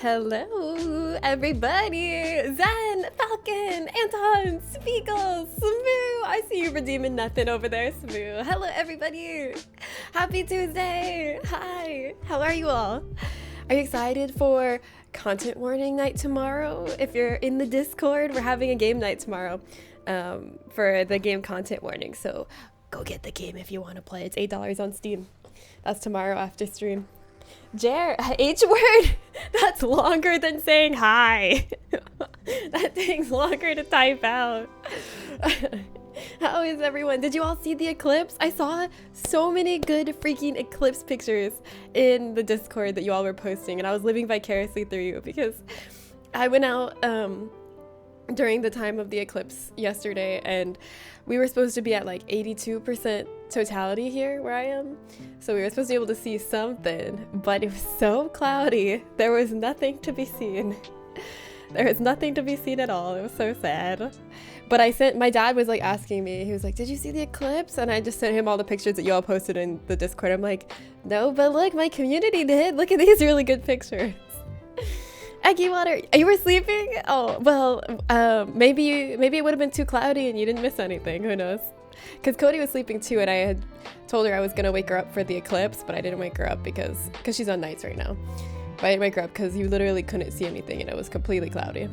Hello, everybody! Zen, Falcon, Anton, Spiegel, Smoo! I see you redeeming nothing over there, Smoo. Hello, everybody! Happy Tuesday! Hi! How are you all? Are you excited for content warning night tomorrow? If you're in the Discord, we're having a game night tomorrow for the game content warning. So go get the game if you want to play. It's $8 on Steam. That's tomorrow after stream. Jer, H word? That's longer than saying hi. That takes longer to type out. How is everyone? Did you all see the eclipse? I saw so many good freaking eclipse pictures in the Discord that you all were posting, and I was living vicariously through you because I went out during the time of the eclipse yesterday, and we were supposed to be at like 82% totality here where I am. So we were supposed to be able to see something, but it was so cloudy. There was nothing to be seen. There was nothing to be seen at all. It was so sad. But my dad was like asking me, he was like, did you see the eclipse? And I just sent him all the pictures that you all posted in the Discord. I'm like, no, but look, my community did. Look at these really good pictures. Eggy water, you were sleeping? Oh, well, maybe it would have been too cloudy and you didn't miss anything. Who knows? Because Cody was sleeping too, and I had told her I was going to wake her up for the eclipse, but I didn't wake her up because she's on nights right now. But I didn't wake her up because you literally couldn't see anything and it was completely cloudy.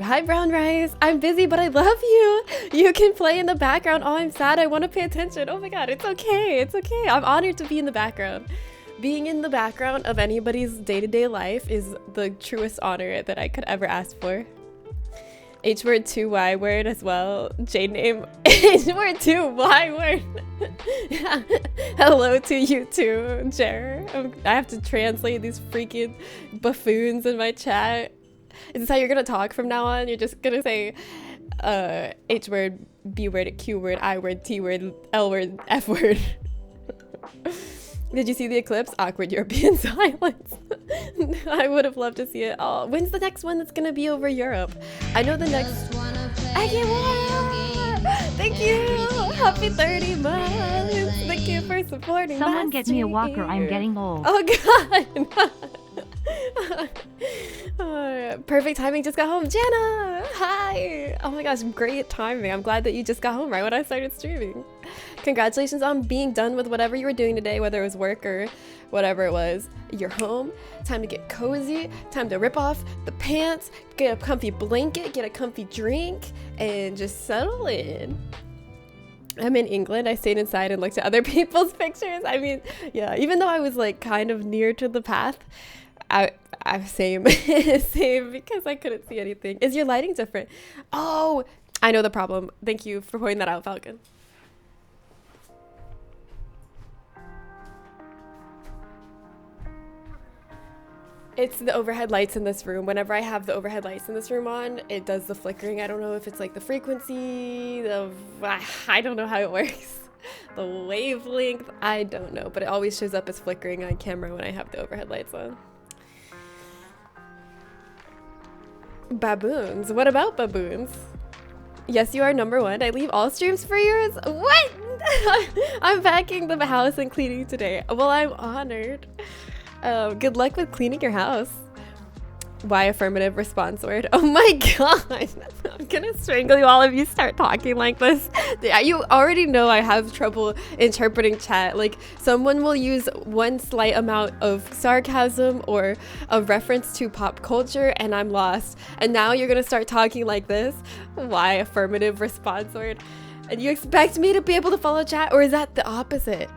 Hi, Brown Rice. I'm busy, but I love you. You can play in the background. Oh, I'm sad. I want to pay attention. Oh my God, it's okay. It's okay. I'm honored to be in the background. Being in the background of anybody's day-to-day life is the truest honor that I could ever ask for. H word 2 Y word as well. J name H word 2 Y word. Hello to you too, Jer. I have to translate these freaking buffoons in my chat. Is this how you're gonna talk from now on? You're just gonna say H word, B word, Q word, I word, T word, L word, F word. Did you see the eclipse? Awkward European silence. I would have loved to see it. Oh, when's the next one that's gonna be over Europe? I know the next. I can't wait. Thank you. Happy 30 months. Thank you for supporting. Someone get me a walker. I'm getting old. Oh God. Perfect timing. Just got home. Jenna, hi. Oh my gosh, great timing. I'm glad that you just got home right when I started streaming. Congratulations on being done with whatever you were doing today, whether it was work or whatever it was. You're home. Time to get cozy. Time to rip off the pants, get a comfy blanket, get a comfy drink, and just settle in. I'm in England. I stayed inside and looked at other people's pictures. I mean, yeah, even though I was like kind of near to the path, I'm same because I couldn't see anything. Is your lighting different? Oh, I know the problem. Thank you for pointing that out, Falcon. It's the overhead lights in this room. Whenever I have the overhead lights in this room on, it does the flickering. I don't know if it's like the frequency, I don't know how it works. The wavelength, I don't know, but it always shows up as flickering on camera when I have the overhead lights on. Baboons. What about baboons? Yes, you are #1. I leave all streams for yours. What? I'm packing the house and cleaning today. Well, I'm honored. Good luck with cleaning your house. Why affirmative response word? Oh my God. I'm gonna strangle you all if you start talking like this. You already know I have trouble interpreting chat. Like, someone will use one slight amount of sarcasm or a reference to pop culture and I'm lost. And now you're gonna start talking like this? Why affirmative response word? And you expect me to be able to follow chat, or is that the opposite?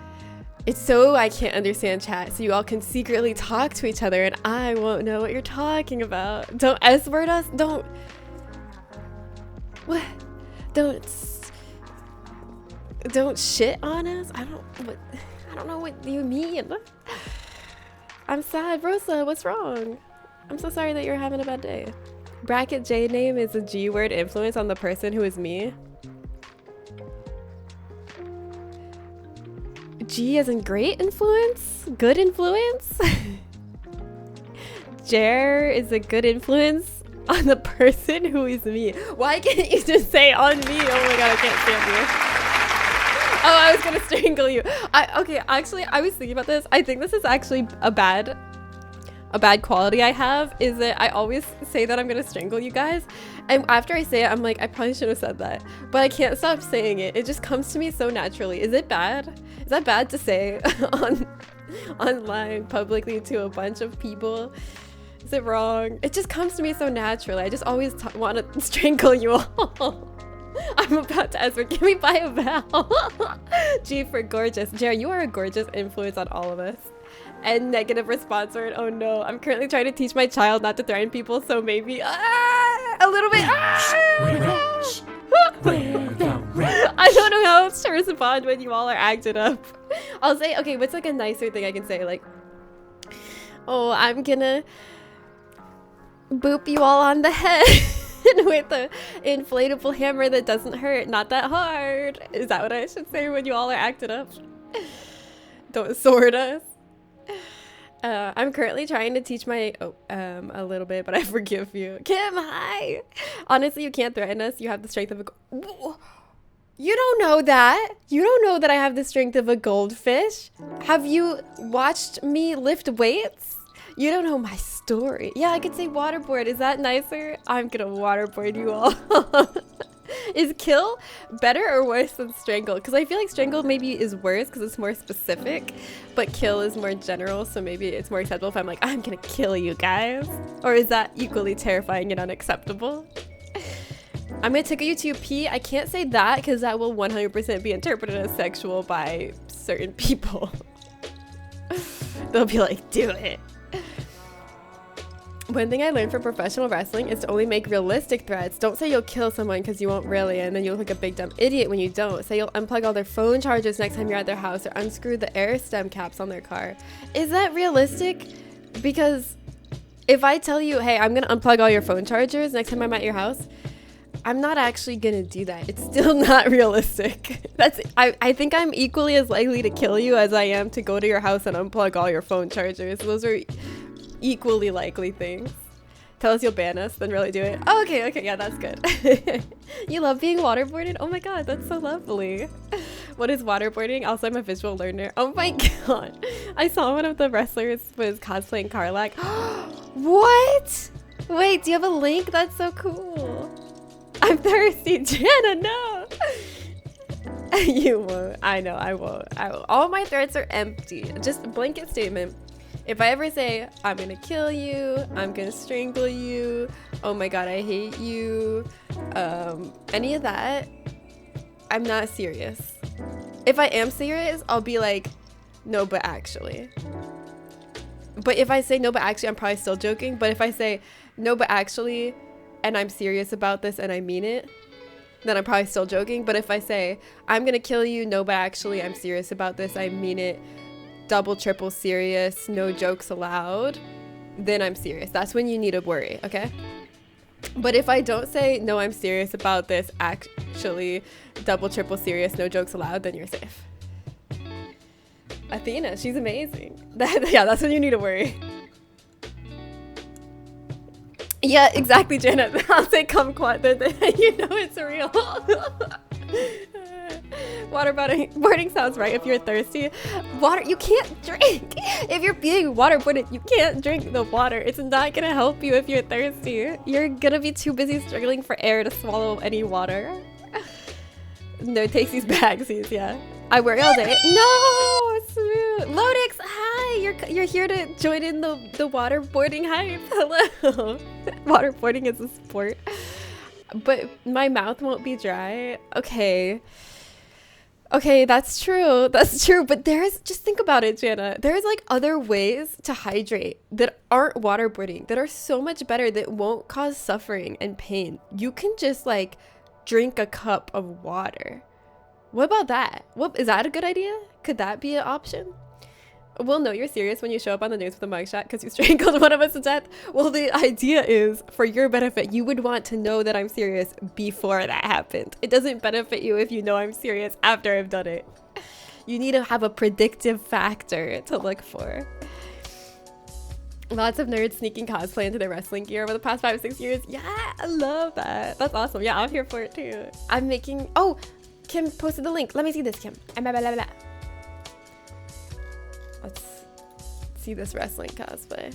It's so I can't understand chat, so you all can secretly talk to each other and I won't know what you're talking about. Don't S-word us. Don't. What? Don't shit on us. I don't know what you mean. I'm sad, Rosa. What's wrong? I'm so sorry that you're having a bad day. Bracket J name is a G word influence on the person who is me. G as in great influence? Good influence? Jer is a good influence on the person who is me. Why can't you just say on me? Oh my God, I can't stand you. Oh, I was gonna strangle you. Okay, actually, I was thinking about this. I think this is actually a bad a bad quality I have is that I always say that I'm gonna strangle you guys, and after I say it, I'm like, I probably should have said that, but I can't stop saying it. It just comes to me so naturally. Is it bad? Is that bad to say online publicly to a bunch of people? Is it wrong? It just comes to me so naturally. I just always want to strangle you all. I'm about to ask for give me by a vowel. G for gorgeous. Jared, you are a gorgeous influence on all of us. And negative response word. Oh no, I'm currently trying to teach my child not to threaten people, so maybe a little bit. I don't know how else to respond when you all are acting up. I'll say, okay, what's like a nicer thing I can say? Like, oh, I'm gonna boop you all on the head with an inflatable hammer that doesn't hurt, not that hard. Is that what I should say when you all are acting up? Don't sword us. I'm currently trying to teach my a little bit, but I forgive you. Kim, hi. Honestly, you can't threaten us. You have the strength of a you don't know that. You don't know that I have the strength of a goldfish. Have you watched me lift weights? You don't know my story. Yeah, I could say waterboard. Is that nicer? I'm gonna waterboard you all. Is kill better or worse than strangle? Because I feel like strangle maybe is worse because it's more specific, but kill is more general, so maybe it's more acceptable if I'm like, I'm gonna kill you guys. Or is that equally terrifying and unacceptable? I'm gonna tickle you to pee. I can't say that because that will 100% be interpreted as sexual by certain people. They'll be like, do it. One thing I learned from professional wrestling is to only make realistic threats. Don't say you'll kill someone because you won't really, and then you look like a big dumb idiot when you don't. Say you'll unplug all their phone chargers next time you're at their house, or unscrew the air stem caps on their car. Is that realistic? Because if I tell you, hey, I'm gonna unplug all your phone chargers next time I'm at your house, I'm not actually gonna do that. It's still not realistic. I think I'm equally as likely to kill you as I am to go to your house and unplug all your phone chargers. Those are equally likely things. Tell us you'll ban us, then really do it. Oh, okay, yeah, that's good. You love being waterboarded? Oh my god, that's so lovely. What is waterboarding? Also, I'm a visual learner. Oh my god. I saw one of the wrestlers was cosplaying Karlak. What? Wait, do you have a link? That's so cool. I'm thirsty, Jana, no. You won't. I know, I won't. All my threats are empty. Just a blanket statement. If I ever say, I'm gonna kill you, I'm gonna strangle you, oh my god, I hate you, any of that, I'm not serious. If I am serious, I'll be like, no, but actually. But if I say no, but actually, I'm probably still joking. But if I say no, but actually, and I'm serious about this and I mean it, then I'm probably still joking. But if I say, I'm gonna kill you, no, but actually, I'm serious about this, I mean it, double, triple serious, no jokes allowed, then I'm serious. That's when you need to worry, okay? But if I don't say, no, I'm serious about this, actually, double, triple serious, no jokes allowed, then you're safe. Athena, she's amazing. Yeah, that's when you need to worry. Yeah, exactly, Janet. I'll say kumquat, you know it's real. Waterboarding sounds right if you're thirsty. Water, you can't drink. If you're being waterboarded, you can't drink the water. It's not gonna help you if you're thirsty. You're gonna be too busy struggling for air to swallow any water. No takesies, bagsies, yeah. I worry all day. No, smooth. Lodix, hi. You're here to join in the waterboarding hype. Hello. Waterboarding is a sport. But my mouth won't be dry. Okay, that's true. That's true. But just think about it, Jana. There's like other ways to hydrate that aren't waterboarding, that are so much better, that won't cause suffering and pain. You can just like drink a cup of water. What about that? Is that a good idea? Could that be an option? We'll know you're serious when you show up on the news with a mugshot because you strangled one of us to death. Well, the idea is, for your benefit, you would want to know that I'm serious before that happened. It doesn't benefit you if you know I'm serious after I've done it. You need to have a predictive factor to look for. Lots of nerds sneaking cosplay into their wrestling gear over the past 5 or 6 years. Yeah, I love that. That's awesome. Yeah, I'm here for it too. I'm making... Oh, Kim posted the link. Let me see this, Kim. Let's see this wrestling cosplay.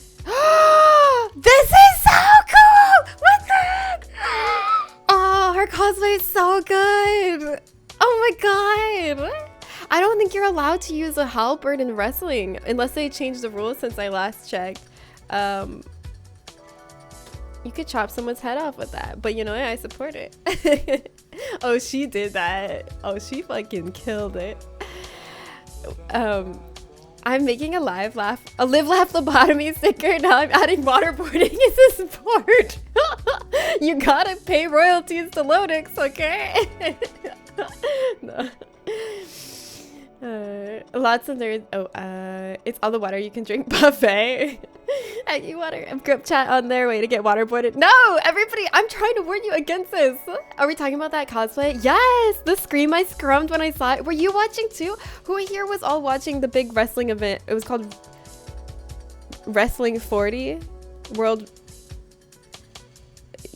This is so cool! What the heck? Oh, her cosplay is so good. Oh my god. I don't think you're allowed to use a halberd in wrestling unless they changed the rules since I last checked. You could chop someone's head off with that, but you know what? I support it. Oh, she did that. Oh, she fucking killed it. I'm making a live laugh lobotomy sticker. Now I'm adding waterboarding as a sport. You gotta pay royalties to Lodix, okay? No. Lots of nerds. Oh, it's all the water you can drink buffet. And you water group chat on their way to get waterboarded. No, everybody, I'm trying to warn you against this. Are we talking about that cosplay? Yes, the scream I scrummed when I saw it. Were you watching too? Who here was all watching the big wrestling event? It was called Wrestling 40 World.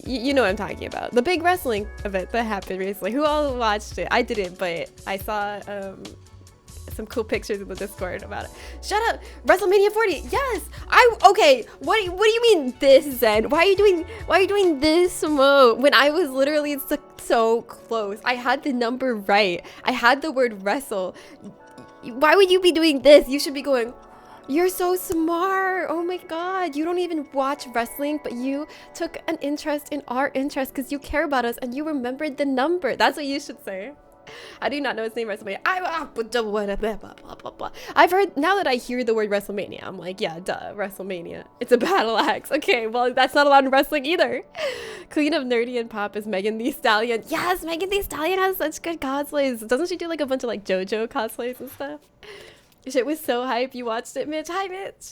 You know what I'm talking about. The big wrestling event that happened recently. Who all watched it? I didn't, but I saw some cool pictures in the Discord about it. Shut up! WrestleMania 40. Yes. Okay. What do you mean this, Zen? Why are you doing this mode when I was literally so close? I had the number right. I had the word wrestle. Why would you be doing this? You should be going, you're so smart. Oh my god. You don't even watch wrestling, but you took an interest in our interest because you care about us and you remembered the number. That's what you should say. I do not know his name, WrestleMania. I've heard, now that I hear the word WrestleMania, I'm like, yeah, duh, WrestleMania. It's a battle axe. Okay, well, that's not allowed in wrestling either. Queen of Nerdy and Pop is Megan Thee Stallion. Yes, Megan Thee Stallion has such good cosplays. Doesn't she do like a bunch of like JoJo cosplays and stuff? Shit was so hype. You watched it, Mitch? Hi, Mitch.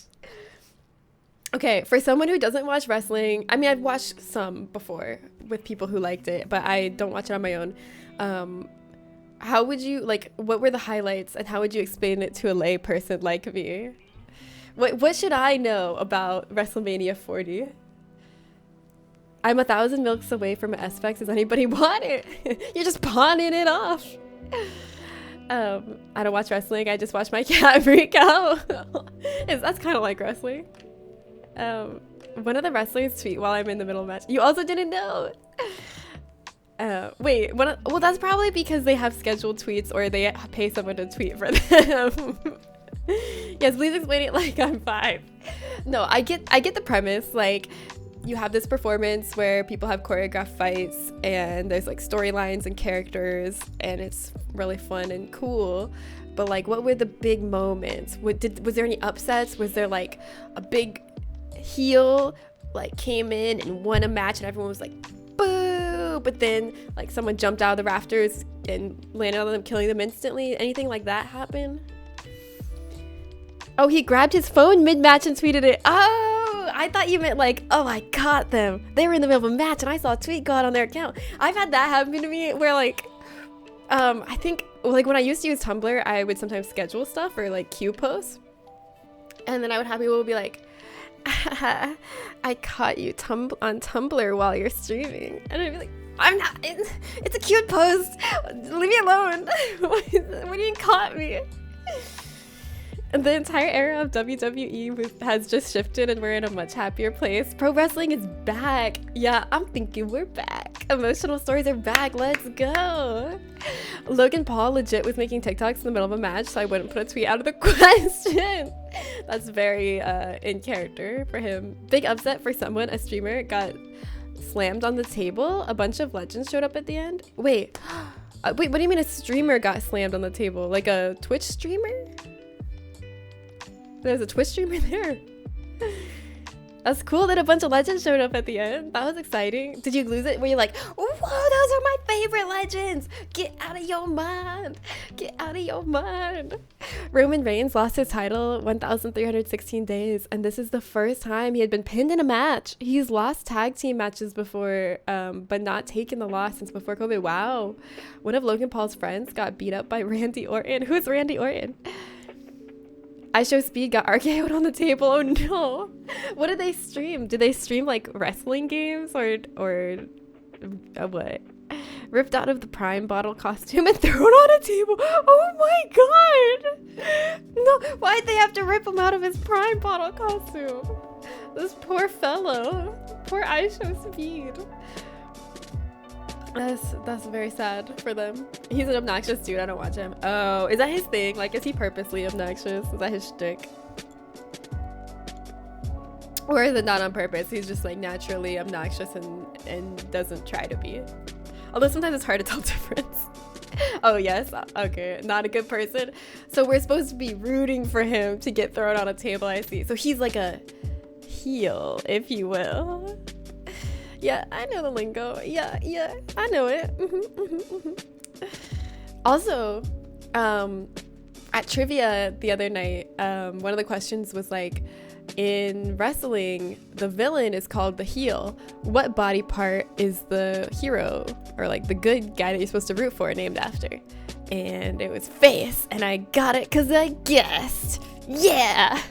Okay, for someone who doesn't watch wrestling, I mean, I've watched some before with people who liked it, but I don't watch it on my own. How would you, like, what were the highlights and how would you explain it to a lay person like me? What should I know about WrestleMania 40? I'm 1,000 milks away from an S-Specs. Does anybody want it? You're just pawning it off. I don't watch wrestling. I just watch my cat freak out. That's kind of like wrestling. One of the wrestlers tweet while I'm in the middle of a match. You also didn't know. Wait, well, that's probably because they have scheduled tweets or they pay someone to tweet for them. Yes, please explain it like I'm 5. No, I get the premise. Like, you have this performance where people have choreographed fights and there's like storylines and characters and it's really fun and cool. But like, what were the big moments? Was there any upsets? Was there like a big heel like came in and won a match and everyone was like, boo, but then like someone jumped out of the rafters and landed on them, killing them instantly? Anything like that happen? Oh, he grabbed his phone mid-match and tweeted it. Oh, I thought you meant like, oh, I caught them. They were in the middle of a match and I saw a tweet go out on their account. I've had that happen to me where like, I think like when I used to use Tumblr, I would sometimes schedule stuff or like queue posts. And then I would have people be like, I caught you on Tumblr while you're streaming. And I'd be like, I'm not, it's a cute post. Leave me alone. What do you mean caught me? And the entire era of WWE has just shifted and we're in a much happier place. Pro wrestling is back. Yeah, I'm thinking we're back. Emotional stories are back. Let's go. Logan Paul legit was making TikToks in the middle of a match, so I wouldn't put a tweet out of the question. That's very in character for him. Big upset for someone. A streamer got slammed on the table. A bunch of legends showed up at the end. Wait, what do you mean a streamer got slammed on the table? Like a Twitch streamer? There's a Twitch streamer there. That's cool that a bunch of legends showed up at the end. That was exciting. Did you lose it? Were you like, whoa, those are my favorite legends. Get out of your mind. Get out of your mind. Roman Reigns lost his title 1,316 days. And this is the first time he had been pinned in a match. He's lost tag team matches before, but not taken the loss since before COVID. Wow. One of Logan Paul's friends got beat up by Randy Orton. Who's Randy Orton? I Show Speed got RKO'd on the table. Oh no. What did they stream? Did they stream like wrestling games or what? Ripped out of the Prime bottle costume and thrown on a table. Oh my god. No, why'd they have to rip him out of his Prime bottle costume? This poor fellow. Poor Aisha Speed. That's very sad for them. He's an obnoxious dude. I don't watch him. Oh, is that his thing? Like, is he purposely obnoxious? Is that his shtick? Or is it not on purpose? He's just like naturally obnoxious and doesn't try to be. Although sometimes it's hard to tell difference. Oh yes, okay, not a good person. So we're supposed to be rooting for him to get thrown on a table, I see. So he's like a heel, if you will. Yeah, I know the lingo. Yeah, I know it. Also, at trivia the other night, one of the questions was like, in wrestling, the villain is called the heel. What body part is the hero, or like the good guy that you're supposed to root for, named after? And it was face, and I got it because I guessed. Yeah!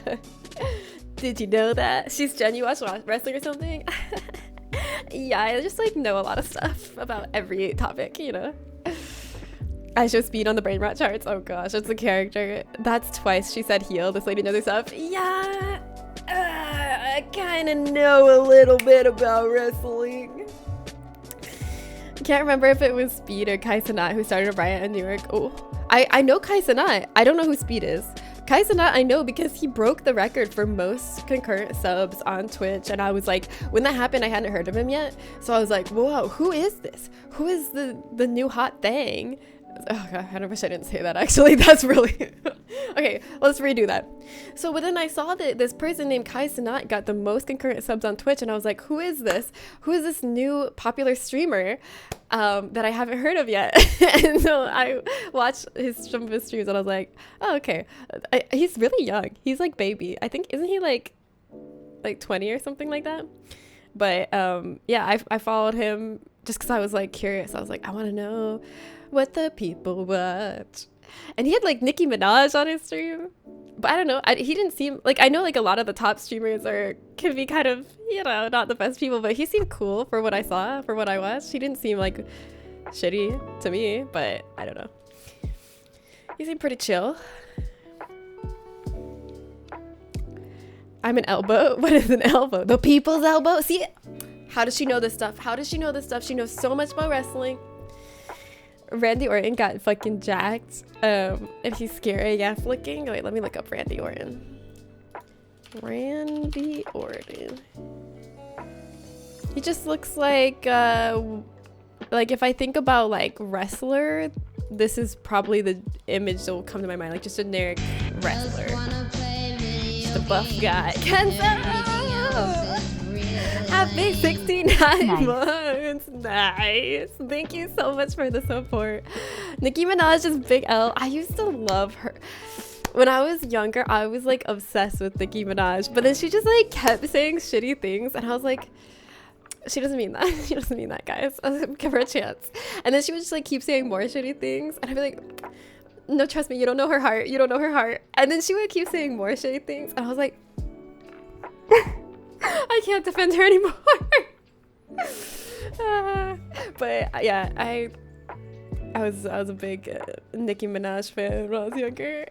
Did you know that? She's Jen, you watch wrestling or something? Yeah, I just like know a lot of stuff about every topic, you know? I show Speed on the brain rot charts. Oh gosh, it's a character. That's twice she said heel. This lady knows her stuff. Yeah, I kind of know a little bit about wrestling. Can't remember if it was Speed or Kai Cenat who started a riot in New York. Oh, I know Kai Cenat. I don't know who Speed is. Kai Cenat I know because he broke the record for most concurrent subs on Twitch, and I was like, when that happened, I hadn't heard of him yet, so I was like, whoa, who is this? Who is the new hot thing? Oh god, I wish I didn't say that actually. That's really okay, let's redo that. So but then I saw that this person named Kai Cenat got the most concurrent subs on Twitch, and I was like, who is this? Who is this new popular streamer that I haven't heard of yet? And so I watched some of his streams, and I was like, oh okay, he's really young. He's like baby. I think, isn't he like 20 or something like that? But yeah, I followed him just because I was like curious. I was like, I want to know what the people watch. And he had like Nicki Minaj on his stream, but I don't know, he didn't seem like, I know like a lot of the top streamers can be kind of, you know, not the best people, but he seemed cool for what I saw, for what I watched. He didn't seem like shitty to me, but I don't know, he seemed pretty chill. I'm an elbow. What is an elbow? The people's elbow. See, how does she know this stuff? How does she know this stuff? She knows so much about wrestling. Randy Orton got fucking jacked, and he's scary AF looking. Wait, let me look up Randy Orton. Randy Orton. He just looks like if I think about like wrestler, this is probably the image that will come to my mind, like just a generic wrestler. Just a buff guy. Kenzo! Happy 69 months. Nice. Thank you so much for the support. Nicki Minaj is Big L. I used to love her. When I was younger, I was like obsessed with Nicki Minaj, but then she just like kept saying shitty things, and I was like, she doesn't mean that. She doesn't mean that, guys. Give her a chance. And then she would just like keep saying more shitty things, and I'd be like, no, trust me, you don't know her heart. You don't know her heart. And then she would keep saying more shitty things, and I was like, I can't defend her anymore. But yeah, I was a big Nicki Minaj fan when I was younger.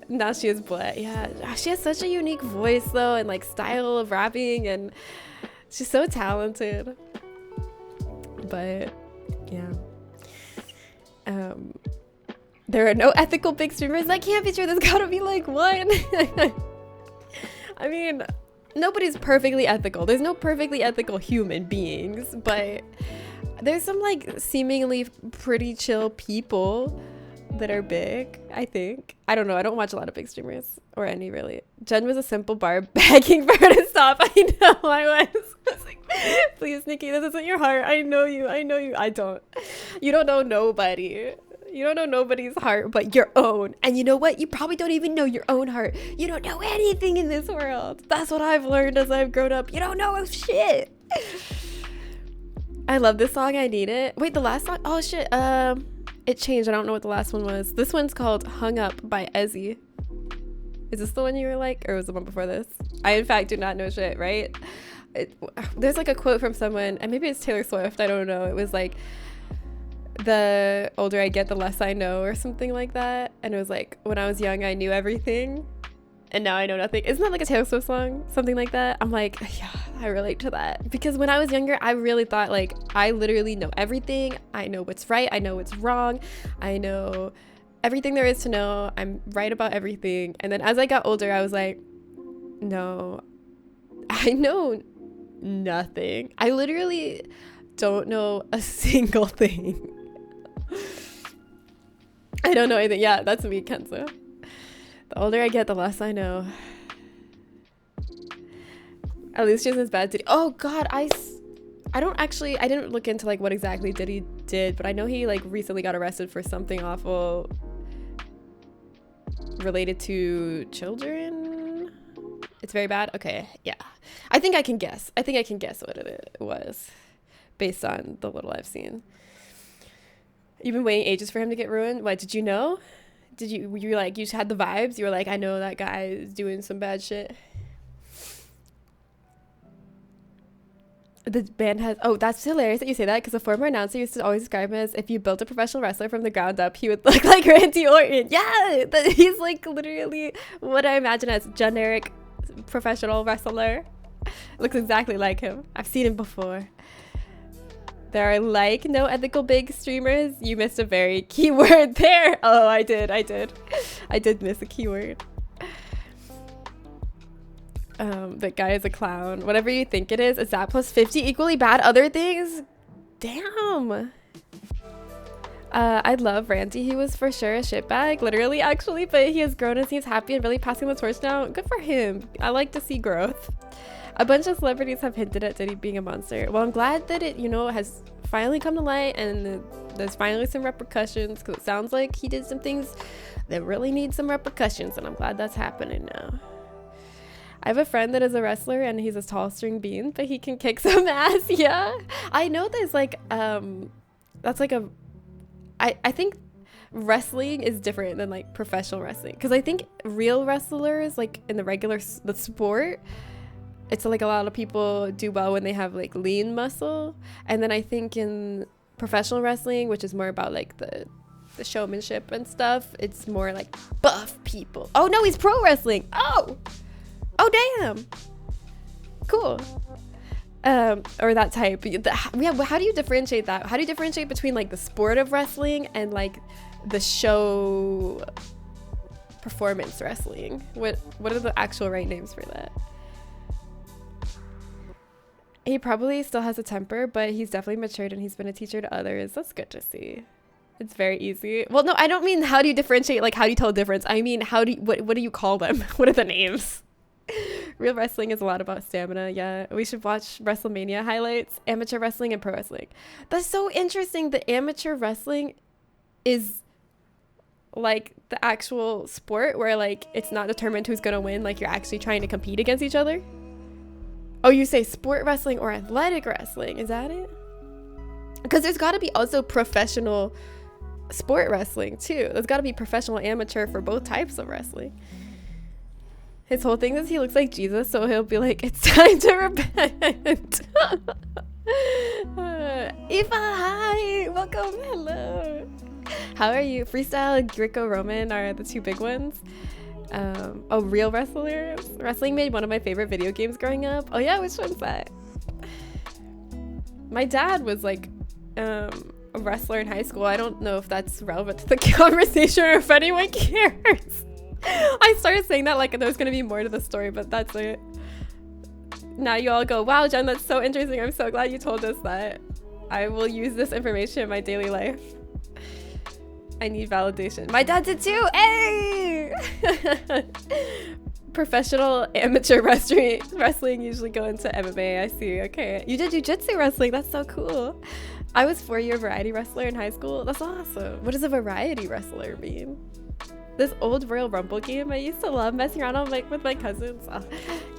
Now she is black. Yeah, she has such a unique voice though, and like style of rapping, and she's so talented. But yeah, there are no ethical big streamers. That can't be true. There's gotta be like one. I mean, nobody's perfectly ethical. There's no perfectly ethical human beings, but there's some like seemingly pretty chill people that are big, I think. I don't know. I don't watch a lot of big streamers, or any really. Jen was a simple barb begging for her to stop. I know I was like, please, Nikki, this isn't your heart. I know you. I don't. You don't know nobody. You don't know nobody's heart but your own. And you know what? You probably don't even know your own heart. You don't know anything in this world. That's what I've learned as I've grown up. You don't know shit. I love this song. I need it. Wait, the last song? Oh, shit. It changed. I don't know what the last one was. This one's called Hung Up by Ezzy. Is this the one you were like? Or was the one before this? I, in fact, do not know shit, right? There's like a quote from someone, and maybe it's Taylor Swift. I don't know. It was like, the older I get, the less I know, or something like that. And it was like, when I was young, I knew everything, and now I know nothing. Isn't that like a Taylor Swift song? Something like that? I'm like, yeah, I relate to that. Because when I was younger, I really thought like, I literally know everything. I know what's right. I know what's wrong. I know everything there is to know. I'm right about everything. And then as I got older, I was like, no, I know nothing. I literally don't know a single thing. I don't know anything. Yeah, that's me, Kenzo. The older I get, the less I know. At least she isn't as bad. Oh God, I didn't look into like what exactly Diddy did, but I know he like recently got arrested for something awful related to children. It's very bad. Okay, yeah. I think I can guess what it was based on the little I've seen. You've been waiting ages for him to get ruined. What, did you know? You just had the vibes? You were like, I know that guy is doing some bad shit. The band has, oh, that's hilarious that you say that, because a former announcer used to always describe him as, if you built a professional wrestler from the ground up, he would look like Randy Orton. Yeah, he's like literally what I imagine as generic professional wrestler. Looks exactly like him. I've seen him before. There are like no ethical big streamers. You missed a very key word there. Oh, I did miss a keyword. That guy is a clown. Whatever you think it is that plus 50 equally bad other things? Damn. I love Randy. He was for sure a shitbag, literally, actually, but he has grown and seems happy and really passing the torch now. Good for him. I like to see growth. A bunch of celebrities have hinted at Diddy being a monster. Well, I'm glad that it, has finally come to light and there's finally some repercussions, because it sounds like he did some things that really need some repercussions, and I'm glad that's happening now. I have a friend that is a wrestler and he's a tall string bean, but he can kick some ass. Yeah, I know there's like that's like I think wrestling is different than like professional wrestling, because I think real wrestlers, like in the sport, it's like a lot of people do well when they have like lean muscle, and then I think in professional wrestling, which is more about like the showmanship and stuff, it's more like buff people. Oh no, he's pro wrestling. Oh damn, cool. Or that type. Yeah, how do you differentiate that? How do you differentiate between like the sport of wrestling and like the show performance wrestling? What are the actual right names for that? He probably still has a temper, but he's definitely matured and he's been a teacher to others. That's good to see. It's very easy. Well, no, I don't mean how do you differentiate, like how do you tell the difference? I mean, what do you call them? What are the names? Real wrestling is a lot about stamina. Yeah, we should watch WrestleMania highlights. Amateur wrestling and pro wrestling. That's so interesting. The amateur wrestling is like the actual sport where like it's not determined who's gonna win. Like you're actually trying to compete against each other. Oh, you say sport wrestling or athletic wrestling? Is that it? Because there's got to be also professional sport wrestling too. There's got to be professional amateur for both types of wrestling. His whole thing is he looks like Jesus, so he'll be like, it's time to repent. Eva, hi, welcome, hello. How are you? Freestyle and Greco-Roman are the two big ones. Oh, real wrestlers. Wrestling made one of my favorite video games growing up. Oh yeah, which one's that? My dad was like a wrestler in high school. I don't know if that's relevant to the conversation or if anyone cares. I started saying that like there was gonna be more to the story, but that's it. Now you all go, wow, Jen, that's so interesting. I'm so glad you told us that. I will use this information in my daily life. I need validation. My dad did too. Hey! Professional amateur wrestling usually go into MMA. I see. Okay. You did jiu-jitsu wrestling. That's so cool. I was 4-year variety wrestler in high school. That's awesome. What does a variety wrestler mean? This old Royal Rumble game I used to love messing around on like with my cousins.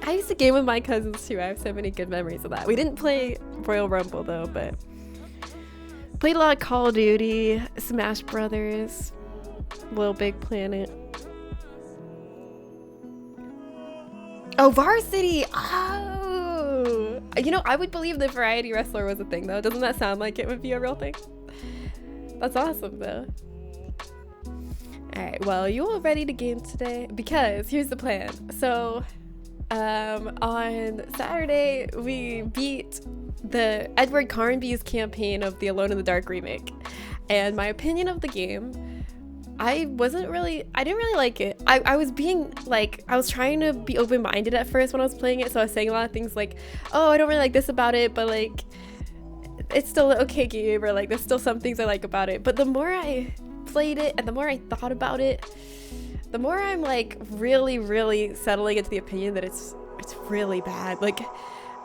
I used to game with my cousins too. I have so many good memories of that. We didn't play Royal Rumble though, but played a lot of Call of Duty, Smash Brothers, Little Big Planet. Oh, Varsity! Oh! I would believe the variety wrestler was a thing though. Doesn't that sound like it would be a real thing? That's awesome though. Alright, well, you all ready to game today? Because here's the plan. So, on Saturday, we beat the Edward Carnby's campaign of the Alone in the Dark remake. And my opinion of the game, I didn't really like it. I was being like, I was trying to be open-minded at first when I was playing it, so I was saying a lot of things like, oh, I don't really like this about it, but like, it's still an okay game, or like, there's still some things I like about it. But the more I played it and the more I thought about it, the more I'm like really settling into the opinion that it's really bad. Like,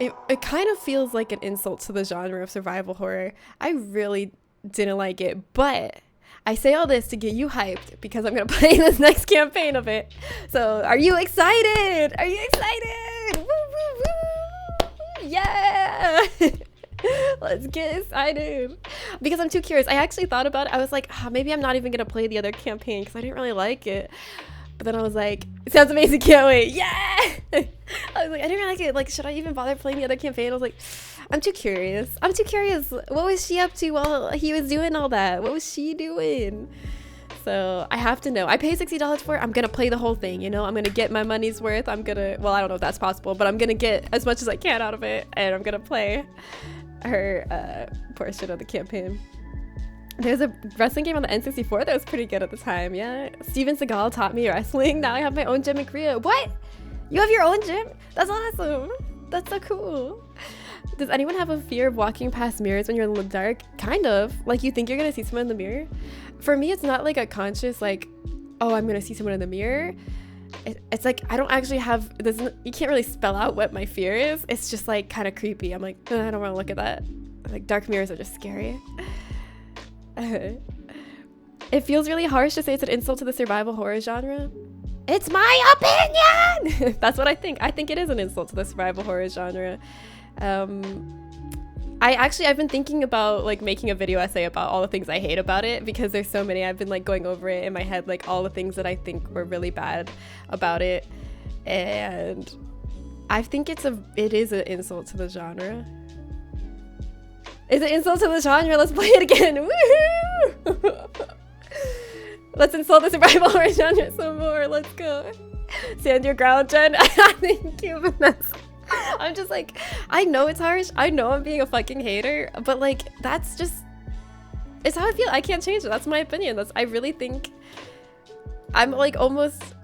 it kind of feels like an insult to the genre of survival horror. I really didn't like it, but I say all this to get you hyped because I'm gonna play this next campaign of it. So are you excited? Are you excited? Woo, woo, woo. Yeah. Let's get excited. Because I'm too curious. I actually thought about it. I was like, maybe I'm not even gonna play the other campaign because I didn't really like it. But then I was like, it sounds amazing, can't wait. Yeah. I was like, I didn't really like it. Like, should I even bother playing the other campaign? I was like, I'm too curious. What was she up to while he was doing all that? What was she doing? So I have to know. I paid $60 for it. I'm gonna play the whole thing, you know? I'm gonna get my money's worth. Well, I don't know if that's possible, but I'm gonna get as much as I can out of it, and I'm gonna play her portion of the campaign. There's a wrestling game on the N64 that was pretty good at the time. Yeah, Steven Seagal taught me wrestling. Now I have my own gym in Korea. What? You have your own gym? That's awesome. That's so cool. Does anyone have a fear of walking past mirrors when you're in the dark? Kind of. Like, you think you're gonna see someone in the mirror? For me, it's not like a conscious like, oh, I'm gonna see someone in the mirror. It's like, I don't actually have this. You can't really spell out what my fear is. It's just like kind of creepy. I'm like, I don't want to look at that. Like, dark mirrors are just scary. It feels really harsh to say it's an insult to the survival horror genre. It's my opinion. That's what I think. I think it is an insult to the survival horror genre. I've been thinking about like making a video essay about all the things I hate about it, because there's so many. I've been like going over it in my head, like all the things that I think were really bad about it, and I think it is an insult to the genre. It's an insult to the genre. Let's play it again. Woohoo! Let's insult the survival horror genre some more. Let's go. Stand your ground, Jen. Thank you, Vanessa. I'm just like, I know it's harsh. I know I'm being a fucking hater, but like, that's just, it's how I feel. I can't change it. That's my opinion. I really think, I'm like almost,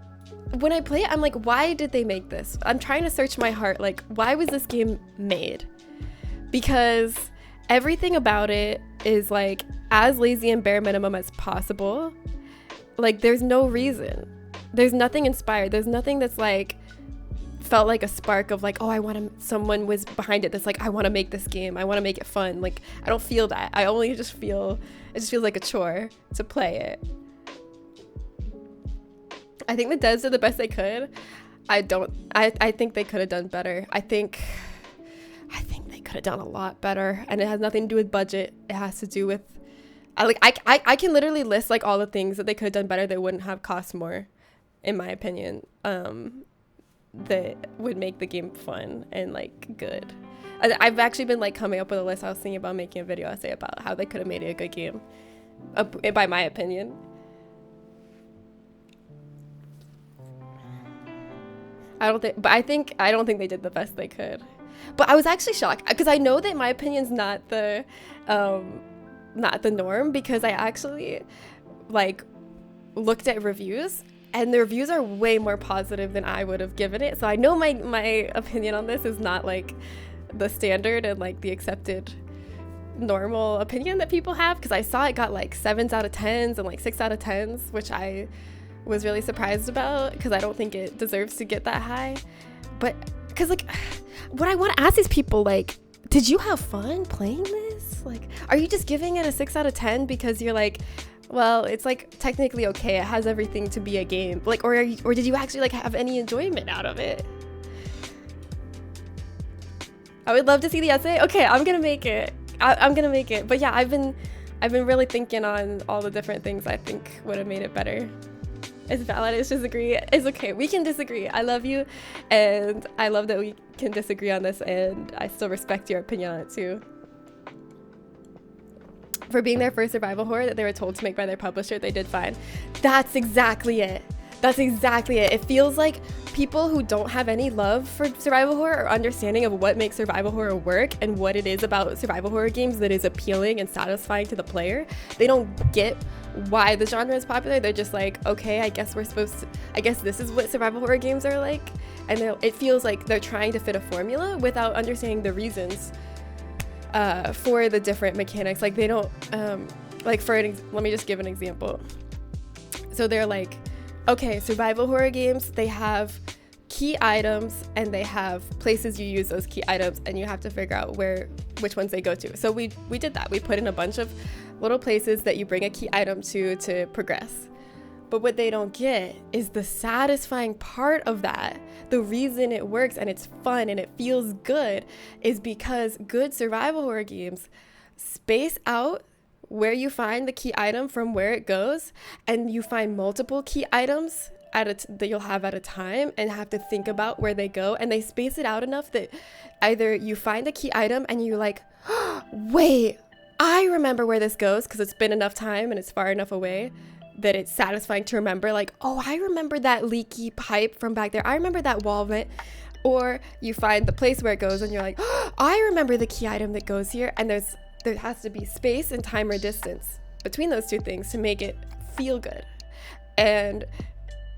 when I play it, I'm like, why did they make this? I'm trying to search my heart. Like, why was this game made? Because everything about it is like as lazy and bare minimum as possible. Like, there's no reason. There's nothing inspired. There's nothing that's like felt like a spark of like, oh, someone was behind it that's like, I want to make this game. I want to make it fun. Like, I don't feel that. I only just feel, it just feels like a chore to play it. I think the devs did the best they could. I think they could have done better. I think they could have done a lot better, and it has nothing to do with budget. It has to do with, I can literally list like all the things that they could have done better that wouldn't have cost more, in my opinion, that would make the game fun and like good. I've actually been like coming up with a list. I was thinking about making a video essay about how they could have made it a good game, by my opinion. I don't think they did the best they could. But I was actually shocked because I know that my opinion's not the norm, because I actually like looked at reviews, and the reviews are way more positive than I would have given it. So I know my opinion on this is not like the standard and like the accepted normal opinion that people have, because I saw it got like 7s out of 10s and like 6 out of 10s, which I was really surprised about, because I don't think it deserves to get that high. But because like, what I want to ask these people, like, did you have fun playing this? Like, are you just giving it a 6 out of 10 because you're like, well, it's like technically okay, it has everything to be a game, like, or did you actually like have any enjoyment out of it? I would love to see the essay. Okay, I'm gonna make it. I'm gonna make it. But yeah, I've been really thinking on all the different things I think would have made it better. It's valid. It's disagree. It's okay. We can disagree. I love you, and I love that we can disagree on this, and I still respect your opinion on it too. for being their first survival horror that they were told to make by their publisher, they did fine. That's exactly it. That's exactly it. It feels like people who don't have any love for survival horror or understanding of what makes survival horror work and what it is about survival horror games that is appealing and satisfying to the player, they don't get why the genre is popular. They're just like, okay, I guess this is what survival horror games are like. And it feels like they're trying to fit a formula without understanding the reasons for the different mechanics. Like they don't, like let me just give an example. So they're like, okay, survival horror games, they have key items and they have places you use those key items and you have to figure out which ones they go to. So we did that. We put in a bunch of little places that you bring a key item to progress. But what they don't get is the satisfying part of that. The reason it works and it's fun and it feels good is because good survival horror games space out where you find the key item from where it goes, and you find multiple key items that you'll have at a time and have to think about where they go, and they space it out enough that either you find a key item and you're like, oh, wait, I remember where this goes because it's been enough time and it's far enough away that it's satisfying to remember, like, oh, I remember that leaky pipe from back there. I remember that wall vent. Or you find the place where it goes and you're like, oh, I remember the key item that goes here, and there has to be space and time or distance between those two things to make it feel good. And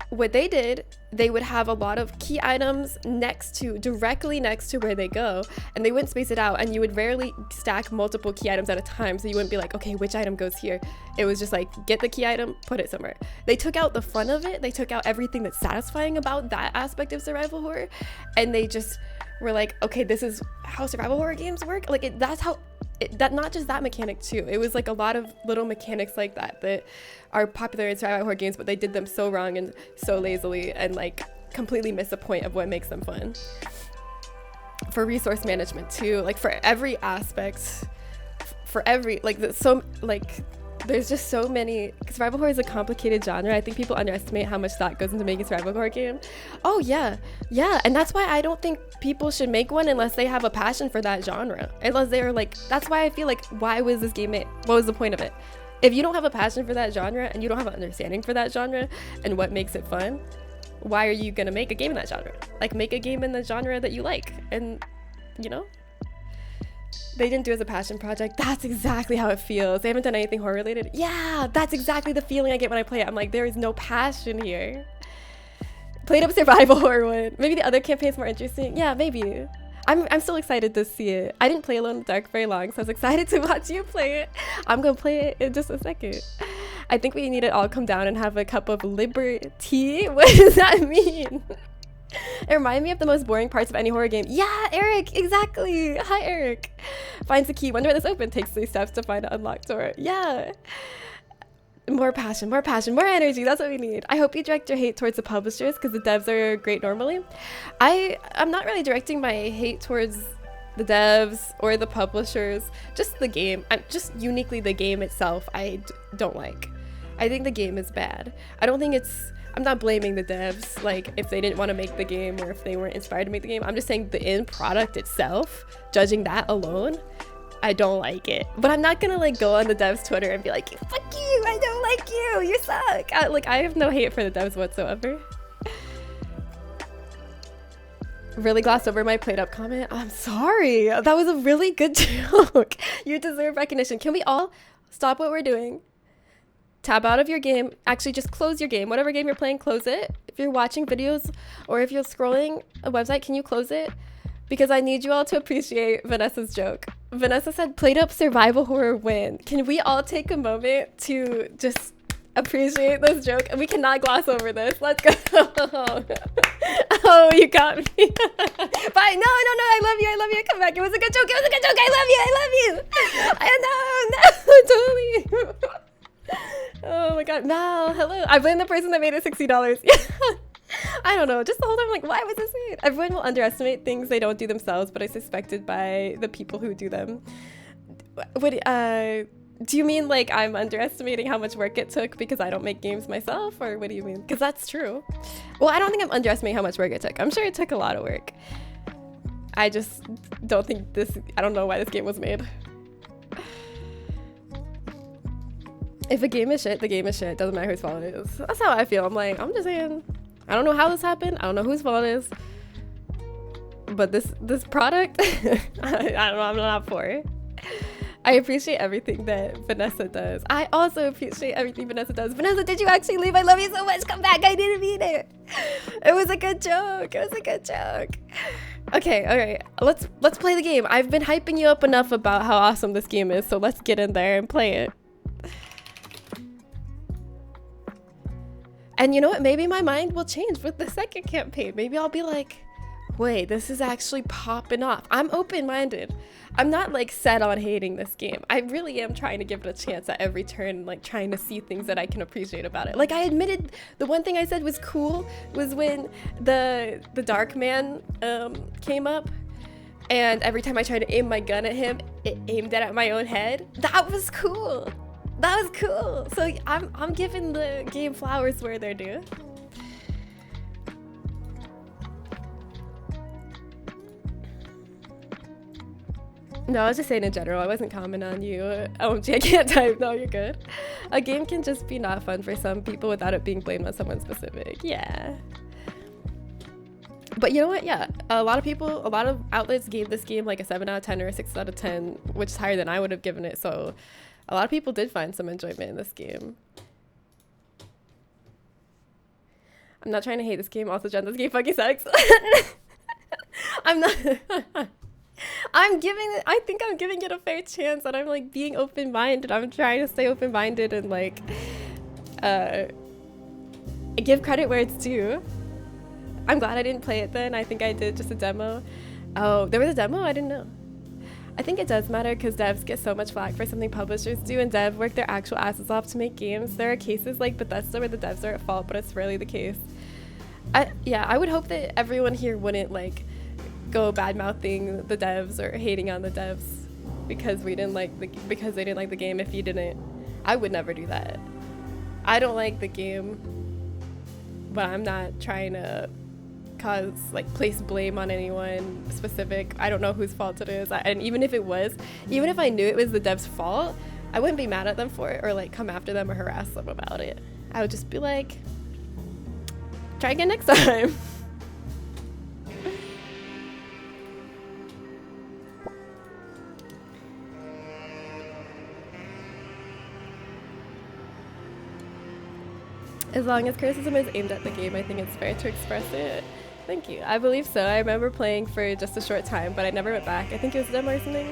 what they did, they would have a lot of key items directly next to where they go, and they wouldn't space it out, and you would rarely stack multiple key items at a time, so you wouldn't be like, okay, which item goes here? It was just like, get the key item, put it somewhere. They took out the fun of it, they took out everything that's satisfying about that aspect of survival horror, and they just were like, okay, this is how survival horror games work. Like not just that mechanic too. It was like a lot of little mechanics like that are popular in survival horror games, but they did them so wrong and so lazily and like completely miss the point of what makes them fun. For resource management too, like for every aspect, there's just so many. Survival horror is a complicated genre. I think people underestimate how much thought goes into making a survival horror game. Oh yeah, and that's why I don't think people should make one unless they have a passion for that genre. Unless they're like, that's why I feel like, why was this game made? What was the point of it? If you don't have a passion for that genre and you don't have an understanding for that genre and what makes it fun, why are you gonna make a game in that genre? Like, make a game in the genre that you like, and you know. They didn't do it as a passion project. That's exactly how it feels. They haven't done anything horror related. Yeah, that's exactly the feeling I get when I play it. I'm like, there is no passion here. Played up survival horror one. Maybe the other campaign's more interesting. Yeah, maybe. I'm still excited to see it. I didn't play Alone in the Dark very long, so I was excited to watch you play it. I'm gonna play it in just a second. I think we need to all come down and have a cup of liberty. What does that mean? It reminded me of the most boring parts of any horror game. Yeah, Eric, exactly. Hi, Eric. Finds the key, wonder where this open, takes 3 steps to find an unlocked door. Yeah. More passion, more energy. That's what we need. I hope you direct your hate towards the publishers because the devs are great normally. I'm not really directing my hate towards the devs or the publishers, just the game. Just uniquely the game itself I don't like. I think the game is bad. I'm not blaming the devs, like if they didn't want to make the game or if they weren't inspired to make the game. I'm just saying the end product itself, judging that alone, I don't like it. But I'm not gonna like go on the devs Twitter and be like, fuck you, I don't like you, you suck. I have no hate for the devs whatsoever. Really glossed over my played up comment. I'm sorry, that was a really good joke. You deserve recognition. Can we all stop what we're doing? Tab out of your game. Actually, just close your game. Whatever game you're playing, close it. If you're watching videos or if you're scrolling a website, can you close it? Because I need you all to appreciate Vanessa's joke. Vanessa said, played up survival horror win. Can we all take a moment to just appreciate this joke? And we cannot gloss over this. Let's go. Oh, you got me. Bye. No, I love you. Come back. It was a good joke. I love you. No, totally. Oh my god, Mal, hello. I blame the person that made it $60. I don't know, just the whole time I'm like, why was this made? Everyone will underestimate things they don't do themselves, but I suspected by the people who do them. What, do you mean like I'm underestimating how much work it took because I don't make games myself, or what do you mean? Because that's true. Well, I don't think I'm underestimating how much work it took. I'm sure it took a lot of work. I just don't think I don't know why this game was made. If a game is shit, the game is shit. Doesn't matter whose fault it is. That's how I feel. I'm like, I'm just saying, I don't know how this happened. I don't know whose fault it is. But this product, I don't know, I'm not for it. I appreciate everything that Vanessa does. I also appreciate everything Vanessa does. Vanessa, did you actually leave? I love you so much. Come back. I didn't mean it. It was a good joke. It was a good joke. Okay, all right. Let's play the game. I've been hyping you up enough about how awesome this game is, so let's get in there and play it. And you know what? Maybe my mind will change with the second campaign. Maybe I'll be like, wait, this is actually popping off. I'm open-minded. I'm not like set on hating this game. I really am trying to give it a chance at every turn, like trying to see things that I can appreciate about it. Like I admitted the one thing I said was cool was when the dark man came up, and every time I tried to aim my gun at him, it aimed it at my own head. That was cool. That was cool. So I'm giving the game flowers where they're due. No, I was just saying in general. I wasn't commenting on you. OMG, I can't type. No, you're good. A game can just be not fun for some people without it being blamed on someone specific. Yeah. But you know what? Yeah, a lot of outlets gave this game like a 7 out of 10 or a 6 out of 10, which is higher than I would have given it. So a lot of people did find some enjoyment in this game. I'm not trying to hate this game. Also, Jen, this game fucking sucks. I'm not... I think I'm giving it a fair chance, and I'm like being open-minded. I'm trying to stay open-minded and like give credit where it's due. I'm glad I didn't play it then. I think I did just a demo. Oh, there was a demo? I didn't know. I think it does matter because devs get so much flack for something publishers do, and dev work their actual asses off to make games. There are cases like Bethesda where the devs are at fault, but it's rarely the case. I would hope that everyone here wouldn't like go bad-mouthing the devs or hating on the devs because they didn't like the game. If you didn't, I would never do that. I don't like the game, but I'm not trying to place blame on anyone specific. I don't know whose fault it is, and even if I knew it was the devs' fault, I wouldn't be mad at them for it or like come after them or harass them about it. I would just be like, try again next time. As long as criticism is aimed at the game, I think it's fair to express it. Thank you. I believe so. I remember playing for just a short time, but I never went back. I think it was them or something.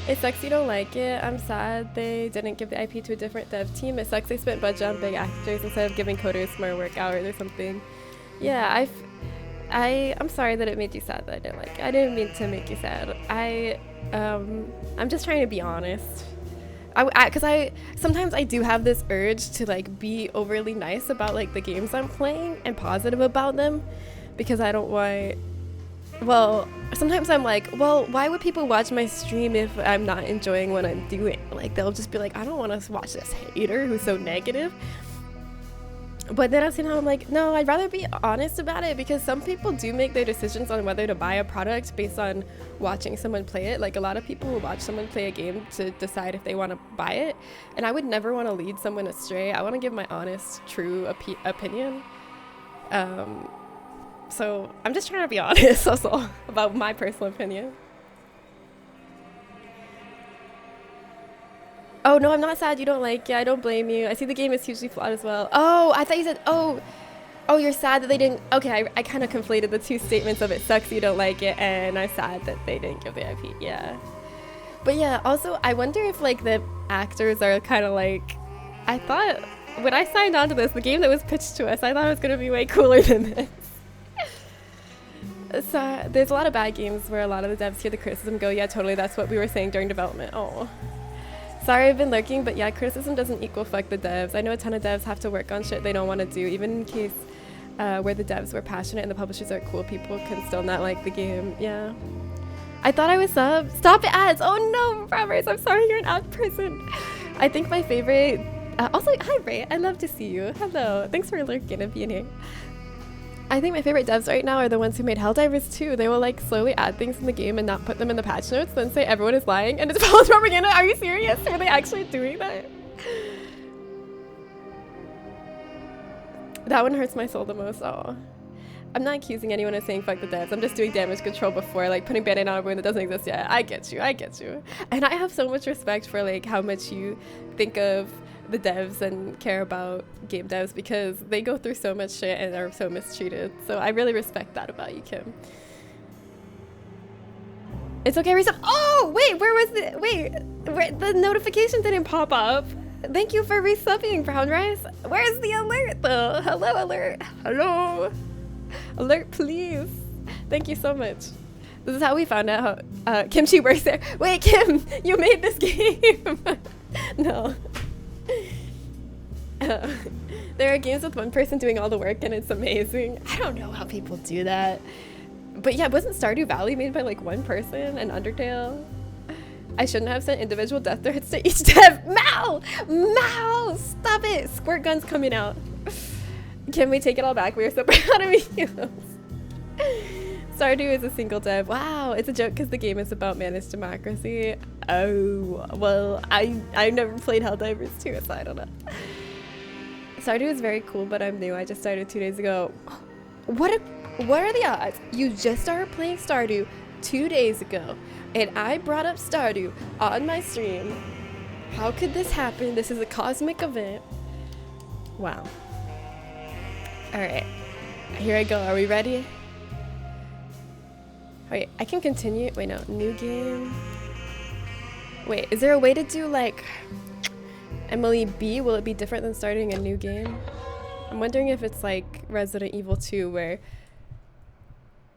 It sucks you don't like it. I'm sad they didn't give the IP to a different dev team. It sucks they spent budget on big actors instead of giving coders more work hours or something. Yeah, I'm sorry that it made you sad that I didn't like it. I didn't mean to make you sad. I'm just trying to be honest. Because sometimes I do have this urge to like be overly nice about like the games I'm playing and positive about them, because I don't want, well, sometimes I'm like, well, why would people watch my stream if I'm not enjoying what I'm doing? Like they'll just be like, I don't want to watch this hater who's so negative. But then at the same time, I'm like, no, I'd rather be honest about it, because some people do make their decisions on whether to buy a product based on watching someone play it. Like a lot of people will watch someone play a game to decide if they want to buy it. And I would never want to lead someone astray. I want to give my honest, true opinion. So I'm just trying to be honest also about my personal opinion. Oh, no, I'm not sad you don't like it. I don't blame you. I see the game is hugely flawed as well. Oh, I thought you said, oh, you're sad that they didn't. Okay, I kind of conflated the two statements of it sucks you don't like it and I'm sad that they didn't give the IP. Yeah. But yeah, also, I wonder if like the actors are kind of like, I thought when I signed on to this, the game that was pitched to us, I thought it was going to be way cooler than this. So there's a lot of bad games where a lot of the devs hear the criticism go, yeah, totally, that's what we were saying during development. Oh. Sorry I've been lurking, but yeah, criticism doesn't equal fuck the devs. I know a ton of devs have to work on shit they don't want to do, even in case where the devs were passionate and the publishers are cool, people can still not like the game. Yeah. I thought I was sub. Stop it, ads! Oh no, Roberts, I'm sorry, you're an ad person. I think my favorite... also, hi Ray, I love to see you. Hello, thanks for lurking and being here. I think my favorite devs right now are the ones who made Helldivers 2. They will like slowly add things in the game and not put them in the patch notes, then say everyone is lying and it's false propaganda. Are you serious? Are they actually doing that? That one hurts my soul the most. Oh. I'm not accusing anyone of saying fuck the devs. I'm just doing damage control before, like, putting band-aid on a wound that doesn't exist yet. I get you. And I have so much respect for, like, how much you think of the devs and care about game devs, because they go through so much shit and are so mistreated. So I really respect that about you, Kim. It's okay, resub. Oh, wait, where was it? Wait, the notification didn't pop up. Thank you for resubbing, Brown Rice. Where's the alert, though? Hello, alert. Hello. Alert, please. Thank you so much. This is how we found out how Kimchi works there. Wait, Kim, you made this game. No. There are games with one person doing all the work and it's amazing. I don't know how people do that. But yeah, wasn't Stardew Valley made by like one person and Undertale? I shouldn't have sent individual death threats to each dev. Mal! Mal! Stop it! Squirt guns coming out. Can we take it all back? We are so proud of you. Stardew is a single dev. Wow, it's a joke because the game is about managed democracy. Oh, well, I've never played Helldivers 2, so I don't know. Stardew is very cool, but I'm new. I just started 2 days ago. What are the odds? You just started playing Stardew 2 days ago, and I brought up Stardew on my stream. How could this happen? This is a cosmic event. Wow. All right, here I go. Are we ready? Wait, I can continue. Wait, no, new game. Wait, is there a way to do like Emily B? Will it be different than starting a new game? I'm wondering if it's like Resident Evil 2 where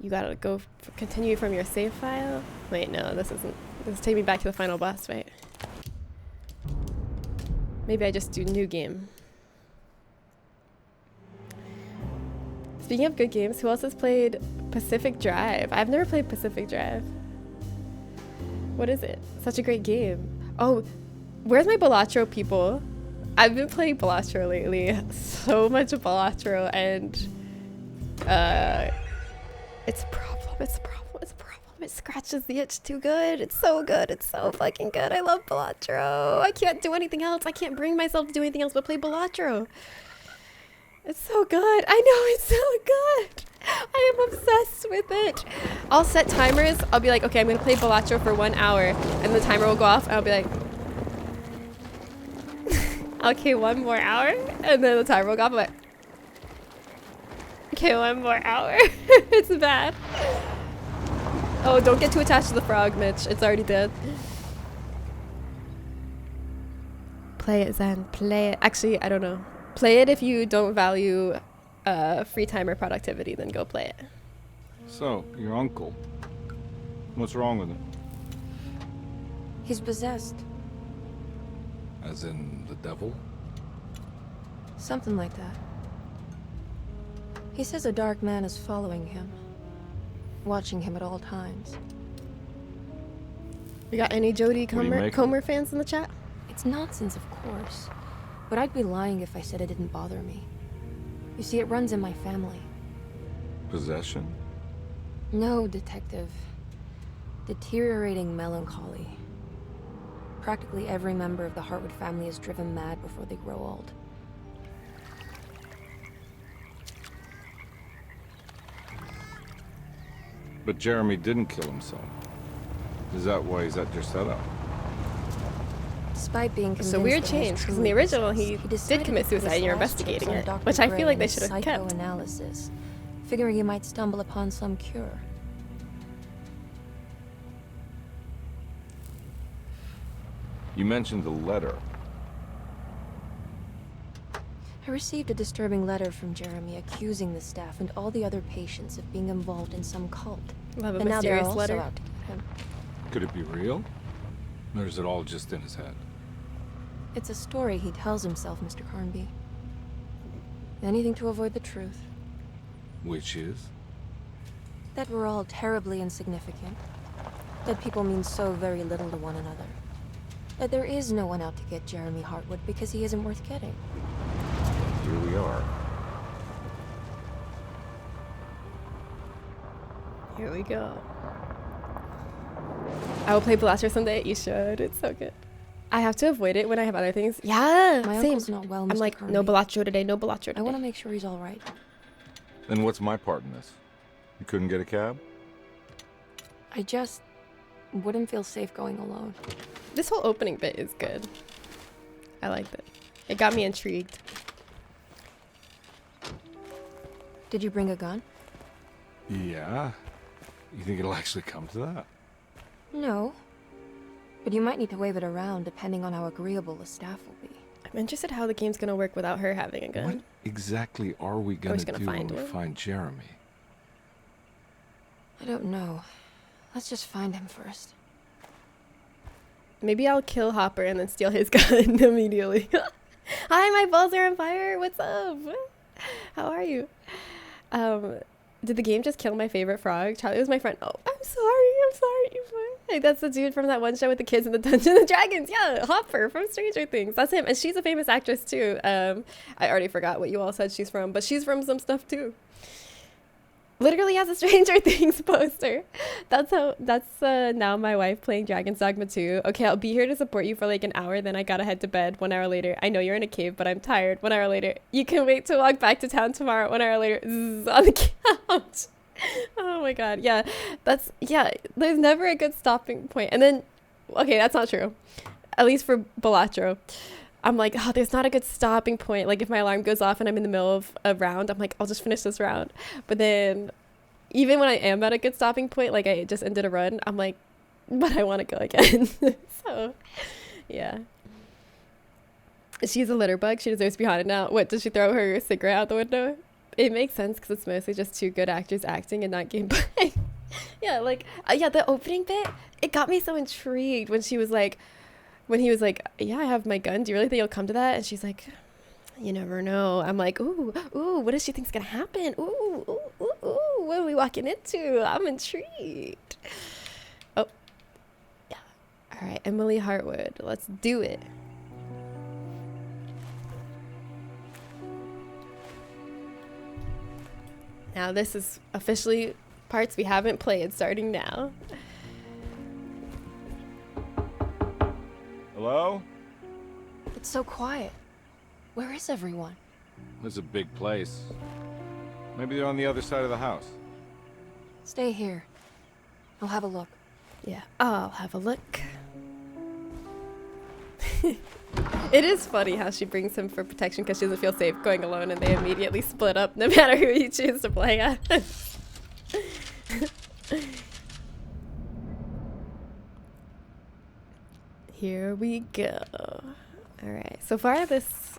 you gotta go continue from your save file. Wait, no, this isn't. This is taking me back to the final boss, right? Maybe I just do new game. Speaking of good games, who else has played Pacific Drive? I've never played Pacific Drive. What is it? Such a great game. Oh, where's my Balatro people? I've been playing Balatro lately. So much Balatro, and it's a problem. It's a problem. It's a problem. It scratches the itch too good. It's so good. It's so fucking good. I love Balatro. I can't do anything else. I can't bring myself to do anything else but play Balatro. It's so good. I know, it's so good. I am obsessed with it. I'll set timers. I'll be like, okay, I'm gonna play Balatro for 1 hour, and the timer will go off, and I'll be like, okay, 1 more hour, and then the timer will go off. I'm like, okay, 1 more hour. It's bad. Oh, don't get too attached to the frog, Mitch. It's already dead. Play it, Zen. Play it. Actually, I don't know. Play it if you don't value free time or productivity, then go play it. So, your uncle. What's wrong with him? He's possessed. As in the devil? Something like that. He says a dark man is following him, watching him at all times. We got any Jodie Comer fans in the chat? It's nonsense, of course. But I'd be lying if I said it didn't bother me. You see, it runs in my family. Possession? No, detective. Deteriorating melancholy. Practically every member of the Hartwood family is driven mad before they grow old. But Jeremy didn't kill himself. Is that why he's at your setup? Despite being It's a weird change, because in the original he did commit suicide and you're investigating it, which I feel like they should have kept. Psychoanalysis, figuring he might stumble upon some cure. You mentioned the letter. I received a disturbing letter from Jeremy accusing the staff and all the other patients of being involved in some cult. We'll have a And now they're mysterious also letter. out to get him. Could it be real? Or is it all just in his head? It's a story he tells himself, Mr. Carnby. Anything to avoid the truth. Which is? That we're all terribly insignificant. That people mean so very little to one another. That there is no one out to get Jeremy Hartwood because he isn't worth getting. Here we are. Here we go. I will play Blaster someday. You should. It's so good. I have to avoid it when I have other things. Yeah, My same. uncle's not well, I'm Mr. like, Carney. no Bellaccio today, no Bellaccio today. I want to make sure he's all right. Then what's my part in this? You couldn't get a cab? I just wouldn't feel safe going alone. This whole opening bit is good. I liked it. It got me intrigued. Did you bring a gun? Yeah. You think it'll actually come to that? No. But you might need to wave it around depending on how agreeable the staff will be. I'm interested how the game's gonna work without her having a gun. What exactly are we gonna just gonna do when find we one? find Jeremy? I don't know. Let's just find him first. Maybe I'll kill Hopper and then steal his gun immediately. Hi, my balls are on fire. What's up? How are you? Did the game just kill my favorite frog? Charlie was my friend. Oh, I'm sorry. Like, that's the dude from that one show with the kids in the Dungeons and Dragons. Yeah, Hopper from Stranger Things. That's him. And she's a famous actress too. I already forgot what you all said she's from, but she's from some stuff too. Literally has a Stranger Things poster. That's now my wife playing Dragon's Dogma 2. Okay, I'll be here to support you for like an hour, then I gotta head to bed. 1 hour later. I know you're in a cave, but I'm tired. 1 hour later. You can wait to walk back to town tomorrow. 1 hour later. Zzz, on the couch. Oh my god. Yeah. There's never a good stopping point. And then, okay, that's not true. At least for Bellaccio. I'm like, oh, there's not a good stopping point. Like, if my alarm goes off and I'm in the middle of a round, I'm like, I'll just finish this round. But then, even when I am at a good stopping point, like I just ended a run, I'm like, but I want to go again. So, yeah. She's a litter bug. She deserves to be haunted now. What, does she throw her cigarette out the window? It makes sense because it's mostly just two good actors acting and not gameplay. Yeah, like, the opening bit, it got me so intrigued when he was like, yeah, I have my gun. Do you really think you'll come to that? And she's like, you never know. I'm like, ooh, what does she think's gonna happen? Ooh, what are we walking into? I'm intrigued. Oh, yeah. All right, Emily Hartwood. Let's do it. Now this is officially parts we haven't played, starting now. Hello? It's so quiet. Where is everyone? This is a big place. Maybe they're on the other side of the house. Stay here. I'll have a look. Yeah, I'll have a look. It is funny how she brings him for protection because she doesn't feel safe going alone, and they immediately split up no matter who you choose to play as. Here we go. All right, so far this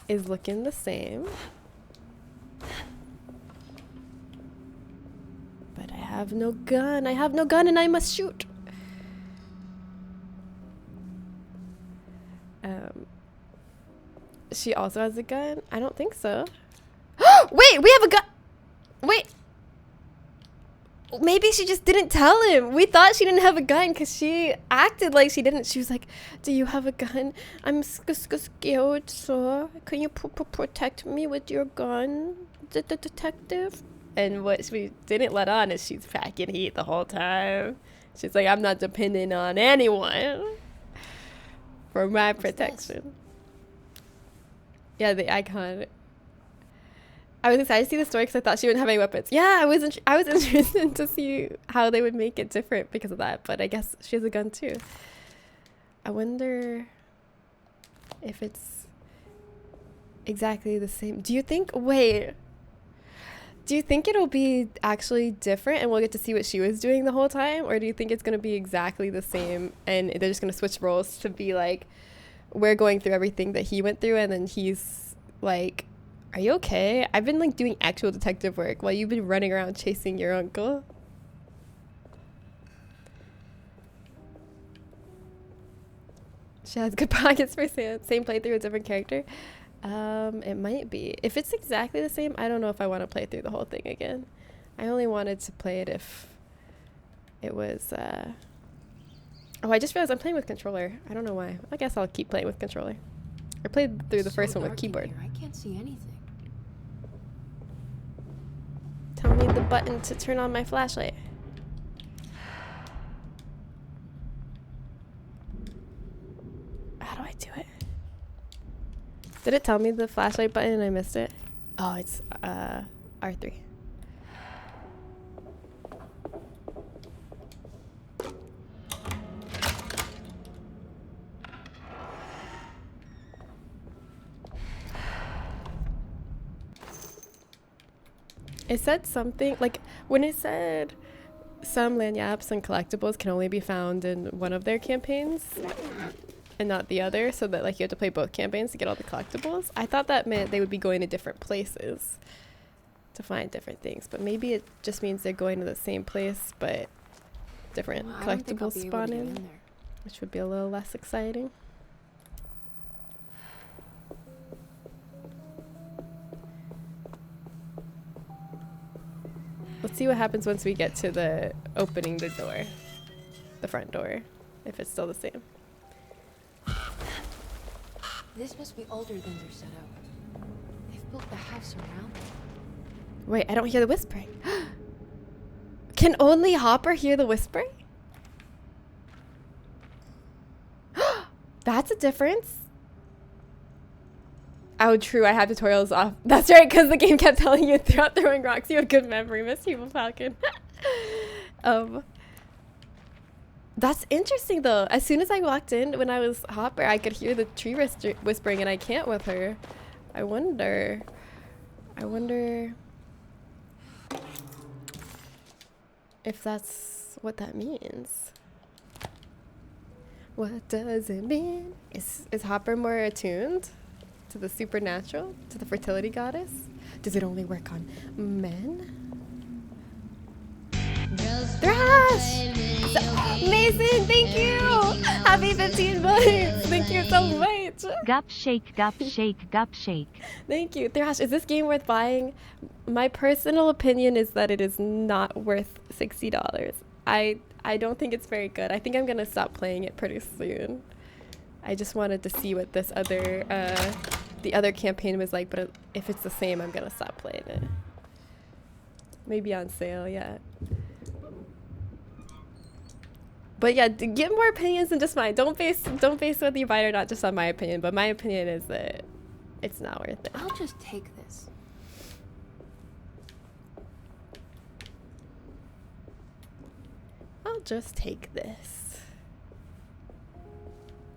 is looking the same. But I have no gun. I have no gun and I must shoot. She also has a gun? I don't think so. Wait, we have a gun. Wait. Maybe she just didn't tell him. We thought she didn't have a gun because she acted like she didn't. She was like, do you have a gun? I'm scared, sir. Can you protect me with your gun, the detective? And what she didn't let on is she's packing heat the whole time. She's like, I'm not depending on anyone for my protection. Yeah, the icon. I was excited to see the story because I thought she wouldn't have any weapons. Yeah, I was interested to see how they would make it different because of that. But I guess she has a gun too. I wonder if it's exactly the same. Do you think it'll be actually different and we'll get to see what she was doing the whole time? Or do you think it's going to be exactly the same and they're just going to switch roles to be like, we're going through everything that he went through and then he's like, are you okay? I've been like doing actual detective work while you've been running around chasing your uncle. She has good pockets for same playthrough, a different character. It might be. If it's exactly the same, I don't know if I want to play through the whole thing again. I only wanted to play it if it was, oh, I just realized I'm playing with controller. I don't know why. I guess I'll keep playing with controller. I played through the first one with keyboard. I can't see anything. Tell me the button to turn on my flashlight. Did it tell me the flashlight button and I missed it? Oh, it's R3. It said something like when it said some lanyards and collectibles can only be found in one of their campaigns and not the other, so that like you have to play both campaigns to get all the collectibles. I thought that meant they would be going to different places to find different things, but maybe it just means they're going to the same place but different collectibles spawn in, which would be a little less exciting. Let's see what happens once we get to the opening the door, the front door, if it's still the same. This must be older than their setup. They've built the house around it. Wait, I don't hear the whispering. Can only Hopper hear the whispering? That's a difference. Oh, true. I have tutorials off. That's right, because the game kept telling you throughout throwing rocks. You have good memory, Miss Evil Falcon. That's interesting, though. As soon as I walked in, when I was Hopper, I could hear the tree whispering, and I can't with her. I wonder if that's what that means. What does it mean? Is Hopper more attuned to the supernatural, to the fertility goddess? Does it only work on men? Thrash! Mason, thank you! Happy 15 months! Thank you so much! Gup shake, gup shake, gup shake. Thank you. Thrash, is this game worth buying? My personal opinion is that it is not worth $60. I don't think it's very good. I think I'm gonna stop playing it pretty soon. I just wanted to see what this other, the other campaign was like, but if it's the same, I'm gonna stop playing it. Maybe on sale, yeah. But yeah, get more opinions than just mine. Don't base whether you buy it or not just on my opinion, but my opinion is that it's not worth it. I'll just take this. I'll just take this.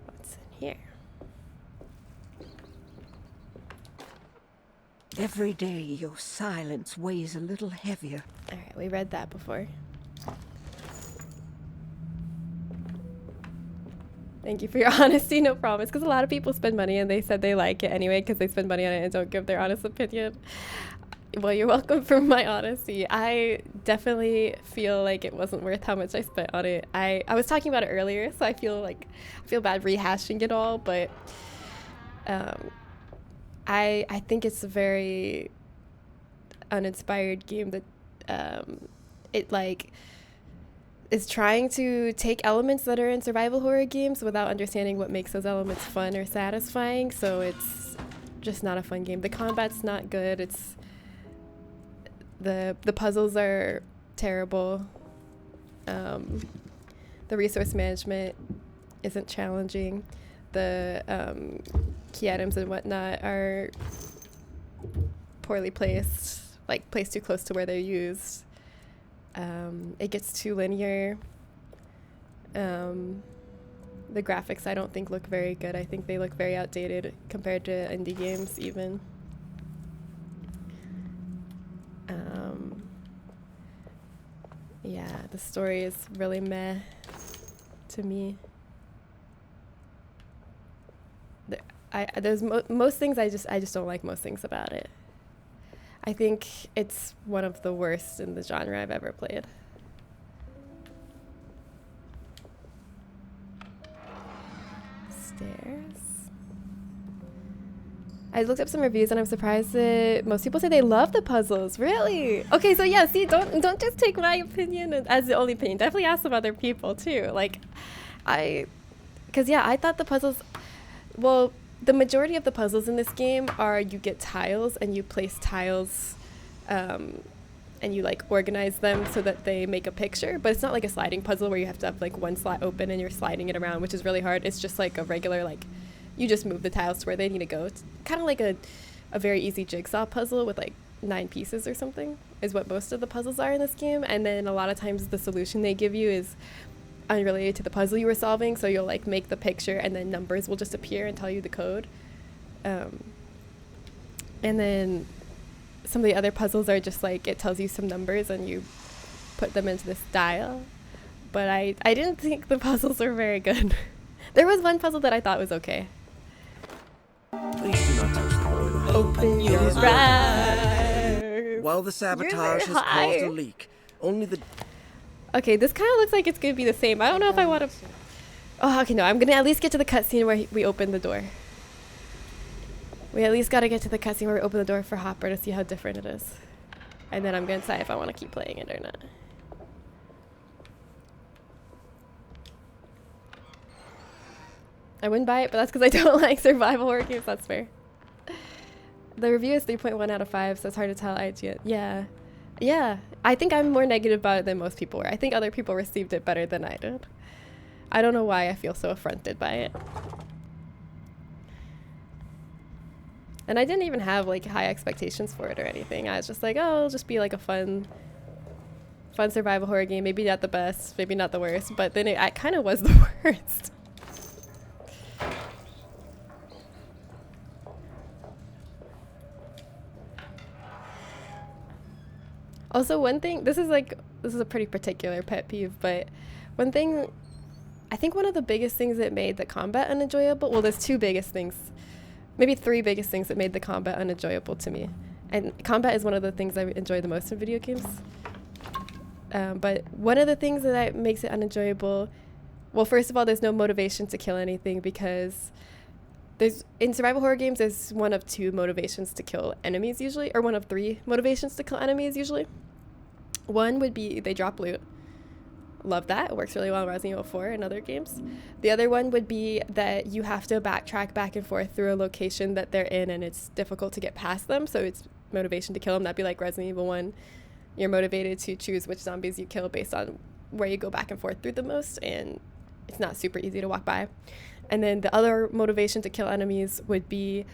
What's in here? Every day your silence weighs a little heavier. Alright, we read that before. Thank you for your honesty, no promise. Because a lot of people spend money and they said they like it anyway because they spend money on it and don't give their honest opinion. Well, you're welcome for my honesty. I definitely feel like it wasn't worth how much I spent on it. I was talking about it earlier, so I feel bad rehashing it all, but I think it's a very uninspired game that it like is trying to take elements that are in survival horror games without understanding what makes those elements fun or satisfying, so it's just not a fun game. The combat's not good. It's the puzzles are terrible. The resource management isn't challenging. The key items and whatnot are poorly placed, like placed too close to where they're used. It gets too linear. The graphics I don't think look very good. I think they look very outdated compared to indie games even. Yeah, the story is really meh to me. There's most things I just don't like most things about it. I think it's one of the worst in the genre I've ever played. Stairs. I looked up some reviews and I'm surprised that most people say they love the puzzles. Really? Okay, so yeah, see, don't just take my opinion as the only opinion. Definitely ask some other people too. Like, because yeah, I thought the puzzles, well, the majority of the puzzles in this game are you get tiles and you place tiles and you like organize them so that they make a picture, but it's not like a sliding puzzle where you have to have like one slot open and you're sliding it around, which is really hard. It's just like a regular like you just move the tiles to where they need to go. It's kind of like a very easy jigsaw puzzle with like 9 pieces or something is what most of the puzzles are in this game. And then a lot of times the solution they give you is unrelated to the puzzle you were solving. So you'll like make the picture and then numbers will just appear and tell you the code. And then some of the other puzzles are just like it tells you some numbers and you put them into this dial. But I didn't think the puzzles were very good. There was one puzzle that I thought was okay. Please do not touch the boiler. Open your eyes. While the sabotage has high. caused a leak, only the... Okay, this kind of looks like it's going to be the same. I don't know if I want to... Oh, okay, no. I'm going to at least get to the cutscene where we open the door. We at least got to get to the cutscene where we open the door for Hopper to see how different it is. And then I'm going to decide if I want to keep playing it or not. I wouldn't buy it, but that's because I don't like survival horror games. That's fair. The review is 3.1 out of 5, so it's hard to tell. Yeah. I think I'm more negative about it than most people were. I think other people received it better than I did. I don't know why I feel so affronted by it. And I didn't even have like high expectations for it or anything. I was just like, oh, it'll just be like a fun survival horror game. Maybe not the best, maybe not the worst, but then it kind of was the worst. Also, one thing, this is a pretty particular pet peeve, but one thing, I think one of the biggest things that made the combat unenjoyable, well, there's 2 biggest things, maybe 3 biggest things that made the combat unenjoyable to me. And combat is one of the things I enjoy the most in video games. But one of the things that makes it unenjoyable, well, first of all, there's no motivation to kill anything because in survival horror games, there's one of 2 motivations to kill enemies usually, or one of 3 motivations to kill enemies usually. One would be they drop loot. Love that. It works really well in Resident Evil 4 and other games. The other one would be that you have to backtrack back and forth through a location that they're in and it's difficult to get past them, so it's motivation to kill them. That'd be like Resident Evil 1. You're motivated to choose which zombies you kill based on where you go back and forth through the most, and it's not super easy to walk by. And then the other motivation to kill enemies would be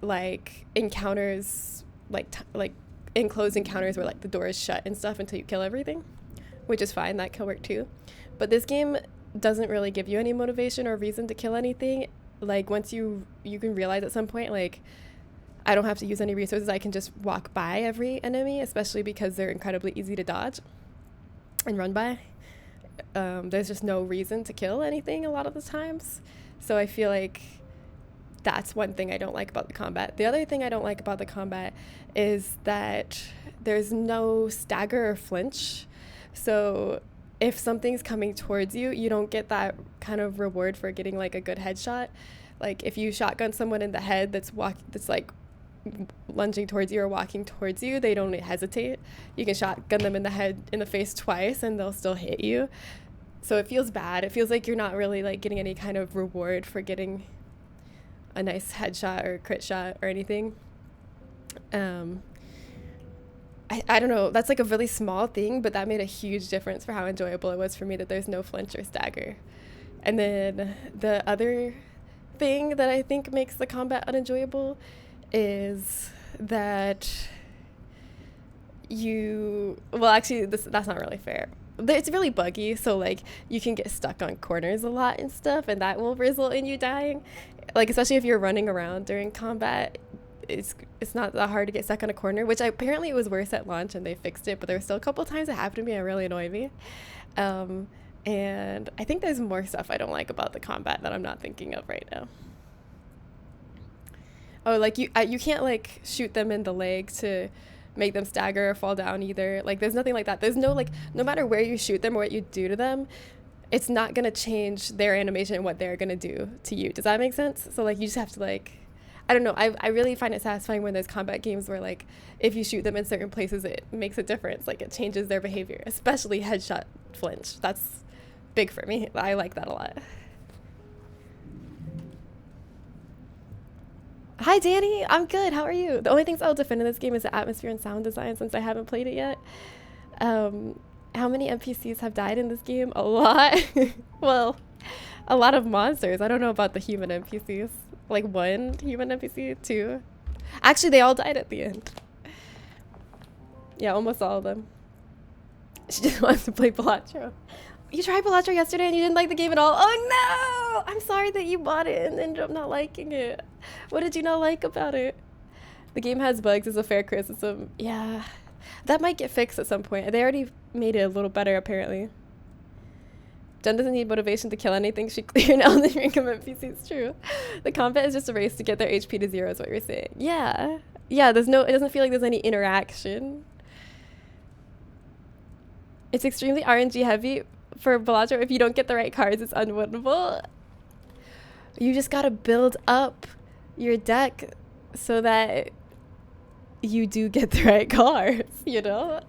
like encounters, like enclosed encounters where like the door is shut and stuff until you kill everything, which is fine. That can work too. But this game doesn't really give you any motivation or reason to kill anything. Like once you can realize at some point, like I don't have to use any resources. I can just walk by every enemy, especially because they're incredibly easy to dodge and run by. There's just no reason to kill anything a lot of the times. So I feel like that's one thing I don't like about the combat. The other thing I don't like about the combat is that there's no stagger or flinch. So if something's coming towards you, you don't get that kind of reward for getting like a good headshot. Like if you shotgun someone in the head that's like lunging towards you or walking towards you, they don't hesitate. You can shotgun them in the face twice and they'll still hit you. So it feels bad. It feels like you're not really like getting any kind of reward for getting a nice headshot or crit shot or anything. I don't know. That's like a really small thing, but that made a huge difference for how enjoyable it was for me that there's no flinch or stagger. And then the other thing that I think makes the combat unenjoyable is that that's not really fair. It's really buggy, so like you can get stuck on corners a lot and stuff, and that will result in you dying. Like especially if you're running around during combat, it's not that hard to get stuck on a corner, which apparently it was worse at launch and they fixed it, but there were still a couple times it happened to me and it really annoyed me. And I think there's more stuff I don't like about the combat that I'm not thinking of right now. Oh, like you can't like shoot them in the leg to make them stagger or fall down either. Like there's nothing like that. There's no like, no matter where you shoot them or what you do to them, it's not gonna change their animation and what they're gonna do to you. Does that make sense? So like you just have to like, I don't know. I really find it satisfying when there's combat games where like if you shoot them in certain places, it makes a difference. Like it changes their behavior, especially headshot flinch. That's big for me. I like that a lot. Hi, Danny. I'm good. How are you? The only things I'll defend in this game is the atmosphere and sound design since I haven't played it yet. How many NPCs have died in this game? A lot. Well, a lot of monsters. I don't know about the human NPCs. Like 1 human NPC, 2. Actually, they all died at the end. Yeah, almost all of them. She just wants to play Balatro. You tried Balatro yesterday and you didn't like the game at all? Oh no! I'm sorry that you bought it and ended up not liking it. What did you not like about it? The game has bugs is a fair criticism. Yeah. That might get fixed at some point. They already made it a little better, apparently. Jen doesn't need motivation to kill anything. She cleared an Elden Ring of NPC. It's true. The combat is just a race to get their HP to 0 is what you're saying. Yeah. Yeah, it doesn't feel like there's any interaction. It's extremely RNG heavy for Balatro. If you don't get the right cards, it's unwinnable. You just gotta build up your deck so that you do get the right cards, you know?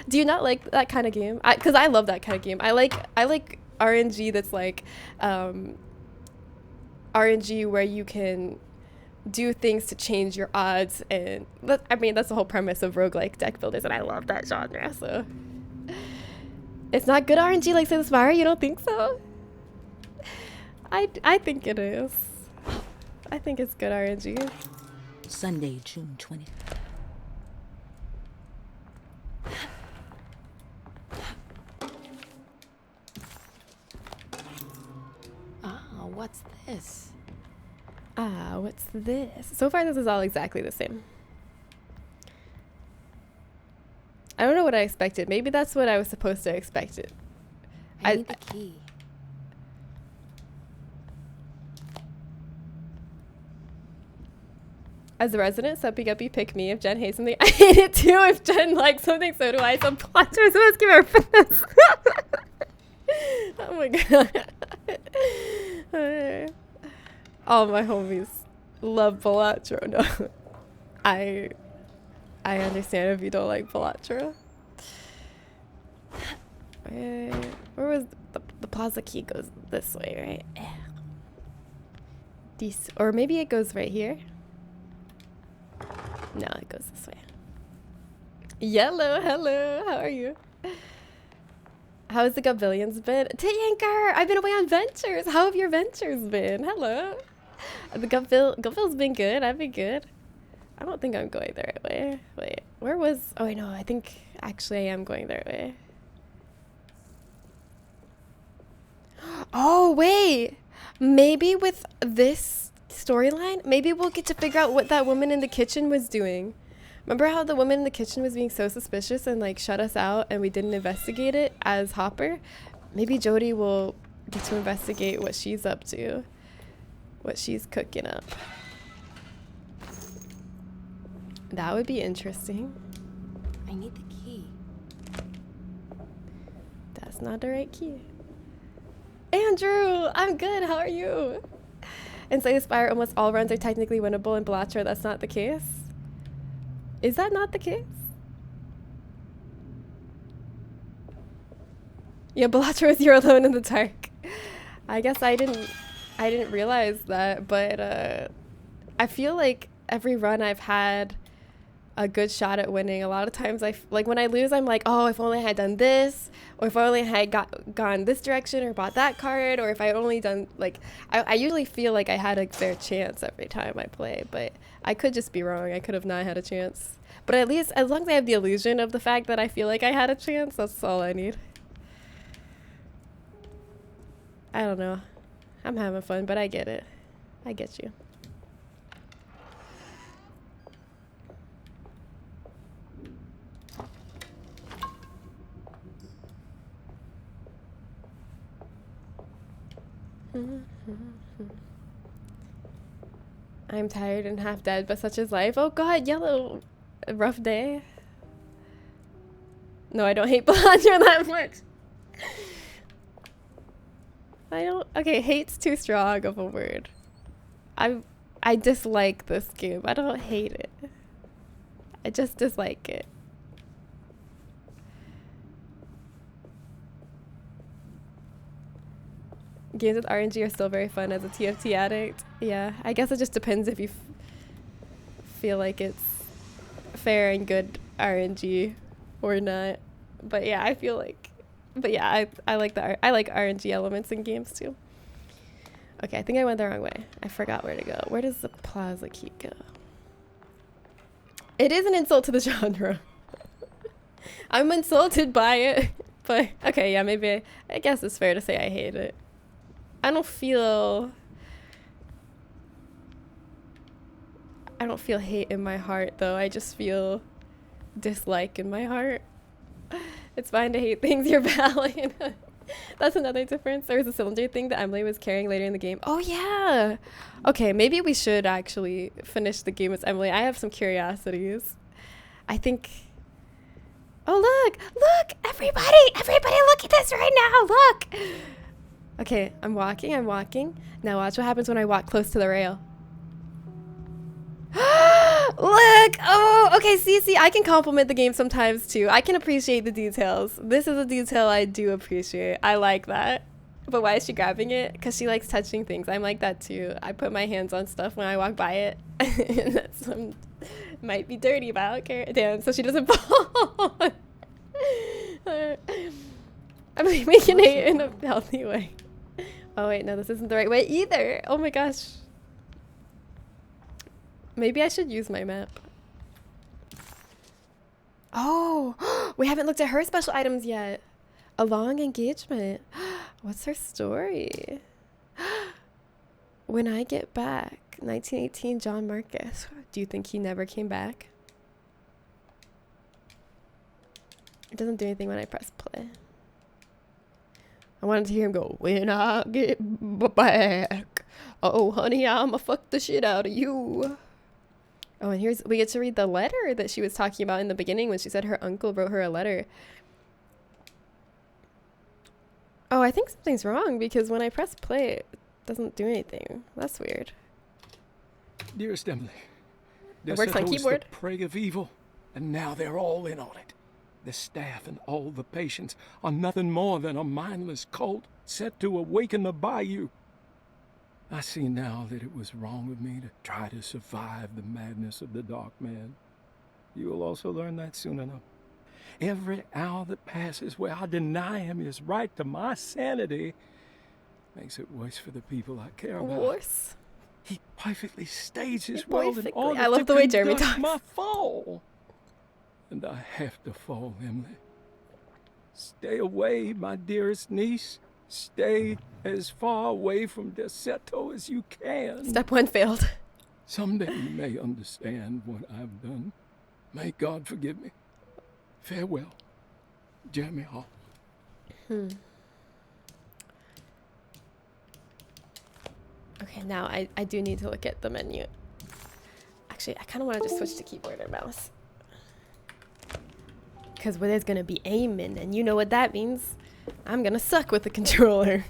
Do you not like that kind of game? Because I love that kind of game. I like RNG that's like RNG where you can do things to change your odds, and I mean that's the whole premise of roguelike deck builders, and I love that genre. So it's not good RNG like Slay the Spire? You don't think so? I think it is. I think it's good RNG. Sunday, June 20th. What's this? What's this? So far, this is all exactly the same. I don't know what I expected. Maybe that's what I was supposed to expect it. I need the key. As a resident, Suppy Guppy, pick me. If Jen hates something, I hate it too. If Jen likes something, so do I. Some plotters must give her fist. Oh my god. All my homies love Balatro. No, I understand if you don't like Balatro. Where was the plaza key? Goes this way, right? This, or maybe it goes right here. No, it goes this way. Yellow, hello. How are you? How's the Gavillions been? Tinker, I've been away on ventures. How have your ventures been? Hello. The Gaville's been good. I've been good. I don't think I'm going the right way. Wait, where was... Oh, I know. I think actually I am going the right way. Oh, wait. Maybe with this storyline, maybe we'll get to figure out what that woman in the kitchen was doing. Remember how the woman in the kitchen was being so suspicious and like shut us out and we didn't investigate it as Hopper? Maybe Jody will get to investigate what she's up to. What she's cooking up. That would be interesting. I need the key. That's not the right key. Andrew, I'm good. How are you? In Slay the Spire, almost all runs are technically winnable. In Balatro, that's not the case. Is that not the case? Yeah, Balatro is you're alone in the dark. I guess I didn't realize that, but I feel like every run I've had a good shot at winning. A lot of times like when I lose, I'm like, oh, if only I had done this, or if I only had gone this direction or bought that card, or if I only done like I usually feel like I had a fair chance every time I play, but I could just be wrong. I could have not had a chance. But at least as long as I have the illusion of the fact that I feel like I had a chance, that's all I need. I don't know. I'm having fun, but I get it. I get you. I'm tired and half dead, but such is life. Oh god, Yellow. A rough day. No, I don't hate Balatro that much. I don't... Okay, hate's too strong of a word. I dislike this game. I don't hate it. I just dislike it. Games with RNG are still very fun as a TFT addict. Yeah, I guess it just depends if you feel like it's fair and good RNG or not. But yeah, I feel like... But yeah, I like I like RNG elements in games too. Okay, I think I went the wrong way. I forgot where to go. Where does the plaza key go? It is an insult to the genre. I'm insulted by it. But, okay, yeah, maybe, I guess it's fair to say I hate it. I don't feel hate in my heart, though. I just feel dislike in my heart. It's fine to hate things you're valid. That's another difference. There was a cylinder thing that Emily was carrying later in the game. Oh, yeah. Okay, maybe we should actually finish the game with Emily. I have some curiosities. I think... Oh, look, everybody, look at this right now, look. Okay, I'm walking. Now watch what happens when I walk close to the rail. Look, oh, okay, see, I can compliment the game sometimes too. I can appreciate the details. This is a detail I do appreciate. I like that. But why is she grabbing it? Because she likes touching things. I'm like that too. I put my hands on stuff when I walk by it. And that's might be dirty, but I don't care. Damn, so she doesn't fall. I'm like making it in a healthy way. Oh wait, no, this isn't the right way either. Oh my gosh. Maybe I should use my map. Oh, we haven't looked at her special items yet. A long engagement. What's her story? When I get back. 1918 John Marcus. Do you think he never came back? It doesn't do anything when I press play. I wanted to hear him go, when I get back. Oh, honey, I'ma fuck the shit out of you. Oh, and we get to read the letter that she was talking about in the beginning when she said her uncle wrote her a letter. Oh, I think something's wrong because when I press play, it doesn't do anything. That's weird. Dearest Emily, It works on keyboard. The prey of evil, and now they're all in on it. The staff and all the patients are nothing more than a mindless cult set to awaken the bayou. I see now that it was wrong of me to try to survive the madness of the Dark Man. You will also learn that soon enough. Every hour that passes where I deny him his right to my sanity makes it worse for the people I care about. Worse? He perfectly staged his world in order I love to the way Jeremy conduct talks. my fall. And I have to fall, Emily. Stay away, my dearest niece. Stay as far away from Deseto as you can. Step 1 failed. Someday you may understand what I've done. May God forgive me. Farewell, Jeremy Hall. Okay, now I do need to look at the menu. Actually, I kind of want to just switch to keyboard or mouse. Because where there's going to be aiming, and you know what that means. I'm going to suck with the controller.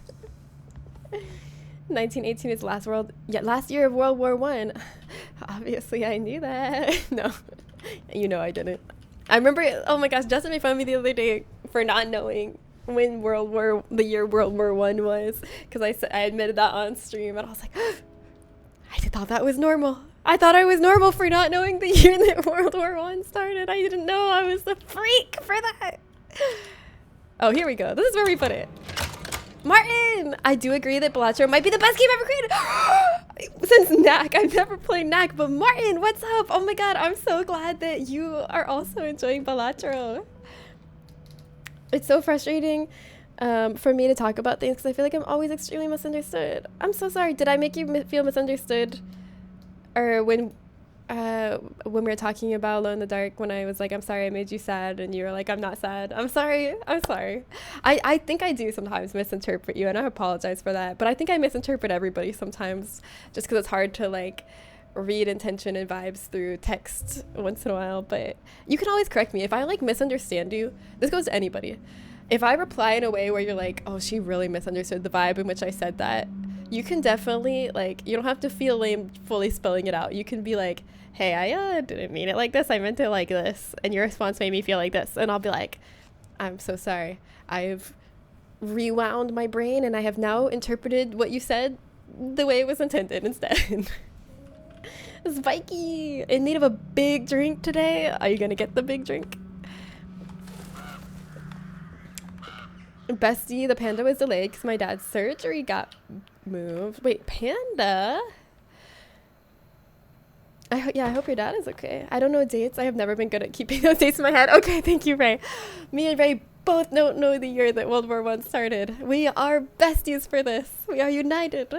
1918 is last year of World War I. Obviously, I knew that. No, you know I didn't. I remember, oh my gosh, Justin made fun of me the other day for not knowing when the year World War I was. Because I admitted that on stream, and I was like, I thought that was normal. I thought I was normal for not knowing the year that World War I started. I didn't know I was the freak for that. Oh, here we go. This is where we put it. Martin! I do agree that Balatro might be the best game ever created. Since Knack. I've never played Knack, but Martin, what's up? Oh my god, I'm so glad that you are also enjoying Balatro. It's so frustrating for me to talk about things because I feel like I'm always extremely misunderstood. I'm so sorry. Did I make you feel misunderstood? Or when we were talking about Alone in the Dark, when I was like, I'm sorry I made you sad, and you were like, I'm not sad. I'm sorry. I think I do sometimes misinterpret you, and I apologize for that. But I think I misinterpret everybody sometimes just because it's hard to like read intention and vibes through text once in a while. But you can always correct me if I like misunderstand you. This goes to anybody. If I reply in a way where you're like, oh, she really misunderstood the vibe in which I said that, you can definitely, like, you don't have to feel lame fully spelling it out. You can be like, hey, I didn't mean it like this. I meant it like this. And your response made me feel like this. And I'll be like, I'm so sorry. I've rewound my brain and I have now interpreted what you said the way it was intended instead. Spikey, in need of a big drink today? Are you going to get the big drink? Bestie, the panda was delayed because my dad's surgery got moved. Wait, Panda? Yeah, I hope your dad is okay. I don't know dates. I have never been good at keeping those dates in my head. Okay, thank you, Ray. Me and Ray both don't know the year that World War I started. We are besties for this. We are united.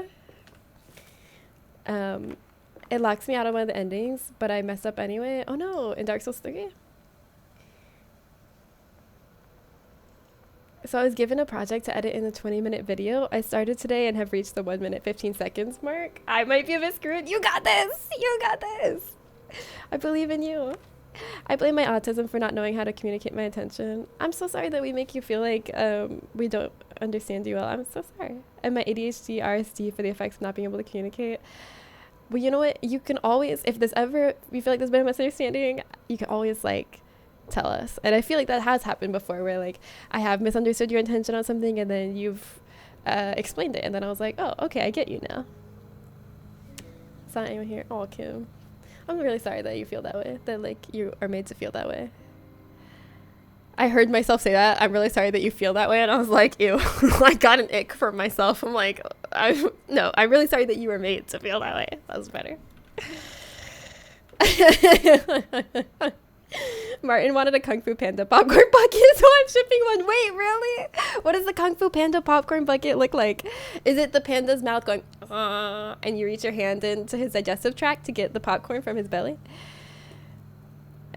It locks me out of one of the endings, but I messed up anyway. Oh no, in Dark Souls 3. So I was given a project to edit in a 20-minute video. I started today and have reached the 1 minute 15 seconds mark. I might be a bit screwed. You got this. You got this. I believe in you. I blame my autism for not knowing how to communicate my intention. I'm so sorry that we make you feel like we don't understand you well. I'm so sorry. And my ADHD, RSD for the effects of not being able to communicate. Well, you know what? You can always, if you feel like there's been a misunderstanding, you can always like tell us. And I feel like that has happened before where like I have misunderstood your intention on something and then you've explained it. And then I was like, oh, okay, I get you now. It's not anyone here. Oh, Kim. I'm really sorry that you feel that way. That like you are made to feel that way. I heard myself say that. I'm really sorry that you feel that way. And I was like, ew. I got an ick for myself. I'm like, no, I'm really sorry that you were made to feel that way. That was better. Martin wanted a Kung Fu Panda popcorn bucket, so I'm shipping one. Wait, really? What does the Kung Fu Panda popcorn bucket look like? Is it the panda's mouth going, and you reach your hand into his digestive tract to get the popcorn from his belly?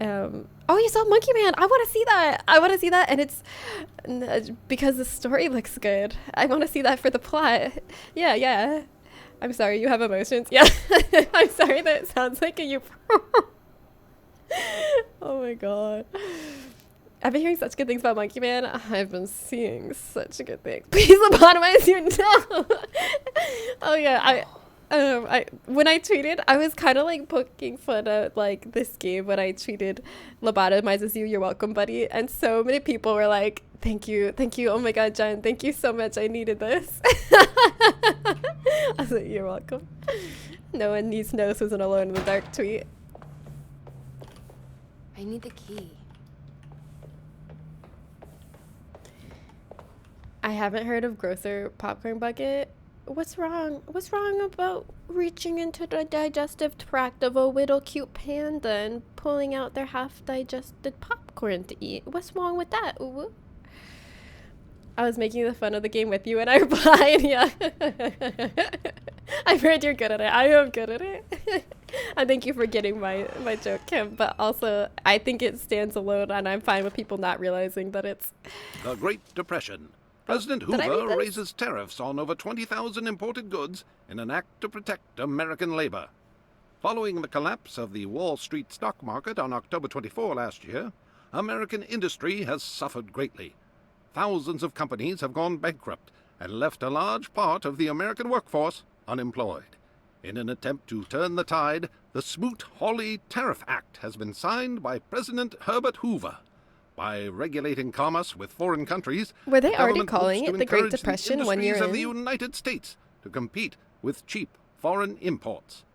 Oh, you saw Monkey Man. I want to see that. I want to see that. And it's because the story looks good. I want to see that for the plot. Yeah. I'm sorry. You have emotions. Yeah. I'm sorry that it sounds like you. Oh my god. I've been hearing such good things about Monkey Man. I've been seeing such good things. Please lobotomize your no. Oh yeah, when I tweeted, I was kind of like poking fun at like this game when I tweeted lobotomizes you, you're welcome, buddy. And so many people were like, thank you, oh my god, Jen, thank you so much, I needed this. I was like, you're welcome. No one needs to know this was an alone in the dark tweet. I need the key. I haven't heard of grocer popcorn bucket. What's wrong? What's wrong about reaching into the digestive tract of a little cute panda and pulling out their half-digested popcorn to eat? What's wrong with that? Ooh. I was making the fun of the game with you and I replied, yeah. I've heard you're good at it. I am good at it. I thank you for getting my joke, Kim, but also I think it stands alone and I'm fine with people not realizing that it's... The Great Depression. President Hoover raises tariffs on over 20,000 imported goods in an act to protect American labor. Following the collapse of the Wall Street stock market on October 24 last year, American industry has suffered greatly. Thousands of companies have gone bankrupt and left a large part of the American workforce unemployed. In an attempt to turn the tide, the Smoot-Hawley Tariff Act has been signed by President Herbert Hoover. By regulating commerce with foreign countries, were they already calling it the Great Depression 1 year in? Of the United States to compete with cheap foreign imports.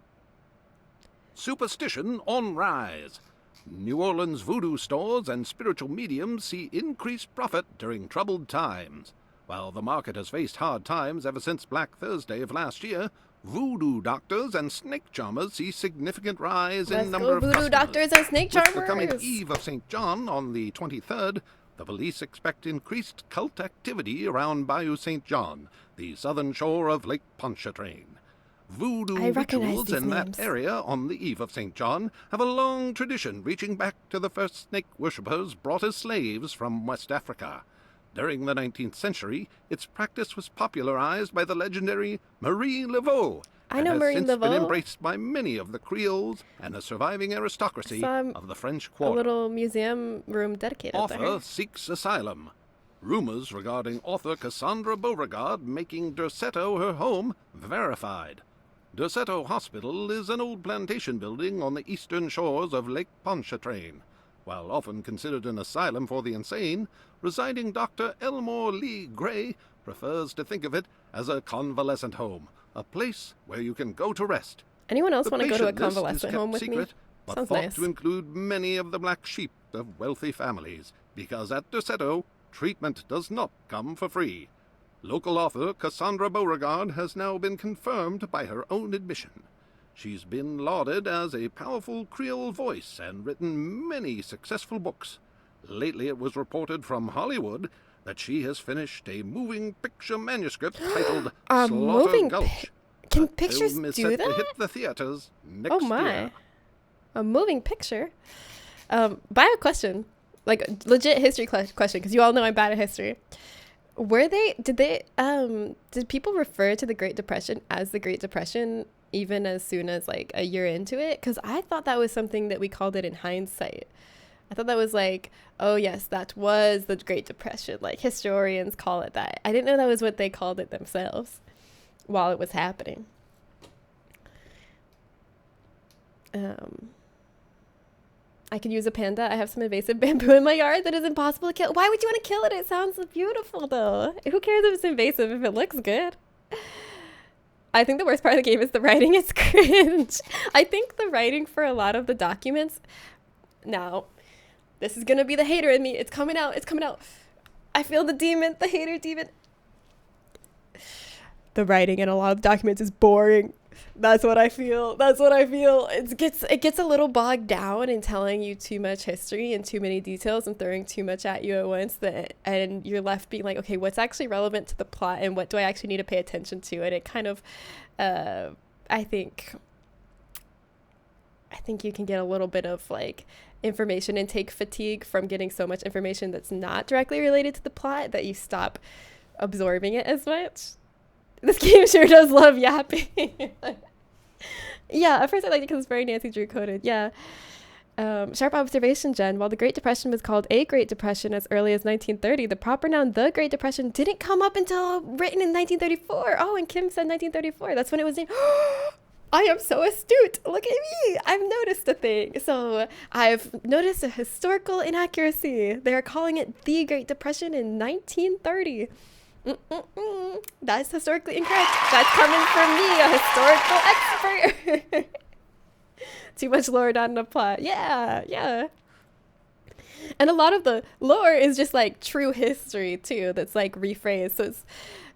Superstition on rise. New Orleans voodoo stores and spiritual mediums see increased profit during troubled times. While the market has faced hard times ever since Black Thursday of last year, voodoo doctors and snake charmers see significant rise in number of customers. Voodoo doctors and snake charmers. With the coming eve of St. John on the 23rd, the police expect increased cult activity around Bayou St. John, the southern shore of Lake Pontchartrain. Voodoo rituals in that area on the eve of St. John have a long tradition reaching back to the first snake worshippers brought as slaves from West Africa. During the 19th century, its practice was popularized by the legendary Marie Laveau, and has since been embraced by many of the Creoles and the surviving aristocracy of the French Quarter. A little museum room dedicated Author there. seeks asylum. Rumors regarding author Cassandra Beauregard making Derceto her home verified. Derceto Hospital is an old plantation building on the eastern shores of Lake Pontchartrain. While often considered an asylum for the insane, residing Dr. Elmore Lee Gray prefers to think of it as a convalescent home, a place where you can go to rest. Anyone else want to go to a convalescent home with secret, me? But Sounds thought nice. to include many of the black sheep of wealthy families, because at Derceto, treatment does not come for free. Local author Cassandra Beauregard has now been confirmed by her own admission. She's been lauded as a powerful Creole voice and written many successful books. Lately it was reported from Hollywood that she has finished a moving picture manuscript titled Slaughter Gulch. Can The pictures film is do set to that? hit the theaters next Oh my. year. A moving picture. But I have a question. Like a legit history question, because you all know I'm bad at history. Did people refer to the Great Depression as the Great Depression even as soon as like a year into it? Because I thought that was something that we called it in hindsight. I thought that was like, oh yes, that was the Great Depression. Like historians call it that. I didn't know that was what they called it themselves while it was happening. I could use a panda. I have some invasive bamboo in my yard that is impossible to kill. Why would you want to kill it? It sounds beautiful though. Who cares if it's invasive if it looks good? I think the worst part of the game is the writing. It's cringe. I think the writing for a lot of the documents. Now, this is going to be the hater in me. It's coming out. It's coming out. I feel the demon, the hater demon. The writing in a lot of the documents is boring. That's what I feel. That's what I feel. It gets a little bogged down in telling you too much history and too many details and throwing too much at you at once, and you're left being like, okay, what's actually relevant to the plot and what do I actually need to pay attention to? And it kind of, I think you can get a little bit of like information intake fatigue from getting so much information that's not directly related to the plot that you stop absorbing it as much. This game sure does love yapping. Yeah, at first I liked it because it's very Nancy Drew coded. Yeah. Sharp observation, Jen. While the Great Depression was called a Great Depression as early as 1930, the proper noun the Great Depression didn't come up until written in 1934. Oh, and Kim said 1934. That's when it was named. I am so astute. Look at me. I've noticed a thing. So I've noticed a historical inaccuracy. They are calling it the Great Depression in 1930. That's historically incorrect. That's coming from me, a historical expert. Too much lore, not enough plot. Yeah. And a lot of the lore is just like true history too. That's like rephrased. So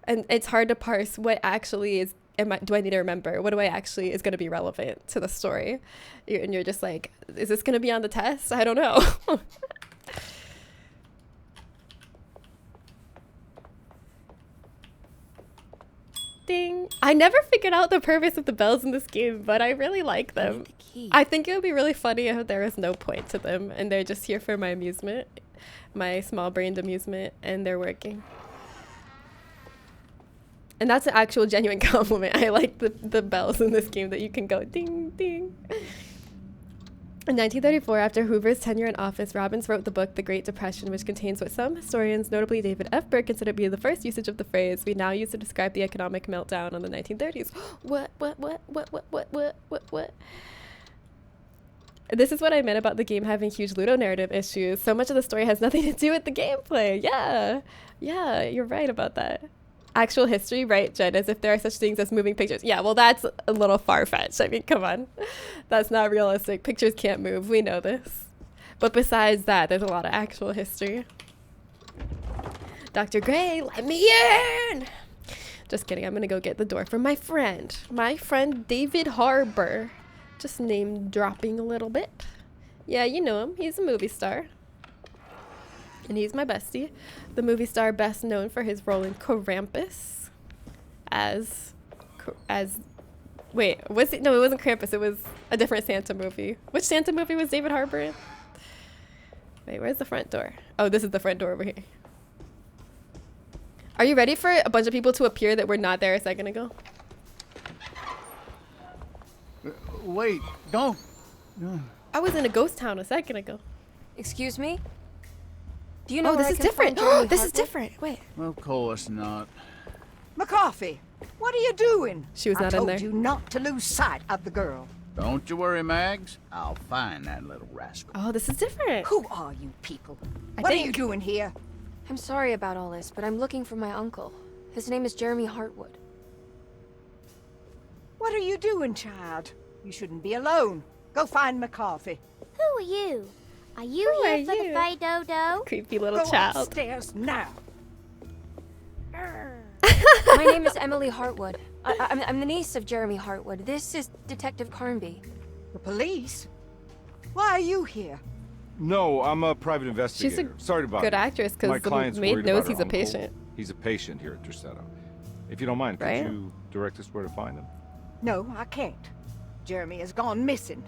it's hard to parse what actually is. Do I need to remember? What do I actually is going to be relevant to the story? And you're just like, is this going to be on the test? I don't know. Ding. I never figured out the purpose of the bells in this game, but I really like them. I think it would be really funny if there was no point to them and they're just here for my amusement, my small-brained amusement, and they're working. And that's an actual genuine compliment. I like the bells in this game that you can go ding, ding. In 1934, after Hoover's tenure in office, Robbins wrote the book The Great Depression, which contains what some historians, notably David F. Burke, consider to be the first usage of the phrase we now use to describe the economic meltdown in the 1930s. What? This is what I meant about the game having huge ludonarrative issues. So much of the story has nothing to do with the gameplay. Yeah, you're right about that. Actual history, right, Jen, as if there are such things as moving pictures. Yeah, well, that's a little far-fetched. I mean, come on. That's not realistic. Pictures can't move. We know this. But besides that, there's a lot of actual history. Dr. Gray, let me in! Just kidding. I'm going to go get the door from my friend. My friend David Harbour. Just name dropping a little bit. Yeah, you know him. He's a movie star. And he's my bestie. The movie star best known for his role in Krampus. Wait, was it? No, it wasn't Krampus. It was a different Santa movie. Which Santa movie was David Harbour in? Wait, where's the front door? Oh, this is the front door over here. Are you ready for a bunch of people to appear that were not there a second ago? Wait, don't. I was in a ghost town a second ago. Excuse me? Do you know Oh, this is different. This is different. Wait. Of course not. McCarthy, what are you doing? She was not I in told there. you not to lose sight of the girl. Don't you worry, Mags. I'll find that little rascal. Oh, this is different. Who are you people? I What are you think- doing here? I'm sorry about all this, but I'm looking for my uncle. His name is Jeremy Hartwood. What are you doing, child? You shouldn't be alone. Go find McCarthy. Who are you? Are you Who here are for you? the Fey Dodo? Creepy little Go child. upstairs now. My name is Emily Hartwood. I'm the niece of Jeremy Hartwood. This is Detective Carnby. The police? Why are you here? No, I'm a private investigator. She's a Sorry about good it. actress My because the client's maid worried knows about her he's a uncle. patient. He's a patient here at Tercetto. If you don't mind, could Right? you direct us where to find him? No, I can't. Jeremy has gone missing.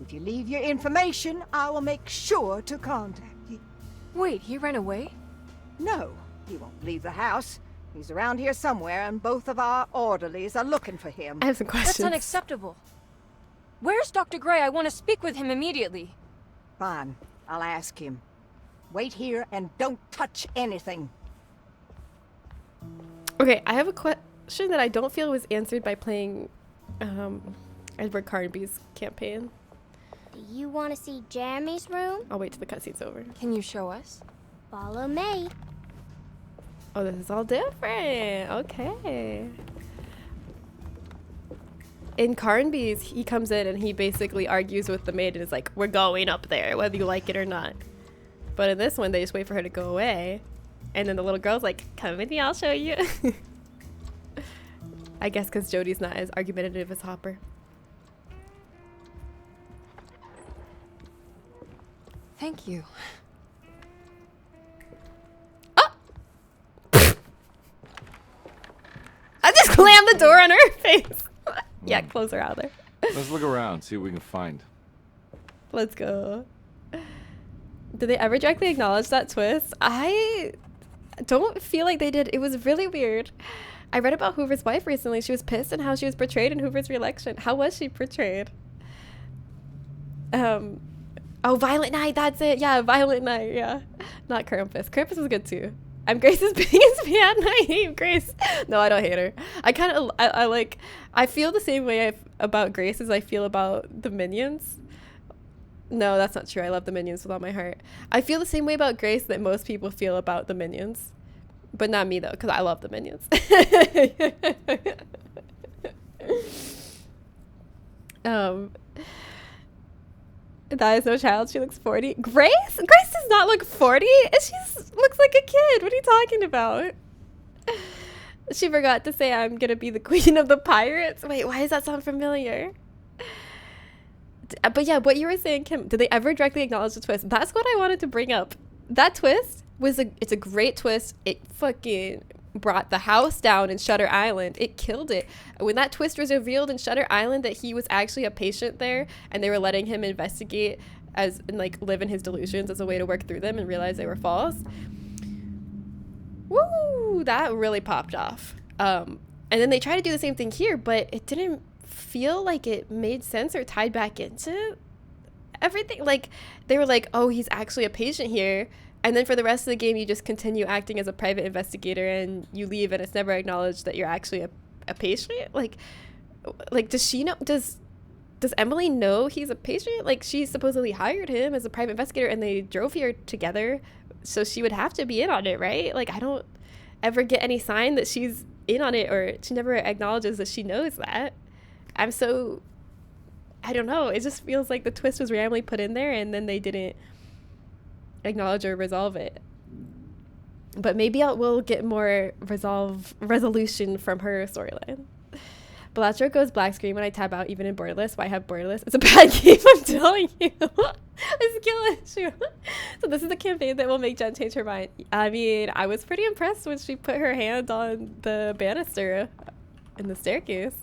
If you leave your information, I will make sure to contact you. Wait, he ran away? No, he won't leave the house. He's around here somewhere, and both of our orderlies are looking for him. I have some questions. That's unacceptable. Where's Dr. Gray? I want to speak with him immediately. Fine, I'll ask him. Wait here and don't touch anything. Okay, I have a question that I don't feel was answered by playing Edward Carnby's campaign. Do you want to see Jeremy's room? I'll wait till the cutscene's over. Can you show us? Follow me. Oh, this is all different. Okay. In Carnby's, he comes in and he basically argues with the maid and is like, we're going up there, whether you like it or not. But in this one, they just wait for her to go away. And then the little girl's like, come with me, I'll show you. I guess because Jodie's not as argumentative as Hopper. Thank you. I just slammed the door on her face. Yeah, close her out there. Let's look around, see what we can find. Let's go. Did they ever directly acknowledge that twist? I don't feel like they did. It was really weird. I read about Hoover's wife recently. She was pissed at how she was portrayed in Hoover's re-election. How was she portrayed? Oh, Violent Night, that's it. Yeah, Violent Night, yeah. Not Krampus. Krampus was good too. I'm Grace's biggest fan. I hate Grace. No, I don't hate her. I feel the same way about Grace as I feel about the Minions. No, that's not true. I love the Minions with all my heart. I feel the same way about Grace that most people feel about the Minions. But not me, though, because I love the Minions. That is no child. She looks 40. Grace does not look 40. She looks like a kid. What are you talking about? She forgot to say I'm going to be the queen of the pirates. Wait, why does that sound familiar? But yeah, what you were saying, Kim, did they ever directly acknowledge the twist? That's what I wanted to bring up. That twist it's a great twist. It fucking brought the house down in Shutter Island. It killed it. When that twist was revealed in Shutter Island that he was actually a patient there and they were letting him investigate and like live in his delusions as a way to work through them and realize they were false. Woo! That really popped off. And then they tried to do the same thing here, but it didn't feel like it made sense or tied back into everything. Like they were like, oh, he's actually a patient here. And then for the rest of the game, you just continue acting as a private investigator and you leave and it's never acknowledged that you're actually a patient. Like does she know, does Emily know he's a patient? Like she supposedly hired him as a private investigator and they drove here together. So she would have to be in on it, right? Like I don't ever get any sign that she's in on it or she never acknowledges that she knows that. I don't know. It just feels like the twist was randomly put in there and then they didn't acknowledge or resolve it. But maybe we'll get more resolution from her storyline. Bellatrix goes black screen when I tab out, even in borderless. Why have borderless? It's a bad game, I'm telling you. A skill issue. So this is a campaign that will make Jen change her mind. I mean, I was pretty impressed when she put her hand on the banister in the staircase.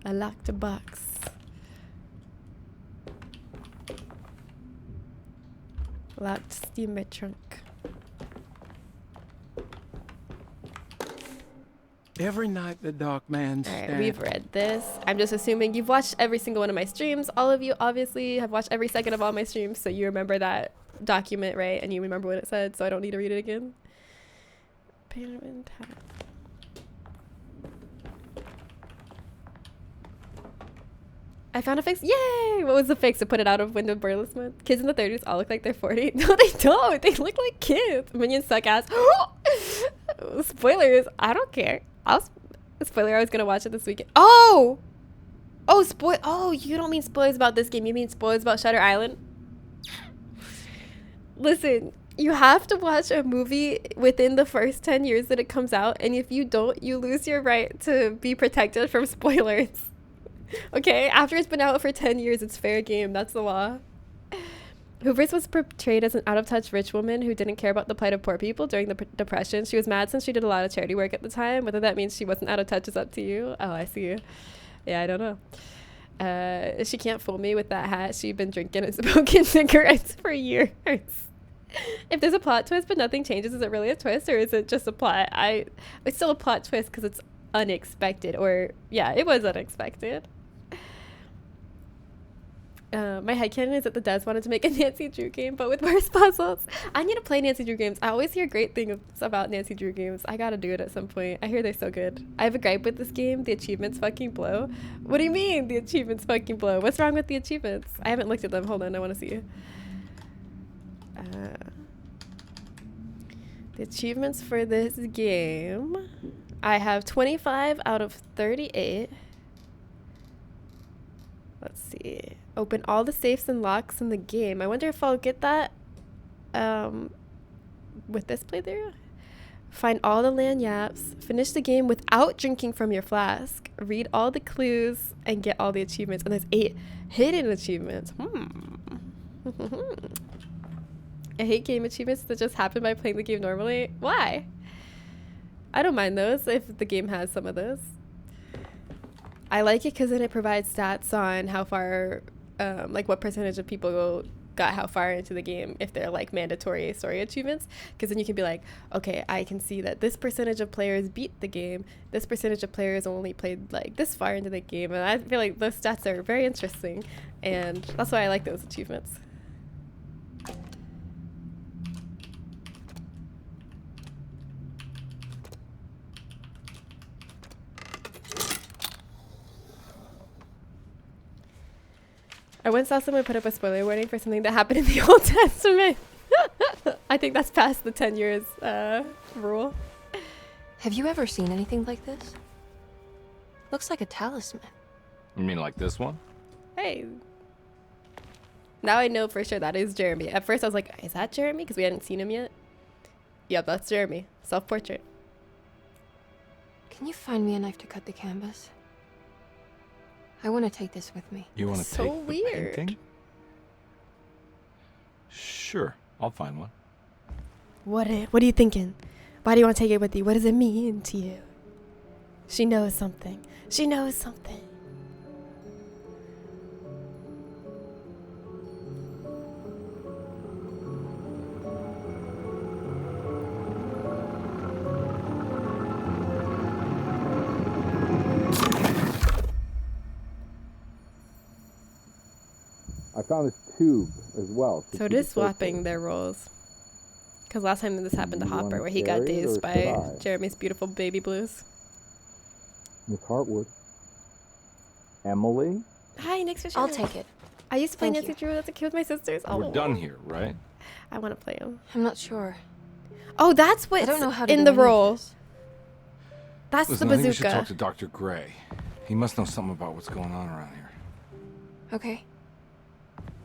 I locked a box. Locked steamer trunk. Every night the dark man Alright, stands. we've read this. I'm just assuming you've watched every single one of my streams. All of you obviously have watched every second of all my streams, so you remember that document, right? And you remember what it said, so I don't need to read it again. Penguin tab. I found a fix. Yay! What was the fix? To put it out of window borderless mode? Kids in the 30s all look like they're 40. No, they don't. They look like kids. Minions suck ass. Spoilers. I don't care. Spoiler, I was gonna watch it this weekend. Oh, you don't mean spoilers about this game. You mean spoilers about Shutter Island? Listen, You have to watch a movie within the first 10 years that it comes out, and if you don't, you lose your right to be protected from spoilers. Okay? After it's been out for 10 years, it's fair game. That's the law. Hoovers was portrayed as an out-of-touch rich woman who didn't care about the plight of poor people during the Depression. She was mad since she did a lot of charity work at the time. Whether that means she wasn't out of touch is up to you. Oh, I see. Yeah, I don't know. She can't fool me with that hat. She'd been drinking and smoking cigarettes for years. If there's a plot twist but nothing changes, is it really a twist or is it just a plot? It's still a plot twist because it's unexpected, or yeah, it was unexpected. My headcanon is that the devs wanted to make a Nancy Drew game but with worse puzzles. I need to play Nancy Drew games. I always hear great things about Nancy Drew games. I gotta do it at some point. I hear they're so good. I have a gripe with this game. The achievements fucking blow. What do you mean the achievements fucking blow? What's wrong with the achievements? I haven't looked at them. Hold on, I want to see. The achievements for this game, I have 25 out of 38. Let's see. Open all the safes and locks in the game. I wonder if I'll get that with this playthrough. Find all the lanyards. Finish the game without drinking from your flask. Read all the clues and get all the achievements. And there's 8 hidden achievements. I hate game achievements that just happen by playing the game normally. Why? I don't mind those if the game has some of those. I like it because then it provides stats on how far, like what percentage of people got how far into the game if they're like mandatory story achievements. Because then you can be like, okay, I can see that this percentage of players beat the game. This percentage of players only played like this far into the game. And I feel like those stats are very interesting. And that's why I like those achievements. I once saw someone put up a spoiler warning for something that happened in the Old Testament. I think that's past the 10 years rule. Have you ever seen anything like this? Looks like a talisman. You mean like this one? Hey. Now I know for sure that is Jeremy. At first I was like, is that Jeremy? Because we hadn't seen him yet. Yep, that's Jeremy. Self-portrait. Can you find me a knife to cut the canvas? I want to take this with me. You want to So take the weird. painting? Sure, I'll find one. What are you thinking? Why do you want to take it with you? What does it mean to you? She knows something. She knows something. I found this tube as well. So it is swapping their roles. Because last time this happened to Hopper, where he got dazed by Jeremy's beautiful baby blues. Miss Hartwood. Emily? Hi, next Fisher. I'll take it. I used to play Thank Nancy Drew. That's a kid with my sisters. Oh, We're done here, right? I want to play him. I'm not sure. Oh, that's what's I don't know how to in do the any of role. this. That's Listen, the I think you should talk bazooka. to Dr. Gray. He must know something about what's going on around here. Okay.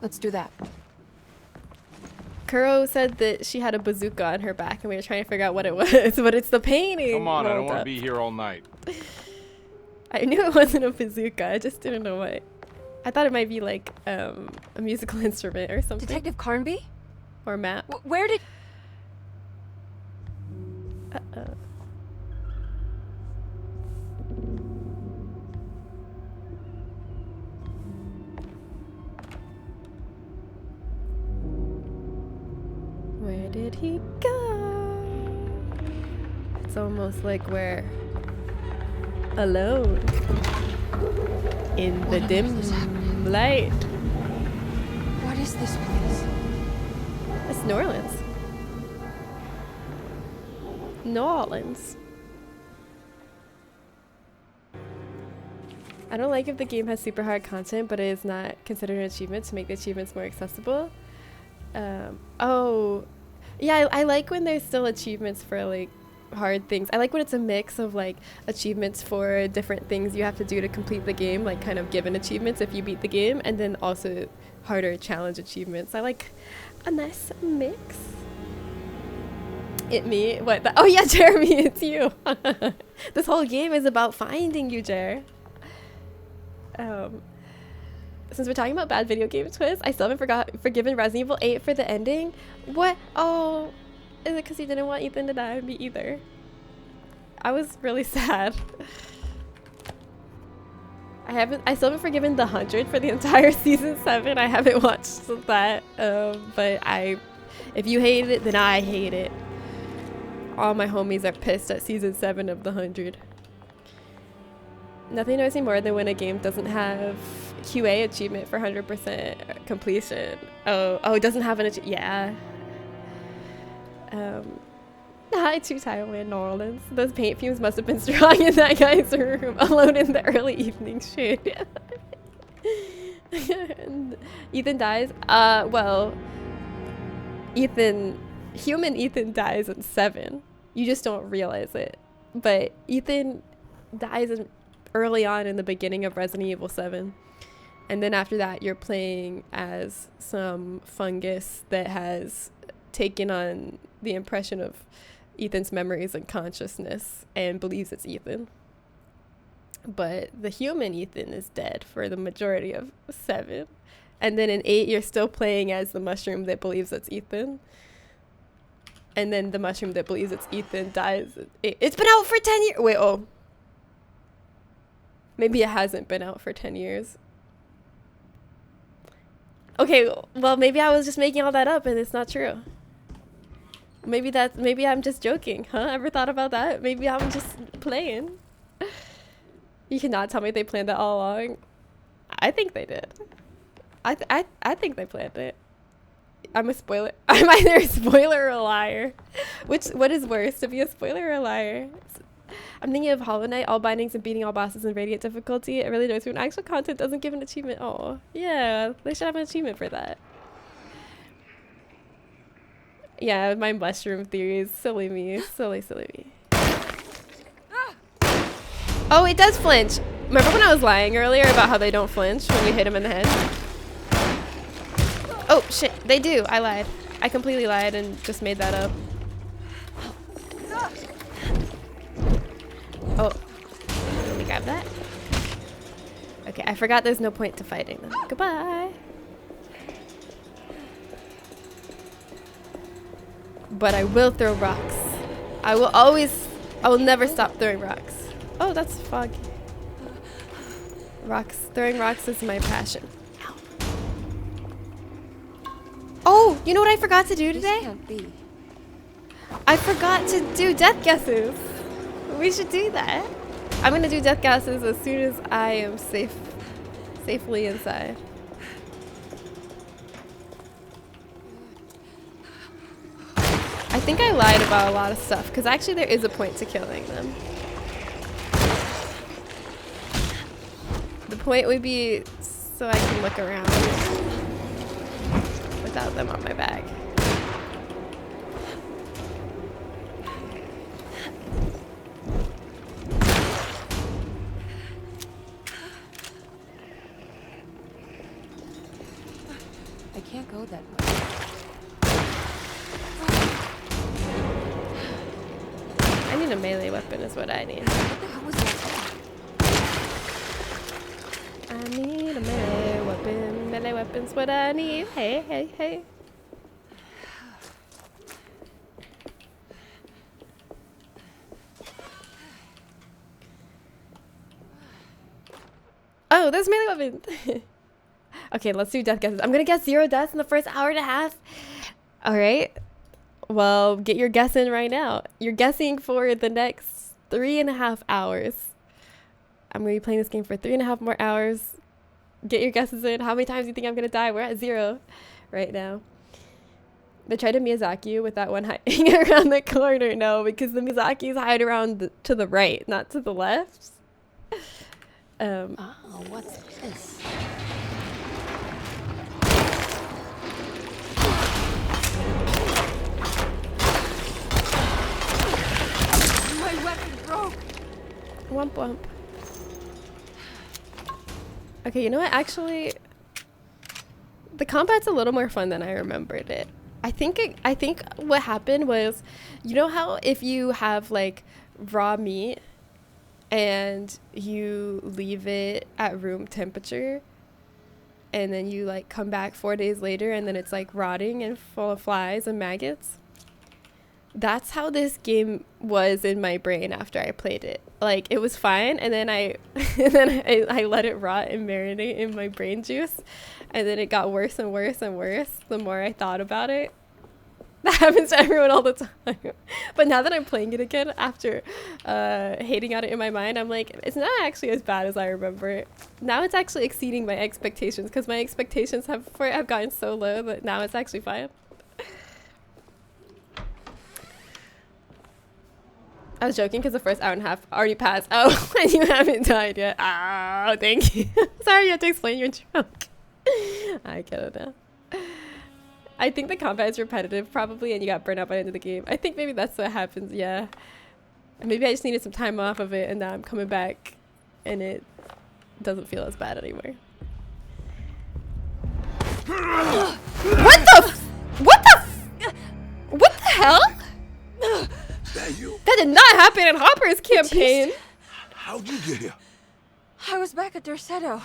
Let's do that. Kuro said that she had a bazooka on her back, and we were trying to figure out what it was, but it's the painting. Come on, I don't rolled want to up. be here all night. I knew it wasn't a bazooka. I just didn't know what. I thought it might be like a musical instrument or something. Detective Carnby? Or map. Where did... Uh-oh. Where did he go? It's almost like we're alone in the dim light. What is this place? It's New Orleans. New Orleans. I don't like if the game has super hard content, but it is not considered an achievement to make the achievements more accessible. Oh, yeah, I like when there's still achievements for like hard things. I like when it's a mix of like achievements for different things you have to do to complete the game, like kind of given achievements if you beat the game, and then also harder challenge achievements. I like a nice mix. It me? What? Oh yeah, Jeremy, it's you. This whole game is about finding you, Jer. Since we're talking about bad video game twists, I still haven't forgiven Resident Evil 8 for the ending. What? Oh, is it because you didn't want Ethan to die? Me either. I was really sad. I still haven't forgiven the 100 for the entire season 7. I haven't watched that. But if you hate it, then I hate it. All my homies are pissed at season 7 of the 100. Nothing annoys me more than when a game doesn't have QA achievement for 100% completion. Oh, it doesn't have an achievement. Yeah. Hi, Two Taiwan, New Orleans. Those paint fumes must have been strong in that guy's room, alone in the early evening shade. And Ethan dies. Well, human Ethan dies in 7. You just don't realize it. But Ethan dies early on in the beginning of Resident Evil 7. And then after that, you're playing as some fungus that has taken on the impression of Ethan's memories and consciousness and believes it's Ethan. But the human Ethan is dead for the majority of 7. And then in 8, you're still playing as the mushroom that believes it's Ethan. And then the mushroom that believes it's Ethan dies. It's been out for 10 years. Wait, oh. Maybe it hasn't been out for 10 years. Okay, well, maybe I was just making all that up and it's not true. Maybe I'm just joking, huh? Ever thought about that? Maybe I'm just playing. You cannot tell me they planned that all along. I think they did. I think they planned it. I'm a spoiler. I'm either a spoiler or a liar. What is worse, to be a spoiler or a liar? I'm thinking of Hollow Knight, all bindings and beating all bosses in radiant difficulty. It really knows when actual content doesn't give an achievement. Oh, yeah, they should have an achievement for that. Yeah, my mushroom theories. Silly me. Silly me. Oh, it does flinch. Remember when I was lying earlier about how they don't flinch when we hit him in the head? Oh, shit. They do. I lied. I completely lied and just made that up. Oh. Let me grab that. Okay, I forgot there's no point to fighting them. Goodbye. But I will throw rocks. I will never stop throwing rocks. Oh, that's foggy. Throwing rocks is my passion. Ow. Oh, you know what I forgot to do today? I forgot to do death guesses. We should do that. I'm gonna do death guesses as soon as I am safely inside. I think I lied about a lot of stuff, because actually there is a point to killing them. The point would be so I can look around without them on my back. I can't go that way. I need a melee weapon is what I need. What the hell was that? I need a melee weapon. Melee weapon's what I need. Hey, hey, hey. Oh, there's melee weapon. Okay, let's do death guesses. I'm gonna guess 0 deaths in the first hour and a half. All right. Well, get your guess in right now. You're guessing for the next 3.5 hours. I'm going to be playing this game for 3.5 more hours. Get your guesses in. How many times do you think I'm going to die? We're at 0 right now. They tried to Miyazaki with that one hiding around the corner. No, because the Miyazakis hide around to the right, not to the left. Oh, what's this? Womp womp. Okay, you know what? Actually, the combat's a little more fun than I remembered it. I think what happened was, you know how if you have like raw meat and you leave it at room temperature and then you like come back 4 days later and then it's like rotting and full of flies and maggots? That's how this game was in my brain after I played it. Like, it was fine, and then I let it rot and marinate in my brain juice, and then it got worse and worse and worse the more I thought about it. That happens to everyone all the time. But now that I'm playing it again after hating on it in my mind, I'm like, it's not actually as bad as I remember it. Now it's actually exceeding my expectations, because my expectations have gotten so low that now it's actually fine. I was joking because the first hour and a half already passed. Oh, and you haven't died yet. Oh, thank you. Sorry, you had to explain your joke. I get it now. I think the combat is repetitive probably, and you got burnt out by the end of the game. I think maybe that's what happens, yeah. Maybe I just needed some time off of it, and now I'm coming back, and it doesn't feel as bad anymore. What the hell? That did not happen in Hopper's campaign. How'd you get here? I was back at Dorsetto.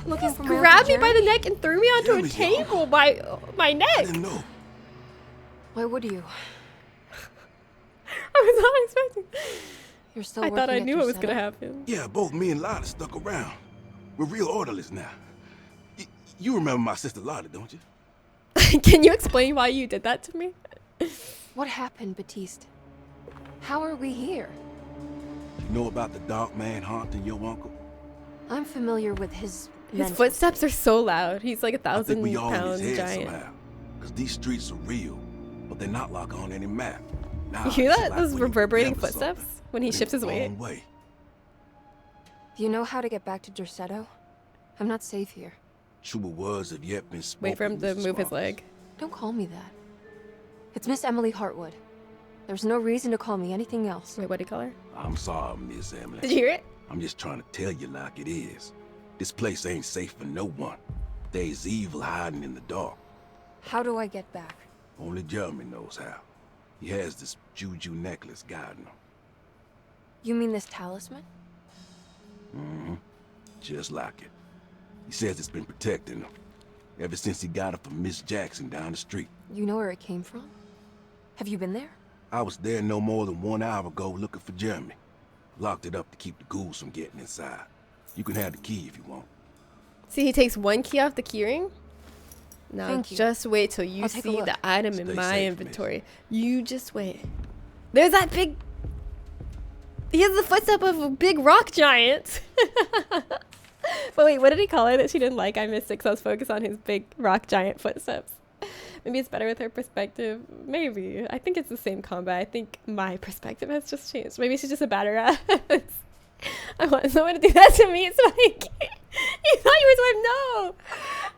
Looking for my Grabbed me Uncle by the Jeremy. neck and threw me onto a table by my neck. I didn't know. Why would you? I was not expecting. You're still I thought I working knew at it was gonna Dorsetto? happen. Yeah, both me and Lottie stuck around. We're real orderlies now. You remember my sister Lottie, don't you? Can you explain why you did that to me? What happened, Batiste? How are we here? You know about the dark man haunting your uncle? I'm familiar with his Footsteps are so loud. He's like I think we all in 1,000-pound his head giant. somehow. Because these streets are real, but they're not like on any map. Now, You hear it's that? like Those when you reverberating remember footsteps something, when he but in shifts his the weight. wrong way. Do you know how to get back to Dorsetto? I'm not safe here. Truer words have yet been spoken. Wait for him to Mrs. move his Sparks. leg. Don't call me that. It's Miss Emily Hartwood. There's no reason to call me anything else. Wait, what do you call her? I'm sorry, Miss Emily. Did you hear it? I'm just trying to tell you like it is. This place ain't safe for no one. There's evil hiding in the dark. How do I get back? Only Jeremy knows how. He has this juju necklace guiding him. You mean this talisman? Mm-hmm. Just like it. He says it's been protecting him ever since he got it from Miss Jackson down the street. You know where it came from? Have you been there? I was there no more than 1 hour ago looking for Jeremy. Locked it up to keep the ghouls from getting inside. You can have the key if you want. See, he takes one key off the keyring. Now Thank you. just wait till you I'll take a see look. the item in Stay my safe, inventory. You just wait. There's that big... He has the footstep of a big rock giant. But wait, what did he call her that she didn't like? I missed it 'cause I was focused on his big rock giant footsteps. Maybe it's better with her perspective. Maybe. I think it's the same combat. I think my perspective has just changed. Maybe she's just a better ass. I want someone to do that to me, so I can't. You thought you were swipe? No!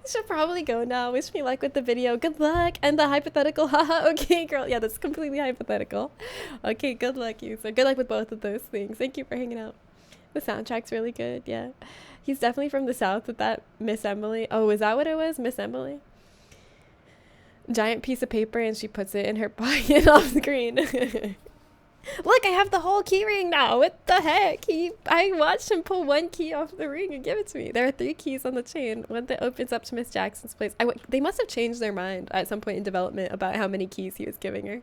I should probably go now. Wish me luck with the video. Good luck. And the hypothetical. Haha. Okay, girl. Yeah, that's completely hypothetical. Okay, good luck, you. So good luck with both of those things. Thank you for hanging out. The soundtrack's really good. Yeah. He's definitely from the South with that Miss Emily. Oh, is that what it was? Miss Emily? Giant piece of paper and she puts it in her pocket off screen. Look, I have the whole key ring now. What the heck? I watched him pull one key off the ring and give it to me. There are 3 keys on the chain. One that opens up to Miss Jackson's place. They must have changed their mind at some point in development about how many keys he was giving her.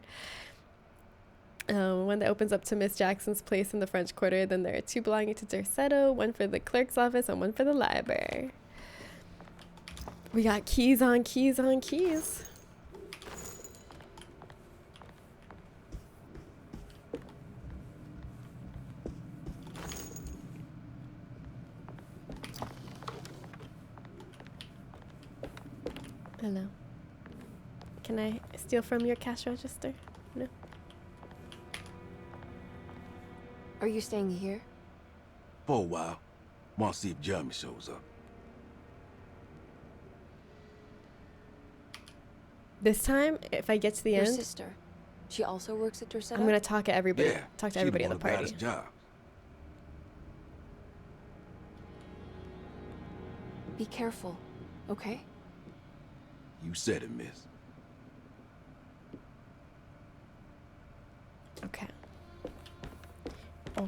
One that opens up to Miss Jackson's place in the French Quarter. Then there are 2 belonging to Dorsetto, one for the clerk's office and one for the library. We got keys on keys on keys. Hello. Can I steal from your cash register? No. Are you staying here? For a while. Want to see if Jeremy shows up. This time, if I get to the Your end, sister. She also works at Dorsetto? I'm gonna talk at everybody. Yeah, Talk to she everybody at one the of party. baddest jobs. Be careful, okay? You said it, miss.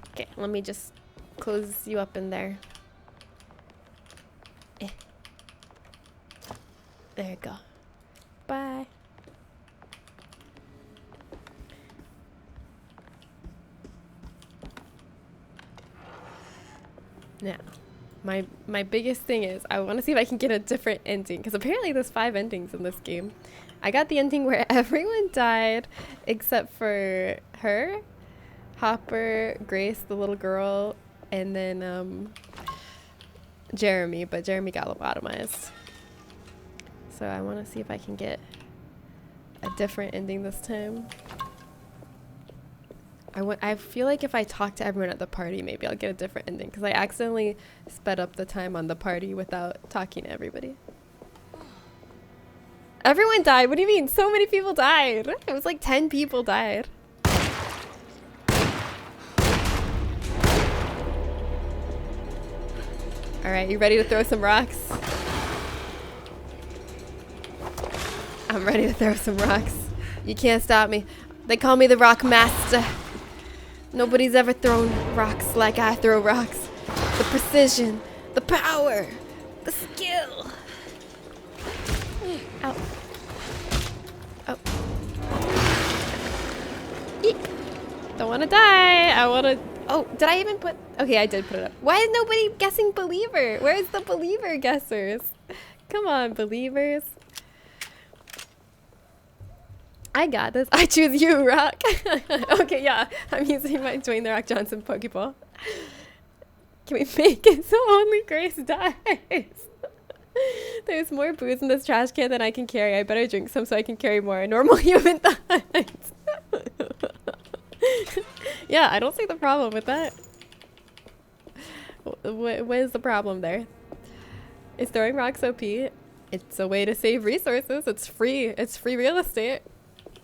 Okay, let me just close you up in there. There you go. Bye. Now, my biggest thing is I want to see if I can get a different ending, because apparently there's 5 endings in this game. I got the ending where everyone died except for her, Hopper, Grace, the little girl, and then Jeremy, but Jeremy got lobotomized. So I want to see if I can get a different ending this time. I feel like if I talk to everyone at the party, maybe I'll get a different ending, because I accidentally sped up the time on the party without talking to everybody. Everyone died? What do you mean? So many people died. It was like 10 people died. Alright, you ready to throw some rocks? I'm ready to throw some rocks. You can't stop me. They call me the Rock Master. Nobody's ever thrown rocks like I throw rocks. The precision, the power, the skill. Ow. Oh. Eek. Don't want to die. I want to... Oh, did I even put... Okay, I did put it up. Why is nobody guessing believer? Where's the believer guessers? Come on, believers. I got this. I choose you, Rock. Okay, yeah. I'm using my Dwayne The Rock Johnson Pokeball. Can we make it so only Grace dies? There's more booze in this trash can than I can carry. I better drink some so I can carry more normal human thoughts. Yeah, I don't see the problem with that. What is the problem there? Is throwing rocks OP? It's a way to save resources. It's free. It's free real estate.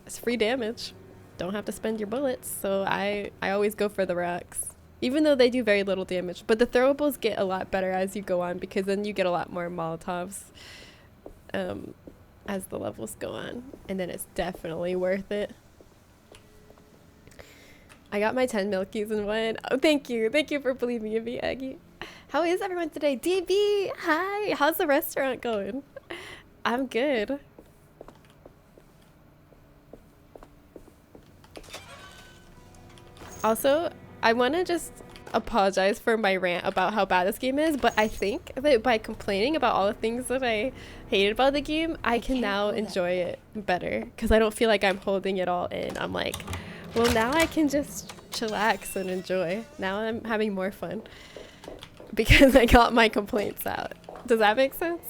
It's free damage. Don't have to spend your bullets. So I always go for the rocks, even though they do very little damage. But the throwables get a lot better as you go on, because then you get a lot more Molotovs as the levels go on, and then it's definitely worth it. I got my 10 Milkies in one. Oh, thank you. Thank you for believing in me, Aggie. How is everyone today? DB, hi. How's the restaurant going? I'm good. Also, I want to just apologize for my rant about how bad this game is, but I think that by complaining about all the things that I hated about the game, I can now enjoy it better, because I don't feel like I'm holding it all in. I'm like, well, now I can just chillax and enjoy. Now I'm having more fun because I got my complaints out. Does that make sense?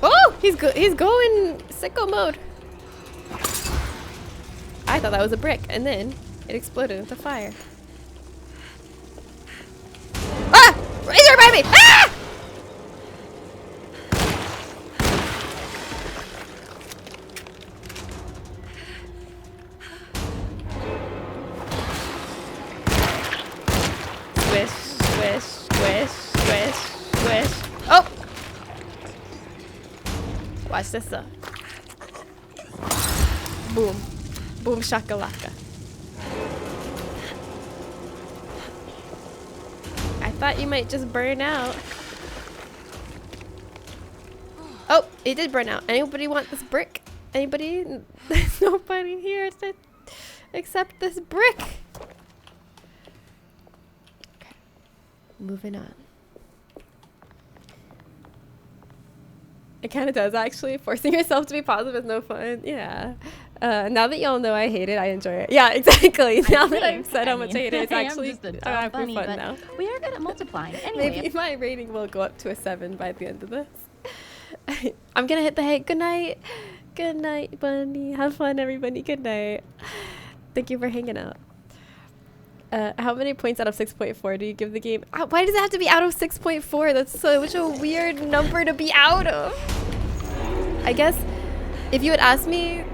Oh, he's going sicko mode. I thought that was a brick, and then it exploded into fire. Ah! He's right by me! Ah! Squish, squish, squish, squish, squish. Oh! Watch this though. Boom. Boom shakalaka. I thought you might just burn out. Oh, it did burn out. Anybody want this brick? Anybody? There's nobody here to accept this brick. Okay. Moving on. It kind of does, actually. Forcing yourself to be positive is no fun. Yeah. Now that y'all know I hate it, I enjoy it. Yeah, exactly. Now that I've said how much I hate it, it's actually having fun now. We are good at multiplying. Anyway. Maybe my rating will go up to a 7 by the end of this. I'm gonna hit the hay. Good night. Good night, Bunny. Have fun, everybody. Good night. Thank you for hanging out. How many points out of 6.4 do you give the game? Why does it have to be out of 6.4? That's such a weird number to be out of. I guess if you had asked me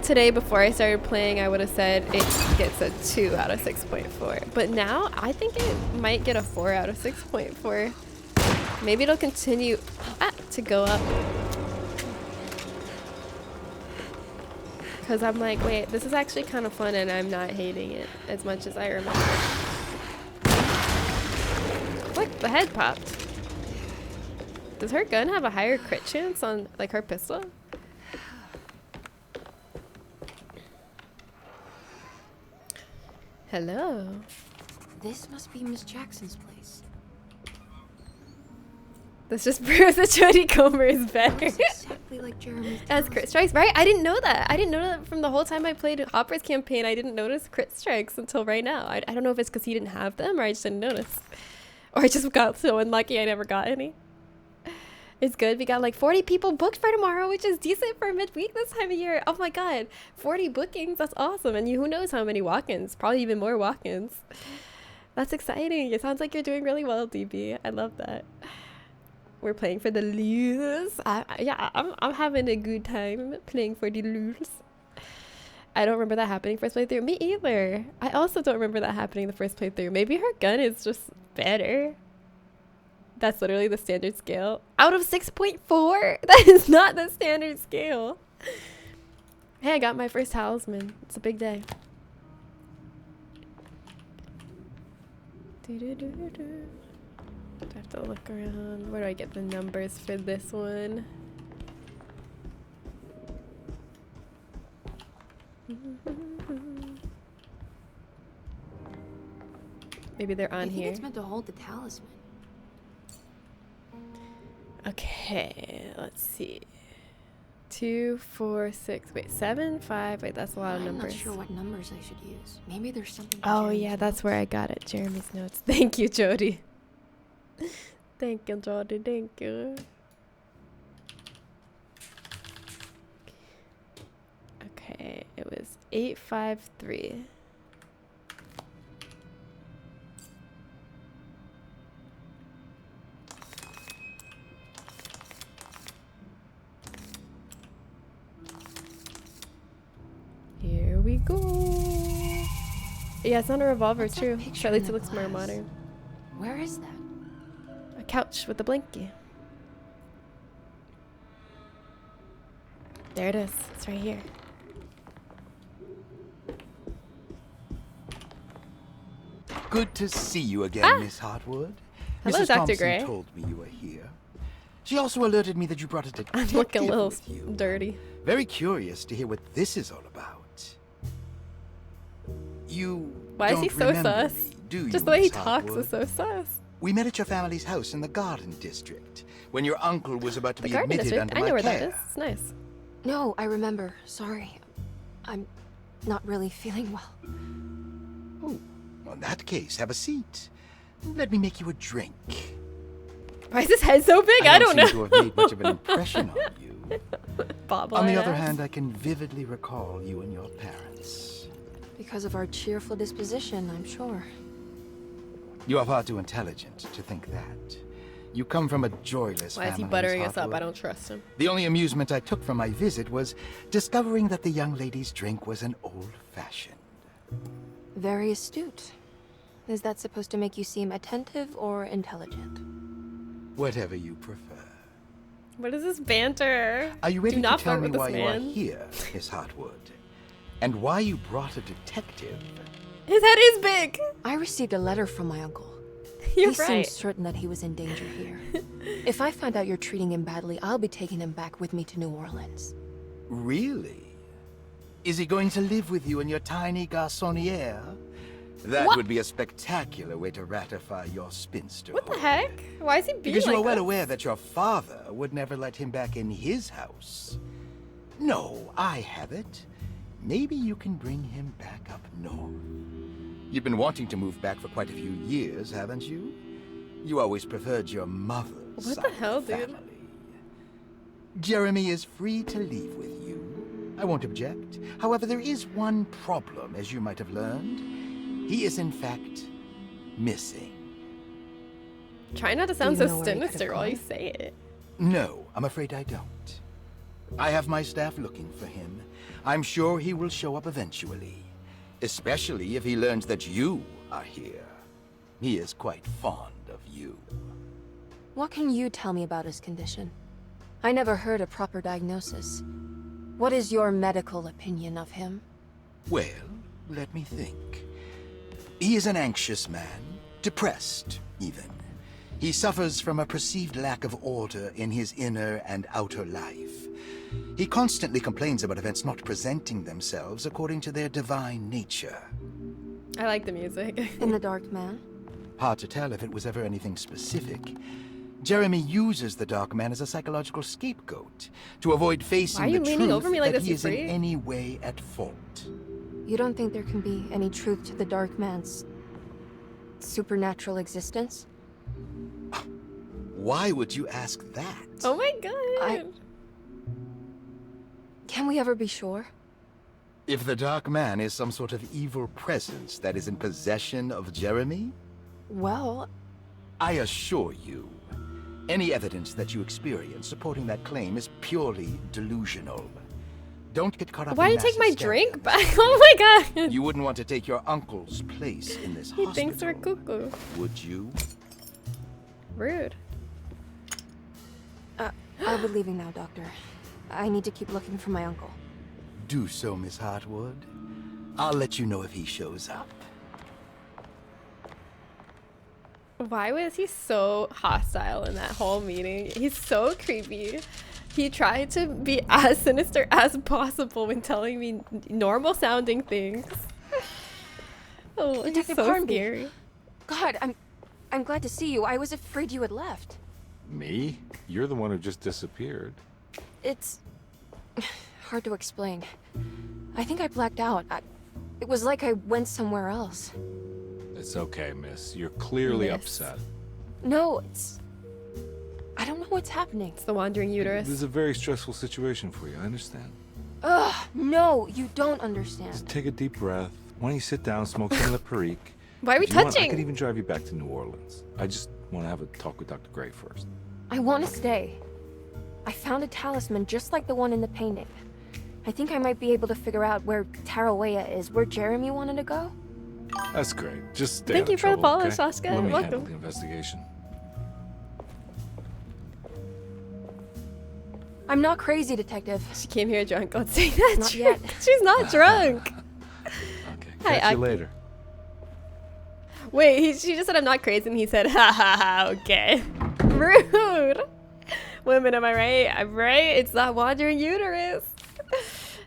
today before I started playing, I would have said it gets a 2 out of 6.4. But now I think it might get a 4 out of 6.4. Maybe it'll continue to go up. Because I'm like, wait, this is actually kind of fun and I'm not hating it as much as I remember. Look, the head popped. Does her gun have a higher crit chance on, like, her pistol? Hello. This must be Miss Jackson's place. This just proves that Jodie Comer is better. Exactly like Jeremy's. As crit strikes, right? I didn't know that. I didn't know that from the whole time I played Hopper's campaign. I didn't notice crit strikes until right now. I don't know if it's because he didn't have them or I just didn't notice. Or I just got so unlucky I never got any. It's good. We got like 40 people booked for tomorrow, which is decent for midweek this time of year. Oh my god. 40 bookings. That's awesome. And who knows how many walk-ins. Probably even more walk-ins. That's exciting. It sounds like you're doing really well, DB. I love that. We're playing for the lose. Yeah, I'm having a good time playing for the lose. I don't remember that happening first playthrough. Me either. I also don't remember that happening the first playthrough. Maybe her gun is just better. That's literally the standard scale. Out of 6.4? That is not the standard scale. Hey, I got my first talisman. It's a big day. I have to look around. Where do I get the numbers for this one? Maybe they're on here. I think it's meant to hold the talisman. Okay, let's see. 2, 4, 6. Wait, 7, 5. Wait, that's a lot of numbers. I'm not sure what numbers I should use. Maybe there's something. Oh yeah, that's where I got it. Jeremy's notes. Thank you, Jodie. Thank you, Jodie. Thank you. Okay, it was 853. Here we go. Yeah, it's not a revolver, true. Or at least it looks more modern. Where is that? A couch with a blankie. There it is. It's right here. Good to see you again, Miss Hartwood. Hello, Mrs. Dr. Thompson Gray. told me you were here. She also alerted me that you brought a detective I'm looking a little with you. dirty. Very curious to hear what this is all about. You Why is he don't so remember sus? me, do you, Just the way he Miss talks Hartwood? is so sus. We met at your family's house in the Garden District when your uncle was about to The be Garden admitted District? under I my know where care. that is. It's nice. No, I remember. Sorry. I'm not really feeling well. Oh, in that case, have a seat. Let me make you a drink. Why is his head so big? I don't know. seem to have made much of an impression on you. Bobble On the other ass. hand, I can vividly recall you and your parents. Because of our cheerful disposition, I'm sure. You are far too intelligent to think that. You come from a joyless Why is he family, buttering Miss us up? Hartwood. I don't trust him. The only amusement I took from my visit was discovering that the young lady's drink was an old-fashioned. Very astute. Is that supposed to make you seem attentive or intelligent? Whatever you prefer. What is this banter? Are you ready Do to not tell flirt me with why this you are man. here, Miss Hartwood? And why you brought a detective? His head is big. I received a letter from my uncle. You're he right. seems certain that he was in danger here. If I find out you're treating him badly, I'll be taking him back with me to New Orleans. Really? Is he going to live with you in your tiny garçonniere? That What? would be a spectacular way to ratify your spinster. What the heck? Why is he being Because you like are well this? aware that your father would never let him back in his house. No, I have it. Maybe you can bring him back up north. You've been wanting to move back for quite a few years, haven't you? You always preferred your mother's What side the of hell, the dude? family. Jeremy is free to leave with you. I won't object. However, there is one problem, as you might have learned. He is, in fact, missing. Try not to sound Do you so know where he could have sinister while you gone? say it. No, I'm afraid I don't. I have my staff looking for him. I'm sure he will show up eventually. Especially if he learns that you are here. He is quite fond of you. What can you tell me about his condition? I never heard a proper diagnosis. What is your medical opinion of him? Well, let me think. He is an anxious man, depressed, even. He suffers from a perceived lack of order in his inner and outer life. He constantly complains about events not presenting themselves according to their divine nature. I like the music. In The Dark Man? Hard to tell if it was ever anything specific. Jeremy uses the Dark Man as a psychological scapegoat to avoid facing Why are you the leaning truth over me like that this, he you is in freak? any way at fault. You don't think there can be any truth to the Dark Man's supernatural existence? Why would you ask that? Oh my god. Can we ever be sure? If the Dark Man is some sort of evil presence that is in possession of Jeremy, Well, I assure you, any evidence that you experience supporting that claim is purely delusional. Don't get caught up Why in do you take mass my hysteria. drink back? Oh my god. You wouldn't want to take your uncle's place in this He hospital, thinks we're cuckoo. would you? Rude. I'll be leaving now, Doctor. I need to keep looking for my uncle. Do so, Miss Hartwood. I'll let you know if he shows up. Why was he so hostile in that whole meeting? He's so creepy. He tried to be as sinister as possible when telling me normal sounding things. Oh, he's Detective so Hornby. scary. God, I'm glad to see you. I was afraid you had left. Me? You're the one who just disappeared. It's hard to explain. I think I blacked out. It was like I went somewhere else. It's okay, miss. You're clearly Miss. upset. No, I don't know what's happening. It's the wandering uterus. This is a very stressful situation for you, I understand. Ugh, no, you don't understand. Just take a deep breath. Why don't you sit down, smoke some of the perique? Why are we If you want, I touching? could even drive you back to New Orleans. I just want to have a talk with Dr. Gray first. I want to stay. I found a talisman just like the one in the painting. I think I might be able to figure out where Tarawea is, where Jeremy wanted to go. That's great. Just stay Thank out of you for the trouble, follow, okay? Saskia. Let me Welcome. handle the investigation. I'm not crazy, Detective. She came here drunk. Don't say that. Not drunk. yet. She's not drunk. Okay, Hi, catch you Aki. later. Wait, she just said I'm not crazy, and he said, ha ha ha, okay. Rude. Women, am I right? I'm right. It's that wandering uterus.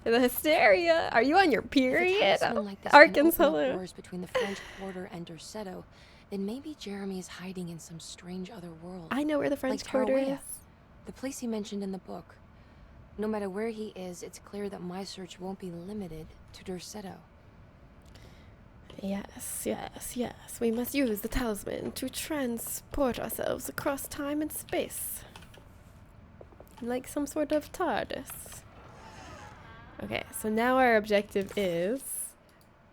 The hysteria. Are you on your period? If a talisman like this can Arkansas. open up doors between the French Quarter and Derceto, then maybe Jeremy is hiding in some strange other world. I know where the French like Quarter Tarawea, is. the place he mentioned in the book. No matter where he is, it's clear that my search won't be limited to Derceto. Yes, yes, yes. We must use the talisman to transport ourselves across time and space. Like some sort of TARDIS. Okay, so now our objective is...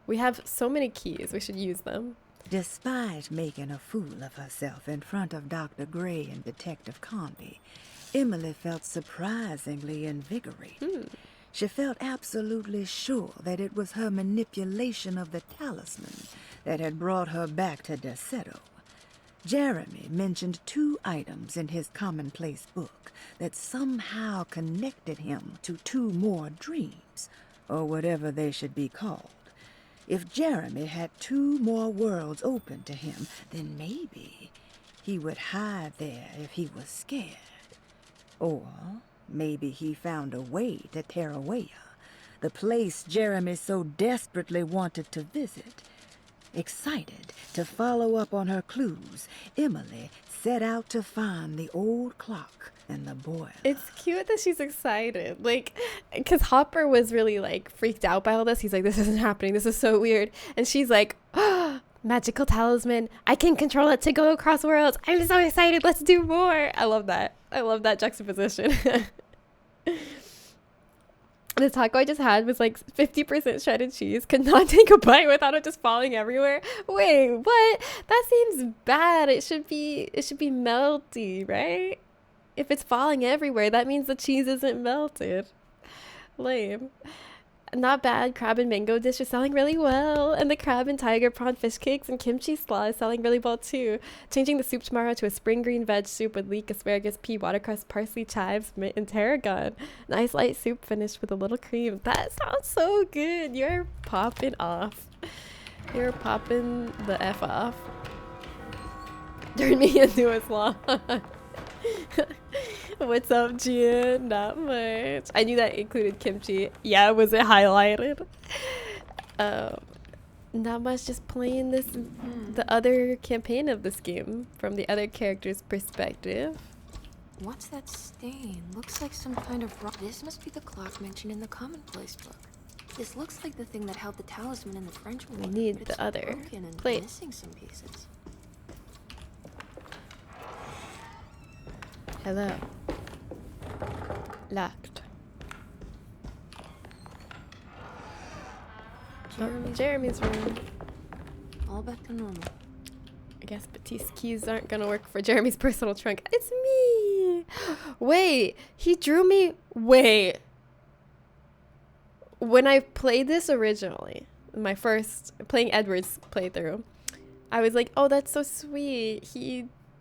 We have so many keys, we should use them. Despite making a fool of herself in front of Dr. Gray and Detective Conby, Emily felt surprisingly invigorated. She felt absolutely sure that it was her manipulation of the talisman that had brought her back to Derceto. Jeremy mentioned 2 items in his commonplace book that somehow connected him to 2 more dreams, or whatever they should be called. If Jeremy had 2 more worlds open to him, then maybe he would hide there if he was scared. Or maybe he found a way to Tarawea, the place Jeremy so desperately wanted to visit. Excited to follow up on her clues, Emily set out to find the old clock and the boiler. It's cute that she's excited. Like, because Hopper was really, like, freaked out by all this. He's like, this isn't happening. This is so weird. And she's like, oh, magical talisman. I can control it to go across worlds. I'm so excited. Let's do more. I love that. I love that juxtaposition. The taco I just had was like 50% shredded cheese. Could not take a bite without it just falling everywhere. Wait, what? That seems bad. It should be melty, right? If it's falling everywhere, that means the cheese isn't melted. Lame. Not bad. Crab and mango dish is selling really well. And the crab and tiger prawn fish cakes and kimchi slaw is selling really well too. Changing the soup tomorrow to a spring green veg soup with leek, asparagus, pea, watercress, parsley, chives, mint, and tarragon. Nice light soup finished with a little cream. That sounds so good. You're popping off. You're popping the F off. Turn me into a slaw. What's up, Gian? Not much. I knew that included kimchi. Yeah, was it highlighted? Not much, just playing this, the other campaign of this game from the other character's perspective. What's that stain? Looks like some kind of rock. This must be the clock mentioned in the commonplace book. This looks like the thing that held the talisman in the French War. We need the other plate. Missing some pieces. Hello. Locked. Jeremy's room. All back to normal. I guess Baptiste's keys aren't gonna work for Jeremy's personal trunk. It's me! Wait, he drew me. Wait. When I played this originally, my first playing Edward's playthrough, I was like, oh, that's so sweet.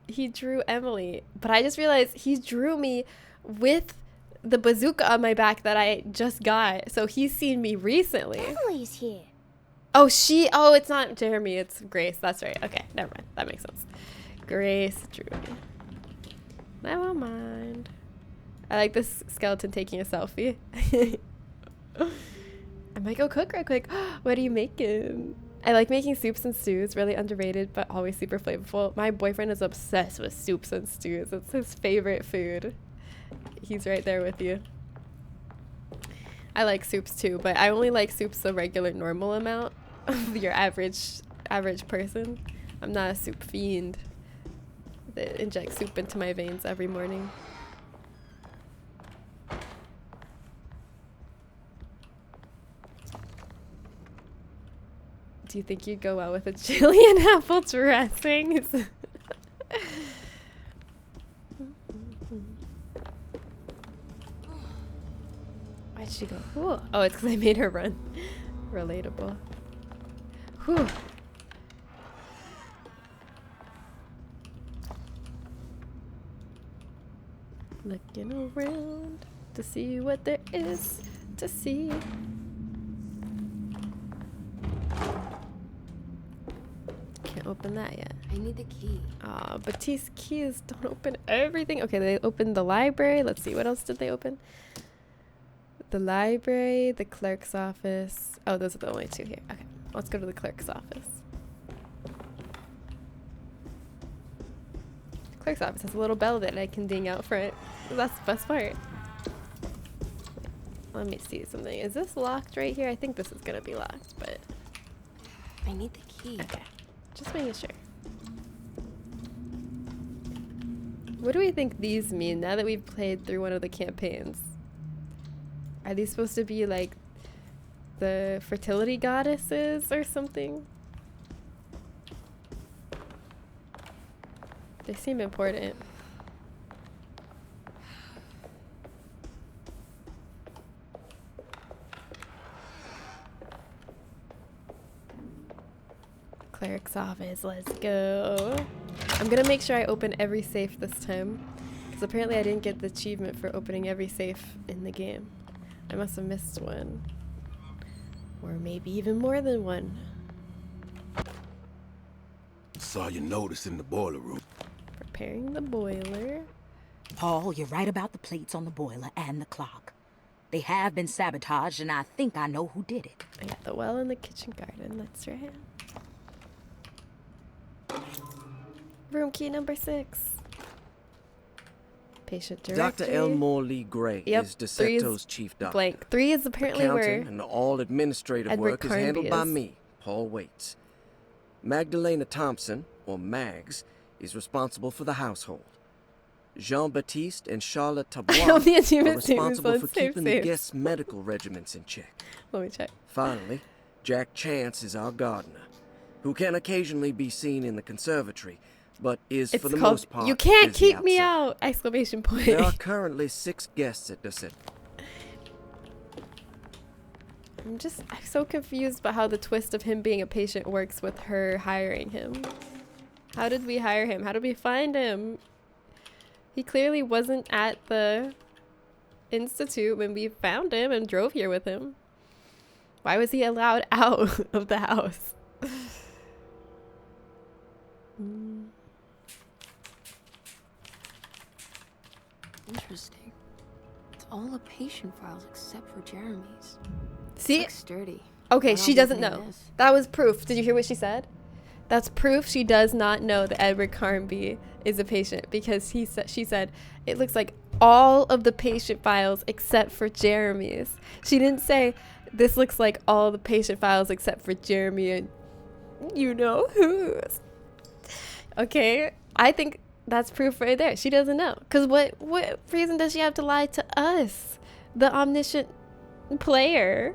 He drew Emily, but I just realized he drew me with the bazooka on my back that I just got. So he's seen me recently. Emily's here. Oh, it's not Jeremy, it's Grace. That's right. Okay, never mind. That makes sense. Grace drew me. I won't mind. I like this skeleton taking a selfie. I might go cook real quick. What are you making? I like making soups and stews, really underrated, but always super flavorful. My boyfriend is obsessed with soups and stews. It's his favorite food. He's right there with you. I like soups too, but I only like soups the regular normal amount of your average person. I'm not a soup fiend that injects soup into my veins every morning. Do you think you'd go well with a chili and apple dressing? Why'd she go? Ooh. Oh, it's because I made her run. Relatable. Whew. Looking around to see what there is to see. Can't open that yet. I need the key. Baptiste's keys don't open everything. Okay, they opened the library. Let's see, what else did they open? The library, the clerk's office. Oh, those are the only two here. Okay, let's go to the clerk's office. The clerk's office has a little bell that I can ding out front. That's the best part. Let me see something. Is this locked right here? I think this is gonna be locked, but I need the key. Okay, just making sure. What do we think these mean now that we've played through one of the campaigns? Are these supposed to be like the fertility goddesses or something? They seem important. Cleric's office, let's go. I'm gonna make sure I open every safe this time, because apparently I didn't get the achievement for opening every safe in the game. I must have missed one. Or maybe even more than one. Saw your notice in the boiler room. Preparing the boiler. Paul, you're right about the plates on the boiler and the clock. They have been sabotaged, and I think I know who did it. I got the well in the kitchen garden, that's right. Room key number 6. Patient directory. Dr. Elmore Lee Gray is DeSeto's chief doctor. Blank. 3 is apparently Accounting where and all administrative Edward work is Carnby handled by is. me, Paul Waits. Magdalena Thompson, or Mags, is responsible for the household. Jean-Baptiste and Charlotte Tabois are responsible for keeping the guests' medical regimens in check. Let me check. Finally, Jack Chance is our gardener, who can occasionally be seen in the conservatory, but is It's for the called most part You Can't busy Keep Me outside. Out! Exclamation point. There are currently 6 guests at the set. I'm so confused about how the twist of him being a patient works with her hiring him. How did we hire him? How did we find him? He clearly wasn't at the institute when we found him and drove here with him. Why was he allowed out of the house? Interesting. It's all the patient files except for Jeremy's. See? Looks sturdy. Okay, Why she don't we doesn't clean know. this? That was proof. Did you hear what she said? That's proof she does not know that Edward Carnby is a patient, because she said it looks like all of the patient files except for Jeremy's. She didn't say this looks like all the patient files except for Jeremy and you know who's. Okay, I think that's proof right there. She doesn't know. Because what reason does she have to lie to us, the omniscient player?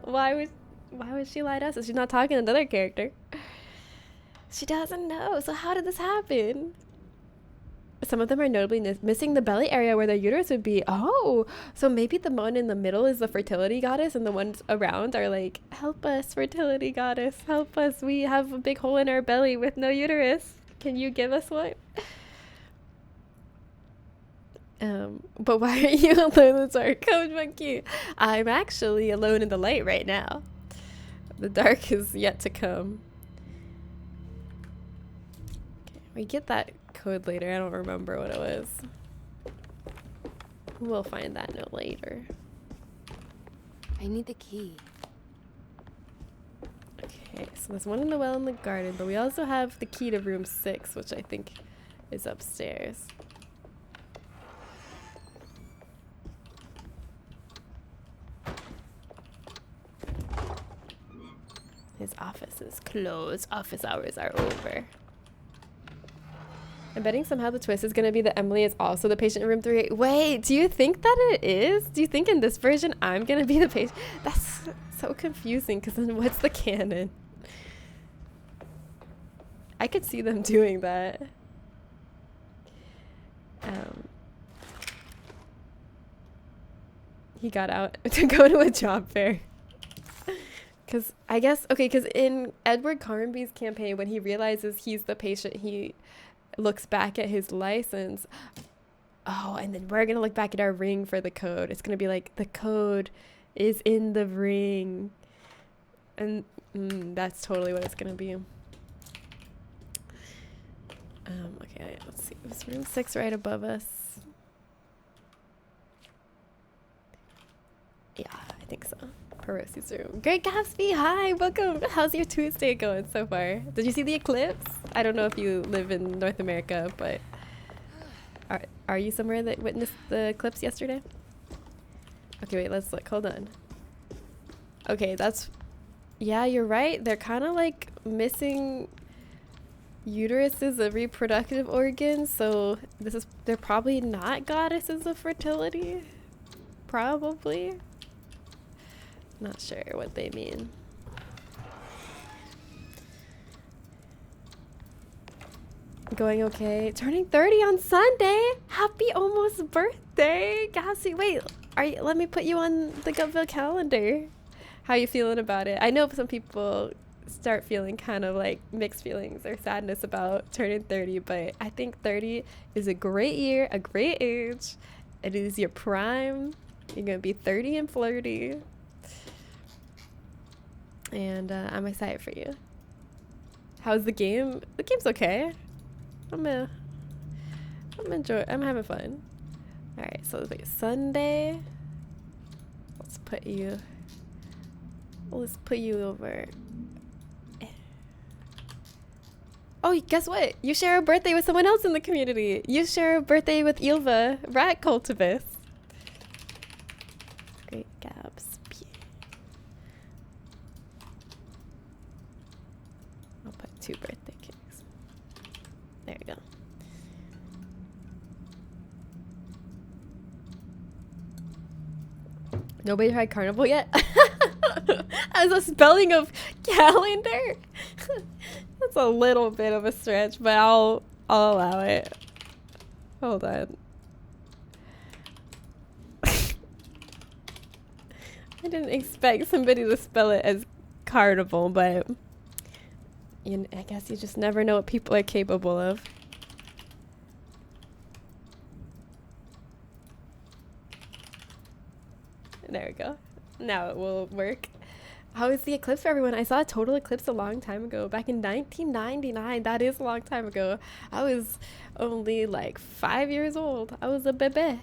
Why would she lie to us? She's not talking to another character. She doesn't know. So how did this happen? Some of them are notably missing the belly area where their uterus would be. Oh, so maybe the one in the middle is the fertility goddess and the ones around are like, help us, fertility goddess, help us. We have a big hole in our belly with no uterus. Can you give us one? But why are you alone in the dark, Coach Monkey? I'm actually alone in the light right now. The dark is yet to come. Okay, we get that code later. I don't remember what it was. We'll find that note later. I need the key. Okay, so there's one in the well in the garden, but we also have the key to room 6, which I think is upstairs. His office is closed. Office hours are over. I'm betting somehow the twist is going to be that Emily is also the patient in room 3. Wait, do you think that it is? Do you think in this version I'm going to be the patient? That's so confusing, because then what's the canon? I could see them doing that. He got out to go to a job fair. Because I guess, okay, because in Edward Carnby's campaign, when he realizes he's the patient, he looks back at his license. Oh, and then we're going to look back at our ring for the code. It's going to be like, the code is in the ring. And that's totally what it's going to be. Okay, let's see. It was room 6 right above us. Yeah, I think so. Perosi's room. Great Gatsby, hi, welcome. How's your Tuesday going so far? Did you see the eclipse? I don't know if you live in North America, but are you somewhere that witnessed the eclipse yesterday? Okay, wait, let's look. Hold on. Okay, yeah, you're right. They're kind of like missing uteruses of reproductive organs, so they're probably not goddesses of fertility. Probably. Not sure what they mean. Going okay. Turning 30 on Sunday. Happy almost birthday. Gassy. Wait, let me put you on the Gutville calendar. How you feeling about it? I know some people start feeling kind of like mixed feelings or sadness about turning 30, but I think 30 is a great year, a great age. It is your prime. You're gonna be 30 and flirty. And I'm excited for you. How's the game? The game's okay. I'm having fun. All right, so wait, Sunday. Let's put you over. Oh, guess what? You share a birthday with someone else in the community. You share a birthday with Ilva, rat cultivist. Great Gabs. I'll put 2 birthday cakes. There you go. Nobody tried carnival yet? As a spelling of calendar? That's a little bit of a stretch, but I'll allow it. Hold on. I didn't expect somebody to spell it as carnival, but I guess you just never know what people are capable of. There we go. Now it will work. How is the eclipse for everyone? I saw a total eclipse a long time ago, back in 1999. That is a long time ago. I was only like 5 years old. I was a bebe.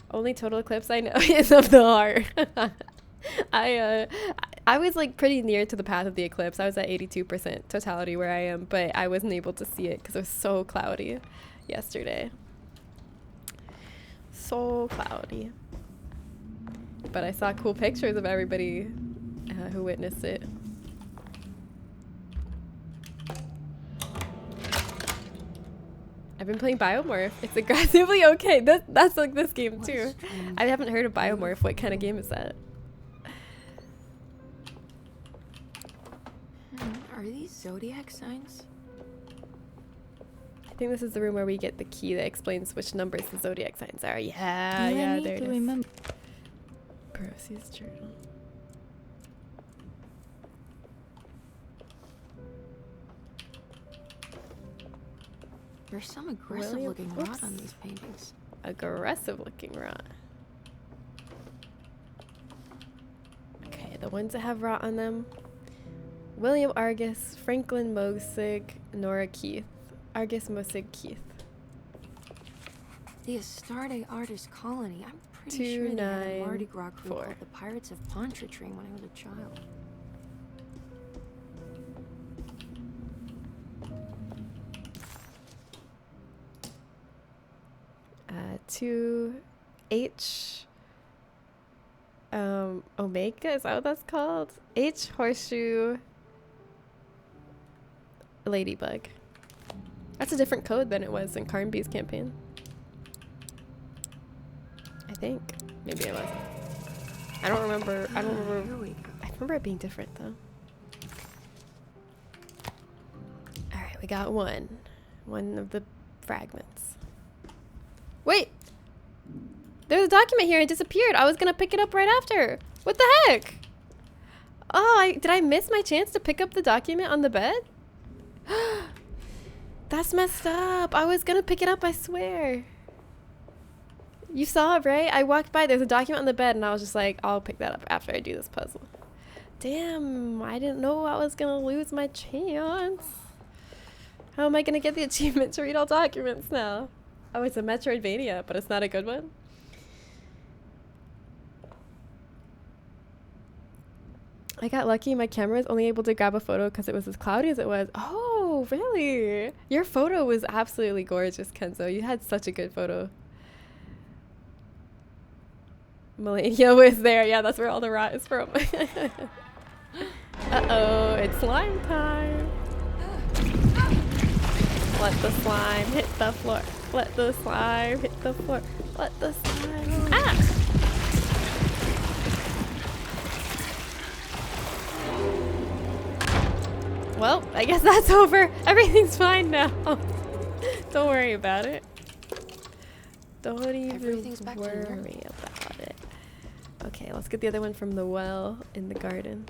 Only total eclipse I know is of the heart. I was like pretty near to the path of the eclipse. I was at 82% totality where I am, but I wasn't able to see it because it was so cloudy yesterday. So cloudy. But I saw cool pictures of everybody who witnessed it. I've been playing Biomorph. It's aggressively okay. That's like this game too. I haven't heard of Biomorph. What kind of game is that? Are these zodiac signs? I think this is the room where we get the key that explains which numbers the zodiac signs are. Yeah, yeah, there it is. Percy's journal. There's some aggressive looking rot on these paintings. Aggressive looking rot. Okay, the ones that have rot on them. William Argus, Franklin Mosig, Nora Keith. Argus, Mosig, Keith. The Astarte Artist Colony. I'm pretty sure they had a Mardi Gras crew called the Pirates of Pontchartrain when I was a child. To H Omega, is that what that's called? H Horseshoe Ladybug. That's a different code than it was in Carnby's campaign. I think. Maybe it wasn't. I don't remember. I remember it being different though. Alright, we got one. One of the fragments. Wait! There's a document here and it disappeared. I was gonna pick it up right after. What the heck? Oh, did I miss my chance to pick up the document on the bed? That's messed up. I was gonna pick it up, I swear. You saw it, right? I walked by, there's a document on the bed and I was just like, I'll pick that up after I do this puzzle. Damn, I didn't know I was gonna lose my chance. How am I gonna get the achievement to read all documents now? Oh, it's a Metroidvania, but it's not a good one? I got lucky. My camera was only able to grab a photo because it was as cloudy as it was. Oh, really? Your photo was absolutely gorgeous, Kenzo. You had such a good photo. Melania was there. Yeah, that's where all the rot is from. Uh-oh, it's slime time. Let the slime hit the floor. Let the slime hit the floor. Let the slime... Ah! Well, I guess that's over. Everything's fine now. Don't worry about it. Don't even worry about it. Okay, let's get the other one from the well in the garden.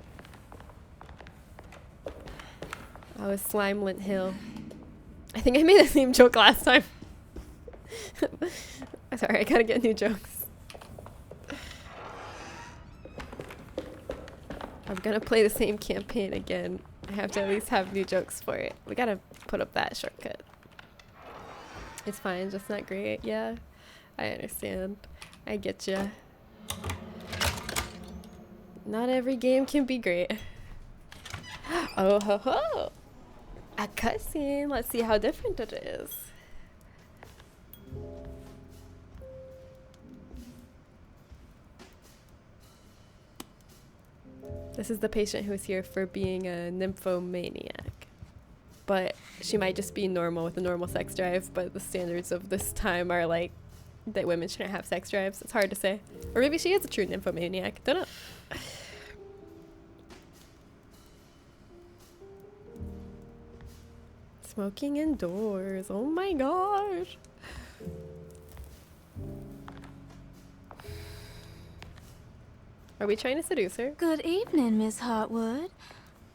I was Slime Lint Hill. I think I made the same joke last time. Sorry, I gotta get new jokes. I'm gonna play the same campaign again. I have to at least have new jokes for it. We gotta put up that shortcut. It's fine, just not great. Yeah, I understand. I get ya. Not every game can be great. Oh ho ho! A cutscene. Let's see how different it is. This is the patient who's here for being a nymphomaniac. But she might just be normal with a normal sex drive, but the standards of this time are like that women shouldn't have sex drives. It's hard to say. Or maybe she is a true nymphomaniac. Don't know. It's Smoking indoors. Oh my gosh. Are we trying to seduce her? Good evening, Miss Hartwood.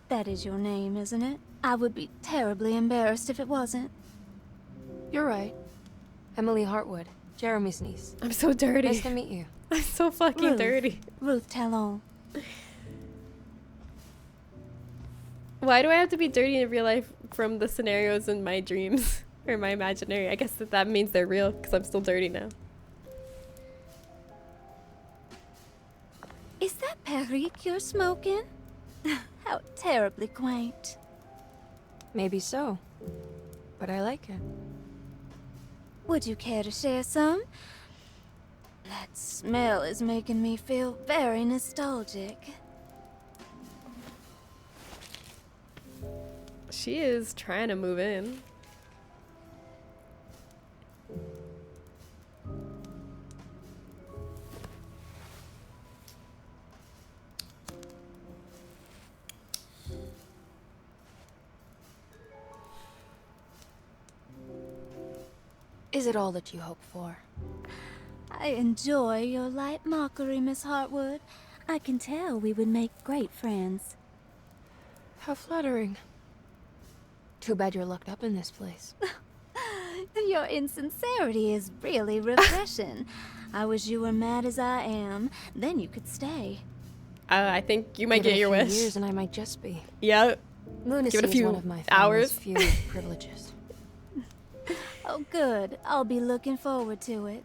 That is your name, isn't it? I would be terribly embarrassed if it wasn't. You're right. Emily Hartwood, Jeremy's niece. I'm so dirty. Nice to meet you. I'm so fucking dirty. Ruth Talon. Why do I have to be dirty in real life from the scenarios in my dreams? Or my imaginary? I guess that means they're real because I'm still dirty now. Is that Perique you're smoking? How terribly quaint. Maybe so. But I like it. Would you care to share some? That smell is making me feel very nostalgic. She is trying to move in. Is it all that you hope for? I enjoy your light mockery, Miss Hartwood. I can tell we would make great friends. How flattering. Too bad you're locked up in this place. Your insincerity is really refreshing. I wish you were mad as I am. Then you could stay. I think you might get your wish. Years and I might just be. Yeah. Lunacy Give it a few is one of my hours. Few privileges. Oh, good. I'll be looking forward to it.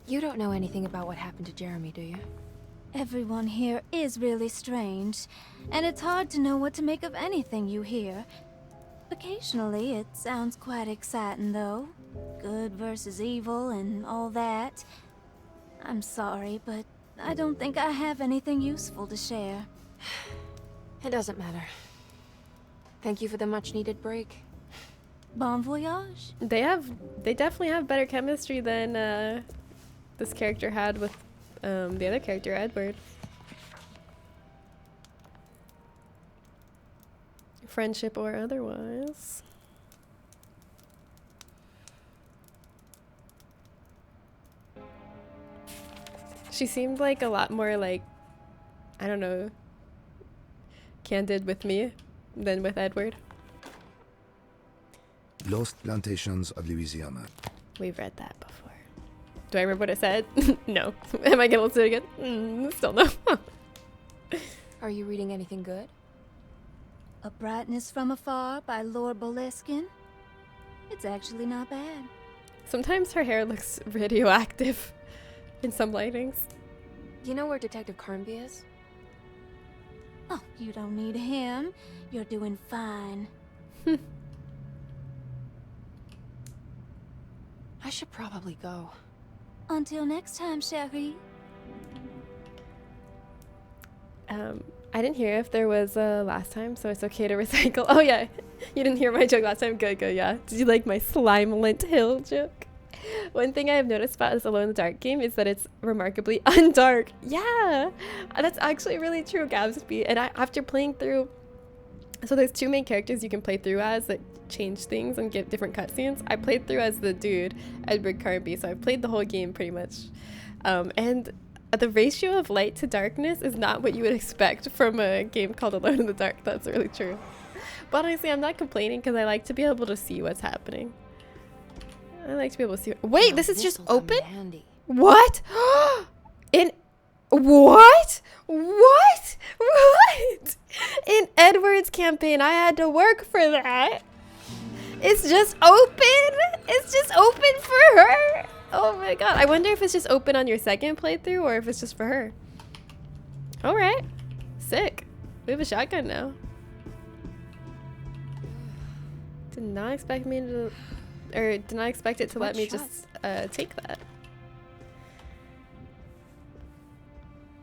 You don't know anything about what happened to Jeremy, do you? Everyone here is really strange, and it's hard to know what to make of anything you hear. Occasionally, it sounds quite exciting, though. Good versus evil and all that. I'm sorry, but I don't think I have anything useful to share. It doesn't matter. Thank you for the much-needed break. Bon voyage. They definitely have better chemistry than this character had with the other character, Edward. Friendship or otherwise. She seemed like a lot more like, I don't know, candid with me than with Edward. Lost Plantations of Louisiana. We've read that before. Do I remember what it said? No. Am I gonna listen to it again? Still no. Are you reading anything good? A Brightness from Afar by Lord Boleskine. It's actually not bad. Sometimes her hair looks radioactive in some lightings. You know where Detective Carnby is? Oh, you don't need him. You're doing fine. I should probably go. Until next time, chérie. I didn't hear if there was a last time, so it's okay to recycle. Oh yeah, you didn't hear my joke last time? Good, yeah. Did you like my slime lint hill joke? One thing I have noticed about this Alone in the Dark game is that it's remarkably undark. Yeah, that's actually really true, Gabsby. And after playing through, so there's two main characters you can play through as that change things and get different cutscenes. I played through as the dude, Edward Carnby, so I've played the whole game pretty much. And the ratio of light to darkness is not what you would expect from a game called Alone in the Dark. That's really true. But honestly, I'm not complaining because I like to be able to see what's happening. I like to be able to see. Wait, this is just open? What? What? In Edward's campaign, I had to work for that. It's just open? It's just open for her? Oh my god. I wonder if it's just open on your second playthrough or if it's just for her. Alright. Sick. We have a shotgun now. Did not expect me to... Or did not expect it to let me just take that.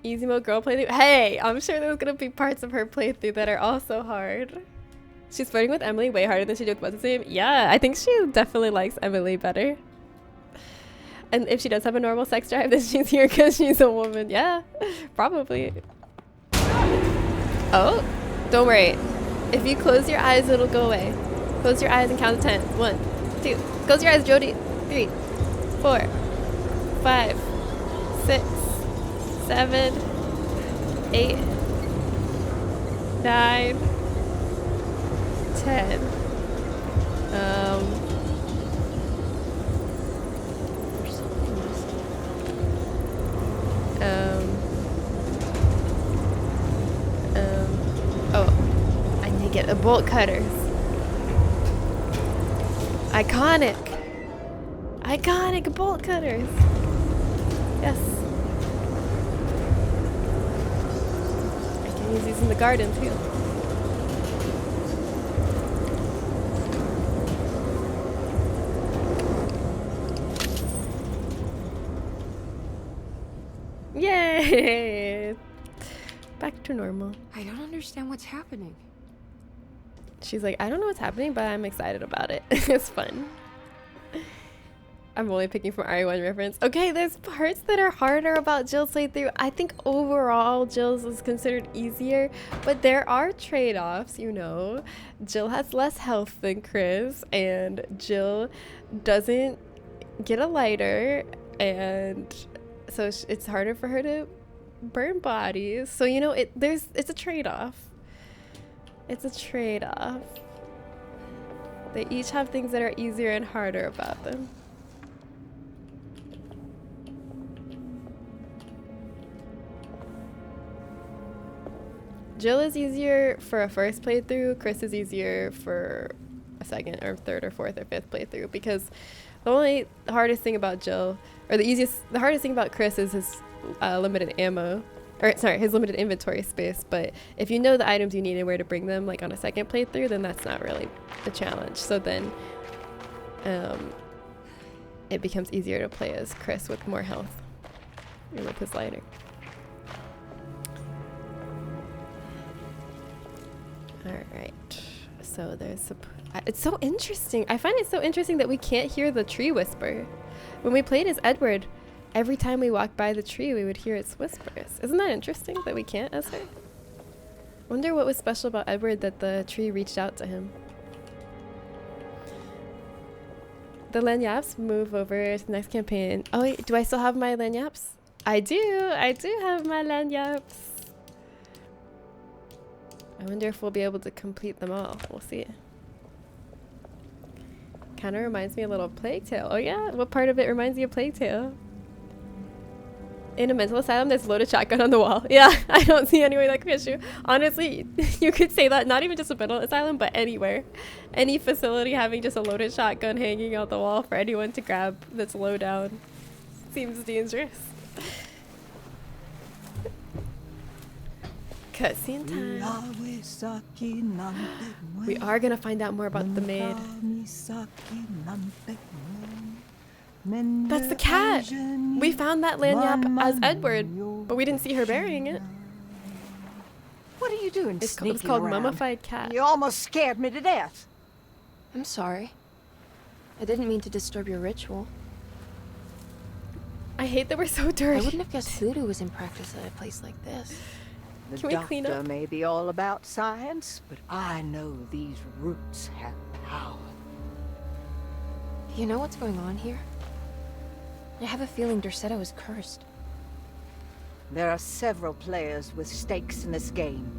Easy mode girl playthrough. Hey, I'm sure there's gonna be parts of her playthrough that are also hard. She's flirting with Emily way harder than she did with what's his name. Yeah, I think she definitely likes Emily better. And if she does have a normal sex drive, then she's here because she's a woman. Yeah, probably. Oh, don't worry. If you close your eyes, it'll go away. Close your eyes and count to 10. 1, 2. Close your eyes, Jody. 3, 4, 5, 6, 7, 8, 9, 10. Oh, I need to get a bolt cutters. Iconic bolt cutters. Yes. I can use these in the garden too. Yay! Back to normal. I don't understand what's happening. She's like, I don't know what's happening, but I'm excited about it. It's fun. I'm only picking from RE1 reference. Okay, there's parts that are harder about Jill's playthrough. I think overall Jill's is considered easier, but there are trade-offs, you know. Jill has less health than Chris, and Jill doesn't get a lighter, and so it's harder for her to burn bodies. So, you know, it's a trade-off. It's a trade-off. They each have things that are easier and harder about them. Jill is easier for a first playthrough. Chris is easier for a second or third or fourth or fifth playthrough, because the hardest thing about Jill, or the hardest thing about Chris is his limited ammo. Or sorry, his limited inventory space. But if you know the items you need and where to bring them, like on a second playthrough, then that's not really the challenge. So then it becomes easier to play as Chris with more health and with his lighter. Alright, so there's it's so interesting. I find it so interesting that we can't hear the tree whisper. When we played as Edward, every time we walked by the tree, we would hear its whispers. Isn't that interesting that we can't as her? Wonder what was special about Edward that the tree reached out to him. The lanyards move over to the next campaign. Oh wait, do I still have my lanyards? I do have my lanyards. I wonder if we'll be able to complete them all. We'll see. Kind of reminds me a little of Plague Tale. Oh yeah? What part of it reminds you of Plague Tale? In a mental asylum, there's a loaded shotgun on the wall. Yeah, I don't see any way that could issue. Honestly, you could say that not even just a mental asylum, but anywhere. Any facility having just a loaded shotgun hanging out the wall for anyone to grab that's low down seems dangerous. Cutscene time. We are gonna find out more about the maid. That's the cat! We found that lanyard as Edward, but we didn't see her burying it. What are you doing? It's called around? Mummified Cat. You almost scared me to death. I'm sorry. I didn't mean to disturb your ritual. I hate that we're so dirty. I wouldn't have guessed voodoo was in practice at a place like this. The doctor may be all about science, but I know these roots have power. Do you know what's going on here? I have a feeling Derceto is cursed. There are several players with stakes in this game.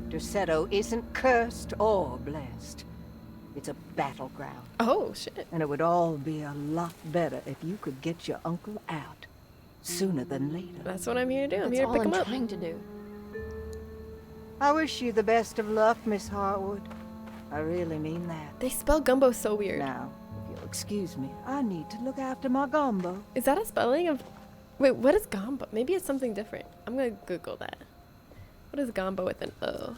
Derceto isn't cursed or blessed. It's a battleground. Oh, shit. And it would all be a lot better if you could get your uncle out sooner than later. That's what I'm here to do. I'm here to pick him up. That's all I'm trying to do. I wish you the best of luck, Miss Hartwood. I really mean that. They spell gumbo so weird. Now, if you'll excuse me, I need to look after my gumbo. Is that a spelling of... Wait, what is gumbo? Maybe it's something different. I'm gonna Google that. What is gumbo with an O?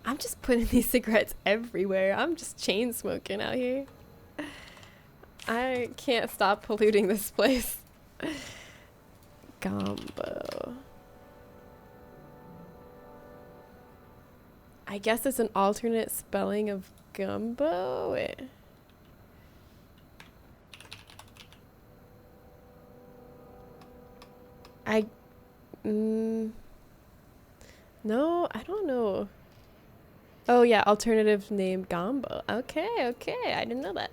I'm just putting these cigarettes everywhere. I'm just chain smoking out here. I can't stop polluting this place. Gumbo. I guess it's an alternate spelling of gumbo. Wait. No, I don't know. Oh yeah, alternative name Gombo. Okay, okay, I didn't know that.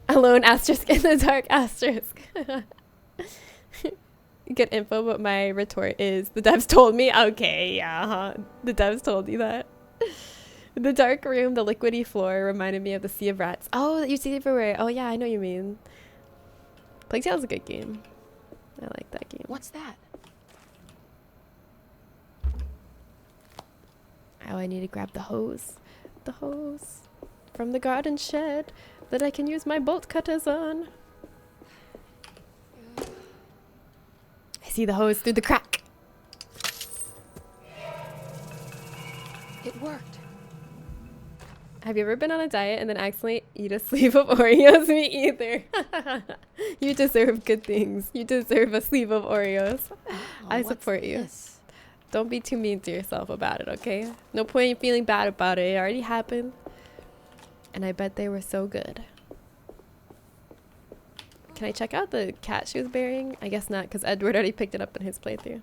Alone asterisk in the dark asterisk. Good info, but my retort is the devs told me. Okay, yeah, the devs told you that. The dark room, the liquidy floor reminded me of the Sea of Rats. Oh, you see everywhere. Oh yeah, I know what you mean. Plague Tale's a good game. I like that game. What's that? Oh, I need to grab the hose. The hose from the garden shed that I can use my bolt cutters on. I see the hose through the crack. It worked. Have you ever been on a diet and then accidentally eat a sleeve of Oreos? Me either. You deserve good things. You deserve a sleeve of Oreos. I support you. Don't be too mean to yourself about it, okay? No point in feeling bad about it. It already happened. And I bet they were so good. Can I check out the cat she was burying? I guess not, because Edward already picked it up in his playthrough.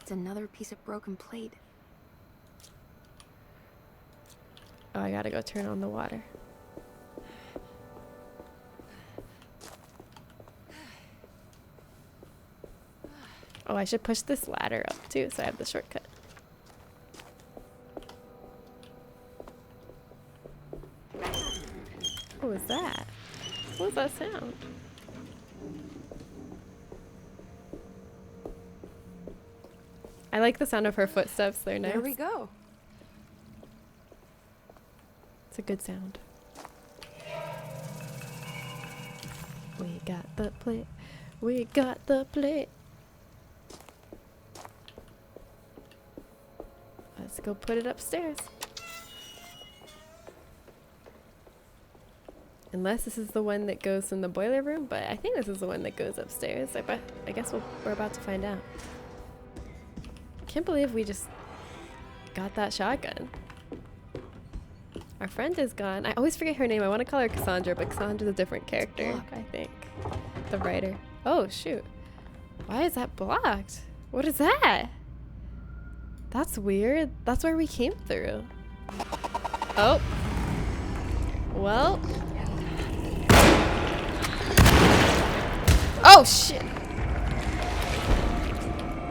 It's another piece of broken plate. Oh, I gotta go turn on the water. Oh, I should push this ladder up too, so I have the shortcut. What was that? What was that sound? I like the sound of her footsteps. They're nice. There we go. It's a good sound. We got the plate. We got the plate. Let's go put it upstairs. Unless this is the one that goes in the boiler room, but I think this is the one that goes upstairs. I guess we're about to find out. Can't believe we just got that shotgun. Our friend is gone. I always forget her name. I want to call her Cassandra, but Cassandra's a different character, I think. The writer. Oh, shoot. Why is that blocked? What is that? That's weird. That's where we came through. Oh. Well. Oh, shit.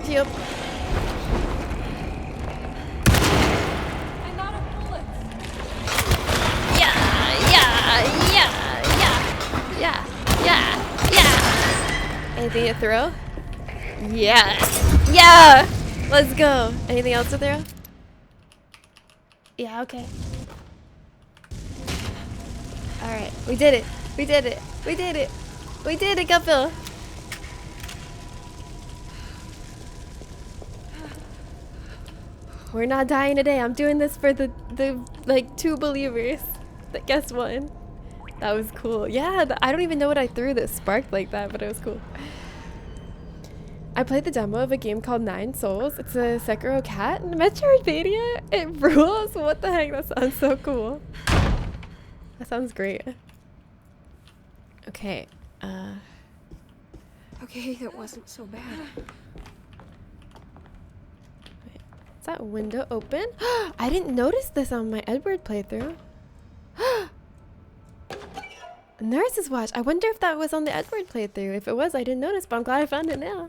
Heal. Yeah. Anything to throw? Yeah. Yeah. Let's go. Anything else to throw? Yeah, okay. Alright. We did it. We did it. We did it. We did it, Gupville. We're not dying today. I'm doing this for the like 2 believers that guessed one. That was cool. Yeah, I don't even know what I threw that sparked like that, but it was cool. I played the demo of a game called 9 Souls. It's a Sekiro cat in Metroidvania. It rules. What the heck? That sounds so cool. That sounds great. Okay. Okay, that wasn't so bad. Wait, is that window open? I didn't notice this on my Edward playthrough. Nurse's Watch. I wonder if that was on the Edward playthrough. If it was, I didn't notice, but I'm glad I found it now.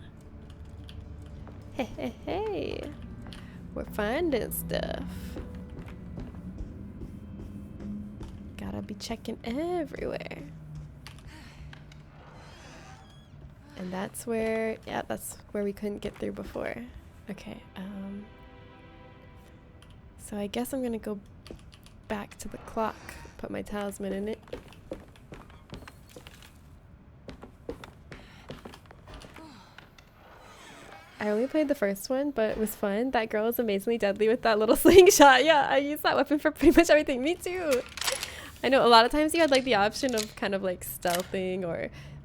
Hey, hey, hey. We're finding stuff. Gotta be checking everywhere. And that's where, yeah, that's where we couldn't get through before. Okay, so I guess I'm gonna go back to the clock, put my talisman in it. I only played the first one, but it was fun. That girl is amazingly deadly with that little slingshot. Yeah, I use that weapon for pretty much everything. Me too. I know a lot of times you had like the option of kind of like stealthing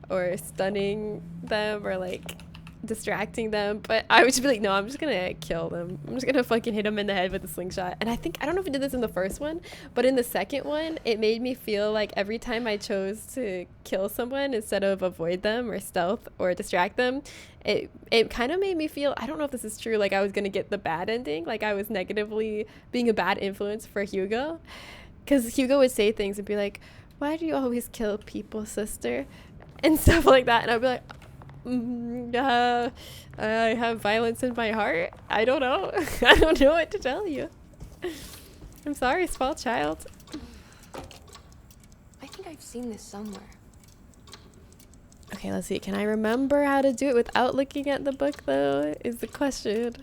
or stunning them or like distracting them, but I would just be like, no, I'm just gonna kill them. I'm just gonna fucking hit them in the head with a slingshot. And I don't know if it did this in the first one, but in the second one, it made me feel like every time I chose to kill someone instead of avoid them or stealth or distract them, it kind of made me feel, I don't know if this is true, like I was gonna get the bad ending, like I was negatively being a bad influence for Hugo, because Hugo would say things and be like, why do you always kill people, sister? And stuff like that. And I'd be like, I have violence in my heart. I don't know. I don't know what to tell you. I'm sorry, small child. I think I've seen this somewhere. Okay, let's see. Can I remember how to do it without looking at the book, though, is the question.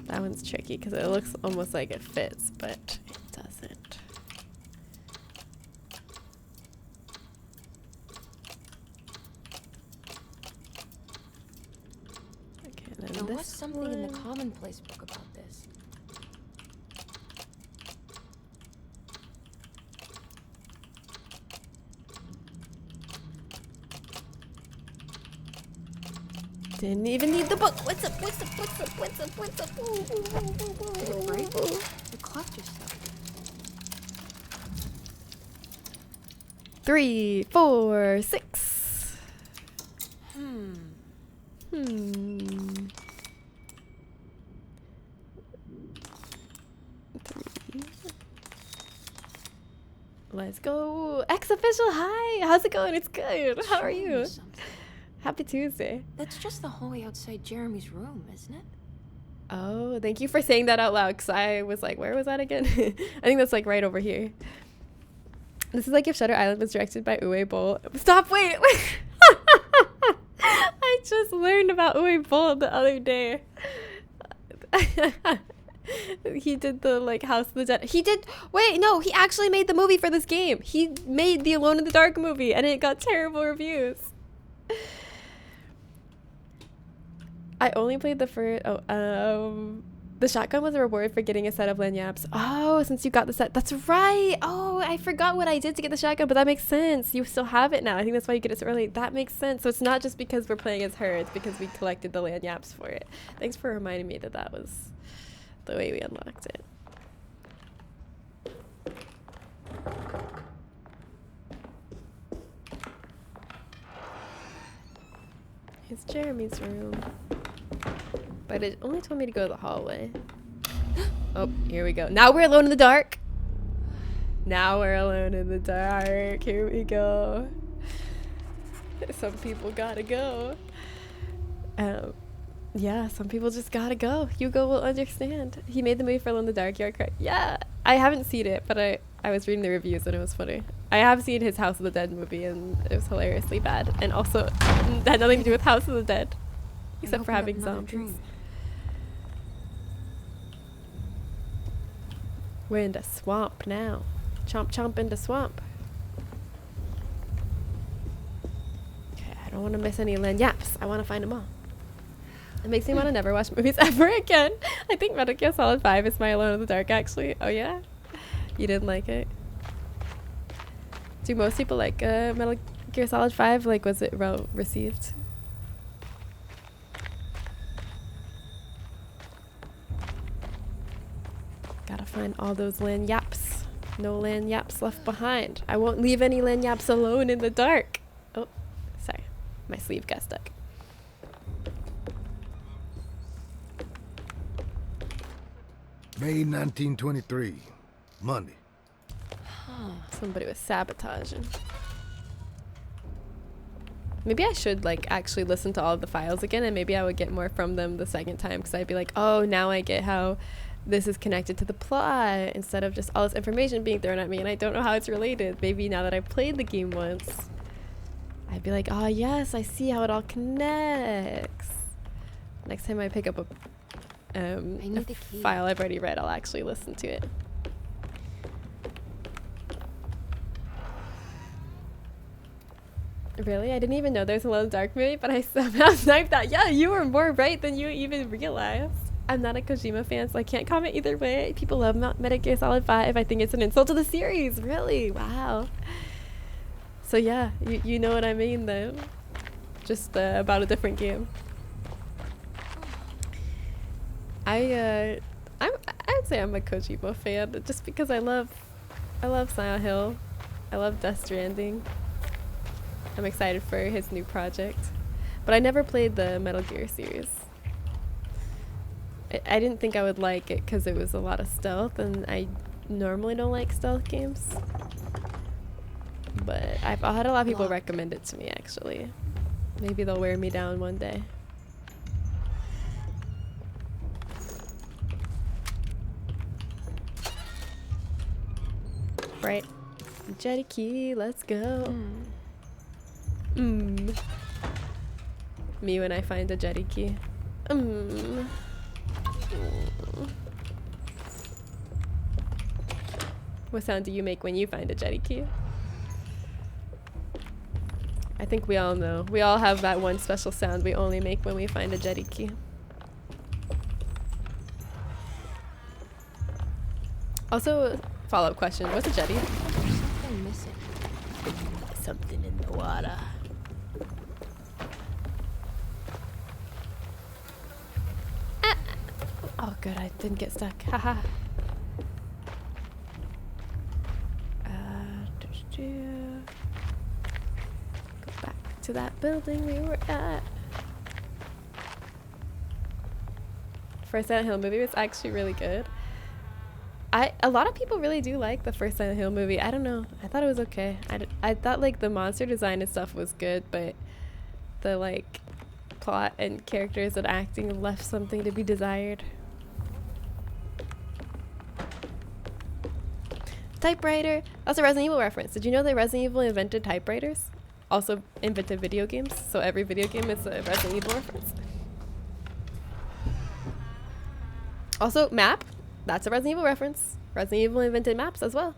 That one's tricky because it looks almost like it fits, but it doesn't. Okay, then There this was something in the commonplace book about this. Didn't even need the book. What's up? What's up? What's up? What's up? What's up? Did it break? The clock just stopped. 3, 4, 6. Let's go. X official, hi. How's it going? It's good. How are you? Happy Tuesday. That's just the hallway outside Jeremy's room, isn't it? Oh, thank you for saying that out loud, because I was like, where was that again? I think that's like right over here. This is like if Shutter Island was directed by Uwe Boll. Stop, wait. I just learned about Uwe Boll the other day. He did the like House of the Dead. He did, wait, no, he actually made the movie for this game. He made the Alone in the Dark movie and it got terrible reviews. I only played the first, the shotgun was a reward for getting a set of lanyards. Oh, since you got the set, that's right. Oh, I forgot what I did to get the shotgun, but that makes sense. You still have it now. I think that's why you get it so early. That makes sense. So it's not just because we're playing as her, it's because we collected the lanyards for it. Thanks for reminding me that that was the way we unlocked it. It's Jeremy's room. But it only told me to go to the hallway. Oh, here we go. Now we're alone in the dark. Now we're alone in the dark. Here we go. Some people gotta go. Yeah, some people just gotta go. Hugo will understand. He made the movie for Alone in the Dark. You're correct. Yeah, I haven't seen it, but I was reading the reviews and it was funny. I have seen his House of the Dead movie and it was hilariously bad. And also, it had nothing to do with House of the Dead. Except for having zombies. We're in the swamp now. Chomp chomp in the swamp. Okay, I don't want to miss any lanyards. I want to find them all. It makes me want to never watch movies ever again. I think Metal Gear Solid 5 is my Alone in the Dark, actually. Oh yeah? You didn't like it? Do most people like Metal Gear Solid 5? Like, was it well received? Gotta find all those lanyards. No lanyards left behind. I won't leave any lanyards alone in the dark. Oh, sorry. My sleeve got stuck. May 1923. Monday. Somebody was sabotaging. Maybe I should like actually listen to all of the files again and maybe I would get more from them the second time because I'd be like, oh, now I get how this is connected to the plot instead of just all this information being thrown at me and I don't know how it's related. Maybe now that I've played the game once, I'd be like, oh yes, I see how it all connects. Next time I pick up a file I've already read, I'll actually listen to it. Really? I didn't even know there's a Alone in the Dark movie, but I somehow sniped that. Yeah, you were more right than you even realized. I'm not a Kojima fan, so I can't comment either way. People love Metal Gear Solid 5. I think it's an insult to the series. Really? Wow. So yeah, you know what I mean then. Just about a different game. I'd say I'm a Kojima fan just because I love Silent Hill. I love Death Stranding. I'm excited for his new project. But I never played the Metal Gear series. I didn't think I would like it because it was a lot of stealth, and I normally don't like stealth games. But I've had a lot of people recommend it to me, actually. Maybe they'll wear me down one day. Right. Jetty key, let's go. Me when I find a jetty key. What sound do you make when you find a jetty key? I think we all know. We all have that one special sound we only make when we find a jetty key. Also, follow-up question. What's a jetty? Something missing. Something in the water. Oh good, I didn't get stuck. Haha. Go back to that building we were at. First Silent Hill movie was actually really good. A lot of people really do like the first Silent Hill movie. I don't know. I thought it was okay. I thought like the monster design and stuff was good, but the like plot and characters and acting left something to be desired. Typewriter. That's a Resident Evil reference. Did you know that Resident Evil invented typewriters? Also invented video games. So every video game is a Resident Evil reference. Also, map. That's a Resident Evil reference. Resident Evil invented maps as well.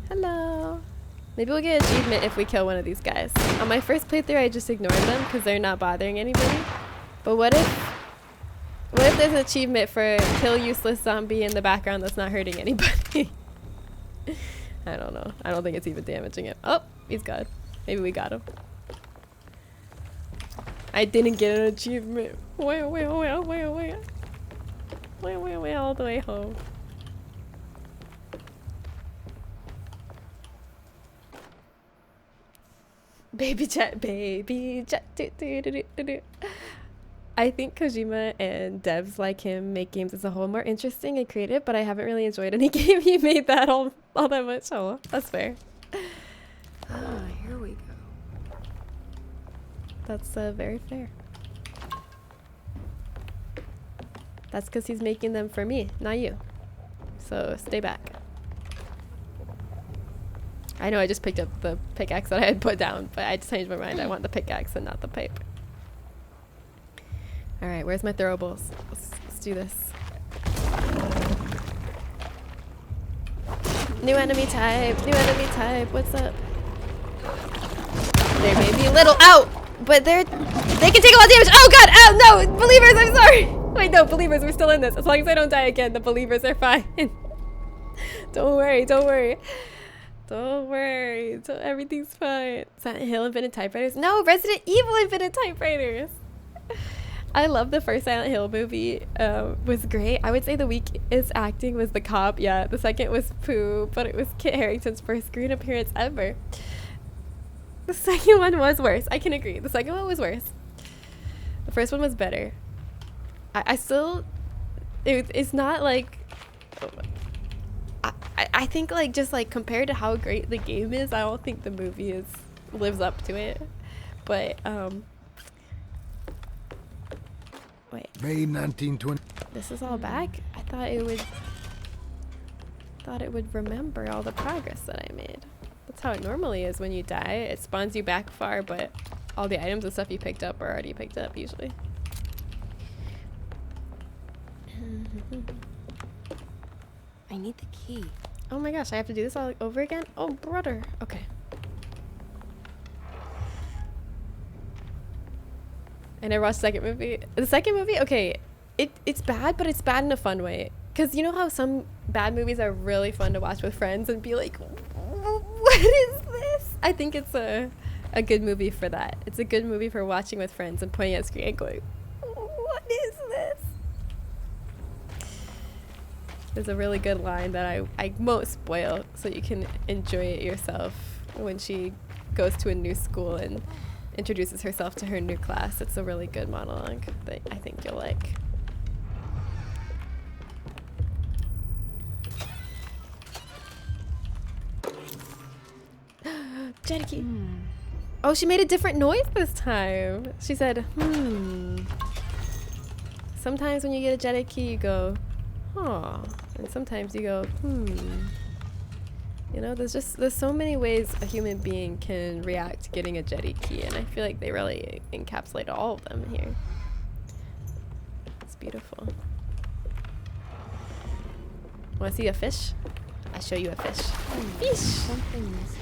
Hello. Maybe we'll get an achievement if we kill one of these guys. On my first playthrough, I just ignored them because they're not bothering anybody. But what if there's an achievement for kill useless zombie in the background that's not hurting anybody? I don't know. I don't think it's even damaging him. Oh, he's gone. Maybe we got him. I didn't get an achievement. Wait all the way home. Baby chat. I think Kojima and devs like him make games as a whole more interesting and creative, but I haven't really enjoyed any game he made that all that much. Oh, that's fair. Ah, here we go. That's very fair. That's because he's making them for me, not you. So stay back. I know I just picked up the pickaxe that I had put down, but I just changed my mind. I want the pickaxe and not the pipe. Alright, where's my throwables? Let's do this. New enemy type, what's up? There may be a little out, but they can take a lot of damage. Oh god, ow, no, believers, I'm sorry. Wait, no, believers, we're still in this. As long as I don't die again, the believers are fine. Don't worry. Everything's fine. Silent Hill invented typewriters? No, Resident Evil invented typewriters. I love the first Silent Hill movie. Was great. I would say the weakest acting was the cop. Yeah, the second was Pooh, but it was Kit Harington's first screen appearance ever. The second one was worse. I can agree. The second one was worse. The first one was better. I still... It's not like... I think like just like compared to how great the game is, I don't think the movie lives up to it. But wait. May 1920. This is all back? I thought it would remember all the progress that I made. That's how it normally is when you die. It spawns you back far, but all the items and stuff you picked up are already picked up usually. I need the key. Oh my gosh, I have to do this all over again? Oh, brother. Okay. I never watched the second movie. The second movie, okay, it's bad, but it's bad in a fun way. Because you know how some bad movies are really fun to watch with friends and be like, what is this? I think it's a good movie for that. It's a good movie for watching with friends and pointing at screen and going, what is this? There's a really good line that I won't spoil so you can enjoy it yourself when she goes to a new school and introduces herself to her new class. It's a really good monologue that I think you'll like. Jetty key. Oh, she made a different noise this time. She said, Sometimes when you get a jetty key, you go, huh. And sometimes you go, You know, there's so many ways a human being can react to getting a jetty key, and I feel like they really encapsulate all of them here. It's beautiful. Want to see a fish? I'll show you a fish. Fish! Something's...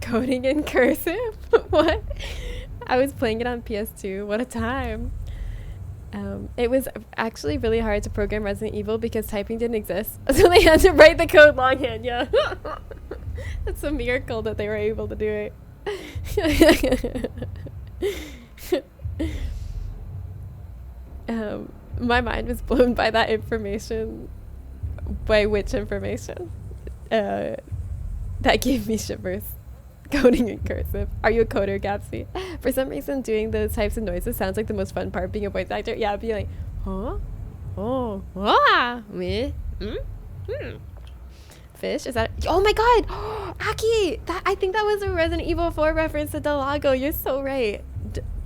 Coding in cursive? What? I was playing it on PS2. What a time. It was actually really hard to program Resident Evil because typing didn't exist. So they had to write the code longhand, yeah. It's a miracle that they were able to do it. My mind was blown by that information. By which information? That gave me shivers. Coding in cursive. Are you a coder, Gapsy? For some reason, doing those types of noises sounds like the most fun part, being a voice actor. Yeah, be like, huh? Oh, ah, me, Fish? Is that? Oh my God, Aki! I think that was a Resident Evil 4 reference to Delago. You're so right.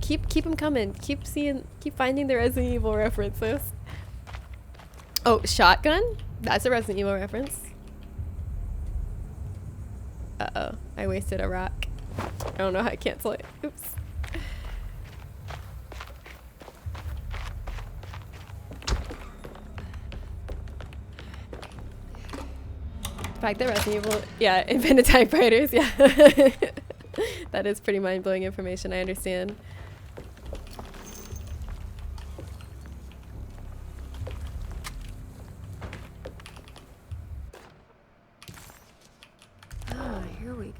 Keep them coming. Keep finding the Resident Evil references. Oh, shotgun? That's a Resident Evil reference. Uh-oh, I wasted a rock. I don't know how to cancel it. Oops. The fact that Resident Evil, yeah, invented typewriters, yeah. That is pretty mind-blowing information, I understand. Here we go.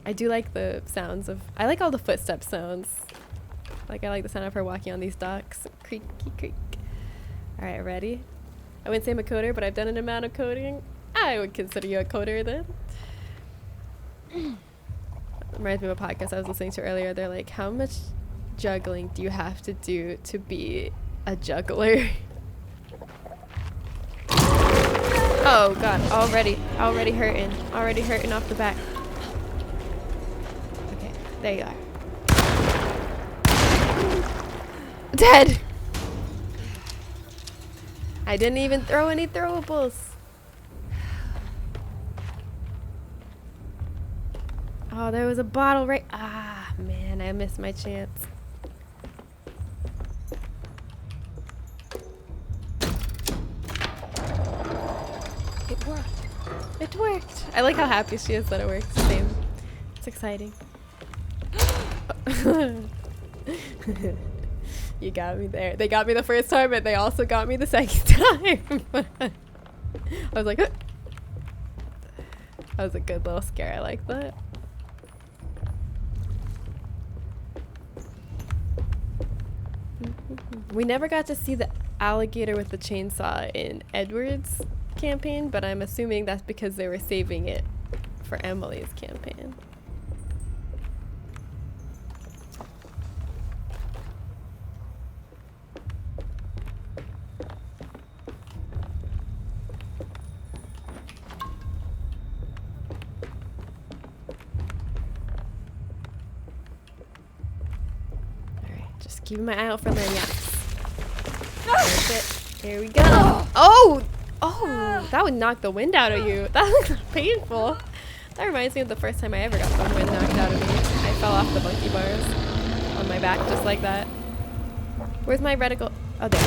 I do like the sounds of, I like all the footstep sounds. Like, I like the sound of her walking on these docks. Creaky creak. Alright, ready? I wouldn't say I'm a coder, but I've done an amount of coding. I would consider you a coder then. Reminds me of a podcast I was listening to earlier. They're like, how much juggling do you have to do to be a juggler? Oh God, already hurting off the back. Okay, there you are. Dead! I didn't even throw any throwables. Oh, there was a bottle right, ah, man, I missed my chance. It worked. It worked. I like how happy she is that it works. Same. It's exciting. You got me there. They got me the first time, and they also got me the second time. I was like, that was a good little scare. I like that. We never got to see the alligator with the chainsaw in Edward's campaign, but I'm assuming that's because they were saving it for Emily's campaign. Alright, just keeping my eye out for lanyards. That's it. Here we go. Oh! Oh, that would knock the wind out of you. That looks painful. That reminds me of the first time I ever got some wind knocked out of me. I fell off the monkey bars on my back just like that. Where's my reticle? Oh, there.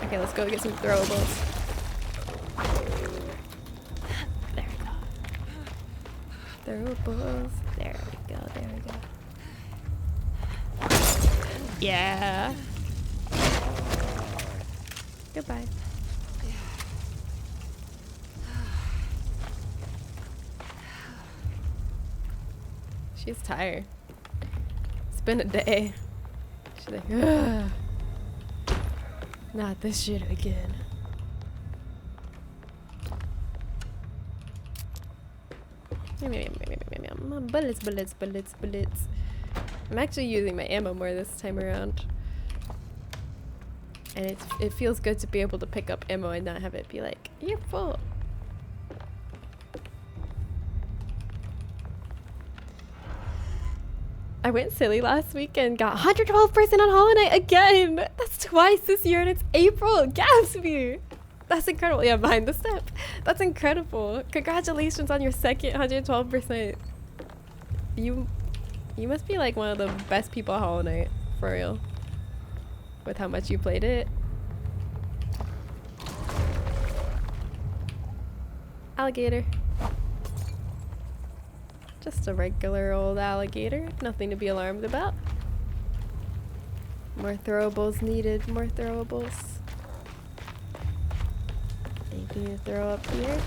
Okay, let's go get some throwables. There we go. Throwables. There we go. There we go. Yeah. Goodbye. She's tired. It's been a day. She's like, ugh. Not this shit again. Bullets, bullets, bullets, bullets. I'm actually using my ammo more this time around. And it feels good to be able to pick up ammo and not have it be like, you're full. I went silly last week and got 112% on Hollow Knight again! That's twice this year and it's April! Gatsby! That's incredible. Yeah, behind the step. That's incredible. Congratulations on your second 112%. You must be like one of the best people at Hollow Knight, for real. With how much you played it. Alligator. Just a regular old alligator. Nothing to be alarmed about. More throwables needed. More throwables. Anything to throw up here?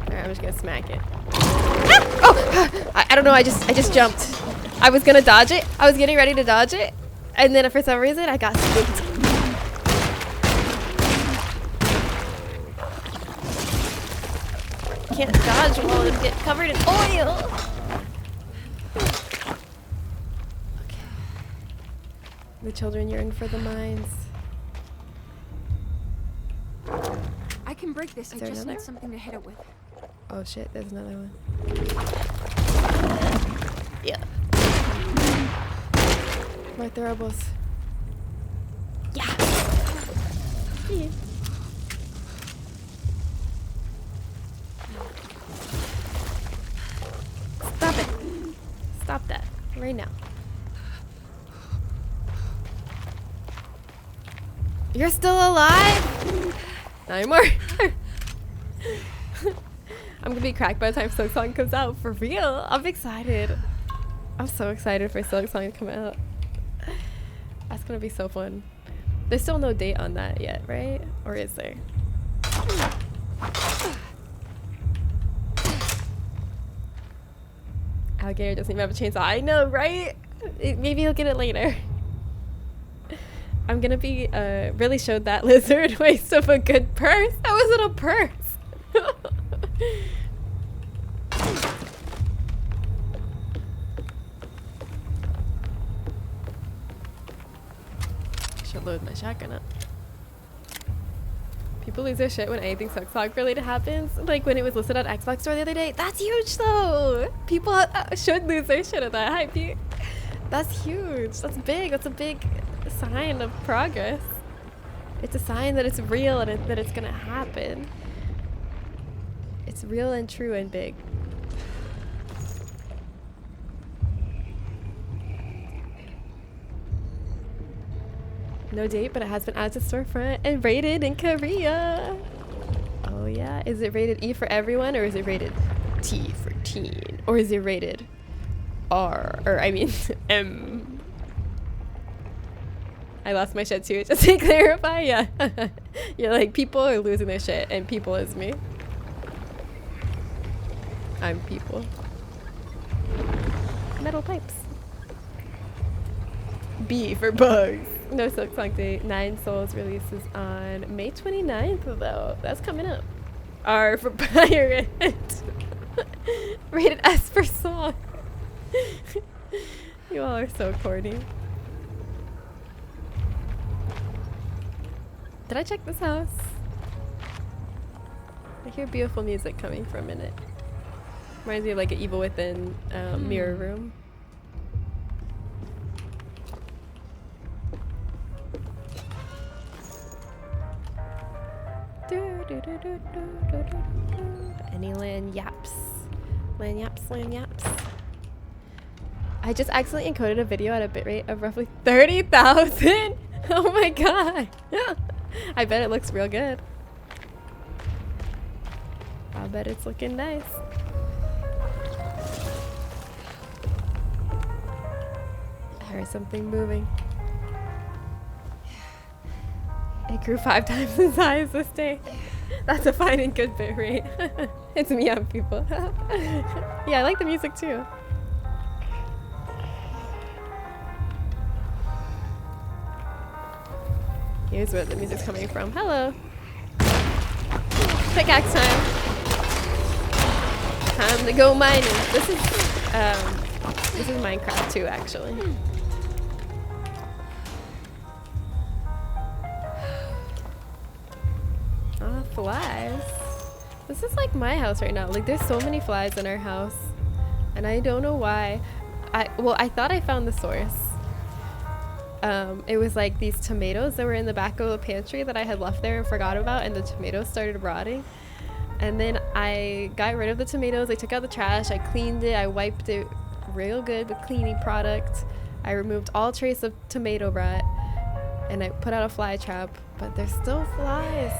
Alright, I'm just gonna smack it. Ah! Oh! I don't know, I just jumped. I was gonna dodge it. I was getting ready to dodge it. And then for some reason I got spooked. Can't dodge while it get covered in oil. Okay. The children yearn for the mines. I can break this. I just another? need something to hit it with. Oh shit, there's another one. Yeah. More throwables. Yeah. Yeah. Stop it. Stop that. Right now. You're still alive? Not anymore. I'm gonna be cracked by the time Silk Song comes out. For real. I'm excited. I'm so excited for Silk Song to come out. That's gonna be so fun. There's still no date on that yet, right? Or is there? Alligator doesn't even have a chainsaw. I know, right? Maybe he'll get it later. I'm gonna be really showed that lizard waste of a good purse. That wasn't a purse. Should load my shotgun up. People lose their shit when anything Silksong related happens. Like when it was listed on Xbox Store the other day. That's huge though. People should lose their shit at that hype. That's huge. That's big. That's a big sign of progress. It's a sign that it's real and that it's gonna happen. It's real and true and big. No date, but it has been added to storefront and rated in Korea. Oh yeah, is it rated E for everyone or is it rated T for teen? Or is it rated R, or I mean M? I lost my shit too, just to clarify, yeah. You're like, people are losing their shit and people is me. I'm people. Metal pipes. B for bugs. No Silksong date. 9 Souls releases on May 29th though. That's coming up. R for pirate. Rated S for song. You all are so corny. Did I check this house? I hear beautiful music coming for a minute. Reminds me of like an Evil Within mirror room. Any land yaps? Land yaps, land yaps. I just accidentally encoded a video at a bitrate of roughly 30,000. Oh my god. I bet it looks real good. I bet it's looking nice. I heard something moving. It grew 5 times the size this day. That's a fine and good bit rate. It's me on people. Yeah, I like the music too. Here's where the music's coming from. Hello. Pickaxe time. Time to go mining. This is Minecraft too, actually. Flies. This is like my house right now. Like there's so many flies in our house, and I don't know why. I thought I found the source. It was like these tomatoes that were in the back of the pantry that I had left there and forgot about, and the tomatoes started rotting. And then I got rid of the tomatoes. I took out the trash. I cleaned it. I wiped it real good with cleaning product. I removed all trace of tomato rot, and I put out a fly trap. But there's still flies.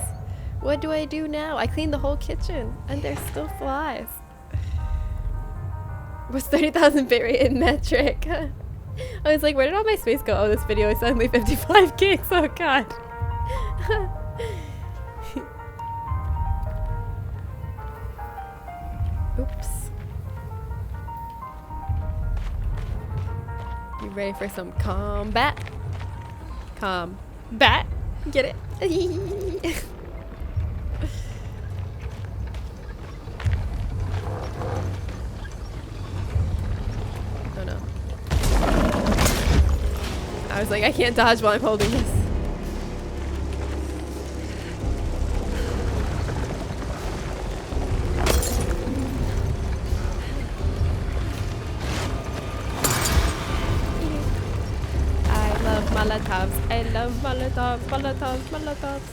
What do I do now? I cleaned the whole kitchen, and there's still flies. Was 30,000 bitrate in metric? I was like, where did all my space go? Oh, this video is suddenly 55 gigs. Oh god. Oops. You ready for some combat? Combat? Get it? Oh no. I was like, I can't dodge while I'm holding this. I love Molotovs. I love Molotovs, Molotovs, Molotovs.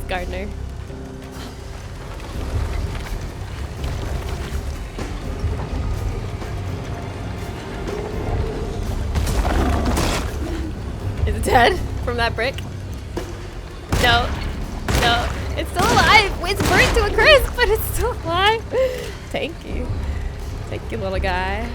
Gardner. Is it dead from that brick? No. No. It's still alive. It's burnt to a crisp, but it's still alive. Thank you. Thank you, little guy.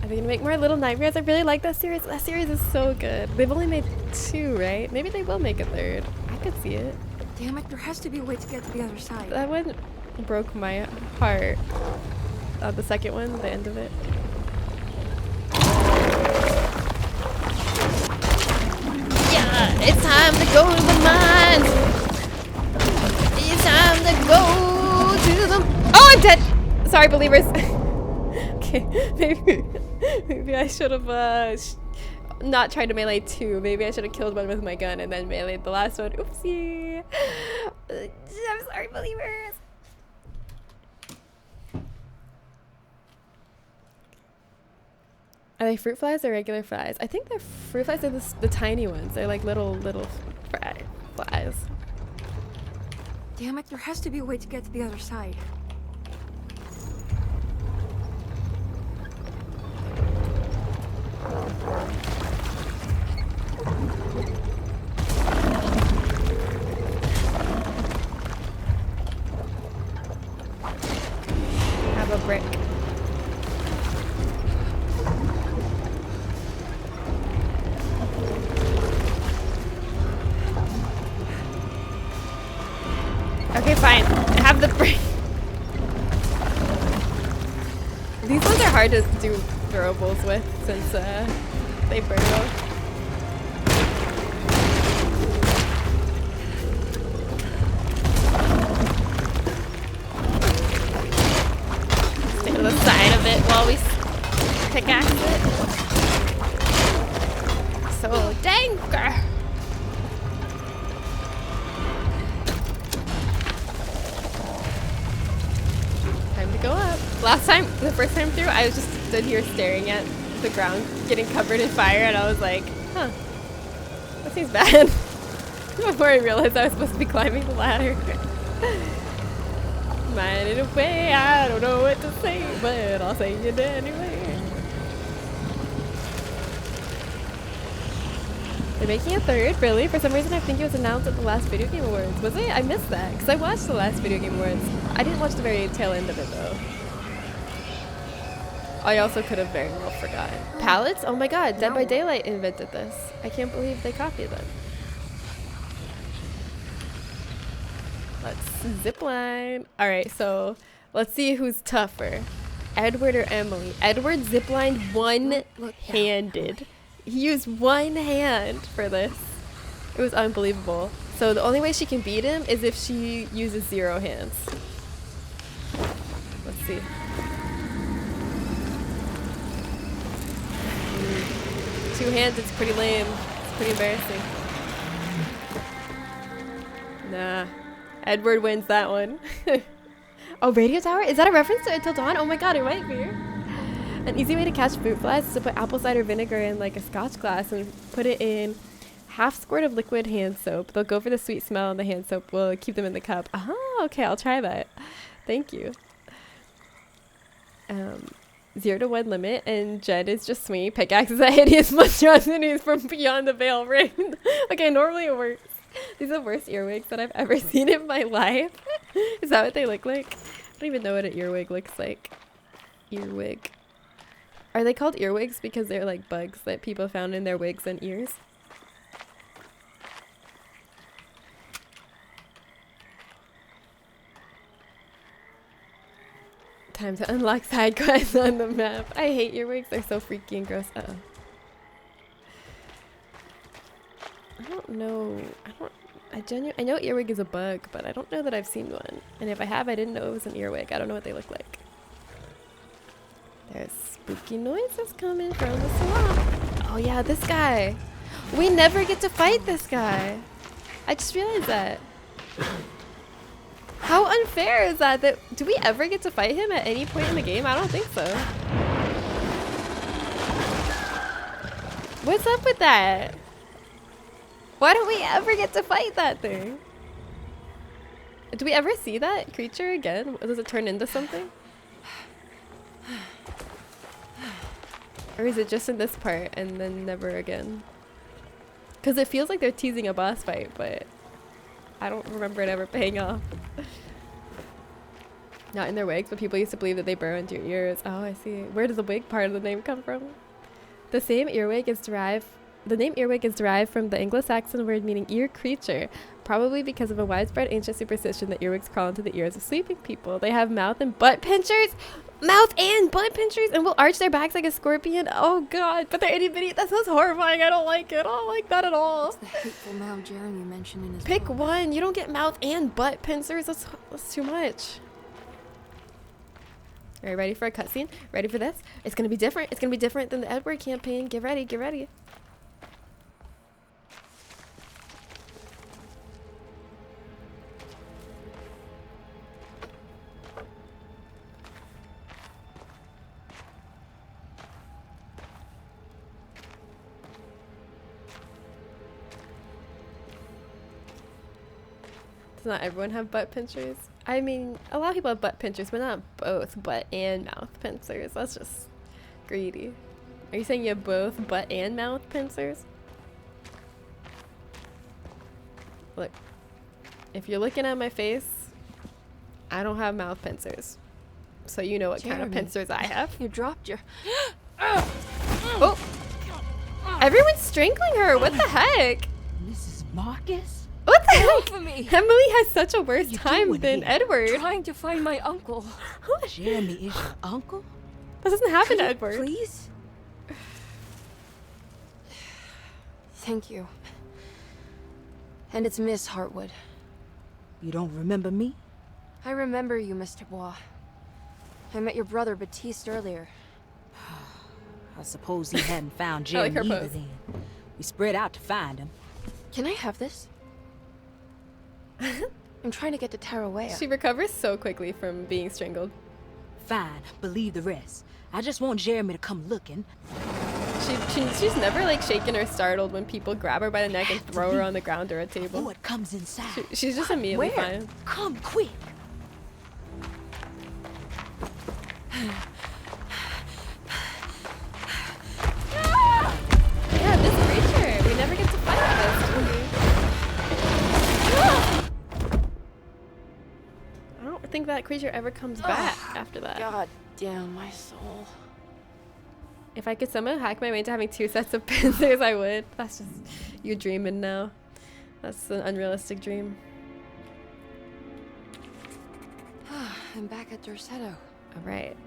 Are they gonna make more Little Nightmares? I really like that series. That series is so good. They've only made 2, right? Maybe they will make a 3rd. I could see it. Damn it, there has to be a way to get to the other side. That one broke my heart. The second one, the end of it. Yeah, it's time to go to the mines. It's time to go to the... Oh, I'm dead! Sorry, believers. Okay, maybe I should have not tried to melee 2. Maybe I should have killed one with my gun and then meleeed the last one. Oopsie. I'm sorry, believers. Are they fruit flies or regular flies? I think they're fruit flies. Are the tiny ones. They're like little flies. Damn it, there has to be a way to get to the other side. Have a brick. Okay, fine. I have the brick. These ones are hard to do throwables with since they burn off. pickaxe it. So dang. Time to go up. Last time, the first time through, I was just stood here staring at the ground, getting covered in fire, and I was like, huh, that seems bad. Before I realized I was supposed to be climbing the ladder. Mine in a way, I don't know what to say, but I'll say it anyway. They're making a third, really? For some reason I think it was announced at the last Video Game Awards. Was it? I missed that, because I watched the last Video Game Awards. I didn't watch the very tail end of it, though. I also could have very well forgotten. Pallets? Oh my god, Dead by Daylight invented this. I can't believe they copied them. Let's zipline. Alright, so let's see who's tougher. Edward or Emily? Edward ziplined one-handed. He used one hand for this. It was unbelievable. So the only way she can beat him is if she uses 0 hands. Let's see. Two hands, it's pretty lame. It's pretty embarrassing. Nah. Edward wins that one. Oh, radio tower? Is that a reference to Until Dawn? Oh my god, it might be. An easy way to catch fruit flies is to put apple cider vinegar in like a scotch glass and put it in half squirt of liquid hand soap. They'll go for the sweet smell and the hand soap will keep them in the cup. Okay, I'll try that. Thank you. 0 to 1 limit, and Jed is just me. Pickaxe is a hideous monstrosities from beyond the veil ring. Okay, normally it works. These are the worst earwigs that I've ever seen in my life. Is that what they look like? I don't even know what an earwig looks like. Earwig. Are they called earwigs because they're like bugs that people found in their wigs and ears? Time to unlock side quests on the map. I hate earwigs. They're so freaky and gross. Uh-oh. I don't know. I know earwig is a bug, but I don't know that I've seen one. And if I have, I didn't know it was an earwig. I don't know what they look like. There's spooky noises coming from the swamp. Oh yeah, this guy. We never get to fight this guy. I just realized that. How unfair is that? Do we ever get to fight him at any point in the game? I don't think so. What's up with that? Why don't we ever get to fight that thing? Do we ever see that creature again? Does it turn into something? Or is it just in this part and then never again? Because it feels like they're teasing a boss fight, but I don't remember it ever paying off. Not in their wigs, but people used to believe that they burrow into your ears. Oh, I see. Where does the wig part of the name come from? The name earwig is derived from the Anglo-Saxon word meaning ear creature, probably because of a widespread ancient superstition that earwigs crawl into the ears of sleeping people. They have mouth and butt pinchers? Mouth and butt pinchers, and will arch their backs like a scorpion. Oh god, but they're itty bitty. That sounds horrifying. I don't like it. I don't like that at all. It's the hateful mouth Jeremy mentioned in his Pick book. one. You don't get mouth and butt pincers. That's too much. Are you ready for a cutscene? Ready for this? It's gonna be different. It's gonna be different than the Edward campaign. Get ready. Get ready. Does not everyone have butt pinchers? I mean, a lot of people have butt pinchers, but not both butt and mouth pincers. That's just greedy. Are you saying you have both butt and mouth pincers? Look, if you're looking at my face, I don't have mouth pincers. So you know what kind of pincers I have. You dropped your... Oh! Everyone's strangling her! What the heck? Mrs. Marcus? What the Help heck? me. Emily has such a worse time than Edward. Trying to find my uncle. Jeremy is your uncle? That doesn't happen to Edward. Please? Thank you. And it's Miss Hartwood. You don't remember me? I remember you, Mr. Bois. I met your brother, Baptiste, earlier. I suppose he hadn't found I like Jeremy her either pose. then. We spread out to find him. Can I have this? I'm trying to get to Tarawea. She recovers so quickly from being strangled. Fine, believe the rest. I just want Jeremy to come looking. She's never like shaken or startled when people grab her by the neck and throw her on the ground or a table. What comes inside? She's just immediately Where? fine. Come quick. Yeah, this creature. We never get to fight this, do we? I don't think that creature ever comes back after that. God damn my soul. If I could somehow hack my way into having 2 sets of pincers, I would. That's just you dreaming now. That's an unrealistic dream. I'm back at Dorsetto. All right.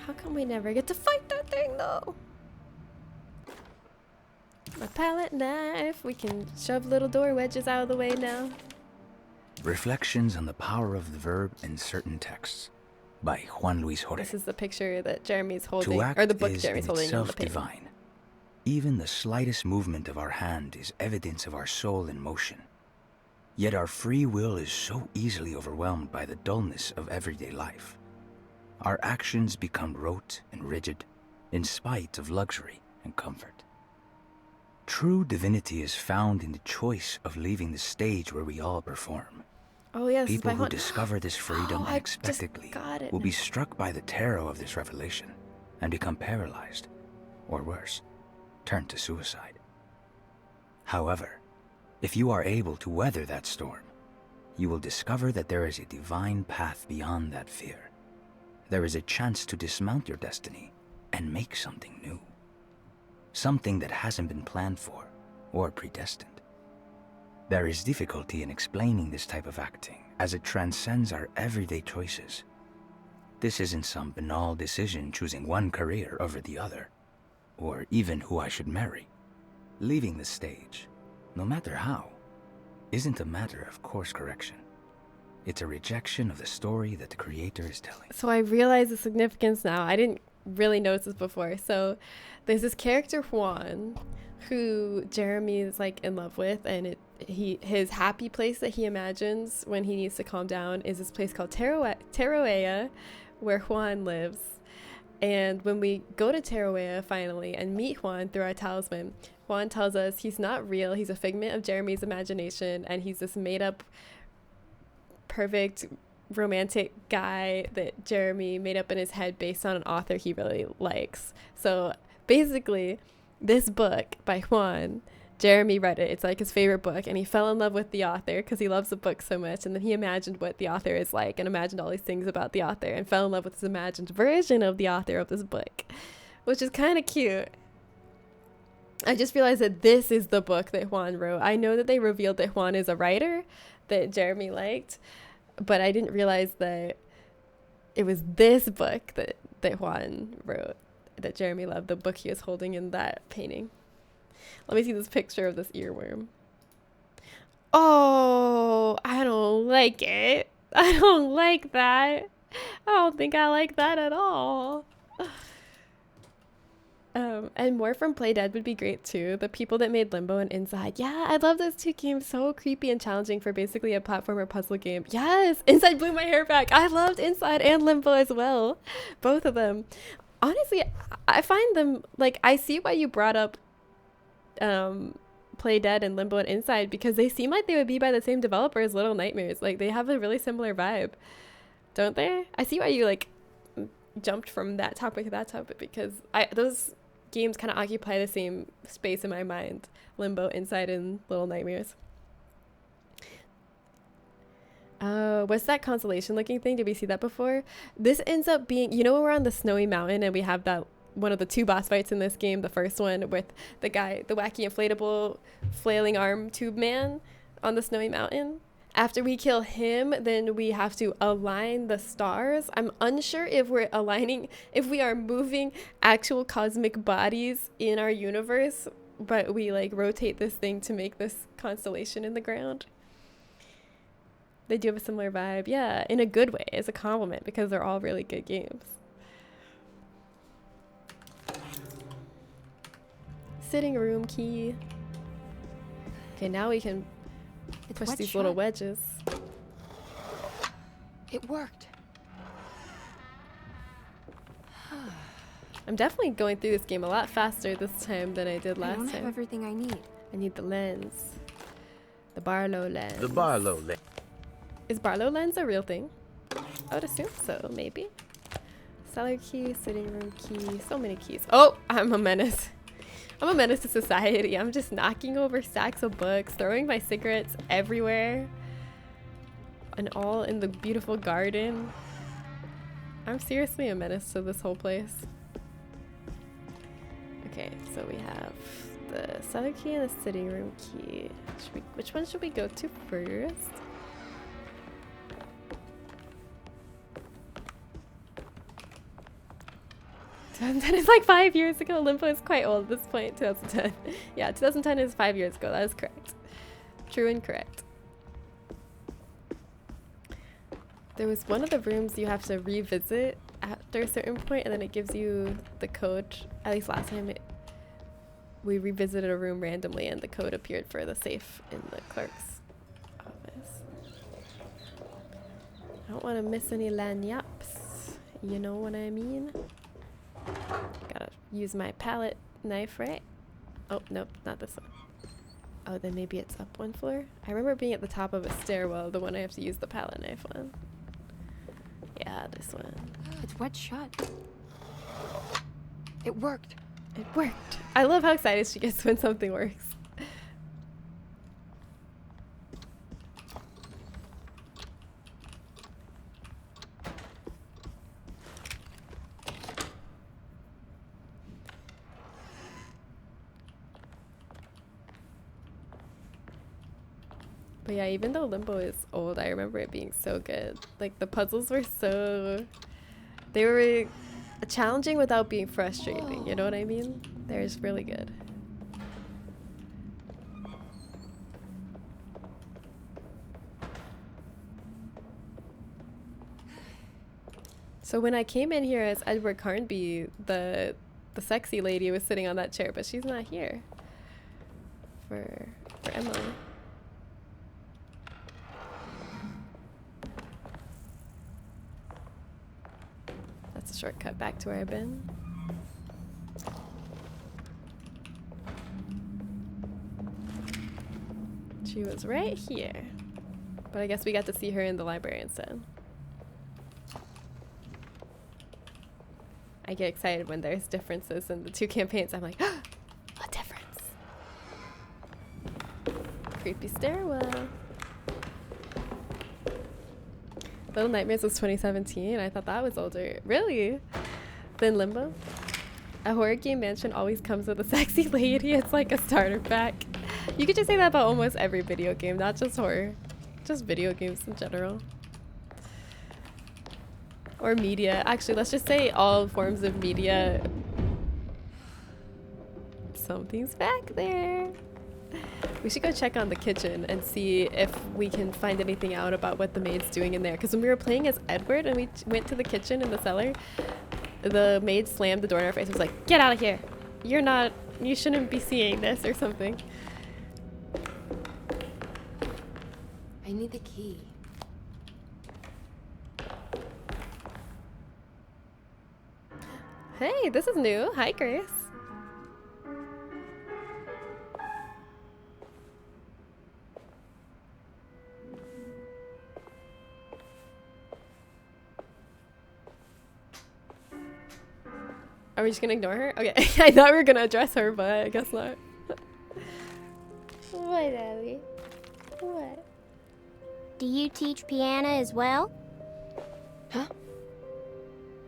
How come we never get to fight that thing though? My palette knife. We can shove little door wedges out of the way now. Reflections on the Power of the Verb in Certain Texts by Juan Luis Jorge. This is the picture that Jeremy's holding, To act or the book is Jeremy's in holding in the itself painting. divine. Even the slightest movement of our hand is evidence of our soul in motion. Yet our free will is so easily overwhelmed by the dullness of everyday life. Our actions become rote and rigid, in spite of luxury and comfort. True divinity is found in the choice of leaving the stage where we all perform. Oh yes, People who discover this freedom I just unexpectedly got it will be now. struck by the terror of this revelation and become paralyzed, or worse, turn to suicide. However, if you are able to weather that storm, you will discover that there is a divine path beyond that fear. There is a chance to dismount your destiny and make something new. Something that hasn't been planned for or predestined. There is difficulty in explaining this type of acting as it transcends our everyday choices. This isn't some banal decision choosing one career over the other, or even who I should marry. Leaving the stage, no matter how, isn't a matter of course correction. It's a rejection of the story that the creator is telling. So I realize the significance now. I didn't really notice this before. So there's this character Juan who Jeremy is like in love with, and his happy place that he imagines when he needs to calm down is this place called Tarawea, where Juan lives. And when we go to Tarawea finally and meet Juan through our talisman, Juan tells us he's not real, he's a figment of Jeremy's imagination, and he's this made up perfect romantic guy that Jeremy made up in his head based on an author he really likes. So basically, this book by Juan, Jeremy read it. It's like his favorite book, and he fell in love with the author because he loves the book so much. And then he imagined what the author is like and imagined all these things about the author and fell in love with his imagined version of the author of this book, which is kind of cute. I just realized that this is the book that Juan wrote. I know that they revealed that Juan is a writer that Jeremy liked, but I didn't realize that it was this book that Juan wrote that Jeremy loved, the book he was holding in that painting. Let me see this picture of this earworm. Oh, I don't like it. I don't like that. I don't think I like that at all. And more from Play Dead would be great too. The people that made Limbo and Inside. Yeah, I love those two games. So creepy and challenging for basically a platformer puzzle game. Yes, Inside blew my hair back. I loved Inside and Limbo as well. Both of them. Honestly, I find them, like, I see why you brought up Play Dead and Limbo and Inside, because they seem like they would be by the same developer as Little Nightmares. Like, they have a really similar vibe, don't they? I see why you, like, jumped from that topic to that topic, because those games kind of occupy the same space in my mind. Limbo, Inside, and Little Nightmares. What's that constellation looking thing? Did we see that before? This ends up being, you know, when we're on the snowy mountain and we have that one of the two boss fights in this game, the first one with the guy, the wacky inflatable flailing arm tube man on the snowy mountain. After we kill him, then we have to align the stars. I'm unsure if we're aligning, if we are moving actual cosmic bodies in our universe, but we like rotate this thing to make this constellation in the ground. They do have a similar vibe. Yeah, in a good way, as a compliment, because they're all really good games. sitting room key. Okay, now we can push these little wedges. It worked. I'm definitely going through this game a lot faster this time than I did last time. I don't have everything I need. I need the lens. The Barlow lens. The Barlow lens. Is Barlow lens a real thing? I would assume so, maybe. Cellar key, sitting room key, so many keys. Oh, I'm a menace. I'm a menace to society. I'm just knocking over stacks of books, throwing my cigarettes everywhere, and all in the beautiful garden. I'm seriously a menace to this whole place. Okay, so we have the cellar key and the sitting room key. Which one should we go to first? That is like 5 years ago. Limbo is quite old at this point. 2010. Yeah, 2010 is 5 years ago. That is correct. True and correct. There was one of the rooms you have to revisit after a certain point, and then it gives you the code. At least last time we revisited a room randomly, and the code appeared for the safe in the clerk's office. I don't want to miss any lanyards. You know what I mean? Gotta use my palette knife, right? Oh, nope, not this one. Oh, then maybe it's up one floor? I remember being at the top of a stairwell, the one I have to use the palette knife on. Yeah, this one. It's wedged shut. It worked. It worked. I love how excited she gets when something works. But yeah, even though Limbo is old, I remember it being so good. Like, the puzzles were so... They were challenging without being frustrating, you know what I mean? They're just really good. So when I came in here as Edward Carnby, the sexy lady was sitting on that chair, but she's not here for Emily. That's a shortcut back to where I've been. She was right here. But I guess we got to see her in the library instead. I get excited when there's differences in the two campaigns. I'm like, a difference. Creepy stairwell. Little Nightmares was 2017. I thought that was older. Really? Than Limbo? A horror game mansion always comes with a sexy lady. It's like a starter pack. You could just say that about almost every video game, not just horror. Just video games in general. Or media. Actually, let's just say all forms of media. Something's back there. We should go check on the kitchen and see if we can find anything out about what the maid's doing in there. Because when we were playing as Edward and we went to the kitchen in the cellar, the maid slammed the door in our face and was like, "Get out of here. You shouldn't be seeing this," or something. I need the key. Hey, this is new. Hi, Grace. Are we just gonna ignore her? Okay, I thought we were gonna address her, but I guess not. What, Ellie? What? Do you teach piano as well? Huh?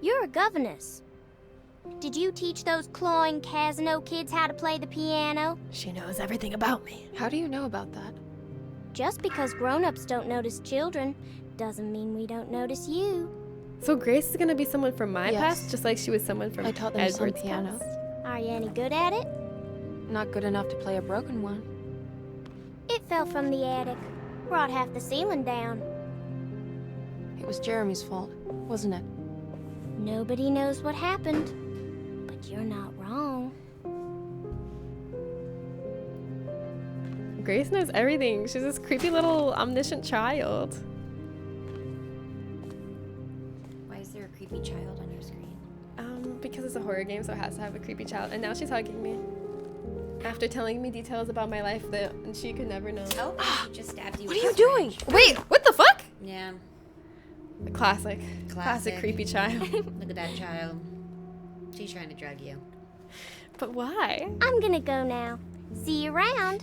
You're a governess. Did you teach those clawing Casino kids how to play the piano? She knows everything about me. How do you know about that? Just because grown-ups don't notice children doesn't mean we don't notice you. So Grace is gonna be someone from my Yes. past, just like she was someone from I taught them some Edward's piano. past. Are you any good at it? Not good enough to play a broken one. It fell from the attic. Brought half the ceiling down. It was Jeremy's fault, wasn't it? Nobody knows what happened. But you're not wrong. Grace knows everything. She's this creepy little omniscient child. Why is there a creepy child on your screen? Because it's a horror game, so it has to have a creepy child. And now she's hugging me. After telling me details about my life that she could never know. Oh, she just stabbed you. What are you doing? Wait, what the fuck? Yeah. Classic creepy child. Look at that child. She's trying to drug you. But why? I'm gonna go now. See you around.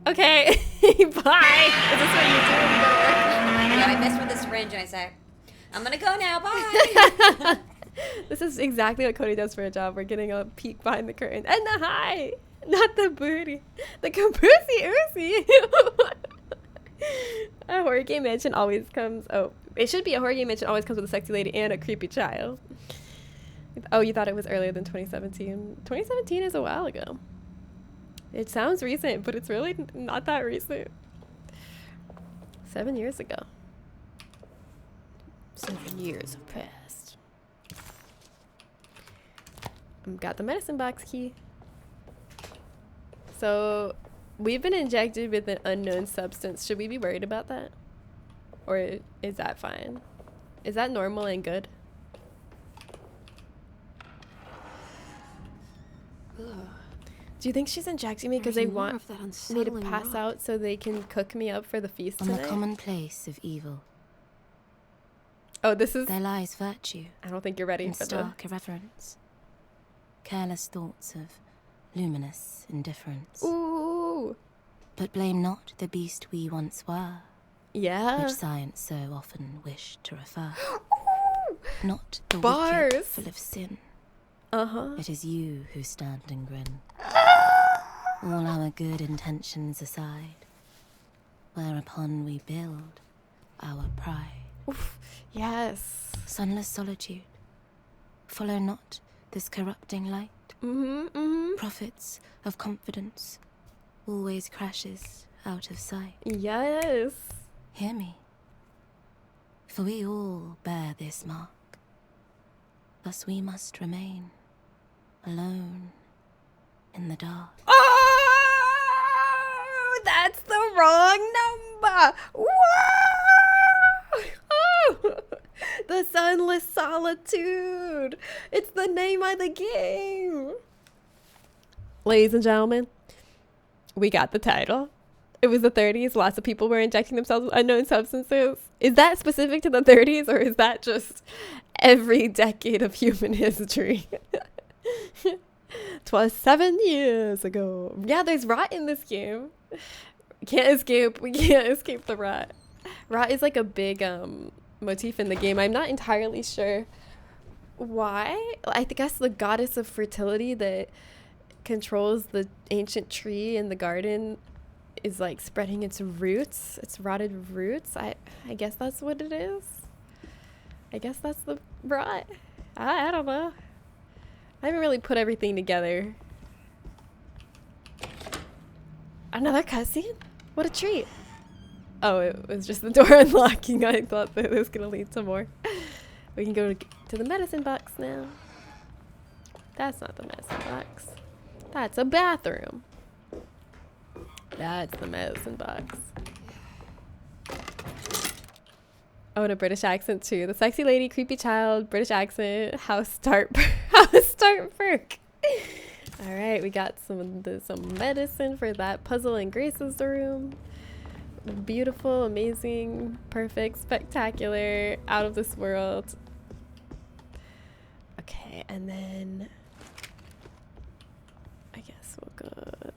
Okay. Bye. Is this what you do when you go to work? Yeah, I messed with the syringe and I said, I'm gonna go now. Bye. This is exactly what Cody does for a job. We're getting a peek behind the curtain. And the high. Not the booty. The caboosey oozy. A horror game mansion always comes. Oh, it should be a horror game mansion always comes with a sexy lady and a creepy child. Oh, you thought it was earlier than 2017. 2017 is a while ago. It sounds recent, but it's really not that recent. 7 years ago. 7 years have passed. Got the medicine box key. So, we've been injected with an unknown substance. Should we be worried about that? Or is that fine? Is that normal and good? Ugh. Do you think she's injecting me because they want me to pass out so they can cook me up for the feast On tonight? the commonplace of evil. Oh, this is... There lies virtue. I don't think you're ready in for stark irreverence. Careless thoughts of luminous indifference. Ooh. But blame not the beast we once were. Yeah. Which science so often wished to refer. Not the Bars. wicked full of sin. It is you who stand and grin. All our good intentions aside, whereupon we build our pride. Oof. Yes. Sunless solitude. Follow not this corrupting light. Prophets of confidence always crashes out of sight. Yes. Hear me. For we all bear this mark. Thus we must remain alone in the dark. Oh, that's the wrong number. Whoa! Oh, the Sunless Solitude. It's the name of the game. Ladies and gentlemen, we got the title. It was the 30s. Lots of people were injecting themselves with unknown substances. Is that specific to the 30s, or is that just every decade of human history? 'Twas 7 years ago. Yeah, there's rot in this game. We can't escape the rot. Rot is like a big motif in the game. I'm not entirely sure why. I guess the goddess of fertility that controls the ancient tree in the garden is like spreading its roots, its rotted roots. I guess that's what it is. I guess that's the rot. I don't know. I haven't really put everything together. Another cutscene? What a treat. Oh, it was just the door unlocking. I thought that it was gonna lead to more. We can go to the medicine box now. That's not the medicine box. That's a bathroom. That's the medicine box. Oh, and a British accent too. The sexy lady, creepy child, British accent, house start perk. All right, we got some medicine for that puzzle in Grace's room. Beautiful, amazing, perfect, spectacular, out of this world. Okay, and then I guess we'll go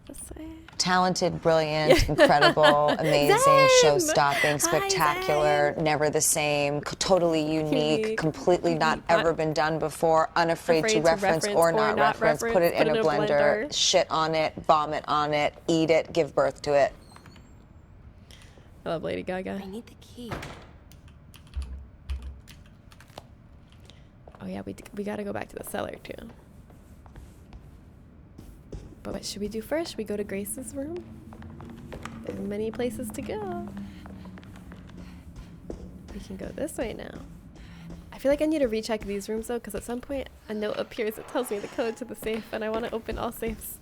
this way. Talented, brilliant, incredible, amazing, show-stopping, spectacular, never the same, totally unique, completely not ever been done before, unafraid to reference or not reference, put it in a blender, shit on it, vomit on it, eat it, give birth to it. I love Lady Gaga. I need the key. Oh yeah, we gotta go back to the cellar too. But what should we do first? Should we go to Grace's room? There's many places to go. We can go this way now. I feel like I need to recheck these rooms though, because at some point a note appears that tells me the code to the safe, and I want to open all safes.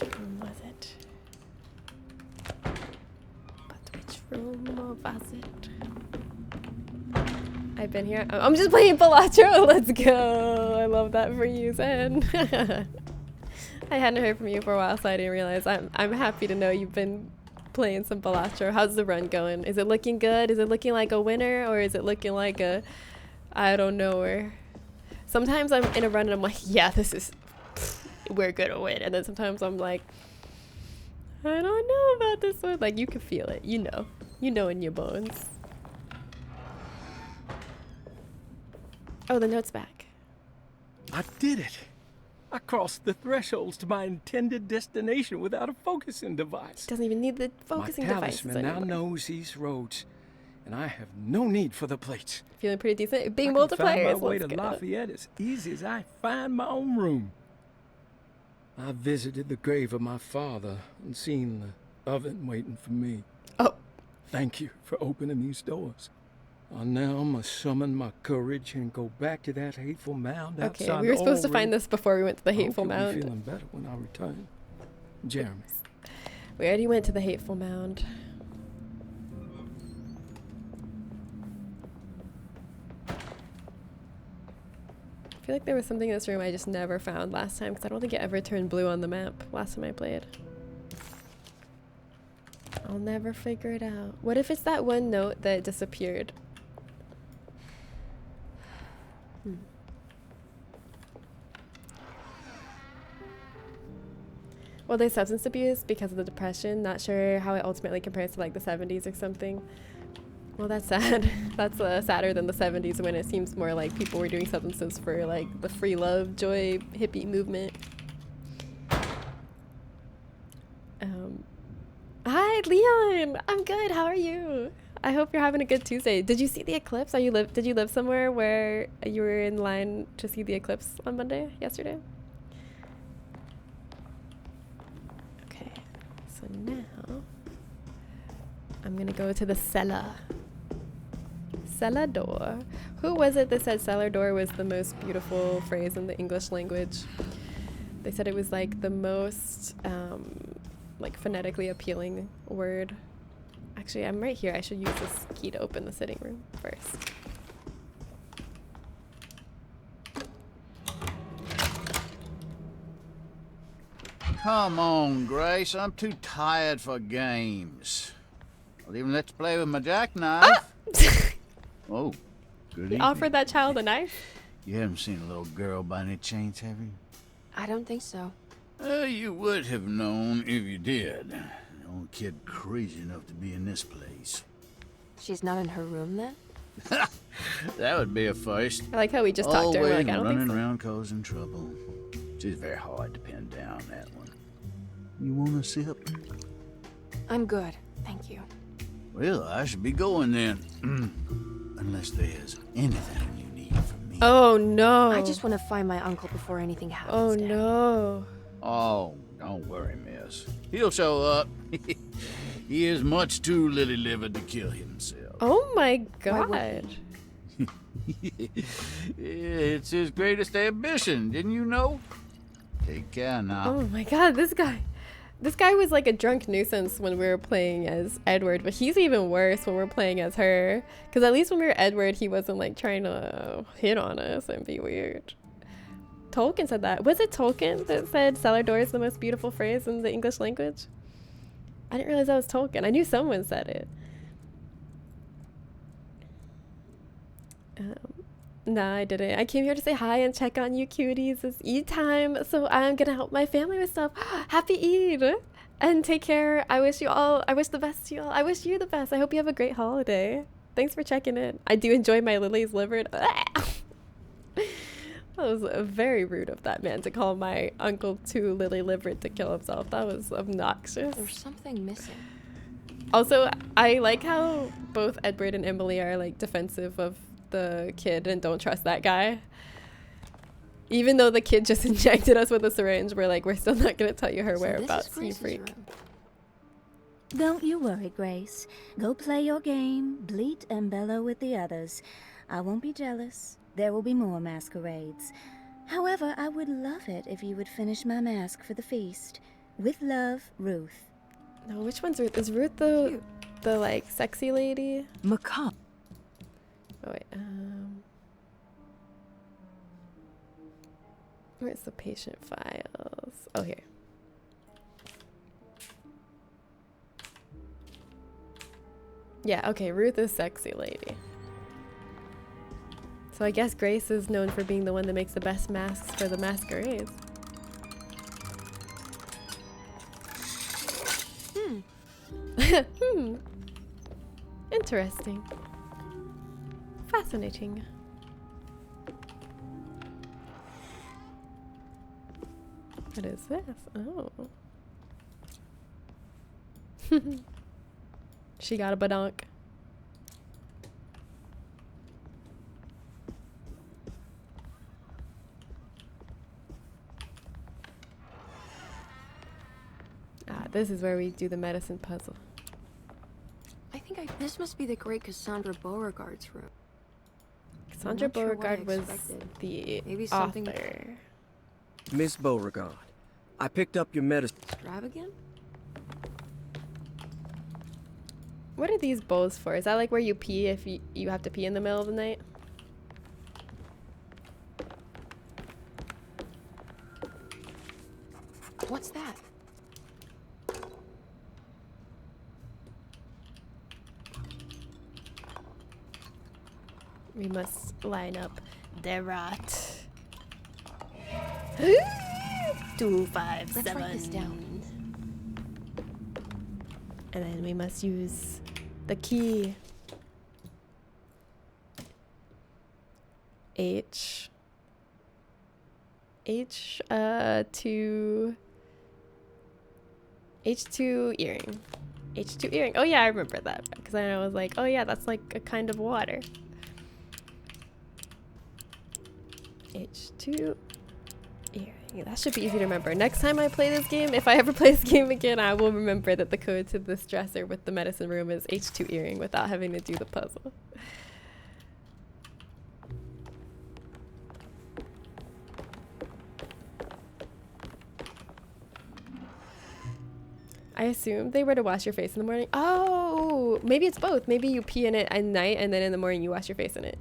which room was it? But which room was it? I've been here. I'm just playing Balatro. Let's go. I love that for you, Zen. I hadn't heard from you for a while, so I didn't realize. I'm happy to know you've been playing some Balatro. How's the run going? Is it looking good? Is it looking like a winner, or is it looking like a I don't know where? Sometimes I'm in a run and I'm like, yeah, we're gonna win. And then sometimes I'm like, I don't know about this one. Like, you can feel it. You know in your bones. Oh, the note's back. I did it. I crossed the thresholds to my intended destination without a focusing device. Doesn't even need the focusing device. My talisman now knows these roads, and I have no need for the plates. Feeling pretty decent. Being multiplayer. I can find my way to Lafayette as easy as I find my own room. I visited the grave of my father and seen the oven waiting for me. Oh. Thank you for opening these doors. I now must summon my courage and go back to that hateful mound outside. Okay, we were supposed to find this before we went to the hateful mound. Be feeling better when I return. Jeremy. We already went to the hateful mound. I feel like there was something in this room I just never found last time, because I don't think it ever turned blue on the map last time I played. I'll never figure it out. What if it's that one note that disappeared? Well, there's substance abuse because of the depression. Not sure how it ultimately compares to like the 70s or something. Well, that's sad. That's sadder than the 70s when it seems more like people were doing substances for like the free love, joy, hippie movement. Hi, Leon. I'm good. How are you? I hope you're having a good Tuesday. Did you see the eclipse? Did you live somewhere where you were in line to see the eclipse on yesterday? Okay. So now I'm gonna go to the cellar. Cellar door. Who was it that said cellar door was the most beautiful phrase in the English language? They said it was like the most like phonetically appealing word. Actually, I'm right here. I should use this key to open the sitting room first. Come on, Grace. I'm too tired for games. I'll even let you play with my jackknife. Oh, good evening. He offered that child a knife? You haven't seen a little girl by any chance, have you? I don't think so. You would have known if you did. The only kid crazy enough to be in this place. She's not in her room then? That would be a first. I like how we just talked to her. We're like, I don't think so. Running around causing trouble. She's very hard to pin down, that one. You want to sip? I'm good, thank you. Well, I should be going then. Unless there's anything you need from me. Oh no. I just want to find my uncle before anything happens. Oh no. Oh, don't worry, miss. He'll show up. He is much too lily-livered to kill himself. Oh my god. It's his greatest ambition, didn't you know? Take care now. Oh my god, this guy was like a drunk nuisance when we were playing as Edward, but he's even worse when we're playing as her. Because at least when we were Edward, he wasn't like trying to hit on us and be weird. Tolkien said that. Was it Tolkien that said cellar door is the most beautiful phrase in the English language? I didn't realize that was Tolkien. I knew someone said it. Nah, I didn't. I came here to say hi and check on you cuties. It's Eid time, so I'm gonna help my family with stuff. Happy Eid! And take care. I wish the best to you all. I wish you the best. I hope you have a great holiday. Thanks for checking in. I do enjoy my lilies livered. That was very rude of that man to call my uncle too lily-livered to kill himself. That was obnoxious. There's something missing. Also, I like how both Edward and Emily are like defensive of the kid and don't trust that guy. Even though the kid just injected us with a syringe, we're like, we're still not gonna tell you her whereabouts, you freak. Don't you worry, Grace. Go play your game, bleat and bellow with the others. I won't be jealous. There will be more masquerades. However, I would love it if you would finish my mask for the feast. With love, Ruth. No, which one's Ruth? Is Ruth the like sexy lady? Macabre. Oh wait, where's the patient files? Oh, here. Yeah, okay, Ruth is sexy lady. So I guess Grace is known for being the one that makes the best masks for the masquerades. Interesting. Fascinating. What is this? Oh. She got a badonk. Ah, this is where we do the medicine puzzle. I think this must be the great Cassandra Beauregard's room. Cassandra Beauregard was the something author. Miss Beauregard, I picked up your medicine. Extravagant? What are these bowls for? Is that like where you pee if you have to pee in the middle of the night? What's that? We must line up the rot. 2, 5, Let's 7. write this down. And then we must use the key. H to H2 earring. H2 earring. Oh yeah, I remember that because I was like, oh yeah, that's like a kind of water. H2 earring. That should be easy to remember. Next time I play this game, if I ever play this game again, I will remember that the code to this dresser with the medicine room is H2 earring without having to do the puzzle. I assumed they were to wash your face in the morning. Oh, maybe it's both. Maybe you pee in it at night and then in the morning you wash your face in it.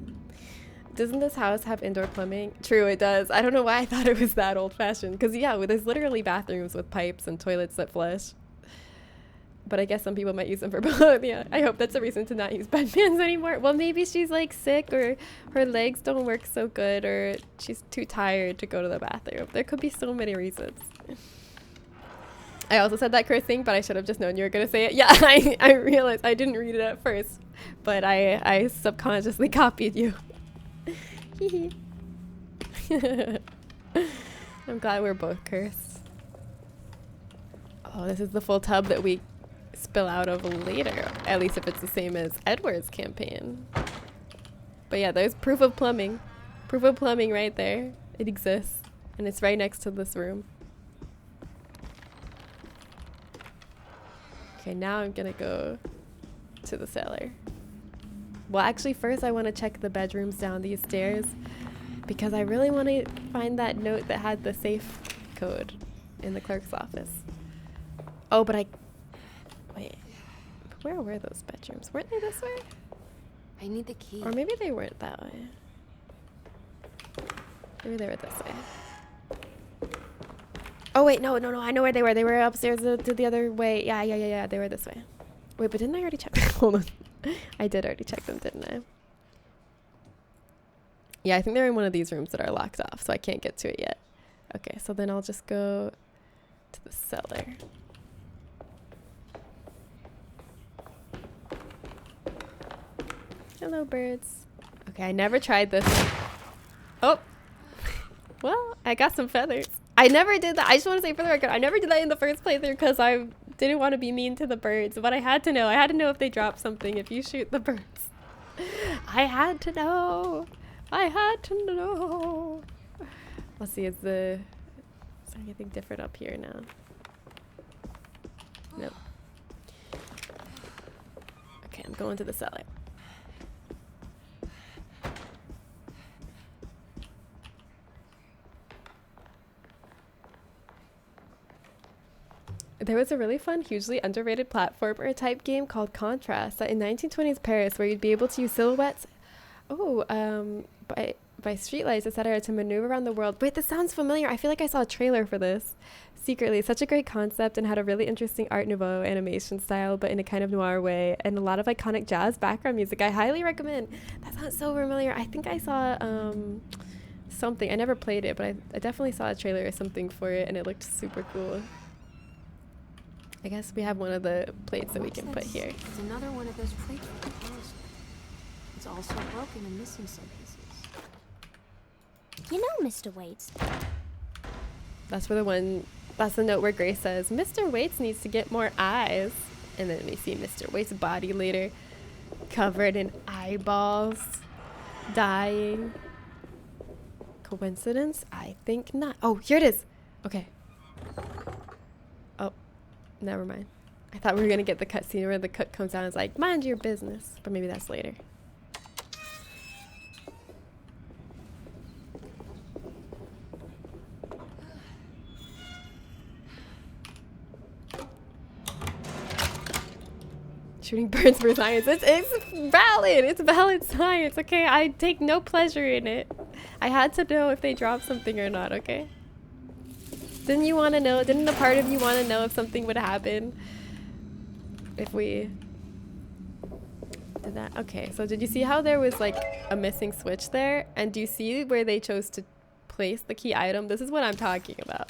Doesn't this house have indoor plumbing? True, it does. I don't know why I thought it was that old-fashioned. Because, yeah, there's literally bathrooms with pipes and toilets that flush. But I guess some people might use them for both. Yeah, I hope that's a reason to not use bedpans anymore. Well, maybe she's, like, sick or her legs don't work so good or she's too tired to go to the bathroom. There could be so many reasons. I also said that cursing, but I should have just known you were going to say it. Yeah, I realized I didn't read it at first. But I subconsciously copied you. I'm glad we're both cursed. Oh, this is the full tub that we spill out of later. At least if it's the same as Edward's campaign. But yeah, there's proof of plumbing. Proof of plumbing right there. It exists. And it's right next to this room. Okay, now I'm gonna go to the cellar. Well, actually, first I want to check the bedrooms down these stairs because I really want to find that note that had the safe code in the clerk's office. Oh, but wait, where were those bedrooms? Weren't they this way? I need the key. Or maybe they weren't that way. Maybe they were this way. Oh, wait, no, I know where they were. They were upstairs to the other way. Yeah, they were this way. Wait, but didn't I already check? Hold on. I did already check them, didn't I? Yeah, I think they're in one of these rooms that are locked off, so I can't get to it yet. Okay, so then I'll just go to the cellar. Hello, birds. Okay, I never tried this. Oh. Well, I got some feathers. I never did that. I just want to say for the record, I never did that in the first playthrough because I didn't want to be mean to the birds. But I had to know. I had to know if they drop something if you shoot the birds. I had to know. I had to know. Let's see, is there anything different up here now? Nope. Okay, I'm going to the cellar. There was a really fun, hugely underrated platformer type game called Contrast set in 1920s Paris where you'd be able to use silhouettes by streetlights, etc. to maneuver around the world. Wait, this sounds familiar. I feel like I saw a trailer for this. Secretly, such a great concept and had a really interesting Art Nouveau animation style, but in a kind of noir way, and a lot of iconic jazz background music. I highly recommend. That sounds so familiar. I think I saw something. I never played it, but I definitely saw a trailer or something for it, and it looked super cool. I guess we have one of the plates that we can put here. It's another one of those plates with the house. It's also broken and missing some pieces. You know, Mr. Waits. That's for the one. That's the note where Grace says, Mr. Waits needs to get more eyes. And then we see Mr. Waits' body later, covered in eyeballs, dying. Coincidence? I think not. Oh, here it is. Okay. Oh, never mind. I thought we were going to get the cutscene where the cook comes down and is like, mind your business. But maybe that's later. Shooting birds for science. It's valid. It's valid science, okay? I take no pleasure in it. I had to know if they dropped something or not, okay? Didn't you want to know? Didn't a part of you want to know if something would happen? If we did that? Okay, so did you see how there was like a missing switch there? And do you see where they chose to place the key item? This is what I'm talking about.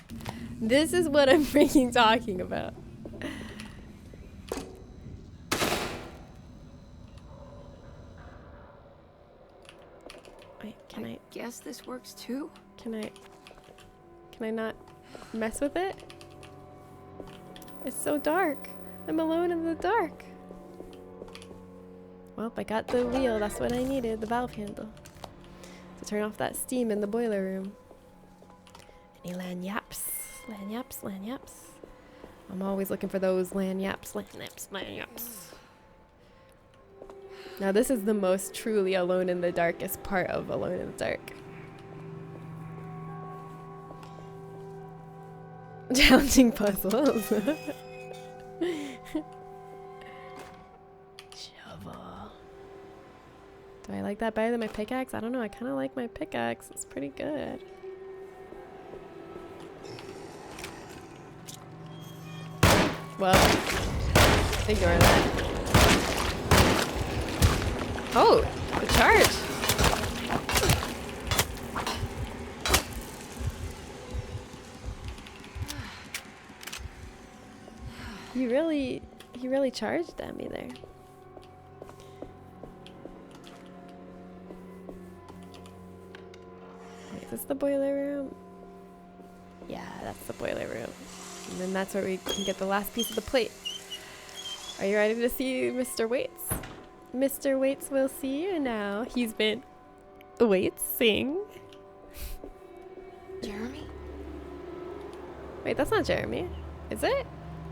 This is what I'm freaking talking about. I guess this works too. Can I not mess with it? It's so dark. I'm alone in the dark. Well, I got the wheel. That's what I needed, the valve handle. To turn off that steam in the boiler room. Any lanyards? Lanyards. I'm always looking for those lanyards. Now this is the most truly alone in the darkest part of Alone in the Dark. Challenging puzzles. Shovel. Do I like that better than my pickaxe? I don't know. I kind of like my pickaxe. It's pretty good. Well, ignore that. Oh, the charge. He really charged at me there. Wait, is this the boiler room? Yeah, that's the boiler room. And then that's where we can get the last piece of the plate. Are you ready to see Mr. Waits? Mr. Waits will see you now. He's been waiting. Jeremy? Wait, that's not Jeremy. Is it?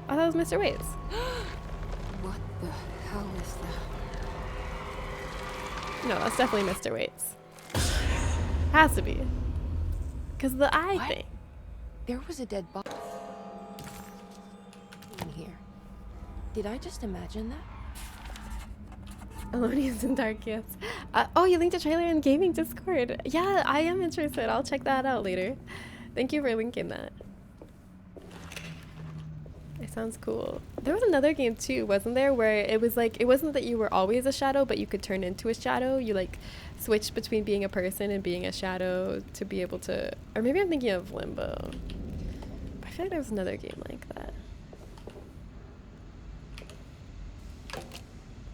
I thought it was Mr. Waits. What the hell is that? No, that's definitely Mr. Waits. Has to be. Because the eye thing. There was a dead body in here. Did I just imagine that? Alonians in Dark, yes. Oh, you linked a trailer in gaming Discord. Yeah, I am interested. I'll check that out later. Thank you for linking that. It sounds cool. There was another game too, wasn't there, where it was like, it wasn't that you were always a shadow, but you could turn into a shadow. You like switched between being a person and being a shadow to be able to, or maybe I'm thinking of Limbo. I feel like there was another game like that.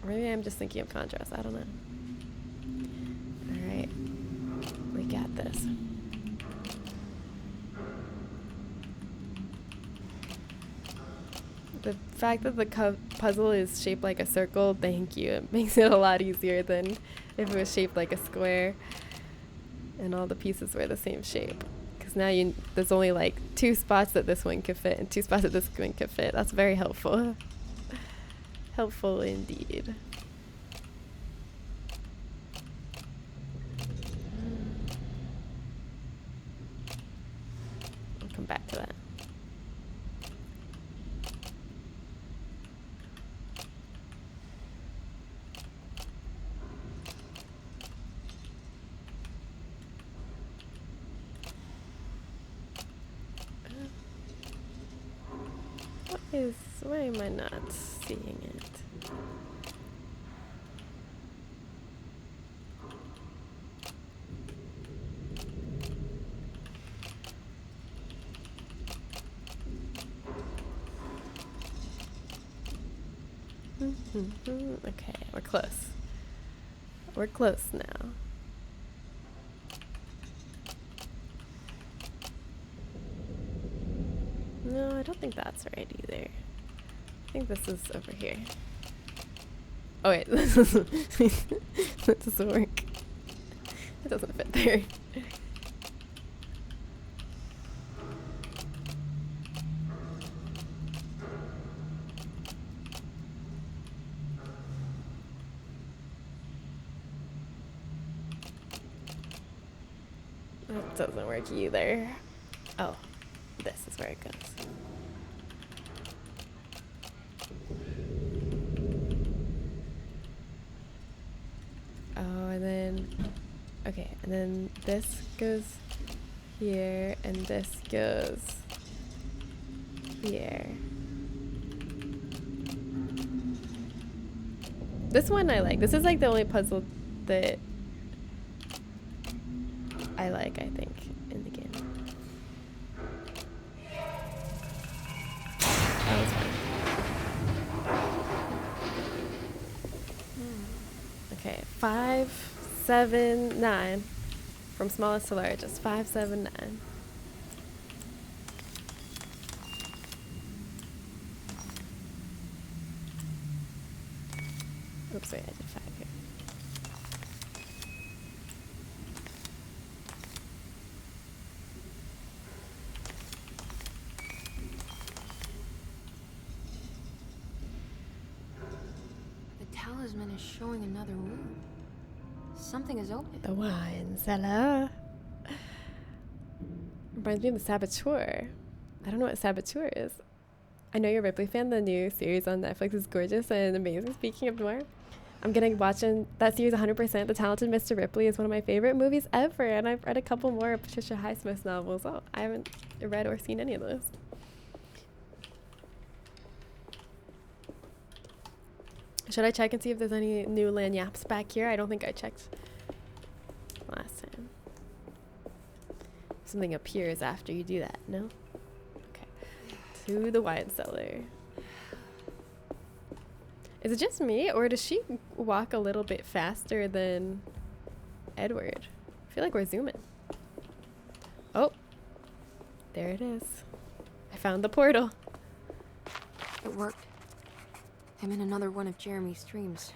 Or maybe I'm just thinking of Contrast. I don't know. Alright. We got this. The fact that the puzzle is shaped like a circle, thank you. It makes it a lot easier than if it was shaped like a square and all the pieces were the same shape. Because now there's only like 2 spots that this one could fit and 2 spots that this one could fit. That's very helpful. Helpful indeed. I'll come back to that. Why am I not seeing it? Okay, we're close. We're close now. No, I don't think that's right either. I think this is over here. Oh wait, this doesn't work. It doesn't fit there. That doesn't work either. Oh, this is where it goes. Oh, and then, okay, and then this goes here, and this goes here. This one I like. This is like the only puzzle that I like, I think, in the game. That was fun. Okay, 5, 7, 9. From smallest to largest. 5, 7, 9. Oops, wait, I did 5 here. The talisman is showing another room. Something is open. The wine cellar. Reminds me of the Saboteur. I don't know what Saboteur is. I know you're a Ripley fan. The new series on Netflix is gorgeous and amazing. Speaking of noir, I'm gonna watch that series 100%. The Talented Mr. Ripley is one of my favorite movies ever, and I've read a couple more Patricia Highsmith's novels. Oh, I haven't read or seen any of those. Should I check and see if there's any new lanyards back here? I don't think I checked last time. Something appears after you do that, no? Okay. To the wine cellar. Is it just me, or does she walk a little bit faster than Edward? I feel like we're zooming. Oh, there it is. I found the portal. It worked. I'm in another one of Jeremy's dreams.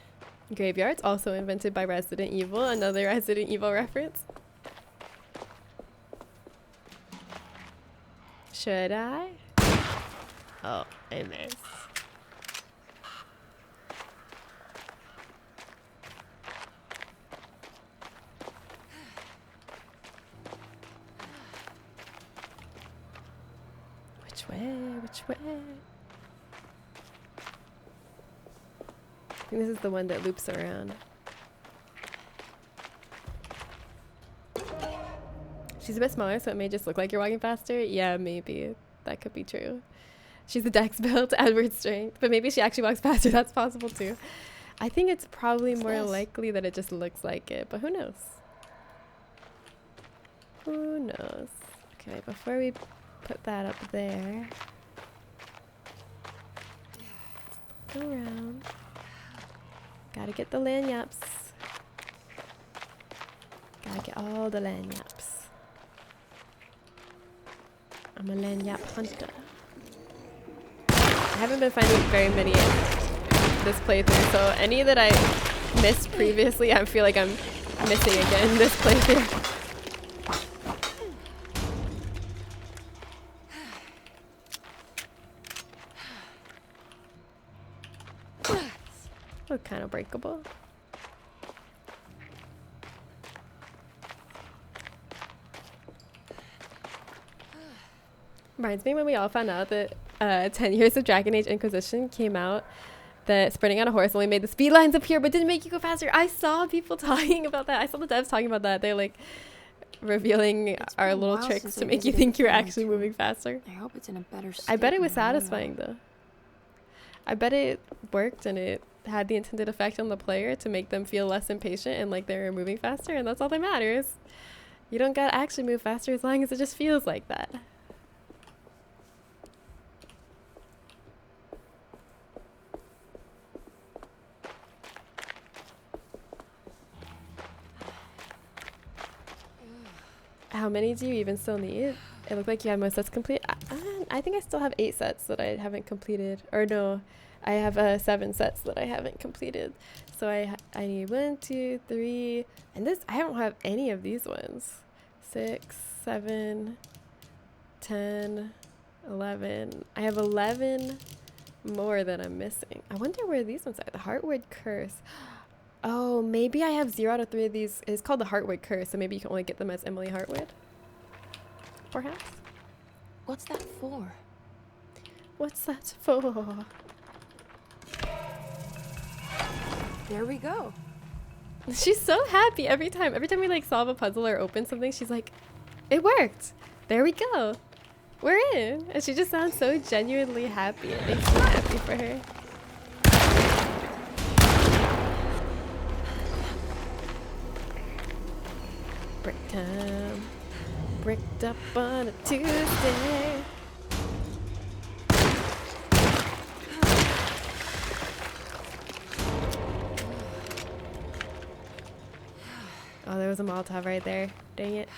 Graveyards, also invented by Resident Evil. Another Resident Evil reference. Should I? Oh, I missed. Which way? Which way? I think this is the one that loops around. She's a bit smaller, so it may just look like you're walking faster. Yeah, maybe. That could be true. She's the dex build to Edward's strength, but maybe she actually walks faster. That's possible too. I think it's probably more likely that it just looks like it, but who knows? Who knows? Okay, before we put that up there, let's look around. Gotta get the lanyards. Gotta get all the lanyards. I'm a lanyard hunter. I haven't been finding very many in this playthrough, so any that I missed previously, I feel like I'm missing again this playthrough. Look kind of breakable. Reminds me when we all found out that 10 Years of Dragon Age Inquisition came out, that sprinting on a horse only made the speed lines appear but didn't make you go faster. I saw people talking about that. I saw the devs talking about that. They're like revealing our little tricks to make you think you're actually moving faster. I hope it's in a better state. I bet it was satisfying though. I bet it worked and it had the intended effect on the player to make them feel less impatient and like they're moving faster, and that's all that matters. You don't gotta actually move faster as long as it just feels like that. How many do you even still need? It looked like you had most sets complete. I think I still have 8 sets that I haven't completed. Or no, I have 7 sets that I haven't completed. So I need 1, 2, 3, and this, I don't have any of these ones. 6, 7, 10, 11. I have 11 more that I'm missing. I wonder where these ones are. The Heartwood Curse. Oh, maybe I have 0 out of 3 of these. It's called the Heartwood Curse, so maybe you can only get them as Emily Heartwood. Perhaps. What's that for? What's that for? There we go. She's so happy every time. Every time we like solve a puzzle or open something, she's like, it worked. There we go. We're in. And she just sounds so genuinely happy. It makes me happy for her. Brick time. Bricked up on a Tuesday. Oh, there was a Molotov right there. Dang it.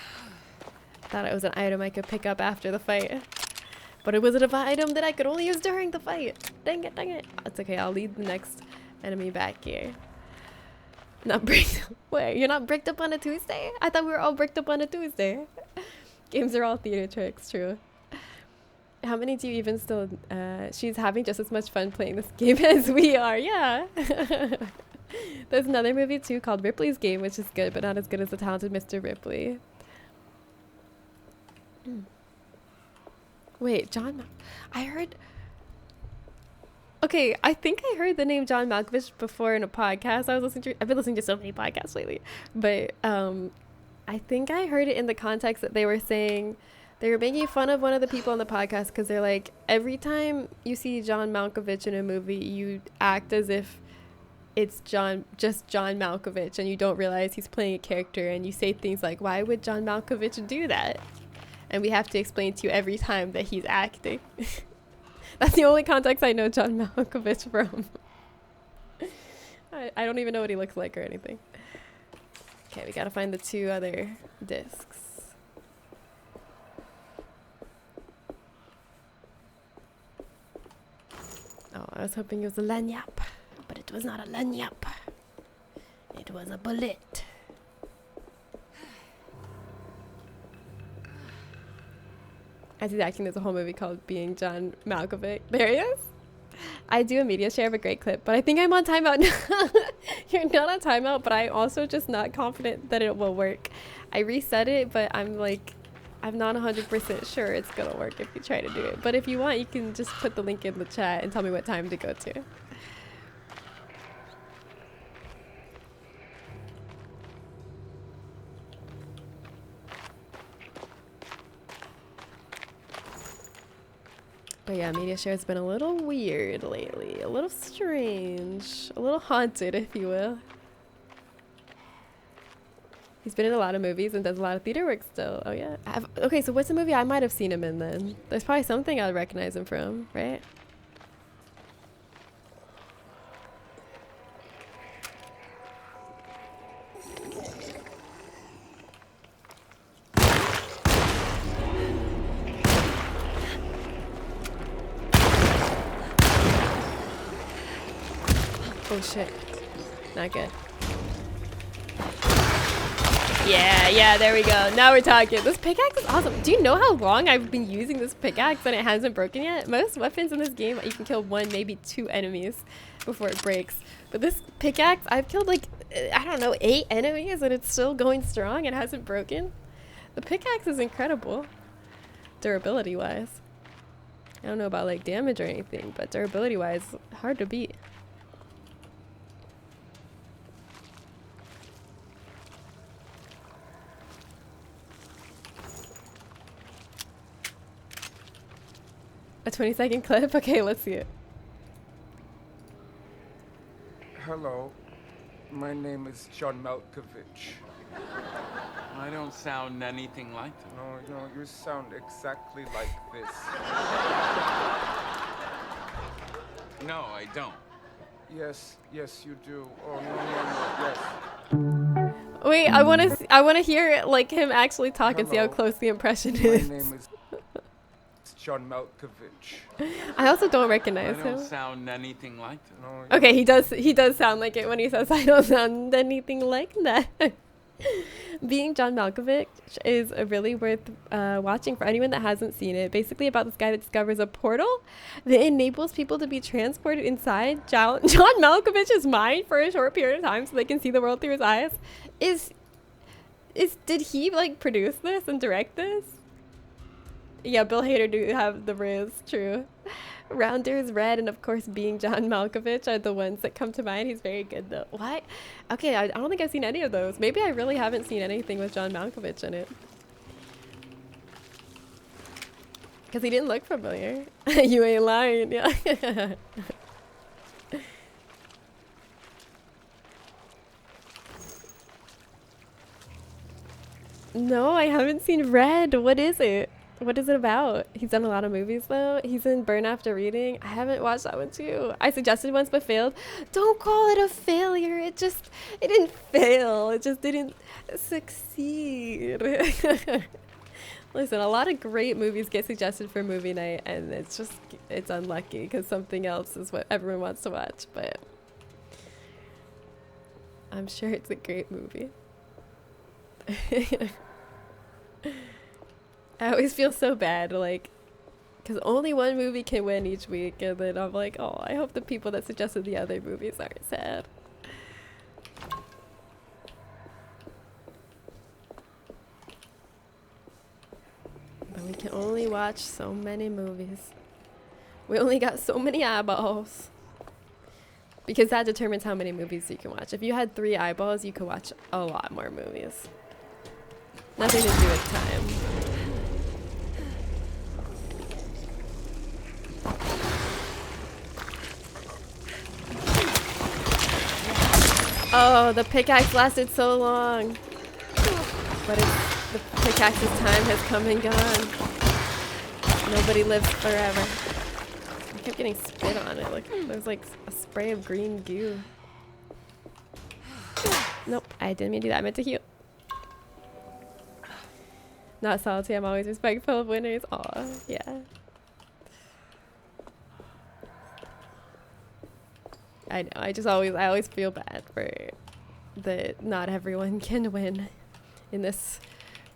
Thought it was an item I could pick up after the fight. But it was an item that I could only use during the fight. Dang it, dang it. It's okay, I'll lead the next enemy back here. Not bricked up. Wait, you're not bricked up on a Tuesday? I thought we were all bricked up on a Tuesday. Games are all theater tricks, true. How many do you even still... she's having just as much fun playing this game as we are, yeah. There's another movie too called Ripley's Game, which is good, but not as good as The Talented Mr. Ripley. Wait, I heard... Okay, I think I heard the name John Malkovich before in a podcast I was listening to. I've been listening to so many podcasts lately. But I think I heard it in the context that they were saying... They were making fun of one of the people on the podcast because they're like, every time you see John Malkovich in a movie, you act as if it's just John Malkovich, and you don't realize he's playing a character, and you say things like, why would John Malkovich do that? And we have to explain to you every time that he's acting. That's the only context I know John Malkovich from. I don't even know what he looks like or anything. Okay, we gotta find the 2 other discs. Oh, I was hoping it was a lanyap, but it was not a lanyap. It was a bullet. As he's acting, there's a whole movie called Being John Malkovich. There he is. I do a media share of a great clip, but I think I'm on timeout now. You're not on timeout, but I'm also just not confident that it will work. I reset it, but I'm like, I'm not 100% sure it's gonna work if you try to do it. But if you want, you can just put the link in the chat and tell me what time to go to. But yeah, media share has been a little weird lately. A little strange. A little haunted, if you will. He's been in a lot of movies and does a lot of theater work still. Oh yeah. Okay, so what's the movie I might have seen him in then? There's probably something I'd recognize him from, right? Oh shit. Not good. Yeah, there we go. Now we're talking. This pickaxe is awesome. Do you know how long I've been using this pickaxe and it hasn't broken yet? Most weapons in this game, you can kill 1, maybe 2 enemies before it breaks. But this pickaxe, I've killed like, I don't know, 8 enemies and it's still going strong and hasn't broken. The pickaxe is incredible. Durability-wise. I don't know about like damage or anything, but durability-wise, hard to beat. A 20-second clip? Okay, let's see it. Hello. My name is John Malkovich. I don't sound anything like them. No, you sound exactly like this. No, I don't. Yes, you do. Oh, no, yes. Wait, I want to hear like him actually talk and see how close the impression is. My name is John Malkovich. I also don't recognize I him. don't sound anything like them. No, Okay, he does sound like it when he says I don't sound anything like that. Being John Malkovich is really worth watching for anyone that hasn't seen it. Basically about this guy that discovers a portal that enables people to be transported inside John Malkovich's mind for a short period of time so they can see the world through his eyes. Did he like produce this and direct this? Yeah, Bill Hader do have the Riz, true. Rounders, Red, and of course Being John Malkovich are the ones that come to mind. He's very good though. What? Okay, I don't think I've seen any of those. Maybe I really haven't seen anything with John Malkovich in it. Because he didn't look familiar. You ain't lying, yeah. No, I haven't seen Red. What is it? What is it about? He's done a lot of movies though. He's in Burn After Reading. I haven't watched that one too. I suggested once but failed. Don't call it a failure. It didn't fail. It just didn't succeed. Listen, a lot of great movies get suggested for movie night and it's unlucky because something else is what everyone wants to watch, but I'm sure it's a great movie. I always feel so bad, like, because only one movie can win each week, and then I'm like, oh, I hope the people that suggested the other movies aren't sad. But we can only watch so many movies. We only got so many eyeballs. Because that determines how many movies you can watch. If you had 3 eyeballs, you could watch a lot more movies. Nothing to do with time. Oh, the pickaxe lasted so long. But the pickaxe's time has come and gone. Nobody lives forever. I kept getting spit on it. Like, there's like a spray of green goo. Nope, I didn't mean to do that. I meant to heal. Not salty, I'm always respectful of winners. Aw, yeah. I know, I always feel bad for that not everyone can win in this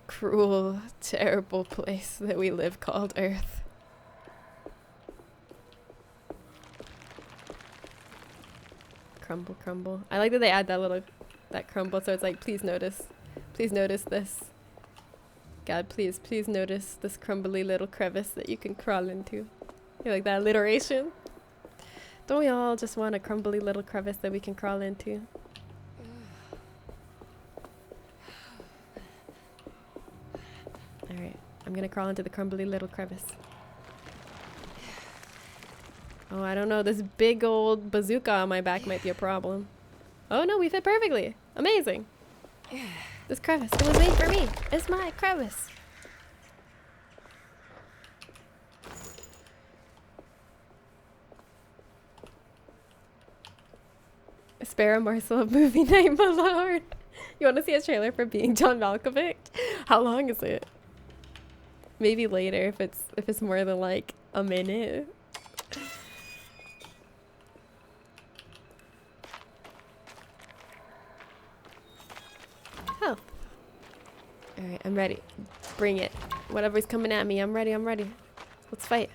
cruel, terrible place that we live called Earth. Crumble, crumble. I like that they add that crumble so it's like, please notice this. God, please notice this crumbly little crevice that you can crawl into. You like that alliteration? Don't we all just want a crumbly little crevice that we can crawl into? Alright, I'm gonna crawl into the crumbly little crevice. Oh, I don't know, this big old bazooka on my back might be a problem. Oh no, we fit perfectly! Amazing! This crevice, it was made for me! It's my crevice! Spare a morsel of movie night, my lord. You want to see a trailer for Being John Malkovich? How long is it? Maybe later if it's more than like a minute. Oh. Alright, I'm ready. Bring it. Whatever's coming at me, I'm ready, I'm ready. Let's fight.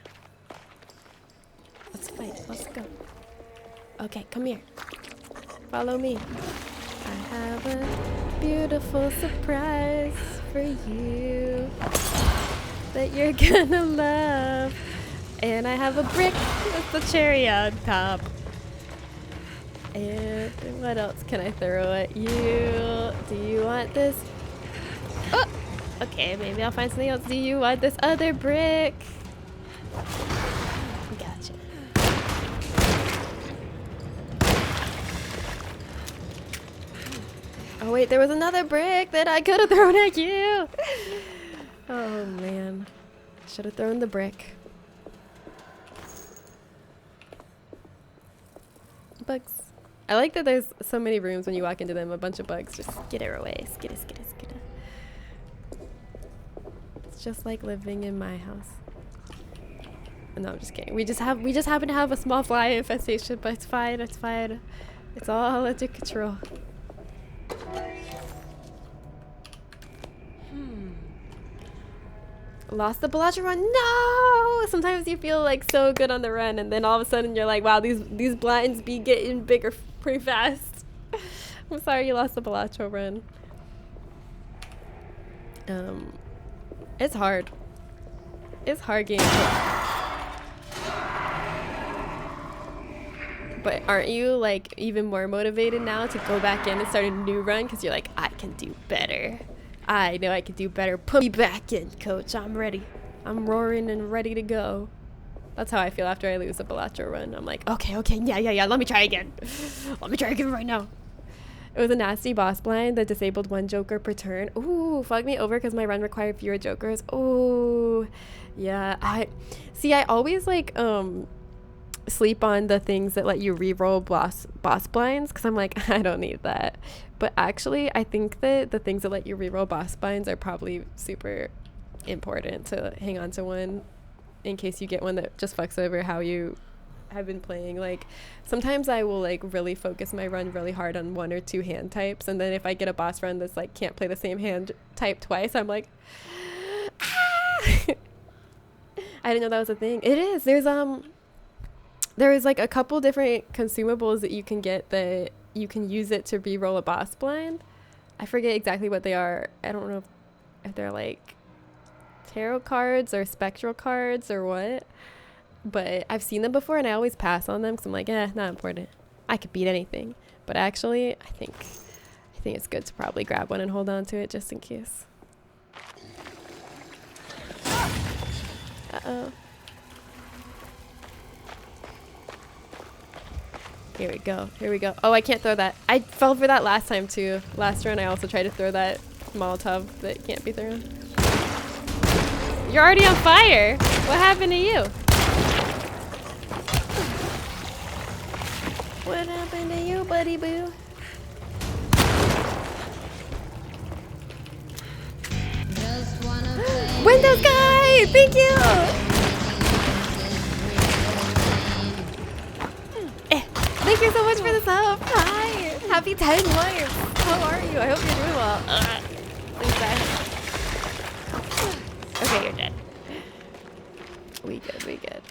Let's fight. Let's go. Okay, come here. Follow me. I have a beautiful surprise for you that you're gonna love. And I have a brick with the cherry on top. And what else can I throw at you? Do you want this? Oh! Okay, maybe I'll find something else. Do you want this other brick? Gotcha. Oh wait, there was another brick that I could have thrown at you. Oh man, should have thrown the brick. Bugs. I like that there's so many rooms when you walk into them, a bunch of bugs just skitter away. Skitter, skitter, skitter. It's just like living in my house. No, I'm just kidding. We just happen to have a small fly infestation, but it's fine, it's fine. It's all under control. Lost the Bellagio run. No! Sometimes you feel like so good on the run, and then all of a sudden you're like, wow, these blinds be getting bigger pretty fast. I'm sorry you lost the Bellagio run. It's hard. It's hard game. But aren't you like even more motivated now to go back in and start a new run? Because you're like, I can do better. I know I can do better. Put me back in, coach. I'm ready. I'm roaring and ready to go. That's how I feel after I lose a Bellagio run. I'm like, okay, yeah. Let me try again. Let me try again right now. It was a nasty boss blind that disabled 1 joker per turn. Ooh, fucked me over because my run required fewer jokers. Ooh, yeah. I always like sleep on the things that let you re-roll boss blinds because I'm like, I don't need that. But actually, I think that the things that let you reroll boss blinds are probably super important to hang on to one in case you get one that just fucks over how you have been playing. Like, sometimes I will like really focus my run really hard on 1 or 2 hand types, and then if I get a boss run that's like can't play the same hand type twice, I'm like, ah! I didn't know that was a thing. It is. There's like a couple different consumables that you can get that you can use it to re-roll a boss blind. I forget exactly what they are. I don't know if they're like tarot cards or spectral cards or what. But I've seen them before and I always pass on them because I'm like, not important. I could beat anything. But actually, I think it's good to probably grab one and hold on to it just in case. Uh-oh. Here we go. Oh, I can't throw that. I fell for that last time too. Last run I also tried to throw that Molotov that can't be thrown. You're already on fire. What happened to you? What happened to you, buddy boo? Windows guy! Thank you! Thank you so much for the sub. Hi. Happy 10 months. How are you? I hope you're doing well. Okay, you're dead. We good.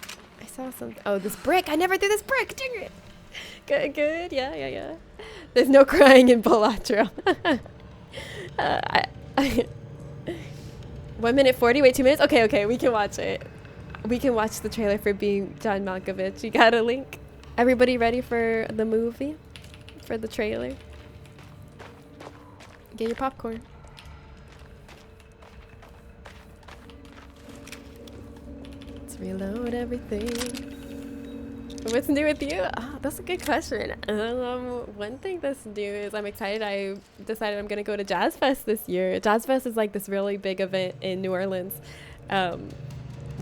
I saw something. Oh, this brick. I never threw this brick. Dang it. Good. Yeah. There's no crying in Bellagio. 1 minute 40. Wait, 2 minutes? Okay. We can watch it. We can watch the trailer for Being John Malkovich. You got a link? Everybody ready for the movie? For the trailer? Get your popcorn. Let's reload everything. What's new with you? Oh, that's a good question. One thing that's new is I'm excited. I decided I'm gonna go to Jazz Fest this year. Jazz Fest is like this really big event in New Orleans.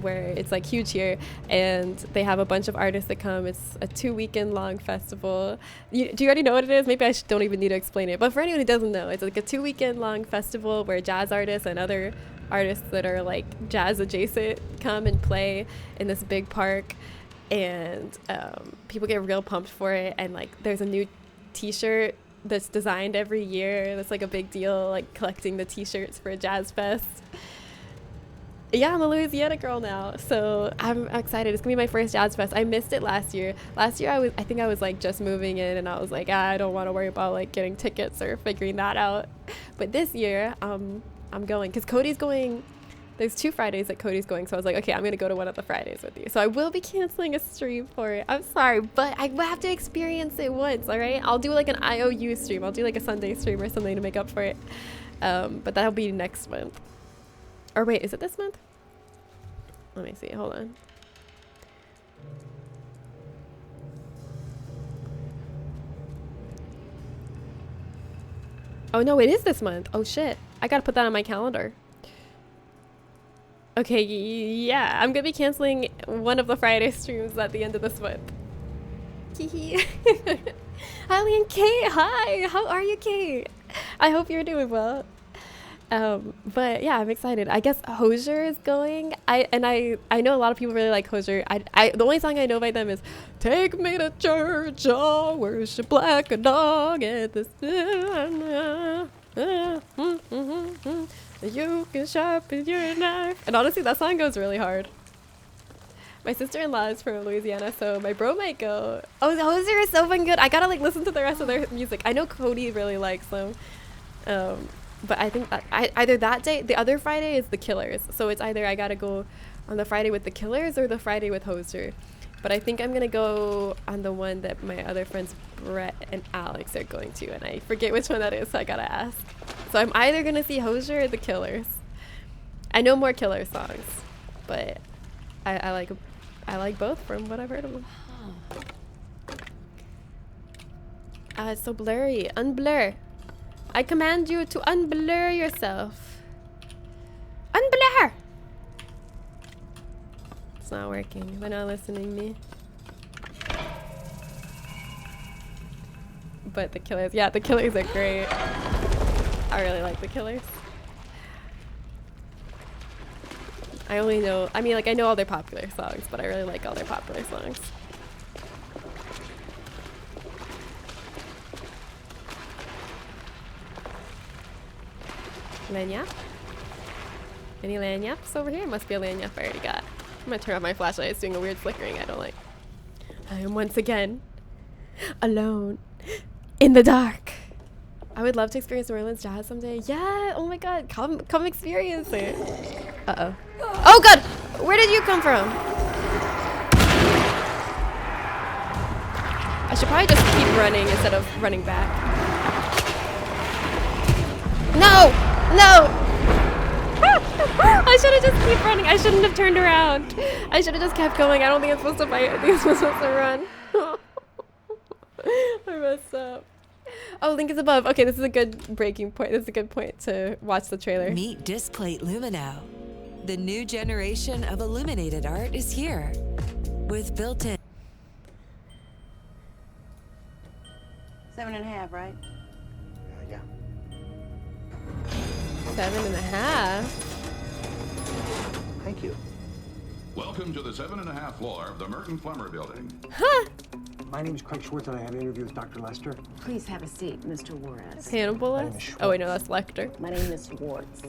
Where it's like huge here, and they have a bunch of artists that come. It's a 2-weekend long festival. Do you already know what it is? Maybe I don't even need to explain it, but for anyone who doesn't know, it's like a 2-weekend long festival where jazz artists and other artists that are like jazz adjacent come and play in this big park, and people get real pumped for it. And like there's a new t-shirt that's designed every year. That's like a big deal, like collecting the t-shirts for a Jazz Fest. Yeah, I'm a Louisiana girl now, so I'm excited. It's gonna be my first Jazz Fest. I missed it last year. Last year I think I was like just moving in, and I was like, I don't want to worry about like getting tickets or figuring that out. But this year, I'm going because Cody's going. There's 2 Fridays that Cody's going, so I was like, okay, I'm gonna go to one of the Fridays with you. So I will be canceling a stream for it. I'm sorry, but I will have to experience it once. All right, I'll do like an IOU stream. I'll do like a Sunday stream or something to make up for it. But that'll be next month. Or wait, is it this month? Let me see. Hold on. Oh no, it is this month. Oh shit. I gotta put that on my calendar. Okay, yeah, I'm gonna be canceling one of the Friday streams at the end of this month. Hi, and Kate. Hi, how are you, Kate? I hope you're doing well. But yeah, I'm excited. I guess Hozier is going. I know a lot of people really like Hozier. The only song I know by them is "Take Me to Church, I'll worship like a dog at the you can sharpen your knife." And honestly, that song goes really hard. My sister-in-law is from Louisiana, so my bro might go. Oh, Hozier is so fucking good. I gotta like listen to the rest of their music. I know Cody really likes them. But I think that either that day, the other Friday is the Killers. So it's either I gotta go on the Friday with the Killers or the Friday with Hozier. But I think I'm gonna go on the one that my other friends Brett and Alex are going to, and I forget which one that is, so I gotta ask. So I'm either gonna see Hozier or the Killers. I know more Killer songs, but I like both from what I've heard of them. It's so blurry. Unblur. I command you to unblur yourself. Unblur! It's not working. They're not listening to me. But the Killers, yeah, the Killers are great. I really like the Killers. I only know, I mean, like, I know all their popular songs, but I really like all their popular songs. Lanyap? Any lanyaps over here? Must be a lanyap I already got. I'm gonna turn off my flashlight. It's doing a weird flickering I don't like. I am once again alone in the dark. I would love to experience New Orleans jazz someday. Yeah, oh my god, come experience it. Uh-oh. Oh god! Where did you come from? I should probably just keep running instead of running back. No! No! I should have just keep running. I shouldn't have turned around. I should have just kept going. I don't think I'm supposed to fight. I think I'm supposed to run. I messed up. Oh, link is above. Okay, this is a good breaking point. This is a good point to watch the trailer. Meet Displate Lumino. The new generation of illuminated art is here. With built-in 7.5, right? Yeah. 7.5. Thank you. Welcome to the 7.5 floor of the Merton Plumber Building. Huh. My name is Craig Schwartz, and I have an interview with Dr. Lester. Please have a seat, Mr. Juarez. Hannibal? Oh wait, no, that's Lecter. My name is Schwartz.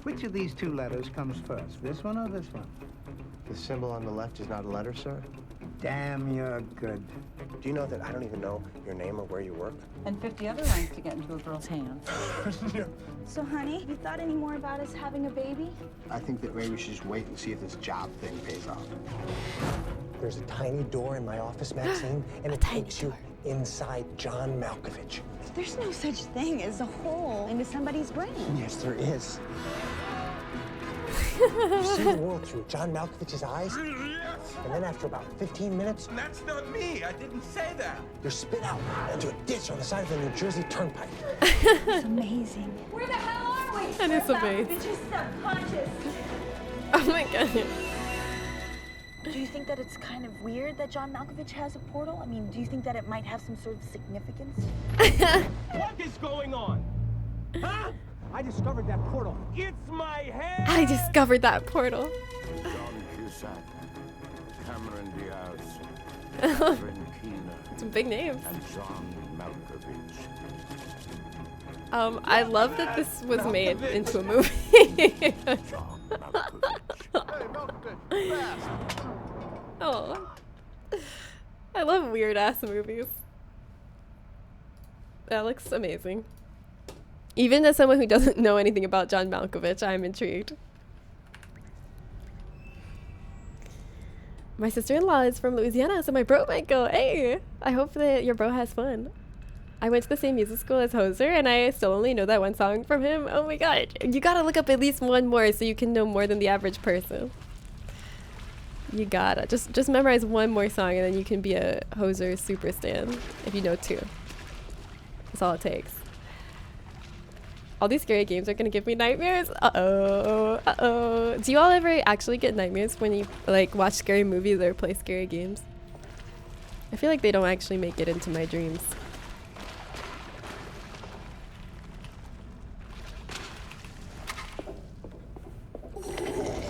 Which of these two letters comes first, this one or this one? The symbol on the left is not a letter, sir? Damn, you're good. Do you know that I don't even know your name or where you work? And 50 other lines to get into a girl's hands. So, honey, you thought any more about us having a baby? I think that maybe we should just wait and see if this job thing pays off. There's a tiny door in my office, Maxine, and it takes you inside John Malkovich. There's no such thing as a hole into somebody's brain. Yes, there is. You see the world through John Malkovich's eyes, and then after about 15 minutes... That's not me. I didn't say that. You're spit out into a ditch on the side of the New Jersey Turnpike. It's amazing. Where the hell are we? That is amazing. Bitch is subconscious. Oh my god. Do you think that it's kind of weird that John Malkovich has a portal? I mean, do you think that it might have some sort of significance? What is going on? Huh? I discovered that portal. It's my head! I discovered that portal. John Cusack, Cameron Diaz, Catherine Keener. Some big names. And John Malkovich. I love that this was made into a movie. Oh, I love weird ass movies. That looks amazing. Even as someone who doesn't know anything about John Malkovich, I'm intrigued. My sister-in-law is from Louisiana, so my bro might go. Hey, I hope that your bro has fun. I went to the same music school as Hozier, and I still only know that one song from him. Oh my god, you gotta look up at least one more so you can know more than the average person. You gotta just memorize one more song, and then you can be a Hozier super stan if you know two. That's all it takes. All these scary games are gonna give me nightmares. Uh-oh. Do you all ever actually get nightmares when you like watch scary movies or play scary games? I feel like they don't actually make it into my dreams.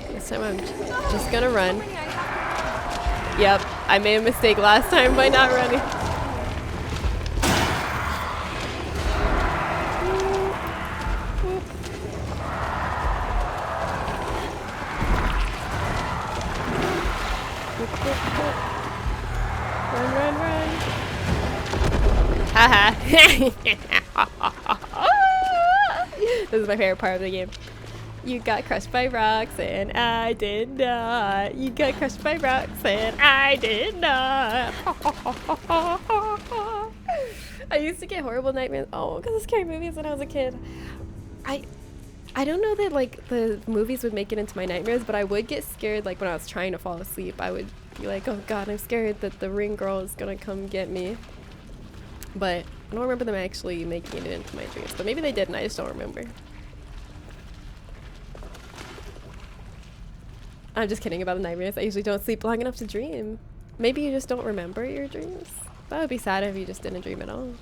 This time I'm just gonna run. Yep, I made a mistake last time by not running. Run. Haha. This is my favorite part of the game. You got crushed by rocks and I did not. You got crushed by rocks and I did not. I used to get horrible nightmares. Oh, because of scary movies when I was a kid. I don't know that like the movies would make it into my nightmares, but I would get scared like when I was trying to fall asleep. I would be like, oh god, I'm scared that the ring girl is gonna come get me. But I don't remember them actually making it into my dreams. But maybe they did and I just don't remember. I'm just kidding about the nightmares. I usually don't sleep long enough to dream. Maybe you just don't remember your dreams. That would be sad if you just didn't dream at all.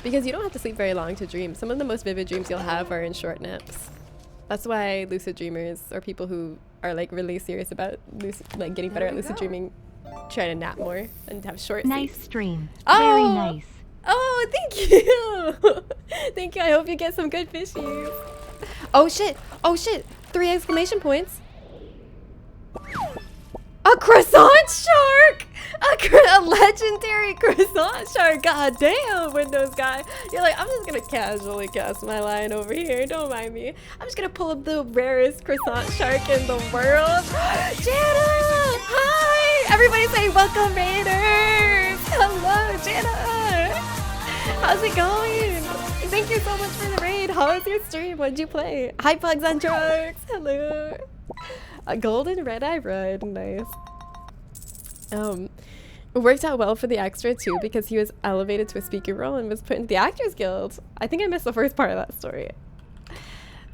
Because you don't have to sleep very long to dream. Some of the most vivid dreams you'll have are in short naps. That's why lucid dreamers or people who are like really serious about like getting better at lucid dreaming try to nap more and have short sleep. Nice stream. Oh! Very nice. Oh, thank you. Thank you. I hope you get some good fishies. Oh shit. Oh shit. 3 exclamation points. A croissant shark! A legendary croissant shark! God damn, Windows guy. You're like, I'm just gonna casually cast my line over here. Don't mind me. I'm just gonna pull up the rarest croissant shark in the world. Jana! Hi! Everybody say welcome, Raiders! Hello, Jana! How's it going? Thank you so much for the raid. How was your stream? What'd you play? Hi, Pugs on Drugs! Hello! A golden red-eye rod. Nice. It worked out well for the extra too because he was elevated to a speaking role and was put into the Actors Guild. I think I missed the first part of that story.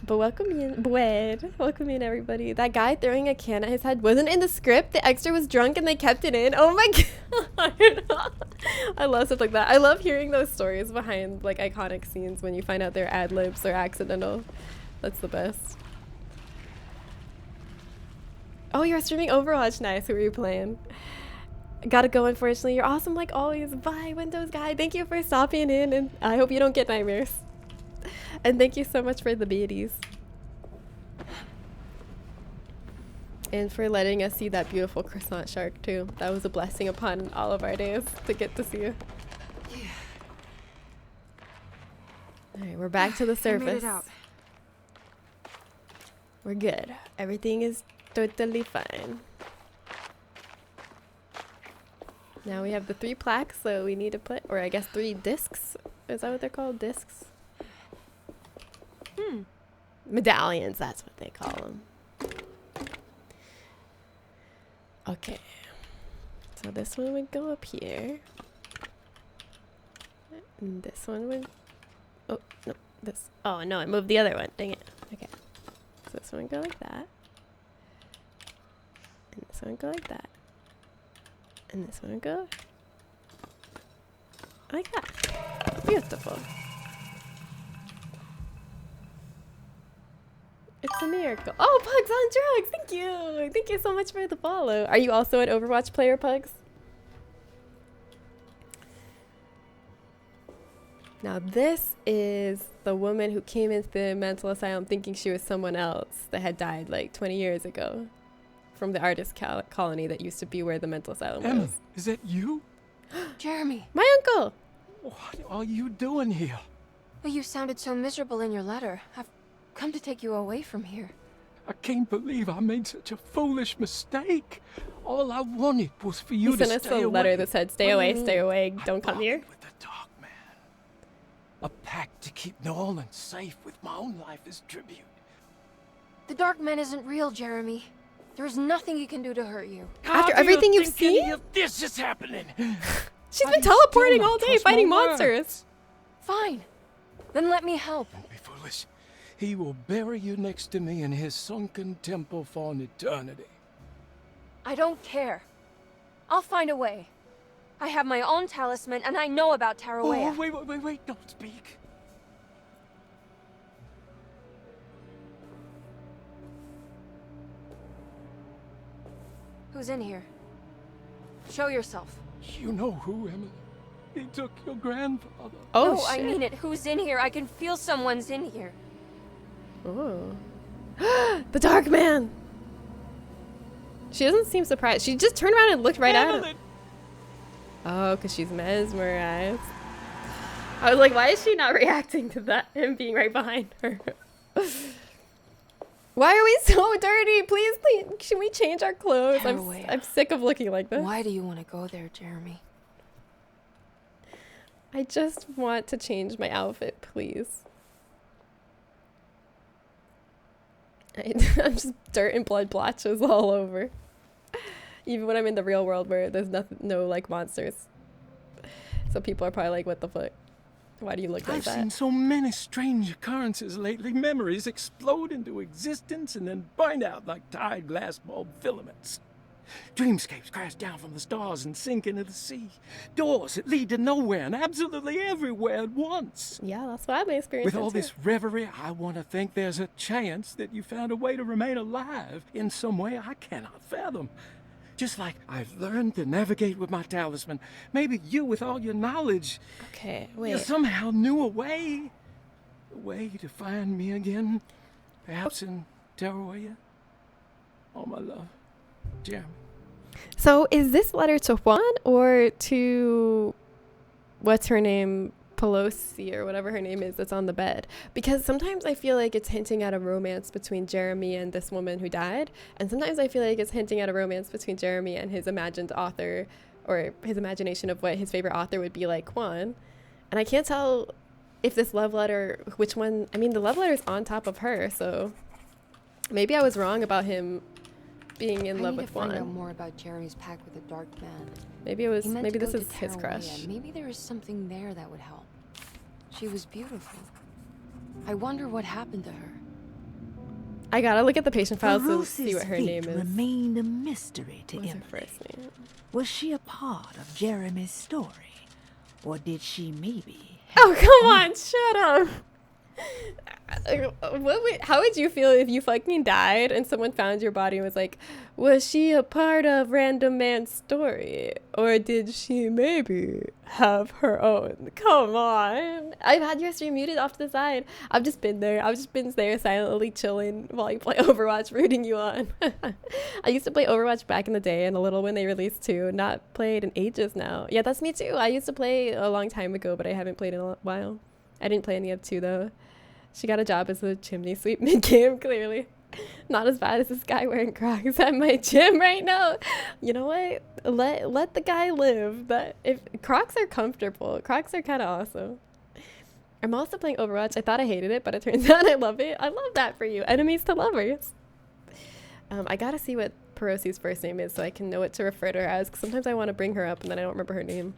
But welcome in, Bwed. Welcome in, everybody. That guy throwing a can at his head wasn't in the script. The extra was drunk and they kept it in. Oh my god. I love stuff like that. I love hearing those stories behind like iconic scenes when you find out they're ad-libs or accidental. That's the best. Oh, you're streaming Overwatch. Nice. Who are you playing? Gotta go, unfortunately. You're awesome like always. Bye, Windows guy. Thank you for stopping in, and I hope you don't get nightmares. And thank you so much for the beauties. And for letting us see that beautiful croissant shark, too. That was a blessing upon all of our days to get to see you. Alright, we're back to the surface. I made it out. We're good. Everything is totally fine. Now we have the 3 plaques, so we need to put, or I guess 3 discs. Is that what they're called? Discs? Medallions, that's what they call them. Okay. So this one would go up here. And this one would... Oh, no. This... Oh, no, I moved the other one. Dang it. Okay. So this one would go like that. And this one would go like that. And this one would go like that. Beautiful. It's a miracle. Oh, Pugs on Drugs! Thank you! Thank you so much for the follow. Are you also an Overwatch player, Pugs? Now this is the woman who came into the mental asylum thinking she was someone else that had died like 20 years ago. From the artist colony that used to be where the mental asylum Emma, was. is that you? Jeremy! My uncle! What are you doing here? Well, you sounded so miserable in your letter. I've come to take you away from here. I can't believe I made such a foolish mistake. All I wanted was for you He to sent stay us a away. letter that said, stay away, don't come here. With the Dark Man. A pact to keep New Orleans safe with my own life as tribute. The Dark Man isn't real, Jeremy. There's nothing he can do to hurt you. After everything you've seen? Any of this is happening. She's been teleporting all day fighting monsters. Fine. Then let me help. Before Nicholas. He will bury you next to me in his sunken temple for an eternity. I don't care. I'll find a way. I have my own talisman, and I know about Tarawea. Oh, wait, don't speak. Who's in here? Show yourself. You know who, Emily. He took your grandfather. Oh, no, I mean it. Who's in here? I can feel someone's in here. Oh. The Dark Man! She doesn't seem surprised. She just turned around and looked right at him. Oh, because she's mesmerized. I was like, why is she not reacting to that? Him being right behind her. Why are we so dirty? Please, should we change our clothes? I'm sick of looking like this. Why do you want to go there, Jeremy? I just want to change my outfit, please. I'm just dirt and blood blotches all over. Even when I'm in the real world where there's no like monsters. So people are probably like, what the fuck? Why do you look like that? I've seen so many strange occurrences lately. Memories explode into existence and then burn out like tired glass bulb filaments. Dreamscapes crash down from the stars and sink into the sea. Doors that lead to nowhere and absolutely everywhere at once. Yeah, that's what I've been experiencing. With all this reverie, I want to think there's a chance that you found a way to remain alive in some way I cannot fathom. Just like I've learned to navigate with my talisman. Maybe you, with all your knowledge, you somehow knew a way to find me again. Perhaps in Tarawea. All my love, Jeremy. So is this letter to Juan or to what's her name, Pelosi or whatever her name is that's on the bed? Because sometimes I feel like it's hinting at a romance between Jeremy and this woman who died, and sometimes I feel like it's hinting at a romance between Jeremy and his imagined author, or his imagination of what his favorite author would be like, Juan. And I can't tell if this love letter, which one. I mean, the love letter is on top of her, so maybe I was wrong about him being in love with Juan. I need to find out more about Jeremy's pact with the Dark Man. Maybe this is his crush. Maybe there is something there that would help. She was beautiful. I wonder what happened to her. I gotta look at the patient files to see what her name is. Remained a mystery to What's Emily. her first name? Was she a part of Jeremy's story, or did she maybe? Oh, come on! Shut up. How would you feel if you fucking died and someone found your body and was like, was she a part of Random Man's story, or did she maybe have her own? Come on. I've had your stream muted off to the side. I've just been there silently chilling while you play Overwatch, rooting you on. I used to play Overwatch back in the day, and a little when they released 2. Not played in ages now. Yeah, that's me too. I used to play a long time ago, but I haven't played in a while. I didn't play any of 2 though. She got a job as a chimney sweep mid-game, clearly. Not as bad as this guy wearing Crocs at my gym right now. You know what? Let the guy live. But if Crocs are comfortable, Crocs are kind of awesome. I'm also playing Overwatch. I thought I hated it, but it turns out I love it. I love that for you. Enemies to lovers. I gotta see what Perosi's first name is so I can know what to refer to her as, because sometimes I want to bring her up and then I don't remember her name.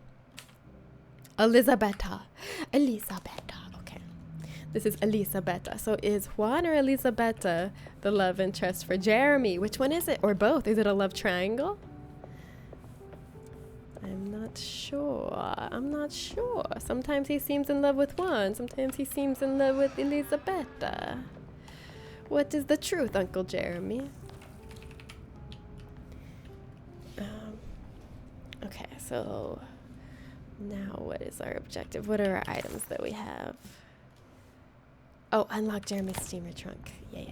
Elisabetta. Okay. This is Elisabetta. So is Juan or Elisabetta the love interest for Jeremy? Which one is it? Or both? Is it a love triangle? I'm not sure. Sometimes he seems in love with Juan. Sometimes he seems in love with Elisabetta. What is the truth, Uncle Jeremy? Okay, so now what is our objective? What are our items that we have? Oh, unlock Jeremy's steamer trunk. Yeah.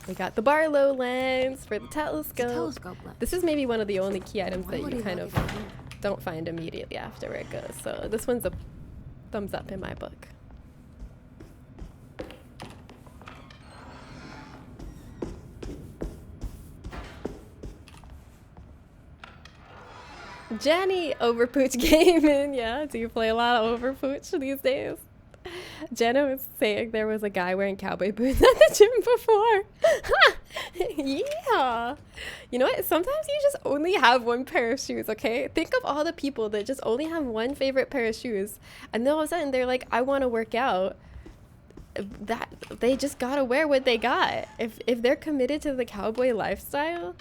We got the Barlow lens for the telescope. This is maybe one of the only key items that you kind of don't find immediately after where it goes. So this one's a thumbs up in my book. Jenny, Overpooch Gaming. Yeah, do you play a lot of Overpooch these days? Jenna was saying there was a guy wearing cowboy boots at the gym before. Yeah. You know what? Sometimes you just only have one pair of shoes, okay? Think of all the people that just only have one favorite pair of shoes. And then all of a sudden they're like, I want to work out. That they just gotta wear what they got. If they're committed to the cowboy lifestyle,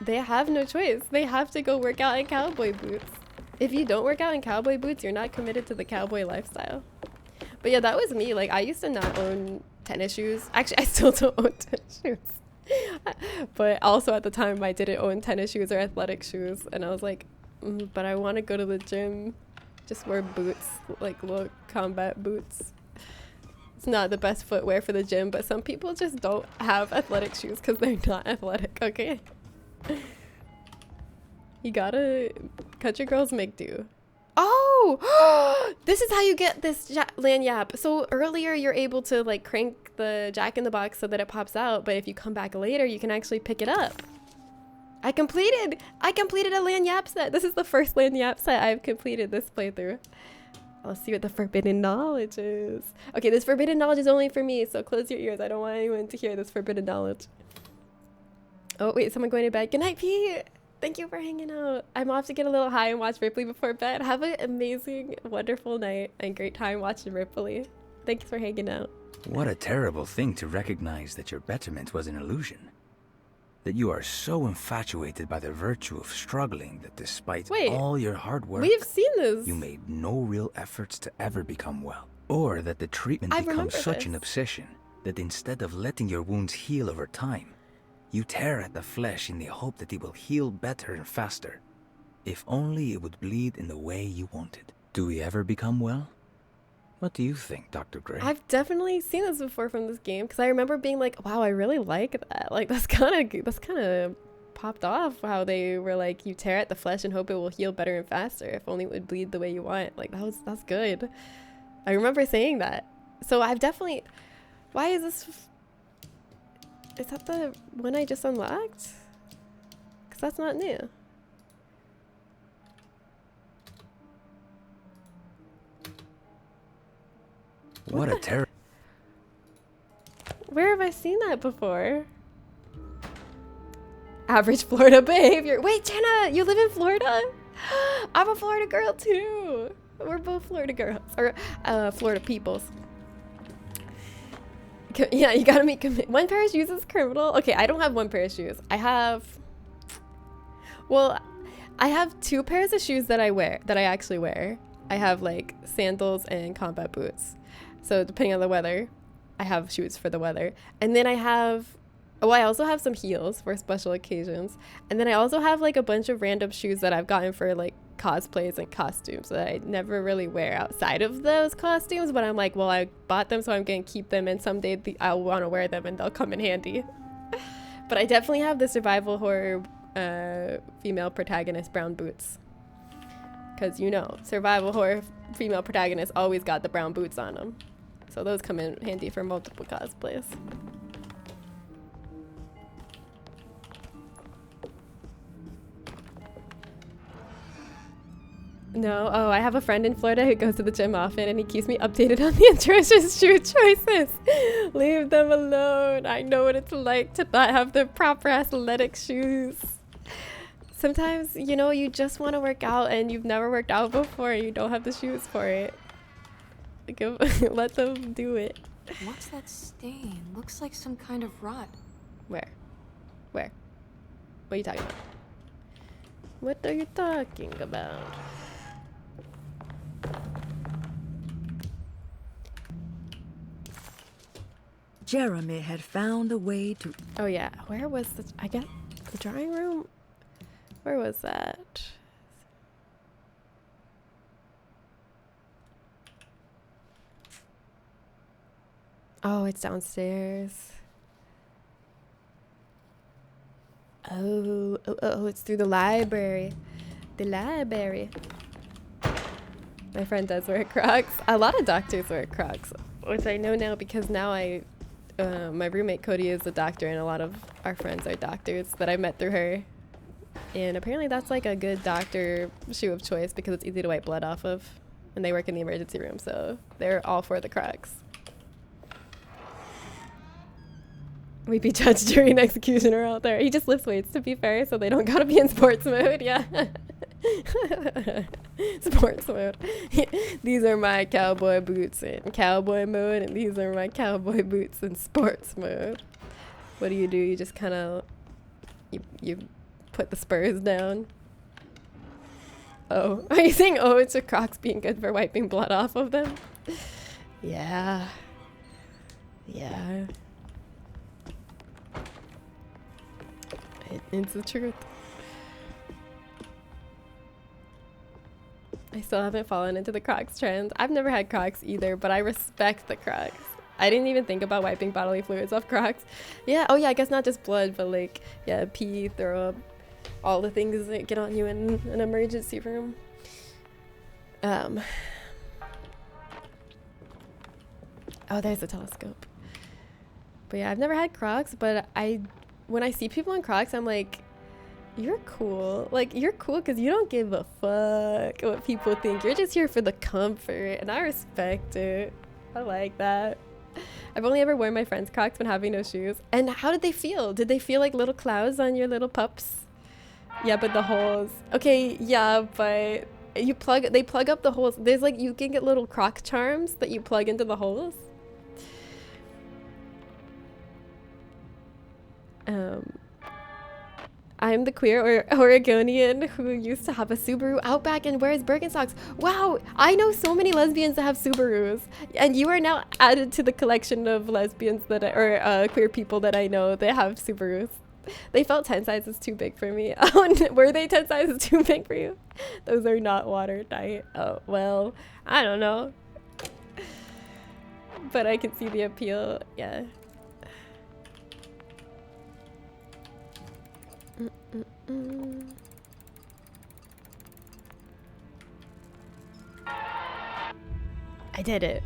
they have no choice. They have to go work out in cowboy boots. If you don't work out in cowboy boots, you're not committed to the cowboy lifestyle. But yeah, that was me. Like, I used to not own tennis shoes. Actually, I still don't own tennis shoes. But also at the time, I didn't own tennis shoes or athletic shoes. And I was like, but I want to go to the gym. Just wear boots, like little combat boots. It's not the best footwear for the gym, but some people just don't have athletic shoes because they're not athletic, okay? You gotta cut your girls make do. Oh, this is how you get this lanyap. So earlier you're able to like crank the jack in the box so that it pops out, but if you come back later, you can actually pick it up. I completed a lanyap set. This is the first lanyap set I've completed this playthrough. Let's see what the forbidden knowledge is. Okay, this forbidden knowledge is only for me, so close your ears. I don't want anyone to hear this forbidden knowledge. Oh, wait, someone going to bed. Good night, Pete. Thank you for hanging out. I'm off to get a little high and watch Ripley before bed. Have an amazing, wonderful night and great time watching Ripley. Thanks for hanging out. What a terrible thing to recognize that your betterment was an illusion. That you are so infatuated by the virtue of struggling that despite all your hard work, we've seen this. You made no real efforts to ever become well. Or that the treatment becomes such an obsession that instead of letting your wounds heal over time, you tear at the flesh in the hope that it will heal better and faster. If only it would bleed in the way you wanted. Do we ever become well? What do you think, Dr. Gray? I've definitely seen this before from this game because I remember being like, wow, I really like that. Like that's kind of popped off how they were like, you tear at the flesh and hope it will heal better and faster. If only it would bleed the way you want. Like that's good. I remember saying that. So I've definitely, why is this, is that the one I just unlocked? Because that's not new. What a terror. Where have I seen that before? Average Florida behavior. Wait, Jenna, you live in Florida? I'm a Florida girl too. We're both Florida girls. Or Florida peoples. Yeah, you gotta make one pair of shoes is criminal. Okay, I don't have one pair of shoes. I have two pairs of shoes that I actually wear. I have like sandals and combat boots. So depending on the weather, I have shoes for the weather. And then I also have some heels for special occasions. And then I also have like a bunch of random shoes that I've gotten for like cosplays and costumes that I never really wear outside of those costumes. But I'm like, well, I bought them, so I'm going to keep them. And someday I'll want to wear them and they'll come in handy. But I definitely have the survival horror female protagonist brown boots. Because, you know, survival horror female protagonists always got the brown boots on them. So those come in handy for multiple cosplays. No, oh, I have a friend in Florida who goes to the gym often and he keeps me updated on the atrocious shoe choices. Leave them alone. I know what it's like to not have the proper athletic shoes. Sometimes, you know, you just want to work out and you've never worked out before and you don't have the shoes for it. Let them do it. What's that stain? Looks like some kind of rot. Where? What are you talking about? What are you talking about? Jeremy had found a way to... Oh yeah, where was the... I guess the drawing room? Where was that? Oh, it's downstairs. Oh, it's through the library. The library. My friend does wear Crocs. A lot of doctors wear Crocs, which I know now because now my roommate Cody is a doctor and a lot of our friends are doctors that I met through her. And apparently that's like a good doctor shoe of choice because it's easy to wipe blood off of. and they work in the emergency room, so they're all for the Crocs. We'd be judged during executioner out there. He just lifts weights, to be fair, so they don't gotta be in sports mode. Yeah. Sports mode. These are my cowboy boots in cowboy mode, and these are my cowboy boots in sports mode. What do? You just kind of you put the spurs down. Oh, are you saying oh it's a Crocs being good for wiping blood off of them? Yeah. Yeah. It's the truth. I still haven't fallen into the Crocs trend. I've never had Crocs either, but I respect the Crocs. I didn't even think about wiping bodily fluids off Crocs. Yeah, oh yeah, I guess not just blood, but like, yeah, pee, throw up, all the things that get on you in an emergency room. Oh, there's a telescope. But yeah, I've never had Crocs, but when I see people in Crocs, I'm like, you're cool. Like, you're cool because you don't give a fuck what people think. You're just here for the comfort, and I respect it. I like that. I've only ever worn my friend's Crocs when having no shoes. And how did they feel? Did they feel like little clouds on your little pups? Yeah, but the holes. Okay, yeah, but they plug up the holes. There's like, you can get little Croc charms that you plug into the holes. I'm the queer Oregonian who used to have a Subaru Outback and wears Birkenstocks. Wow, I know so many lesbians that have Subarus, and you are now added to the collection of lesbians that queer people that I know that have Subarus. They felt 10 sizes too big for me. Were they 10 sizes too big for you? Those are not watertight. Oh, well, I don't know. But I can see the appeal, yeah. I did it.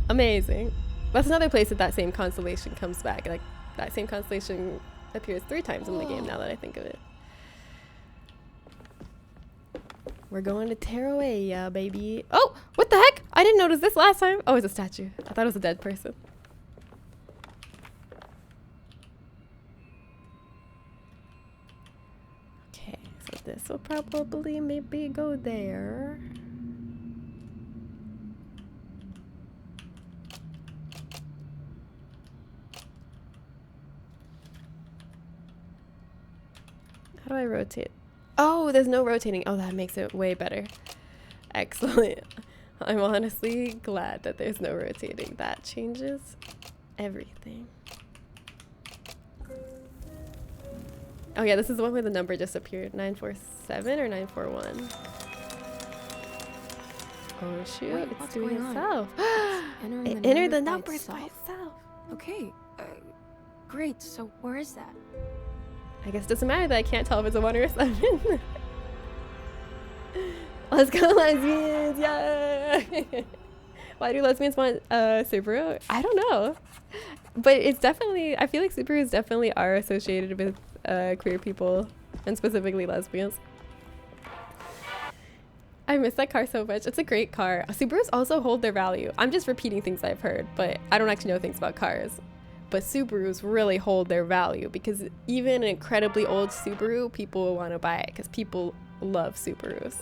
Amazing. That's another place that same constellation comes back. Like, that same constellation appears 3 times in the game now that I think of it. We're going to Teroya, baby. Oh, what the heck? I didn't notice this last time. Oh, it's a statue. I thought it was a dead person. Okay, so this will probably maybe go there. How do I rotate? Oh, there's no rotating. Oh, that makes it way better. Excellent. I'm honestly glad that there's no rotating. That changes everything. Oh yeah, this is the one where the number just appeared. 947 or 941? Oh shoot, wait, it's doing itself. It entered the numbers by itself. Okay, great, so where is that? I guess it doesn't matter that I can't tell if it's a 1 or a 7. Let's go, lesbians! Yeah! Why do lesbians want Subaru? I don't know. But it's definitely, I feel like Subarus definitely are associated with queer people, and specifically lesbians. I miss that car so much. It's a great car. Subarus also hold their value. I'm just repeating things I've heard, but I don't actually know things about cars. But Subarus really hold their value because even an incredibly old Subaru, people will want to buy it because people love Subarus.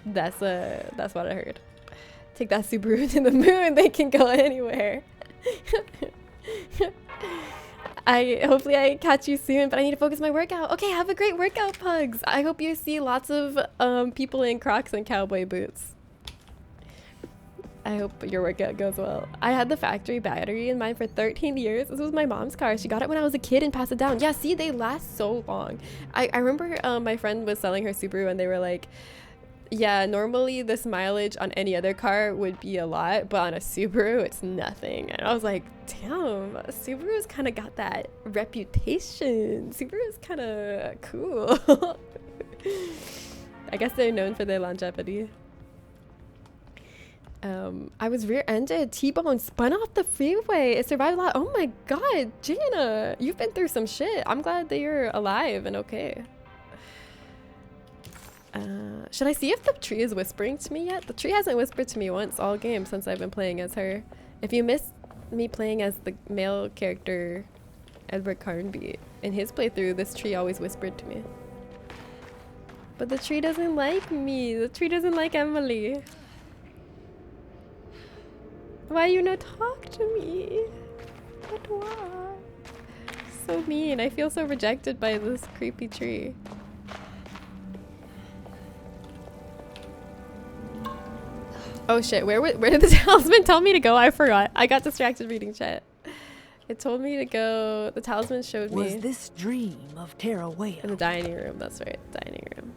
That's what I heard. Take that Subaru to the moon, they can go anywhere. Hopefully I catch you soon, but I need to focus my workout. Okay, have a great workout, pugs. I hope you see lots of people in Crocs and cowboy boots. I hope your workout goes well. I had the factory battery in mine for 13 years. This was my mom's car. She got it when I was a kid and passed it down. Yeah, see, they last so long. I remember my friend was selling her Subaru and they were like, yeah, normally this mileage on any other car would be a lot, but on a Subaru, it's nothing. And I was like, damn, Subaru's kind of got that reputation. Subaru's kind of cool. I guess they're known for their longevity. I was rear-ended, T-bone, spun off the freeway. It survived a lot. Oh my god, Jana, you've been through some shit. I'm glad that you're alive and okay. Should I see if the tree is whispering to me yet? The tree hasn't whispered to me once all game since I've been playing as her. If you missed me playing as the male character, Edward Carnby, in his playthrough, this tree always whispered to me. But the tree doesn't like me. The tree doesn't like Emily. Why you not talk to me? But why? So mean. I feel so rejected by this creepy tree. Oh shit, where did the talisman tell me to go? I forgot. I got distracted reading chat. It told me to go, the talisman showed me. Was this dream of Tarawea? In the dining room, that's right, dining room.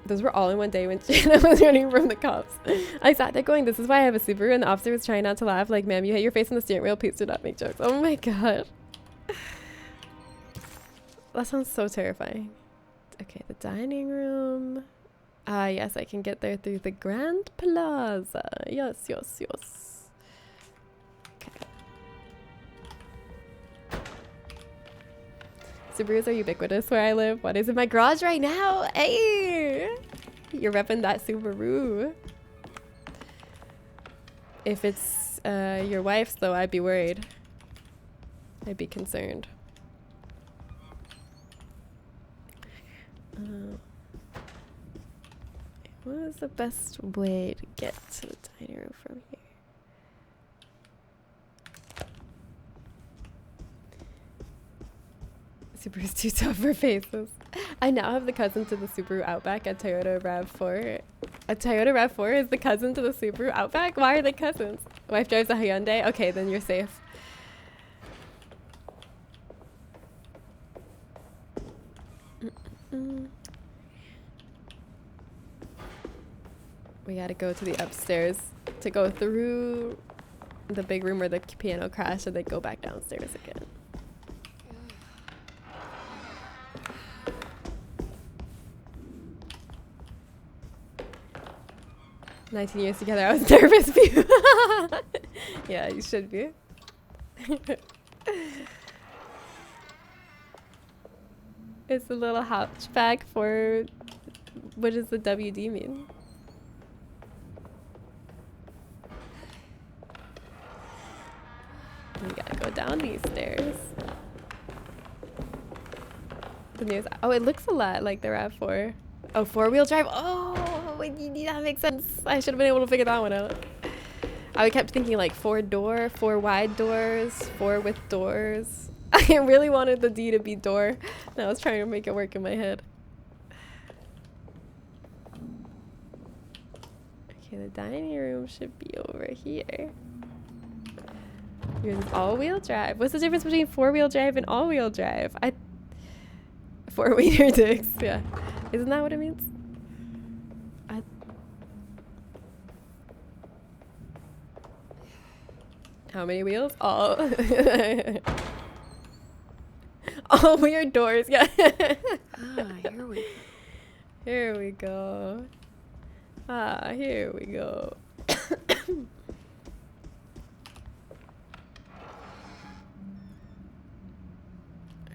Those were all in one day when Shanna was running from the cops. I sat there going, this is why I have a Subaru, and the officer was trying not to laugh like, ma'am, you hit your face on the steering wheel, please do not make jokes. Oh my god. That sounds so terrifying. Okay, the dining room. Ah, yes, I can get there through the Grand Plaza. Yes, yes, yes. Okay. Subarus are ubiquitous where I live. What is in my garage right now? Hey! You're repping that Subaru. If it's your wife's, though, I'd be worried. I'd be concerned. What is the best way to get to the dining room from here? Subaru's too tough for faces. I now have the cousin to the Subaru Outback at Toyota RAV4. A Toyota RAV4 is the cousin to the Subaru Outback? Why are they cousins? Wife drives a Hyundai? Okay, then you're safe. We gotta go to the upstairs to go through the big room where the piano crashed and then go back downstairs again. 19 years together, I was nervous for you. Yeah, you should be. It's a little hatchback for... What does the WD mean? We gotta go down these stairs. The news. Oh, it looks a lot like the RAV4. Oh, four-wheel drive. Oh, that makes sense. I should have been able to figure that one out. I kept thinking like 4-door, 4 wide doors, 4 with doors. I really wanted the D to be door, and I was trying to make it work in my head. Okay, the dining room should be over here. Here's all-wheel drive. What's the difference between 4-wheel drive and all-wheel drive? 4-wheeler dicks, yeah. Isn't that what it means? How many wheels? All. All weird doors, yeah. Here we go. Ah, here we go.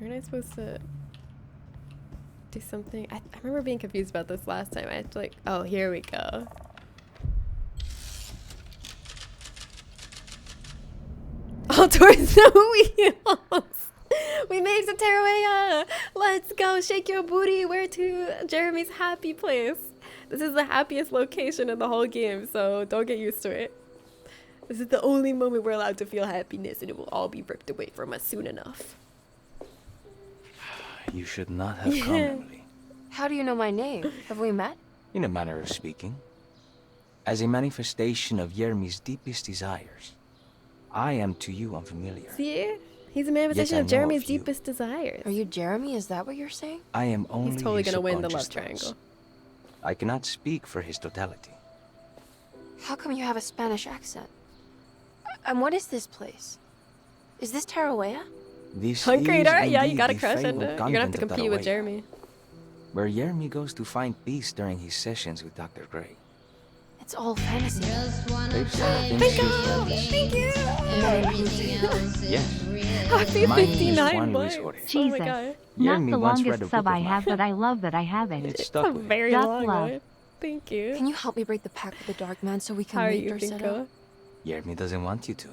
Aren't I supposed to do something? I remember being confused about this last time. I had to like, oh, here we go. All towards the wheels. We made it to Tarawea. Let's go. Shake your booty. We're to Jeremy's happy place. This is the happiest location in the whole game, so don't get used to it. This is the only moment we're allowed to feel happiness, and it will all be ripped away from us soon enough. You should not have come, Emily. How do you know my name? Have we met? In a manner of speaking. As a manifestation of Jeremy's deepest desires, I am to you unfamiliar. See? He's a manifestation of Jeremy's deepest desires. Are you Jeremy? Is that what you're saying? I am only He's totally his gonna win the love subconscious triangle. I cannot speak for his totality. How come you have a Spanish accent? And what is this place? Is this Tarawea? This Hungry-dar? is Yeah, you indeed got a the crush on fabled it. You're gonna have to convent of compete with Tarawea, Jeremy. where Jeremy goes to find peace during his sessions with Dr. Gray. It's all fantasy. They've said things she's Thank you! Yes. Happy Mine is 59 Juan months. Luis Jorge. Oh my god. Not Yermi the once read a longest book sub of I mine. have, but I love that I have it. It It's stuck a with me. very Duck long love. one. Thank you. Can you help me break the pact with the Dark Man so we can How are meet you, Dorsetto? Pinko? Yermi doesn't want you to.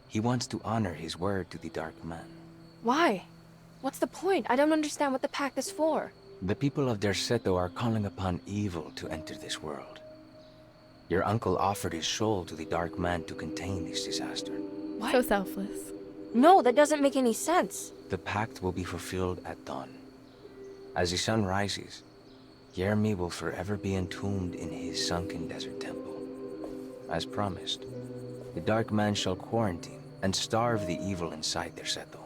He wants to honor his word to the Dark Man. Why? What's the point? I don't understand what the pact is for. The people of Derceto are calling upon evil to enter this world. Your uncle offered his soul to the Dark Man to contain this disaster. What? So selfless. No, that doesn't make any sense. The pact will be fulfilled at dawn. As the sun rises, Yermi will forever be entombed in his sunken desert temple. As promised, the Dark Man shall quarantine and starve the evil inside Derceto.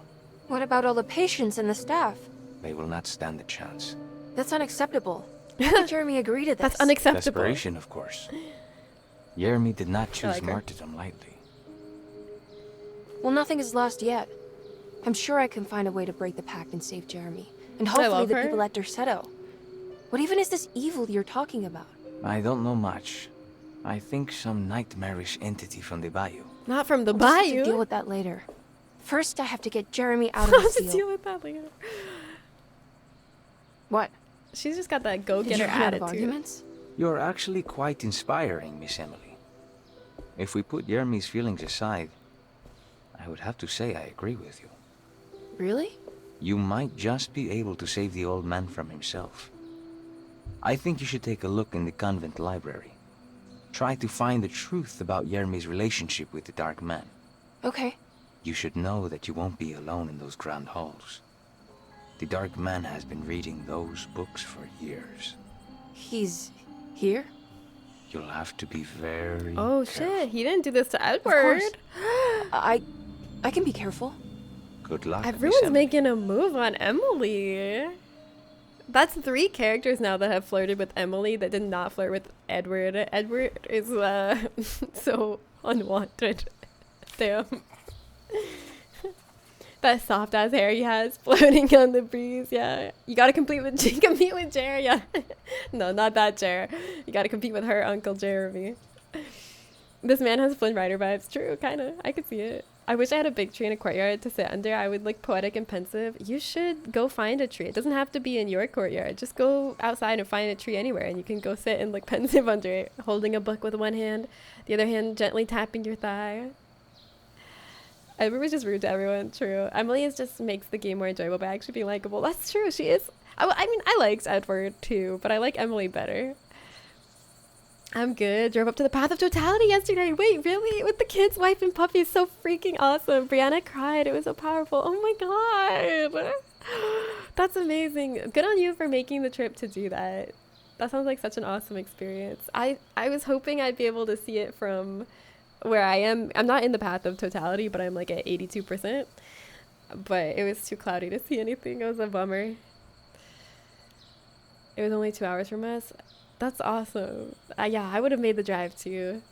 What about all the patients and the staff? They will not stand a chance. That's unacceptable. How did Jeremy agree to this? That's unacceptable. Desperation, of course. Yermi did not choose like her. martyrdom lightly. Well, nothing is lost yet. I'm sure I can find a way to break the pact and save Jeremy. And I hopefully love the her. people at Derceto. What even is this evil you're talking about? I don't know much. I think some nightmarish entity from the bayou. Not from the We'll just have bayou. to deal with that later. First, I have to get Jeremy out of I'll the have to seal. deal with that later. What? She's just got that Did you go-getter run out of attitude. arguments? You're actually quite inspiring, Miss Emily. If we put Yermi's feelings aside, I would have to say I agree with you. Really? You might just be able to save the old man from himself. I think you should take a look in the convent library. Try to find the truth about Yermi's relationship with the Dark Man. Okay. You should know that you won't be alone in those grand halls. The Dark Man has been reading those books for years. He's here? You'll have to be very Oh careful. shit, he didn't do this to Of Edward. course. I can be careful. Good luck, Miss Everyone's Emily. making a move on Emily. That's 3 characters now that have flirted with Emily that did not flirt with Edward. Edward is so unwanted. Damn. That soft ass hair he has floating on the breeze. Yeah, you gotta compete with Jer. Yeah, no, not that Jer. You gotta compete with her Uncle Jeremy. This man has Flynn Rider vibes. True, kind of. I could see it. I wish I had a big tree in a courtyard to sit under. I would look poetic and pensive. You should go find a tree. It doesn't have to be in your courtyard. Just go outside and find a tree anywhere, and you can go sit and look pensive under it, holding a book with one hand, the other hand gently tapping your thigh. Edward was just rude to everyone. True. Emily just makes the game more enjoyable by actually being likable. That's true. She is. I mean, I liked Edward too, but I like Emily better. I'm good. Drove up to the Path of Totality yesterday. Wait, really? With the kids, wife, and puppy. So freaking awesome. Brianna cried. It was so powerful. Oh my god. That's amazing. Good on you for making the trip to do that. That sounds like such an awesome experience. I was hoping I'd be able to see it from where I am. I'm not in the Path of Totality, but I'm like at 82%. But it was too cloudy to see anything. It was a bummer. It was only 2 hours from us. That's awesome. Yeah, I would have made the drive too.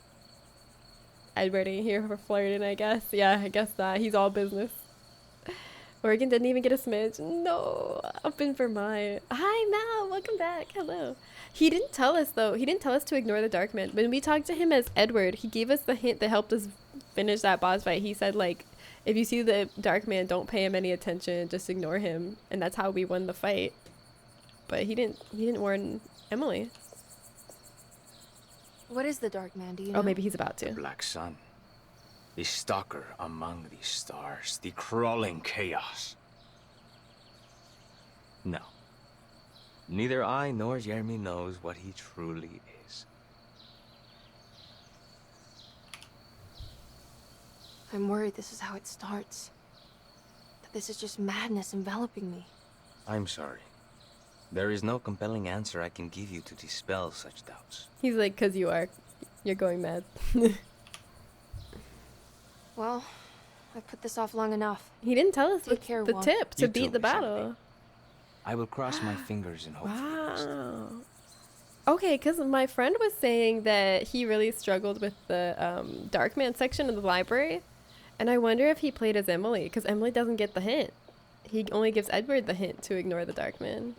Edward ain't here for flirting, I guess. Yeah, I guess not. He's all business. Oregon didn't even get a smidge. No, up in Vermont. Hi, Mal. Welcome back. Hello. He didn't tell us, though. He didn't tell us to ignore the Dark Man. When we talked to him as Edward, he gave us the hint that helped us finish that boss fight. He said, like, if you see the Dark Man, don't pay him any attention. Just ignore him. And that's how we won the fight. But he didn't warn Emily. What is the Dark Man, do you know? Oh, maybe he's about to. The Black Sun. The stalker among the stars. The crawling chaos. No. Neither I nor Jeremy knows what he truly is. I'm worried this is how it starts. That this is just madness enveloping me. I'm sorry. There is no compelling answer I can give you to dispel such doubts. He's like, 'cause you are. You're going mad. Well, I put this off long enough. He didn't tell us Take care, the Juan. tip to You beat too, the Miss Emily. battle. I will cross my fingers and hope for the best. Wow. Okay, because my friend was saying that he really struggled with the Dark Man section of the library. And I wonder if he played as Emily, because Emily doesn't get the hint. He only gives Edward the hint to ignore the Dark Man.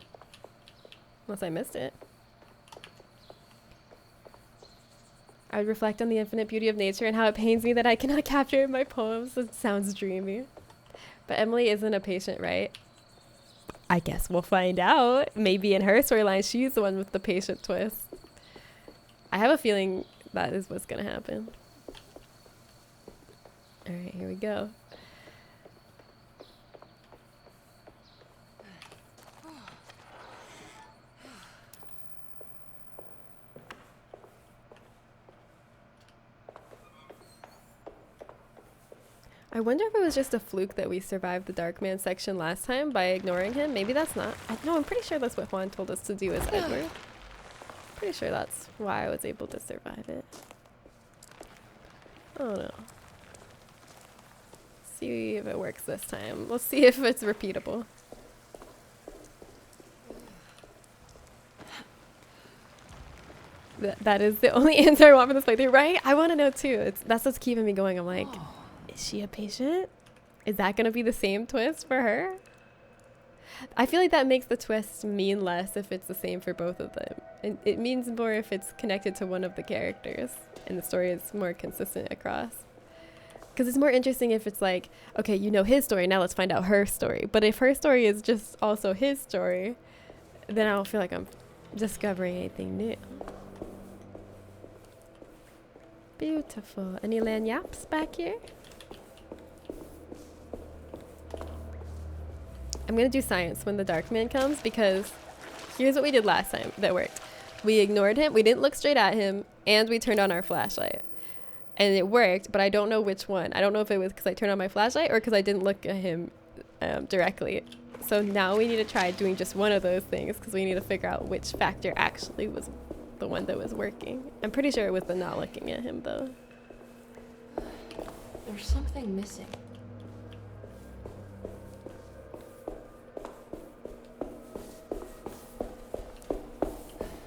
Unless I missed it. I would reflect on the infinite beauty of nature and how it pains me that I cannot capture it in my poems. It sounds dreamy. But Emily isn't a patient, right? I guess we'll find out. Maybe in her storyline, she's the one with the patient twist. I have a feeling that is what's gonna happen. All right, here we go. I wonder if it was just a fluke that we survived the Dark Man section last time by ignoring him. Maybe that's not. No, I'm pretty sure that's what Juan told us to do as Edward. Pretty sure that's why I was able to survive it. I don't know. See if it works this time. We'll see if it's repeatable. That is the only answer I want for this playthrough, right? I want to know too. That's what's keeping me going. I'm like, is she a patient? Is that going to be the same twist for her? I feel like that makes the twist mean less if it's the same for both of them. And it means more if it's connected to one of the characters and the story is more consistent across. Because it's more interesting if it's like, okay, you know his story, now let's find out her story. But if her story is just also his story, then I don't feel like I'm discovering anything new. Beautiful. Any lanyards back here? I'm gonna do science when the Dark Man comes, because here's what we did last time that worked. We ignored him, we didn't look straight at him, and we turned on our flashlight. And it worked, but I don't know which one. I don't know if it was because I turned on my flashlight or because I didn't look at him directly. So now we need to try doing just one of those things, because we need to figure out which factor actually was the one that was working. I'm pretty sure it was the not looking at him though. There's something missing.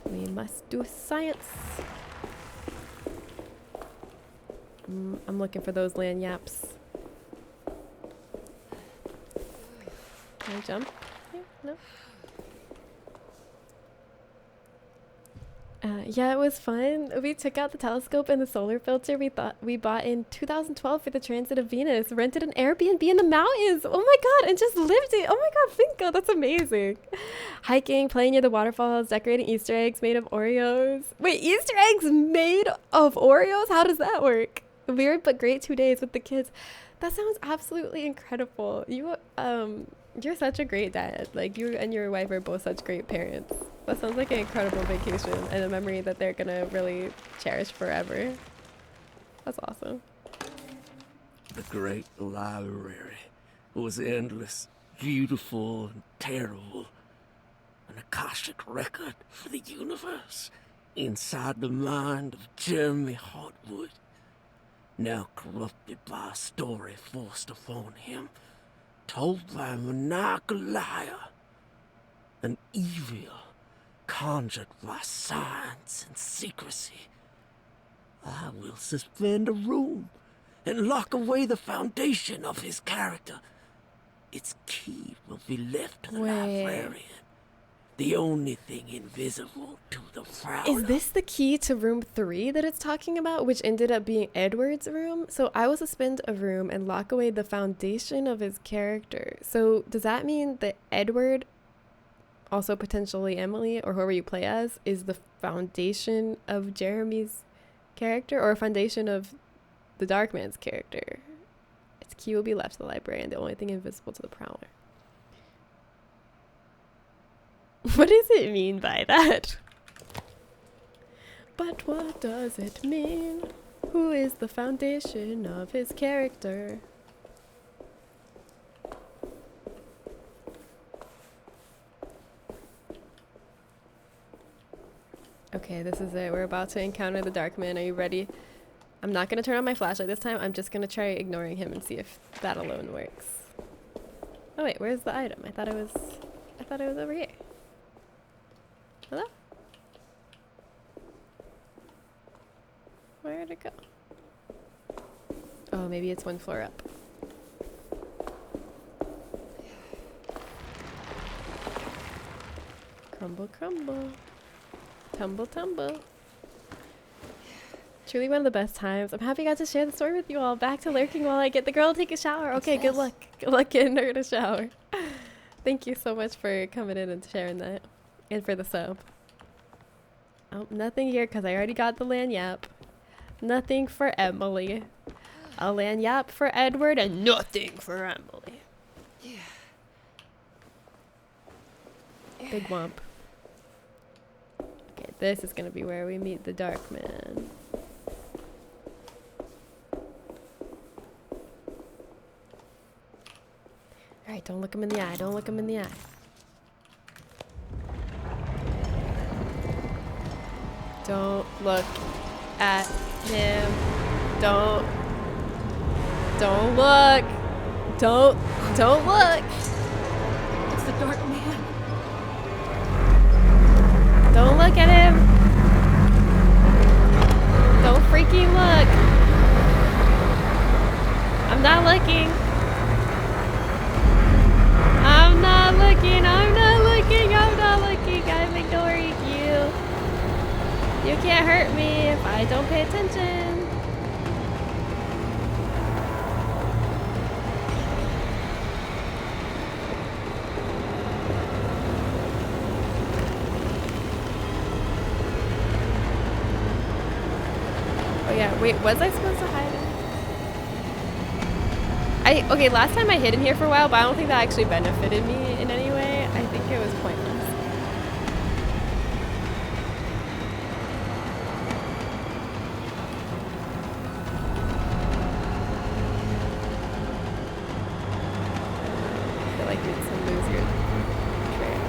We must do science. I'm looking for those lanyards. Can I jump? No. Yeah, it was fun. We took out the telescope and the solar filter we bought in 2012 for the transit of Venus. Rented an Airbnb in the mountains. Oh my god, and just lived it. Oh my god, Finko, that's amazing. Hiking, playing near the waterfalls, decorating Easter eggs made of Oreos. Wait, Easter eggs made of Oreos? How does that work? Weird but great 2 days with the kids. That sounds absolutely incredible. You're such a great dad. Like, you and your wife are both such great parents. That sounds like an incredible vacation and a memory that they're gonna really cherish forever. That's awesome. The great library was endless, beautiful, and terrible. An Akashic record for the universe inside the mind of Jeremy Hartwood. Now corrupted by a story forced upon him, told by a maniacal liar, an evil conjured by science and secrecy. I will suspend a room and lock away the foundation of his character. Its key will be left to the librarian, the only thing invisible to the prowler. Is this the key to room 3 that it's talking about, which ended up being Edward's room? So I will suspend a room and lock away the foundation of his character. So does that mean that Edward, also potentially Emily, or whoever you play as, is the foundation of Jeremy's character, or a foundation of the Dark Man's character? Its key will be left to the librarian, the only thing invisible to the prowler. What does it mean by that? But what does it mean? Who is the foundation of his character? Okay, this is it. We're about to encounter the Dark Man. Are you ready? I'm not going to turn on my flashlight this time. I'm just going to try ignoring him and see if that alone works. Oh wait, where's the item? I thought it was over here. Hello? Where'd it go? Oh, maybe it's one floor up. Crumble, crumble. Tumble, tumble. Truly one of the best times. I'm happy I got to share the story with you all. Back to lurking while I get the girl to take a shower. Okay, good luck. Good luck getting her to shower. Thank you so much for coming in and sharing that. And for the sub. Oh, nothing here because I already got the lanyap. Nothing for Emily. A lanyap for Edward and nothing for Emily. Yeah. Big wump. Okay, this is gonna be where we meet the Dark Man. Alright, don't look him in the eye. Don't look him in the eye. Don't look at him. Don't look. Don't look. It's the Dark Man. Don't look at him. Don't freaking look. I'm not looking. I'm not looking. I'm not looking. I'm not looking. I'm ignoring you. You can't hurt me if I don't pay attention. Oh yeah, wait, was I supposed to hide him? Okay, last time I hid in here for a while, but I don't think that actually benefited me in any way. I think it was pointless. I feel like it's a loser trade.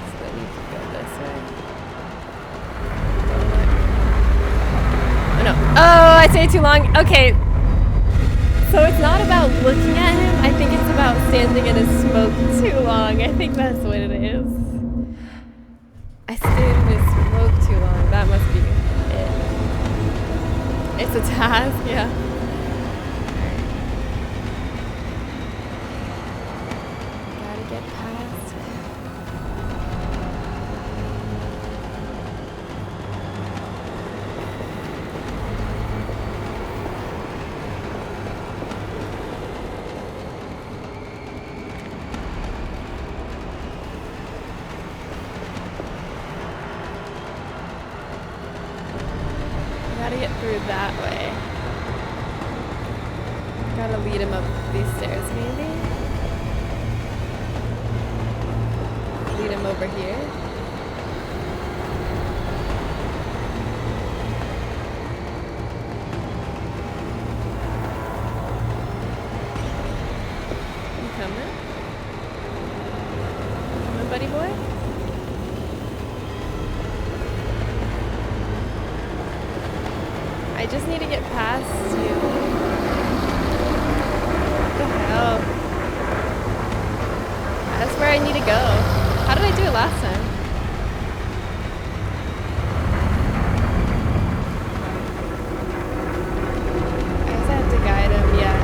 So then you can go this way. Oh no. Oh, I stayed too long. Okay. So it's not about looking at him. I think it's about standing in his smoke too long. I think that's what it is. I stayed in his smoke too long. That must be it. It's a task, yeah. Gotta get past him. Gotta get through that way. Gotta lead him up these stairs, maybe? Lead him over here. You coming? Come on, buddy boy? I just need to get past you. What the hell? That's where I need to go. How did I do it last time? I guess I have to guide him, yeah.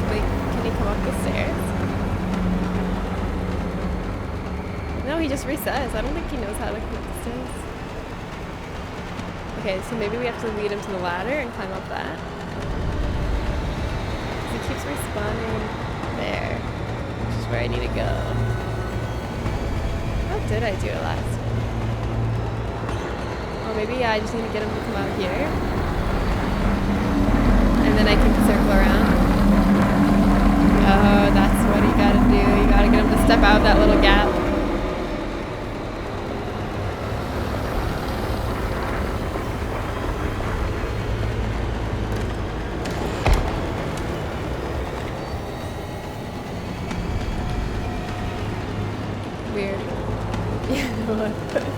Wait, can he come up the stairs? No, he just resets. I don't think he knows how to click the stairs. Okay, so maybe we have to lead him to the ladder and climb up that. He keeps respawning there, which is where I need to go. How did I do it last time? Oh, maybe I just need to get him to come out here. And then I can circle around. Oh, that's what you gotta do. You gotta get him to step out that little gap. Weird. Yeah,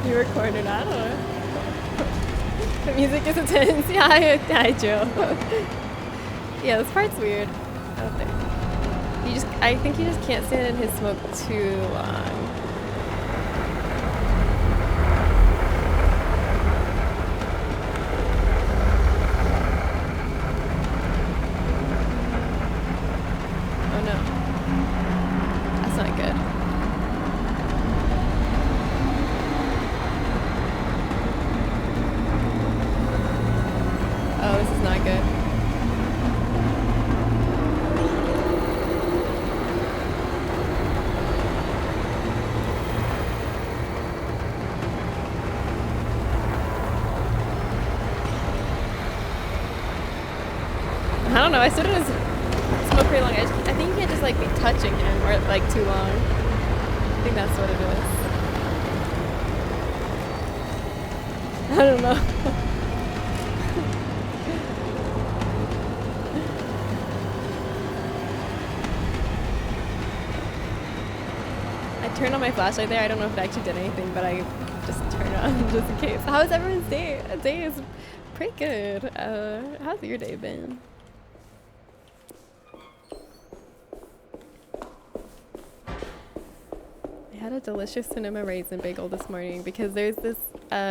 you were cornered. I don't know. The music is intense. Yeah, I joke. Yeah, this part's weird. I don't think. I think you just can't stand in his smoke too long. don't know. I still didn't smoke pretty long. I think you can't just like be touching him or like too long. I think that's what it is. I don't know. I turned on my flashlight there. I don't know if it actually did anything, but I just turned it on just in case. How was everyone's day? Day is pretty good. How's your day been? I had a delicious cinnamon raisin bagel this morning because there's this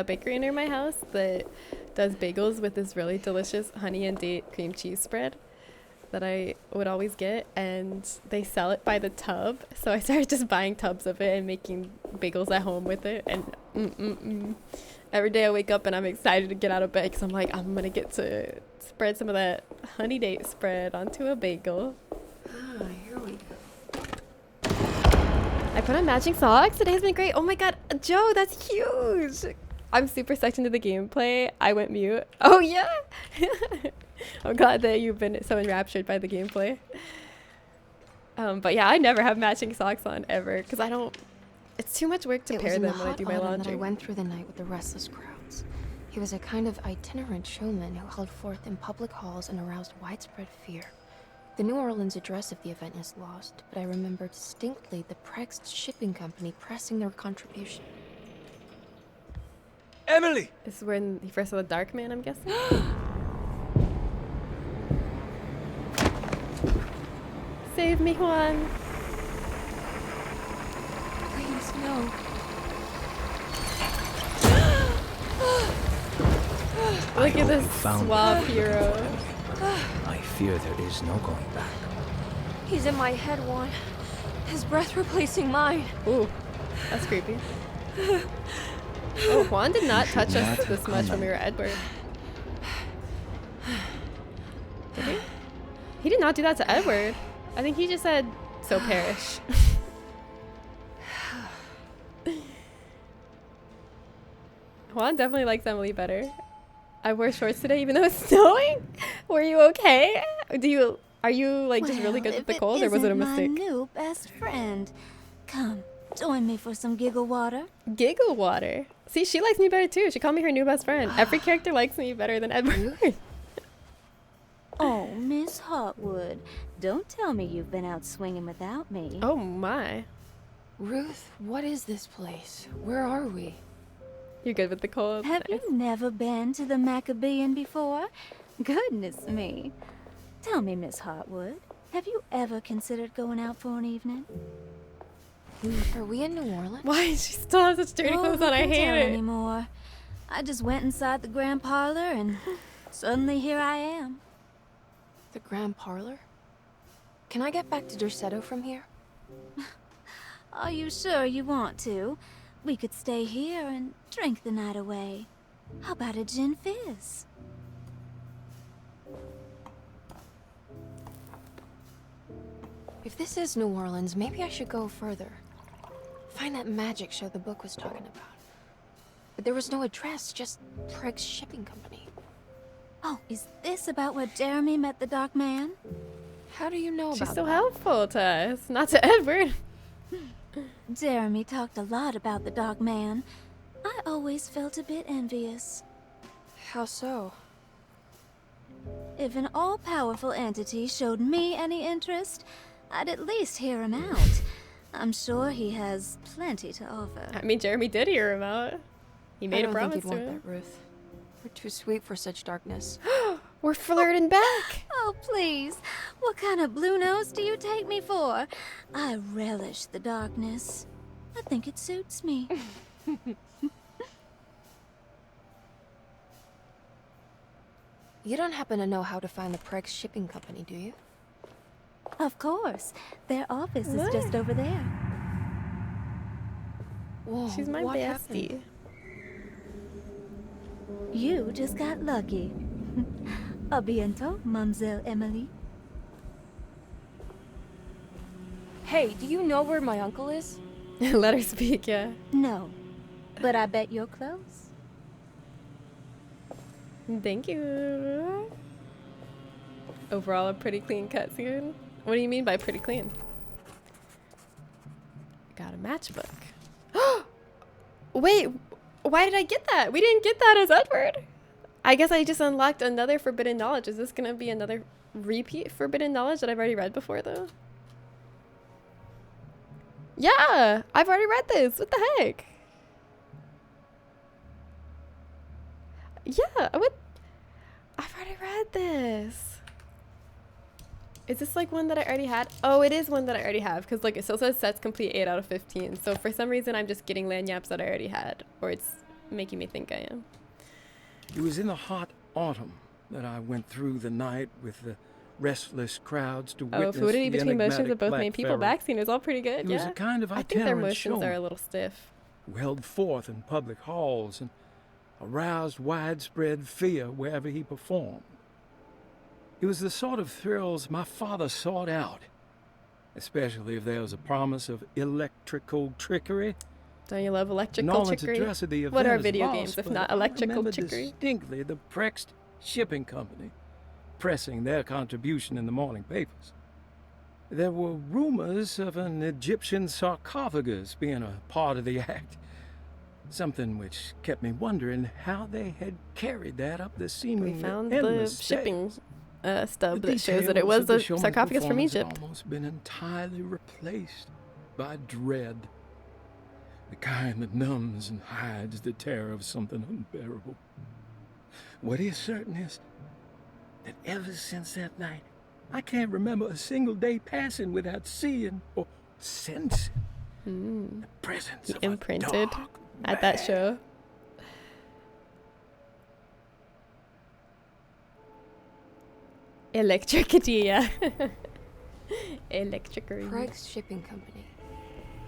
bakery near my house that does bagels with this really delicious honey and date cream cheese spread that I would always get, and they sell it by the tub, so I started just buying tubs of it and making bagels at home with it. And every day I wake up and I'm excited to get out of bed because I'm like, I'm gonna get to spread some of that honey date spread onto a bagel. Here we go. I put on matching socks. Today's been great. Oh my god, Joe, that's huge. I'm super sucked into the gameplay. I went mute. Oh yeah. I'm glad that you've been so enraptured by the gameplay. But yeah, I never have matching socks on ever because I don't. It's too much work to pair them when I do my laundry. I went through the night with the restless crowds. He was a kind of itinerant showman who held forth in public halls and aroused widespread fear. The New Orleans address of the event is lost, but I remember distinctly the Prext shipping company pressing their contribution. Emily! This is when he first saw the Dark Man, I'm guessing. Save me, Juan. Please, no. Look at this suave hero. I fear there is no going back. He's in my head, Juan. His breath replacing mine. Ooh, that's creepy. Oh, Juan did not touch us this much when we were at Edward. Did he? He did not do that to Edward. I think he just said, so perish. Juan definitely likes Emily better. I wore shorts today even though it's snowing. Were you okay? Are you like just really good with the cold, or was it a mistake? My new best friend. Come, join me for some giggle water. Giggle water? See, she likes me better too. She called me her new best friend. Every character likes me better than Edward. Oh, Miss Hotwood, don't tell me you've been out swinging without me. Oh my. Ruth, what is this place? Where are we? You're good with the cold. Have you never been to the Maccabean before? Goodness me. Tell me, Miss Hotwood, have you ever considered going out for an evening? Are we in New Orleans? Why she still has such dirty clothes on? I hate it. Anymore. I just went inside the grand parlor and suddenly here I am. The grand parlor? Can I get back to Derceto from here? Are you sure you want to? We could stay here and drink the night away. How about a gin fizz? If this is New Orleans, maybe I should go further. Find that magic show the book was talking about. But there was no address, just Prext Shipping Company. Oh, is this about where Jeremy met the Dark Man? How do you know about that? She's so helpful to us, not to Edward. Jeremy talked a lot about the Dark Man. I always felt a bit envious. How so? If an all-powerful entity showed me any interest, I'd at least hear him out. I'm sure he has plenty to offer. I mean, Jeremy did hear him out. He made a promise to him. I don't think you'd want that, Ruth. We're too sweet for such darkness. We're flirting back. Oh, please. What kind of blue nose do you take me for? I relish the darkness. I think it suits me. You don't happen to know how to find the Prext Shipping Company, do you? Of course. Their office is just over there. Whoa, she's my what bestie. Happened? You just got lucky. A bientôt, Mademoiselle Emily. Hey, do you know where my uncle is? Let her speak, yeah. No, but I bet you're close. Thank you. Overall, a pretty clean cutscene. What do you mean by pretty clean? Got a matchbook. Wait, why did I get that? We didn't get that as Edward. I guess I just unlocked another forbidden knowledge. Is this gonna be another repeat forbidden knowledge that I've already read before though? Yeah, I've already read this. What the heck? Yeah, I've already read this. Is this like one that I already had? Oh, it is one that I already have because like it still says sets complete 8 out of 15. So for some reason I'm just getting lanyards that I already had, or it's making me think I am. It was in the hot autumn that I went through the night with the restless crowds to witness fluidity the between motions of both Black main people Ferret. backscene is all pretty good. It was a kind of I think their itinerant motions are a showman little stiff. who held forth in public halls and aroused widespread fear wherever he performed. It was the sort of thrills my father sought out, especially if there was a promise of electrical trickery. Don't you love electrical trickery? Of what are is video lost, games if but not I electrical remember trickery? Distinctly the Prext Shipping Company pressing their contribution in the morning papers. There were rumors of an Egyptian sarcophagus being a part of the act, something which kept me wondering how they had carried that up the seemingly We found endless the shipping stub The that shows that it details was of the the showman's sarcophagus from performance had Egypt. almost been entirely replaced by dread. The kind that numbs and hides the terror of something unbearable. What is certain is that ever since that night, I can't remember a single day passing without seeing or sensing the presence of Imprinted a dark at that show. Electricity, yeah. Electricity. Craig's Shipping Company.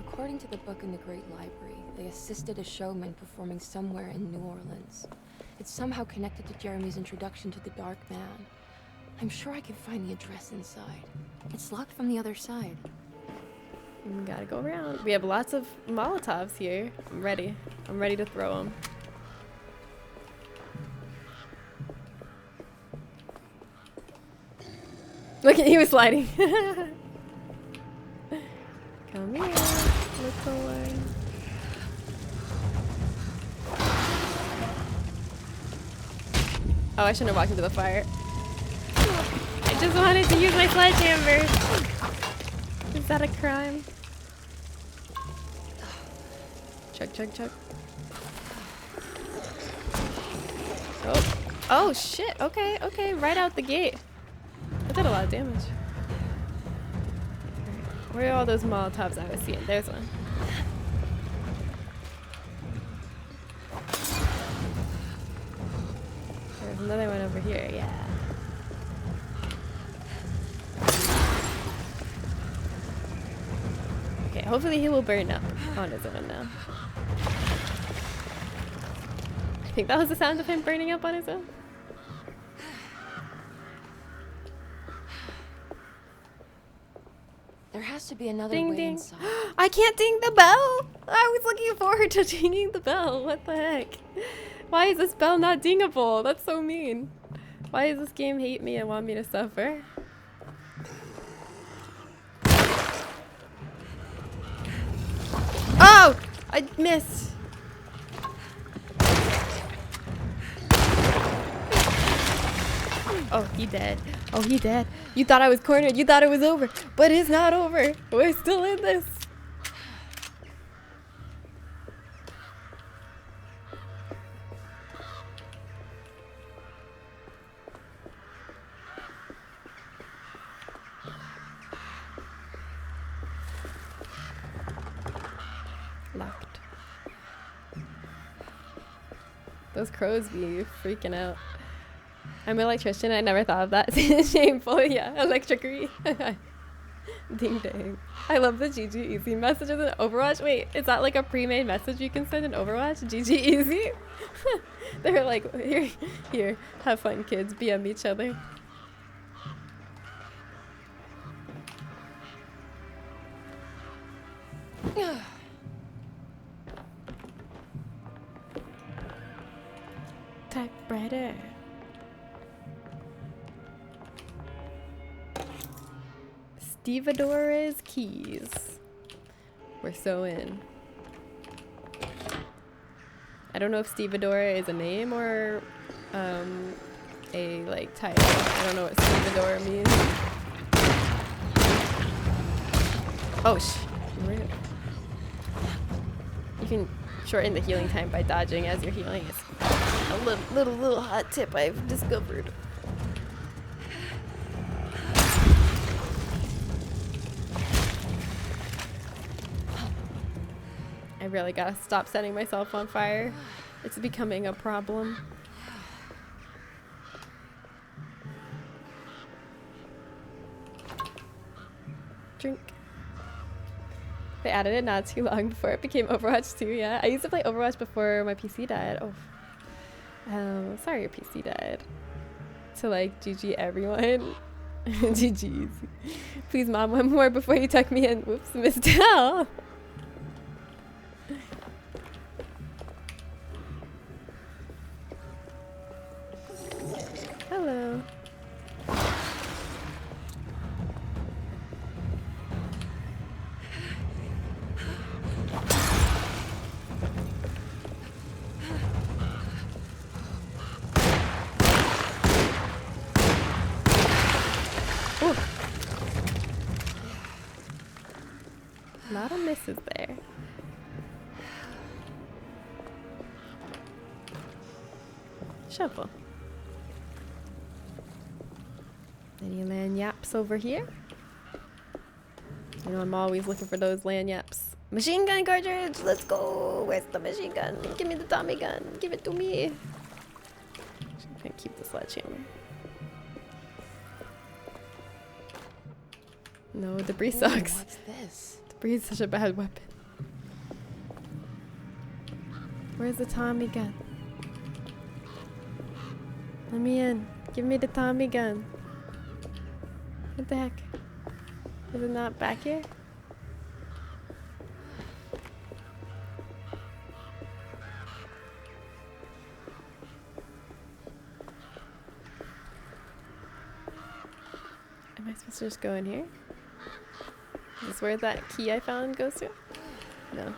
According to the book in the Great Library, they assisted a showman performing somewhere in New Orleans. It's somehow connected to Jeremy's introduction to the Dark Man. I'm sure I can find the address inside. It's locked from the other side. We gotta go around. We have lots of Molotovs here. I'm ready. I'm ready to throw them. Look at he was sliding. Come here, little one. Oh, I shouldn't have walked into the fire. I just wanted to use my sledgehammer. Is that a crime? Chug, chug, chug. Oh, oh shit. Okay, okay, right out the gate. That did a lot of damage. Where are all those Molotovs I was seeing? There's one. There's another one over here, yeah. Okay, hopefully he will burn up on his own now. I think that was the sound of him burning up on his own. There has to be another Ding way ding. inside. I can't ding the bell! I was looking forward to dinging the bell. What the heck? Why is this bell not dingable? That's so mean. Why does this game hate me and want me to suffer? Oh! I missed. Oh, he dead. Oh, he dead. You thought I was cornered. You thought it was over. But it's not over. We're still in this. Locked. Those crows be freaking out. I'm an electrician. I never thought of that. Shameful. Yeah, electricity. Ding dang. I love the GG Easy messages in Overwatch. Wait, is that like a pre-made message you can send in Overwatch? GG Easy? They're like, here, have fun, kids. BM each other. Typewriter. Stevedora's keys. We're so in. I don't know if Stevedora is a name or a like title. I don't know what Stevedora means. Oh rude. You can shorten the healing time by dodging as you're healing. It's a little hot tip I've discovered. I really gotta stop setting myself on fire. It's becoming a problem. Drink. They added it not too long before it became Overwatch 2, yeah. I used to play Overwatch before my PC died. Oh. Sorry your PC died. So like, GG everyone. GG's. Please mom, one more before you tuck me in. Whoops, missed out. Hello. Ooh. A lot of misses there. Shovel. Any lanyards over here? You know, I'm always looking for those lanyards. Machine gun cartridge, let's go. Where's the machine gun? Give me the Tommy gun. Give it to me. I can't keep the sledgehammer. No, debris sucks. What's this? Debris is such a bad weapon. Where's the Tommy gun? Let me in. Give me the Tommy gun. What the heck? Is it not back here? Am I supposed to just go in here? Is this where that key I found goes to? No.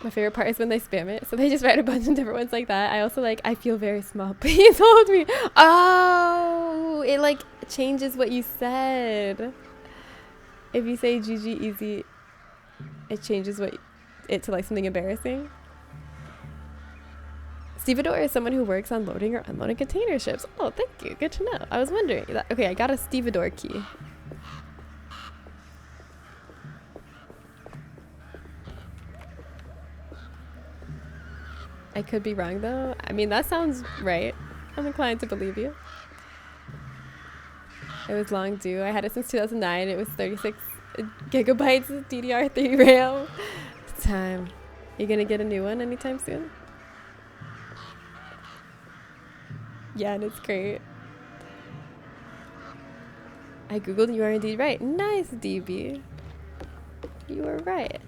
My favorite part is when they spam it. So they just write a bunch of different ones like that. I also like, I feel very small. Please hold me. Oh, it like changes what you said. If you say GG easy, it changes it to like something embarrassing. Stevedore is someone who works on loading or unloading container ships. Oh, thank you. Good to know. I was wondering. Okay, I got a Stevedore key. I could be wrong though. I mean, that sounds right. I'm inclined to believe you. It was long due. I had it since 2009. It was 36 gigabytes of DDR3 RAM. It's time. You gonna get a new one anytime soon? Yeah, and it's great. I googled, you are indeed right. Nice, DB. You were right.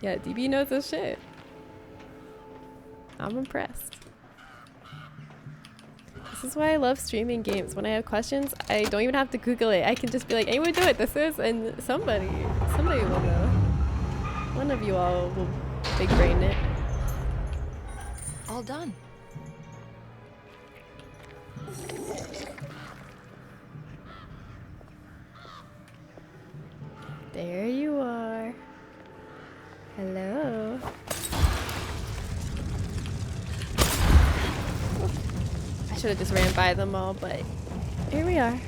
Yeah, DB knows his shit. I'm impressed. This is why I love streaming games. When I have questions, I don't even have to Google it. I can just be like, anyone know what this is? And somebody will know. One of you all will big brain it. All done. There you are. Hello. I should have just ran by them all, but here we are.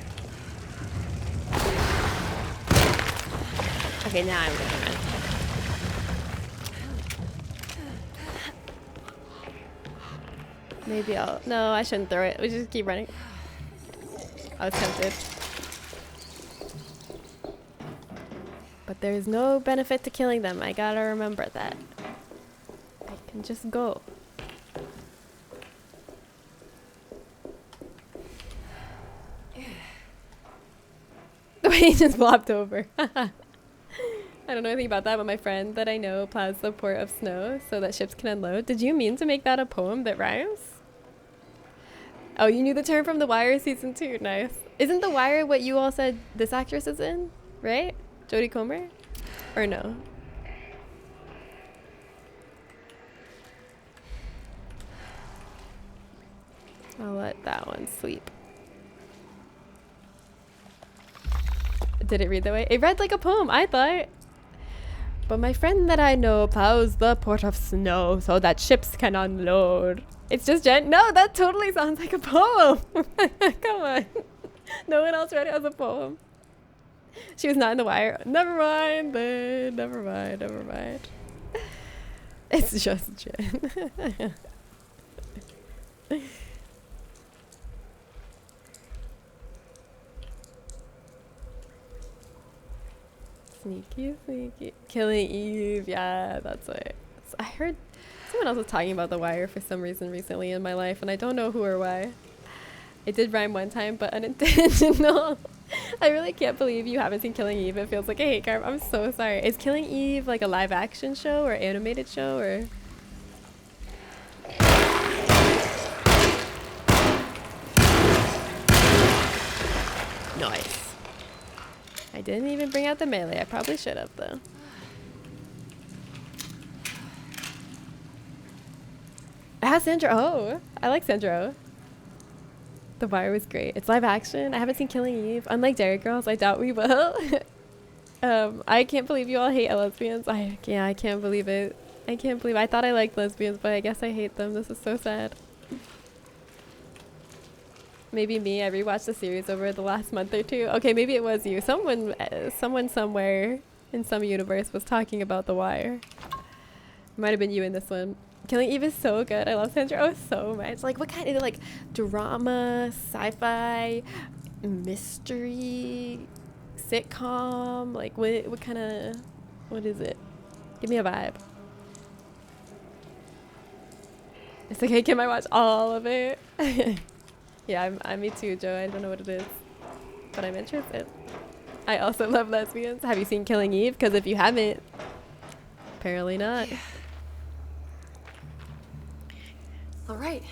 Okay, now I'm gonna run. Maybe I'll... No, I shouldn't throw it. We just keep running. I was tempted. But there's no benefit to killing them. I gotta remember that. I can just go. he just flopped over. I don't know anything about that, but my friend that I know plows the port of snow so that ships can unload. Did you mean to make that a poem that rhymes? Oh, you knew the term from The Wire season 2. Nice. Isn't The Wire what you all said this actress is in? Right? Jodie Comer? Or no? I'll let that one sleep. Did it read that way? It read like a poem, I thought. But my friend that I know plows the port of snow so that ships can unload. It's just no, that totally sounds like a poem. Come on. No one else read it as a poem. She was not in The Wire. Never mind, then. Never mind, never mind. It's just Jen. Sneaky, sneaky. Killing Eve. Yeah, that's it. I heard someone else was talking about The Wire for some reason recently in my life, and I don't know who or why. It did rhyme one time, but unintentional. I really can't believe you haven't seen Killing Eve. It feels like a hate crime. I'm so sorry. Is Killing Eve like a live action show or animated show or? Nice. I didn't even bring out the melee. I probably should have though. It has Sandra Oh. I like Sandra Oh. The Wire was great. It's live action. I haven't seen Killing Eve. Unlike Dairy Girls, I doubt we will. I can't believe you all hate lesbians. I can't believe it. I can't believe I thought I liked lesbians, but I guess I hate them. This is so sad. Maybe me. I rewatched the series over the last month or two. Okay, maybe it was you. Someone somewhere in some universe was talking about The Wire. Might have been you in this one. Killing Eve is so good. I love Sandra Oh so much. Like, what kind of like drama, sci-fi, mystery, sitcom? Like, what kind of, what is it? Give me a vibe. It's okay, Kim. I watch all of it. Yeah, I'm me too, Joe. I don't know what it is, but I'm interested. I also love lesbians. Have you seen Killing Eve? Because if you haven't, apparently not. Yeah. All right,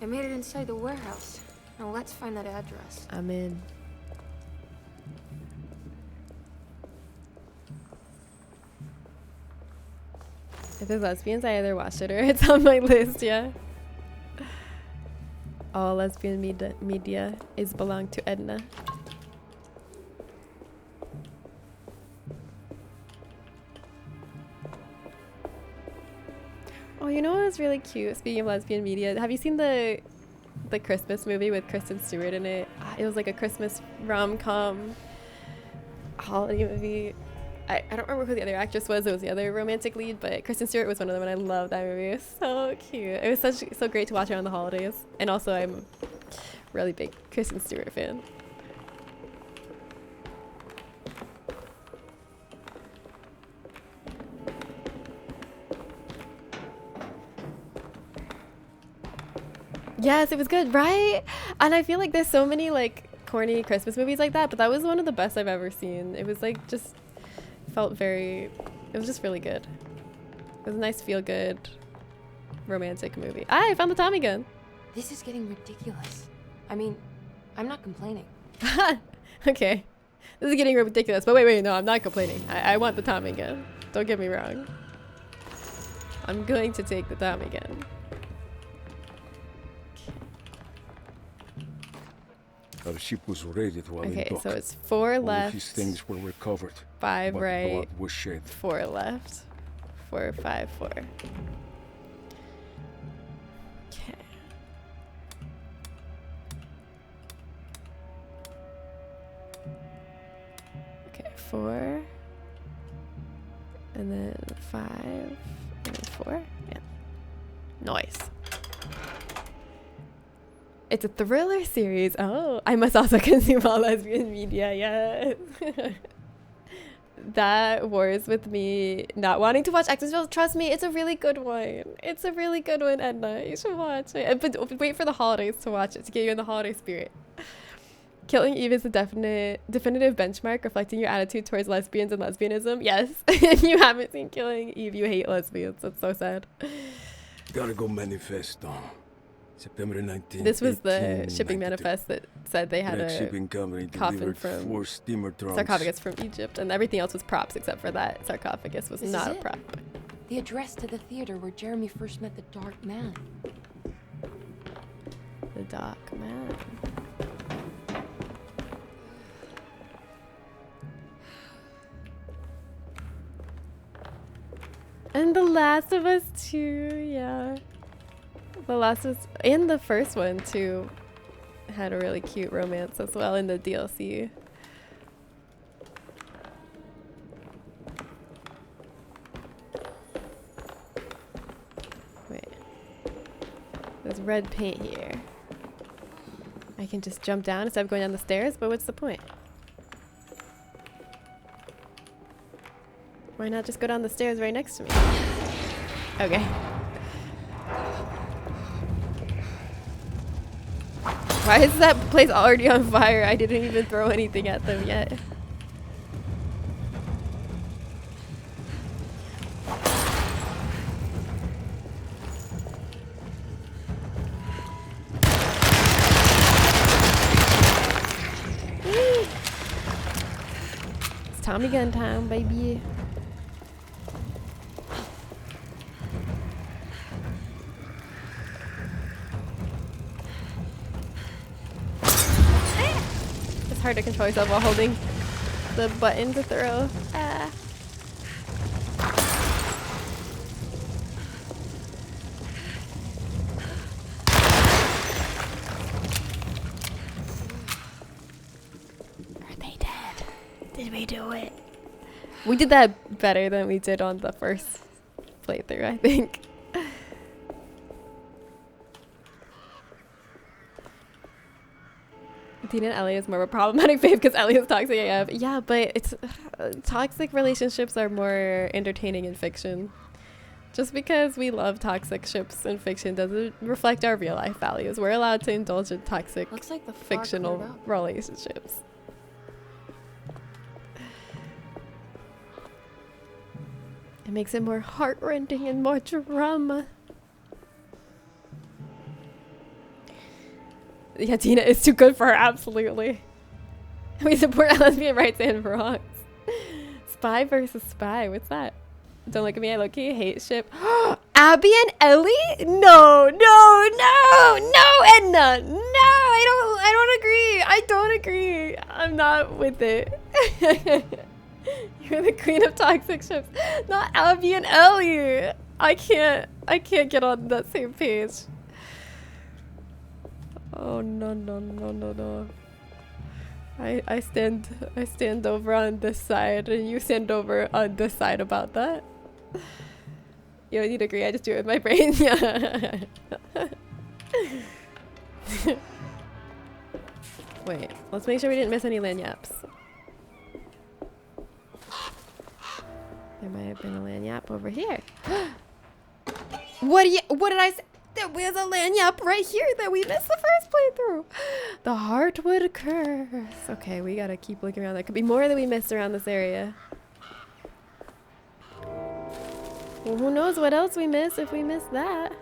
I made it inside the warehouse. Now let's find that address. I'm in. If there's lesbians, I either watch it or it's on my list, yeah. All lesbian media is belong to Edna. Oh, you know what was really cute? Speaking of lesbian media, have you seen the Christmas movie with Kristen Stewart in it? It was like a Christmas rom-com holiday movie. I don't remember who the other actress was. It was the other romantic lead, but Kristen Stewart was one of them, and I love that movie. It was so cute. It was so great to watch around the holidays. And also, I'm a really big Kristen Stewart fan. Yes, it was good, right? And I feel like there's so many like corny Christmas movies like that, but that was one of the best I've ever seen. It was like just it was just really good. It was a nice feel-good romantic movie. I found the Tommy gun. This is getting ridiculous. I mean, I'm not complaining. Okay. This is getting ridiculous, but wait, no, I'm not complaining. I want the Tommy gun. Don't get me wrong. I'm going to take the Tommy gun. Our ship was raided while in dock. Okay, so it's 4 left. All of his things were recovered. 5 right. Blood was shed. 4 left. 4, 5, 4. Okay. Okay, 4. And then 5. And then 4. Yeah. Nice. It's a thriller series. Oh, I must also consume all lesbian media. Yes. That wars with me not wanting to watch Actionsville. Trust me, it's a really good one. It's a really good one, Edna. You should watch it. But wait for the holidays to watch it, to get you in the holiday spirit. Killing Eve is a definitive benchmark reflecting your attitude towards lesbians and lesbianism. Yes. If you haven't seen Killing Eve, you hate lesbians. That's so sad. Gotta go manifest on September 19th. This was the shipping manifest that said they had a shipping company coffin from 4 steamer trunks. sarcophagus from Egypt, and everything else was props except for that sarcophagus was This not is a it. prop. The address to the theater where Jeremy first met the Dark Man. The Dark Man. And The Last of Us 2, yeah. The Last of Us, and the first one too, had a really cute romance as well in the DLC. Wait. There's red paint here. I can just jump down instead of going down the stairs, but what's the point? Why not just go down the stairs right next to me? Okay. Why is that place already on fire? I didn't even throw anything at them yet. It's Tommy gun time, baby. Hard to control yourself while holding the button to throw. Ah. Are they dead? Did we do it? We did that better than we did on the first playthrough, I think. Tina and Ellie is more of a problematic babe because Ellie is toxic AF. Yeah, but it's toxic relationships are more entertaining in fiction. Just because we love toxic ships in fiction doesn't reflect our real life values. We're allowed to indulge in toxic fictional relationships. It makes it more heart-rending and more drama. Yeah, Tina is too good for her, absolutely. We support lesbian rights and wrongs. Spy versus spy, what's that? Don't look at me, I low-key hate ship. Abby and Ellie? No, Edna! No, I don't agree. I'm not with it. You're the queen of toxic ships, not Abby and Ellie. I can't get on that same page. Oh no. I stand over on this side and you stand over on this side about that. You don't need to agree, I just do it with my brain. Yeah. Wait, let's make sure we didn't miss any lanyards. There might have been a lanyard over here. What did I say? There was a lanyard right here that we missed the first playthrough. The Heartwood Curse. Okay, we gotta keep looking around. There could be more that we missed around this area. Well, who knows what else we missed if we missed that.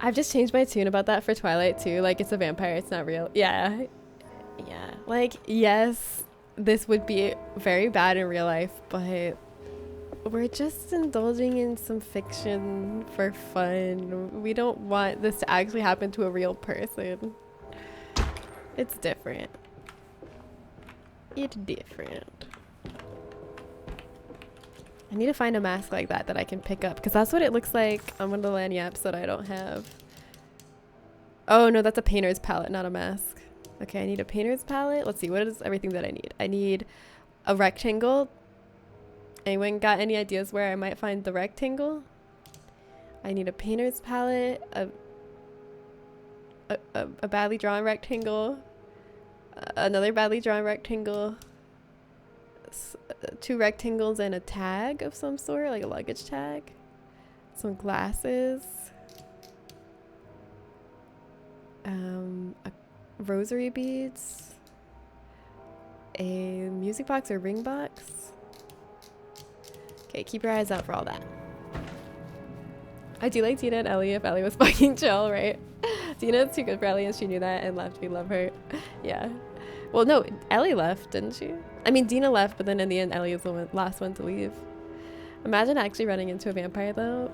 I've just changed my tune about that for Twilight too. Like, it's a vampire, it's not real. Yeah. Like, yes, this would be very bad in real life, but we're just indulging in some fiction for fun. We don't want this to actually happen to a real person. It's different. It's different. I need to find a mask like that I can pick up, because that's what it looks like on one of the lanyards that I don't have. Oh no, that's a painter's palette, not a mask. Okay, I need a painter's palette. Let's see, what is everything that I need? I need a rectangle. Anyone got any ideas where I might find the rectangle? I need a painter's palette, a badly drawn rectangle, Another badly drawn rectangle. 2 rectangles and a tag of some sort, like a luggage tag. Some glasses. Rosary beads. A music box or ring box. Okay, keep your eyes out for all that. I do like Dina and Ellie if Ellie was fucking chill, right? Dina is too good for Ellie and she knew that and left. We love her. Yeah. Well, no, Ellie left, didn't she? I mean, Dina left, but then in the end, Ellie is the last one to leave. Imagine actually running into a vampire, though.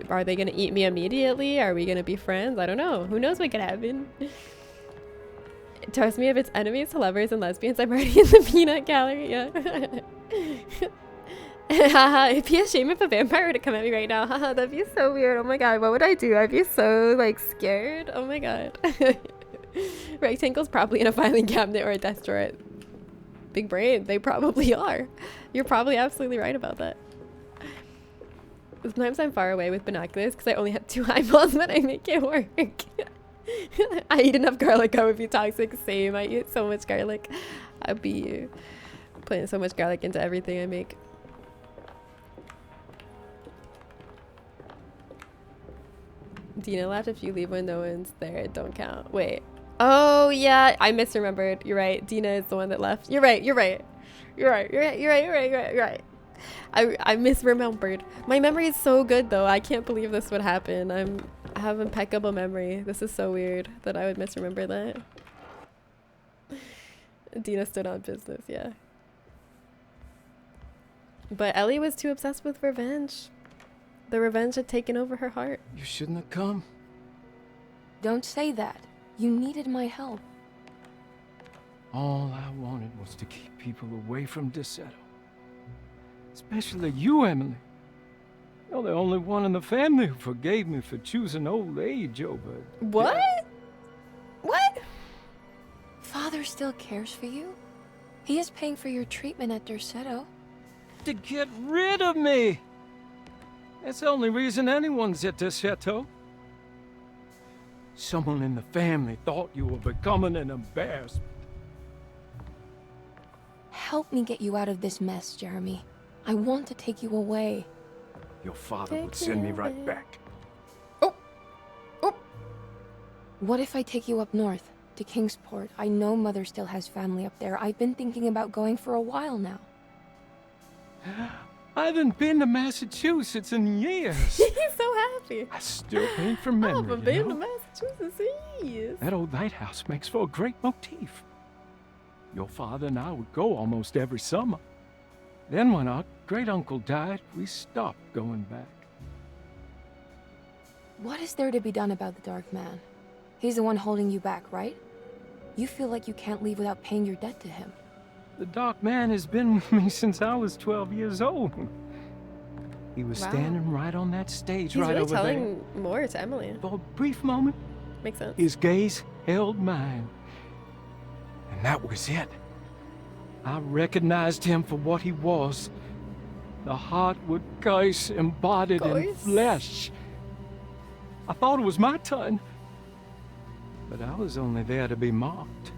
Are they going to eat me immediately? Are we going to be friends? I don't know. Who knows what could happen? Trust me, if it's enemies to lovers and lesbians, I'm already in the peanut gallery. Yeah. Haha, it'd be a shame if a vampire were to come at me right now. Haha, that'd be so weird. Oh my god, what would I do? I'd be so, like, scared. Oh my god. Rectangles probably in a filing cabinet or a desk drawer. Big brain. They probably are. You're probably absolutely right about that. Sometimes I'm far away with binoculars because I only have 2 eyeballs, but I make it work. I eat enough garlic, I would be toxic. Same. I eat so much garlic. I'd be putting so much garlic into everything I make. Dina left. If you leave when no one's there, it don't count. Wait. Oh, yeah. I misremembered. You're right. Dina is the one that left. You're right. You're right. You're right. You're right. You're right. You're right. You're right. You're right. I misremembered. My memory is so good, though. I can't believe this would happen. I have impeccable memory. This is so weird that I would misremember that. Dina stood on business, yeah. But Ellie was too obsessed with revenge. The revenge had taken over her heart. You shouldn't have come. Don't say that. You needed my help. All I wanted was to keep people away from Desetto. Especially you, Emily. You're the only one in the family who forgave me for choosing old age over... What? death. What? Father still cares for you? He is paying for your treatment at Desetto. To get rid of me! That's the only reason anyone's at Desetto. Someone in the family thought you were becoming an embarrassment. Help me get you out of this mess, Jeremy. I want to take you away. Your father would send me right back. What if I take you up north, to Kingsport? I know Mother still has family up there. I've been thinking about going for a while now. I haven't been to Massachusetts in years. He's so happy. I still paint from memory. I haven't been to Massachusetts in years. That old lighthouse makes for a great motif. Your father and I would go almost every summer. Then when our great-uncle died, we stopped going back. What is there to be done about the Dark Man? He's the one holding you back, right? You feel like you can't leave without paying your debt to him. The Dark Man has been with me since I was 12 years old. He was standing right on that stage. He's right really over there. telling more to Emily. For a brief moment, makes sense. His gaze held mine. And that was it. I recognized him for what he was. The Heartwood curse embodied in flesh. I thought it was my turn. But I was only there to be mocked.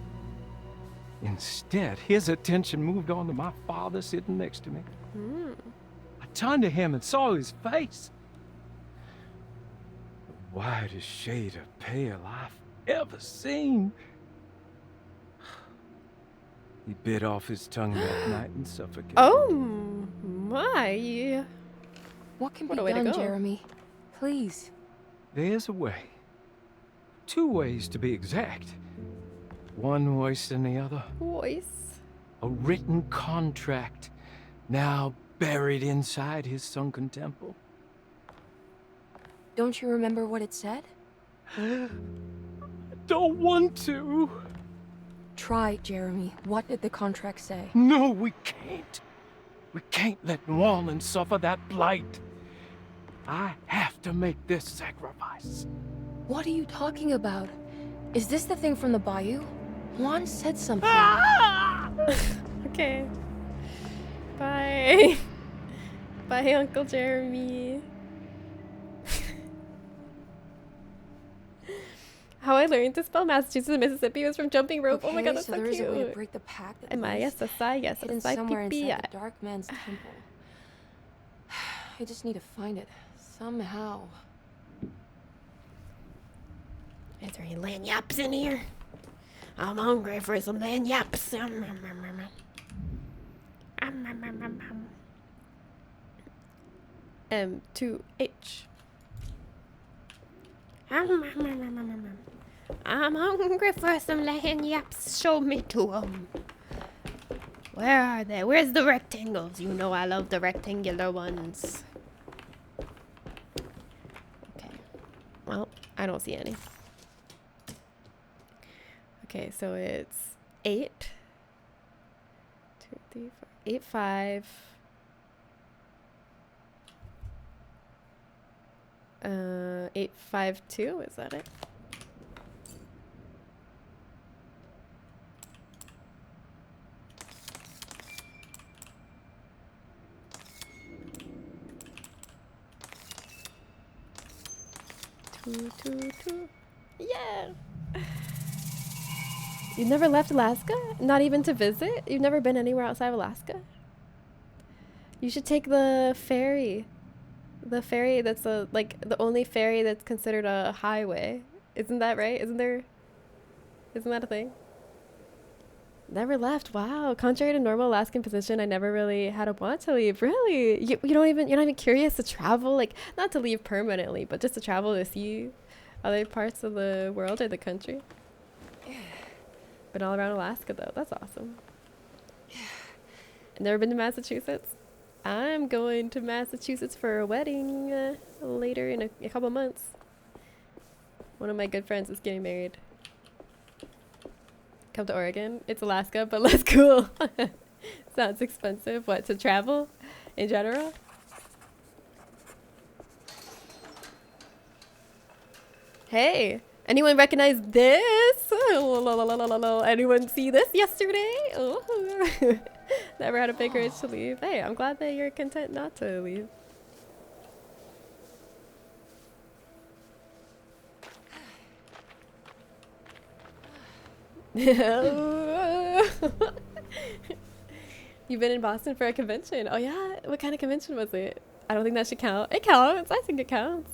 Instead, his attention moved on to my father sitting next to me. I turned to him and saw his face. The whitest shade of pale I've ever seen. He bit off his tongue that night and suffocated. Oh my. What can be done, Jeremy? Please. There's a way. 2 ways to be exact. One worse than the other. Voice. A written contract, now buried inside his sunken temple. Don't you remember what it said? I don't want to. Try, Jeremy. What did the contract say? No, we can't. We can't let New Orleans suffer that blight. I have to make this sacrifice. What are you talking about? Is this the thing from the bayou? Juan said something. Okay. Bye. Bye, Uncle Jeremy. How I learned to spell Massachusetts and Mississippi was from jumping rope. Okay, Oh my god, that's so so there is cute. a way to break the pact that M-I-S-S-I, yes, hidden S-I-P-P-I. somewhere inside the Dark Man's temple. I just need to find it somehow. Is there any lanyards in here? I'm hungry for some lanyards. M2H. I'm hungry for some lanyards. Show me to 'em. Where are they? Where's the rectangles? You know I love the rectangular ones. Okay. Well, I don't see any. Okay, so it's 8, 2, 3, 4, 8, 5. 8, 5, 2. Is that it? Two. Yeah. You've never left Alaska? Not even to visit? You've never been anywhere outside of Alaska? You should take the ferry. The ferry that's like the only ferry that's considered a highway. Isn't that right? Isn't that a thing? Never left. Wow. Contrary to normal Alaskan position, I never really had a want to leave. Really? You're not even curious to travel? Like, not to leave permanently, but just to travel to see other parts of the world or the country? Been all around Alaska though. That's awesome. Never been to Massachusetts? I'm going to Massachusetts for a wedding later in a couple months. One of my good friends is getting married. Come to Oregon. It's Alaska, but less cool. Sounds expensive. What, to travel in general? Hey, anyone recognize this? Anyone see this yesterday? Oh. Never had a big urge to leave. Hey, I'm glad that you're content not to leave. You've been in Boston for a convention. Oh yeah? What kind of convention was it? I don't think that should count. It counts. I think it counts.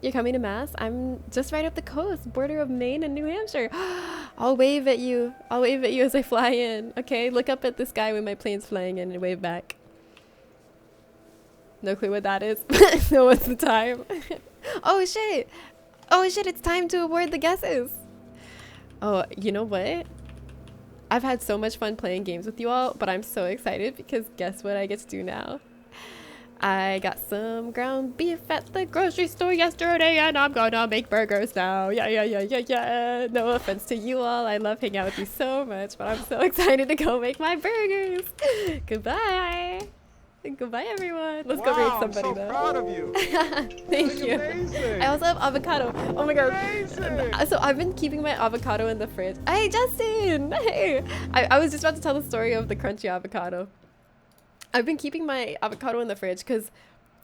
You're coming to Mass? I'm just right up the coast, border of Maine and New Hampshire. I'll wave at you. I'll wave at you as I fly in. Okay, look up at the sky when my plane's flying in and wave back. No clue what that is. So what's the time? Oh shit. Oh shit, it's time to award the guesses. Oh, you know what? I've had so much fun playing games with you all, but I'm so excited because guess what I get to do now? I got some ground beef at the grocery store yesterday and I'm gonna make burgers now. Yeah. No offense to you all. I love hanging out with you so much, but I'm so excited to go make my burgers. Goodbye. Goodbye, everyone. Let's go raid somebody, though. I'm so proud of you. Thank you. Amazing. I also have avocado. Oh my god. Amazing. So I've been keeping my avocado in the fridge. Hey, Justin. Hey. I was just about to tell the story of the crunchy avocado. I've been keeping my avocado in the fridge because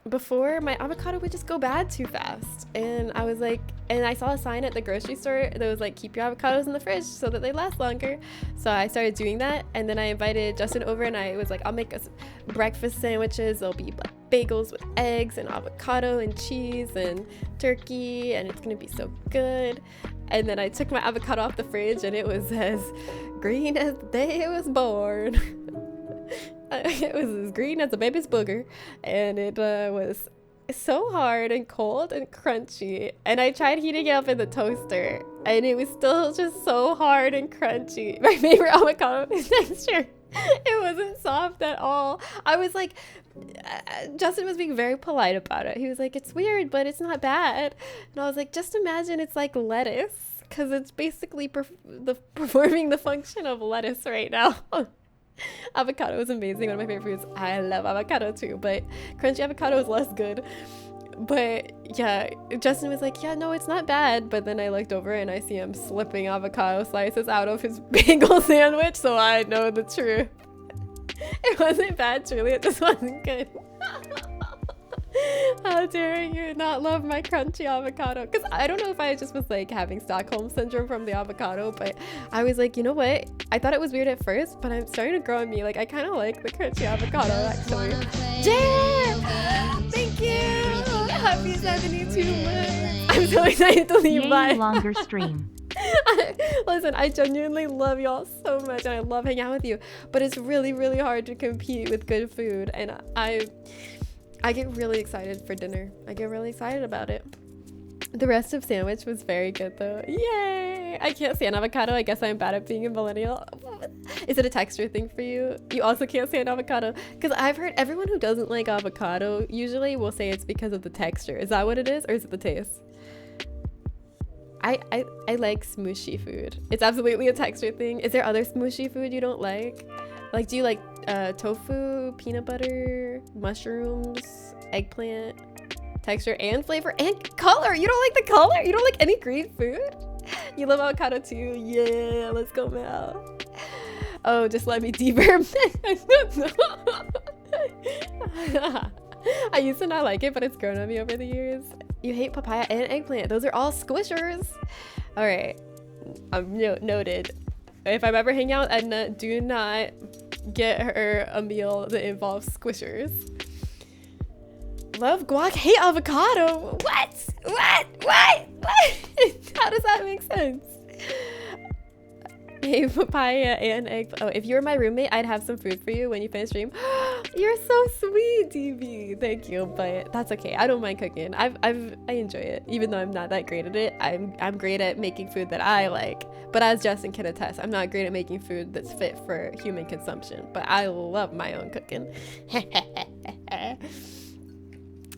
before my avocado would just go bad too fast. And I was like, and I saw a sign at the grocery store that was like, keep your avocados in the fridge so that they last longer. So I started doing that. And then I invited Justin over and I was like, I'll make us breakfast sandwiches. There'll be like bagels with eggs and avocado and cheese and turkey. And it's going to be so good. And then I took my avocado off the fridge and it was as green as the day it was born. It was as green as a baby's booger, and it was so hard and cold and crunchy. And I tried heating it up in the toaster, and it was still just so hard and crunchy. My favorite avocado texture. It wasn't soft at all. I was like, Justin was being very polite about it. He was like, it's weird, but it's not bad. And I was like, just imagine it's like lettuce, because it's basically performing the function of lettuce right now. Avocado is amazing. One of my favorite foods. I love avocado too, but crunchy avocado is less good. But yeah, Justin was like, yeah, no, it's not bad. But then I looked over and I see him slipping avocado slices out of his bagel sandwich, so I know the truth. It wasn't bad, truly. It just wasn't good. How dare you not love my crunchy avocado? Because I don't know if I just was like having Stockholm syndrome from the avocado, but I was like, you know what? I thought it was weird at first, but I'm starting to grow on me. Like, I kind of like the crunchy avocado, actually. Damn! Thank you! Happy 72 months! I'm so excited to leave my longer stream. Listen, I genuinely love y'all so much, and I love hanging out with you, but it's really, really hard to compete with good food, and I get really excited for dinner. I get really excited about it. The rest of sandwich was very good though. Yay! I can't stand avocado. I guess I'm bad at being a millennial. Is it a texture thing for you? You also can't stand avocado? Because I've heard everyone who doesn't like avocado usually will say it's because of the texture. Is that what it is, or is it the taste? I like smooshy food. It's absolutely a texture thing. Is there other smooshy food you don't like? Like, do you like tofu, peanut butter, mushrooms, eggplant, texture and flavor and color? You don't like the color? You don't like any green food? You love avocado too? Yeah, let's go, Mel. Oh, just let me deburp. I used to not like it, but it's grown on me over the years. You hate papaya and eggplant. Those are all squishers. All right, noted. If I'm ever hanging out with Edna, do not get her a meal that involves squishers. Love guac, hate avocado. What? How does that make sense? Hate papaya and egg. Oh, if you were my roommate, I'd have some food for you when you finish stream. You're so sweet, DB. Thank you, but that's okay. I don't mind cooking. I enjoy it, even though I'm not that great at it. I'm great at making food that I like. But as Justin can attest, I'm not great at making food that's fit for human consumption. But I love my own cooking.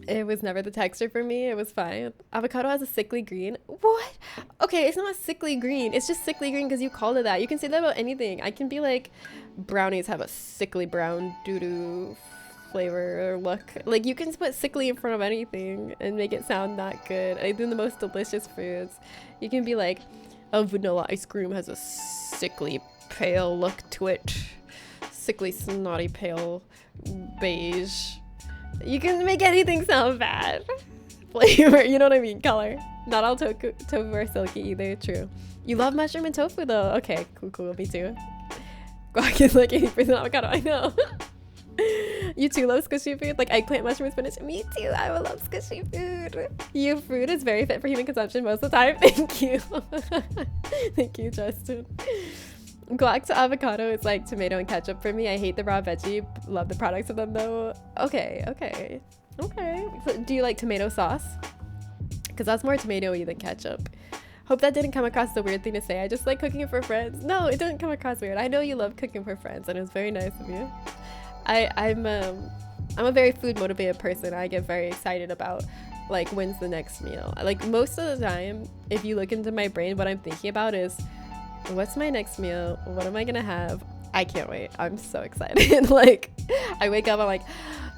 It was never the texture for me. It was fine. Avocado has a sickly green. What? Okay, it's not sickly green. It's just sickly green because you called it that. You can say that about anything. I can be like, brownies have a sickly brown doo-doo flavor or look. Like, you can put sickly in front of anything and make it sound not good. I do the most delicious foods. You can be like, oh, vanilla ice cream has a sickly pale look to it. Sickly snotty pale beige. You can make anything sound bad. Flavor, you know what I mean? Color. Not all tofu are silky either. True. You love mushroom and tofu though. Okay, cool. Me too. Guac is like 80% avocado. I know. You too love squishy food, like eggplant, mushroom, spinach. Me too. I will love squishy food. Your food is very fit for human consumption most of the time. Thank you. Thank you, Justin. Guac to avocado is like tomato and ketchup for me. I hate the raw veggie. Love the products of them though. Okay. So do you like tomato sauce? Because that's more tomatoey than ketchup. Hope that didn't come across as a weird thing to say. I just like cooking it for friends. No, it didn't come across weird. I know you love cooking for friends, and it was very nice of you. I'm a very food motivated person. I get very excited about like when's the next meal. Like most of the time, if you look into my brain, what I'm thinking about is, what's my next meal? What am I gonna have? I can't wait. I'm so excited. Like, I wake up, I'm like,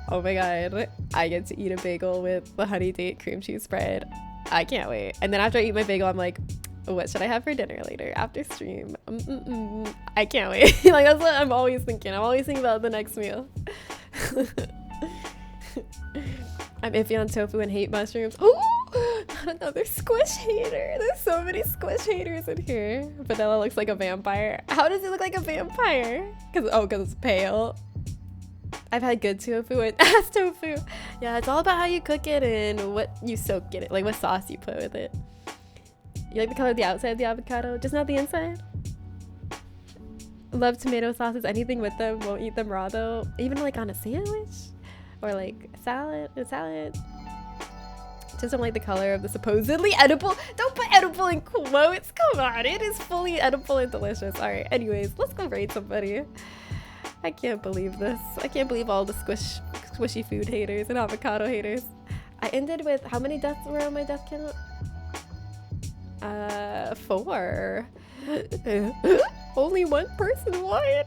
oh my god, I get to eat a bagel with the honey date cream cheese spread. I can't wait. And then after I eat my bagel, I'm like, what should I have for dinner later after stream? I can't wait. Like, that's what I'm always thinking. I'm always thinking about the next meal. I'm iffy on tofu and hate mushrooms. Oh, not another squish hater. There's so many squish haters in here. Vanilla looks like a vampire. How does it look like a vampire? Because it's pale. I've had good tofu and ass tofu. Yeah, it's all about how you cook it and what you soak in it. Like what sauce you put with it. You like the color of the outside of the avocado, just not the inside? Love tomato sauces. Anything with them. Won't eat them raw though. Even like on a sandwich. Or like salad. Just don't like the color of the supposedly edible. Don't put edible in quotes. Come on, it is fully edible and delicious. All right, anyways, let's go raid somebody. I can't believe this. I can't believe all the squishy food haters and avocado haters. I ended with, how many deaths were on my death count? 4. Only one person won.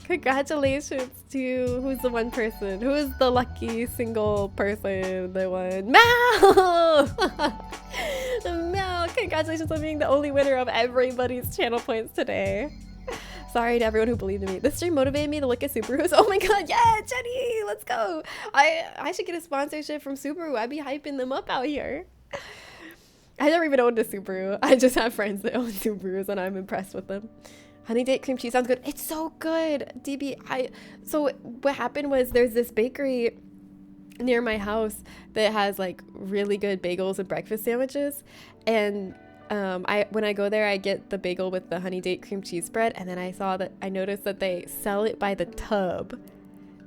Congratulations to, who's the one person? Who is the lucky single person that won? Mal! Mal, congratulations on being the only winner of everybody's channel points today. Sorry to everyone who believed in me. This stream motivated me to look at Subarus. Oh my god, yeah, Jenny, let's go. I should get a sponsorship from Subaru. I'd be hyping them up out here. I never even owned a Subaru. I just have friends that own Subarus and I'm impressed with them. Honey date cream cheese sounds good. It's so good, DB. So what happened was there's this bakery near my house that has like really good bagels and breakfast sandwiches, and when I go there, I get the bagel with the honey date cream cheese spread, and then I noticed that they sell it by the tub,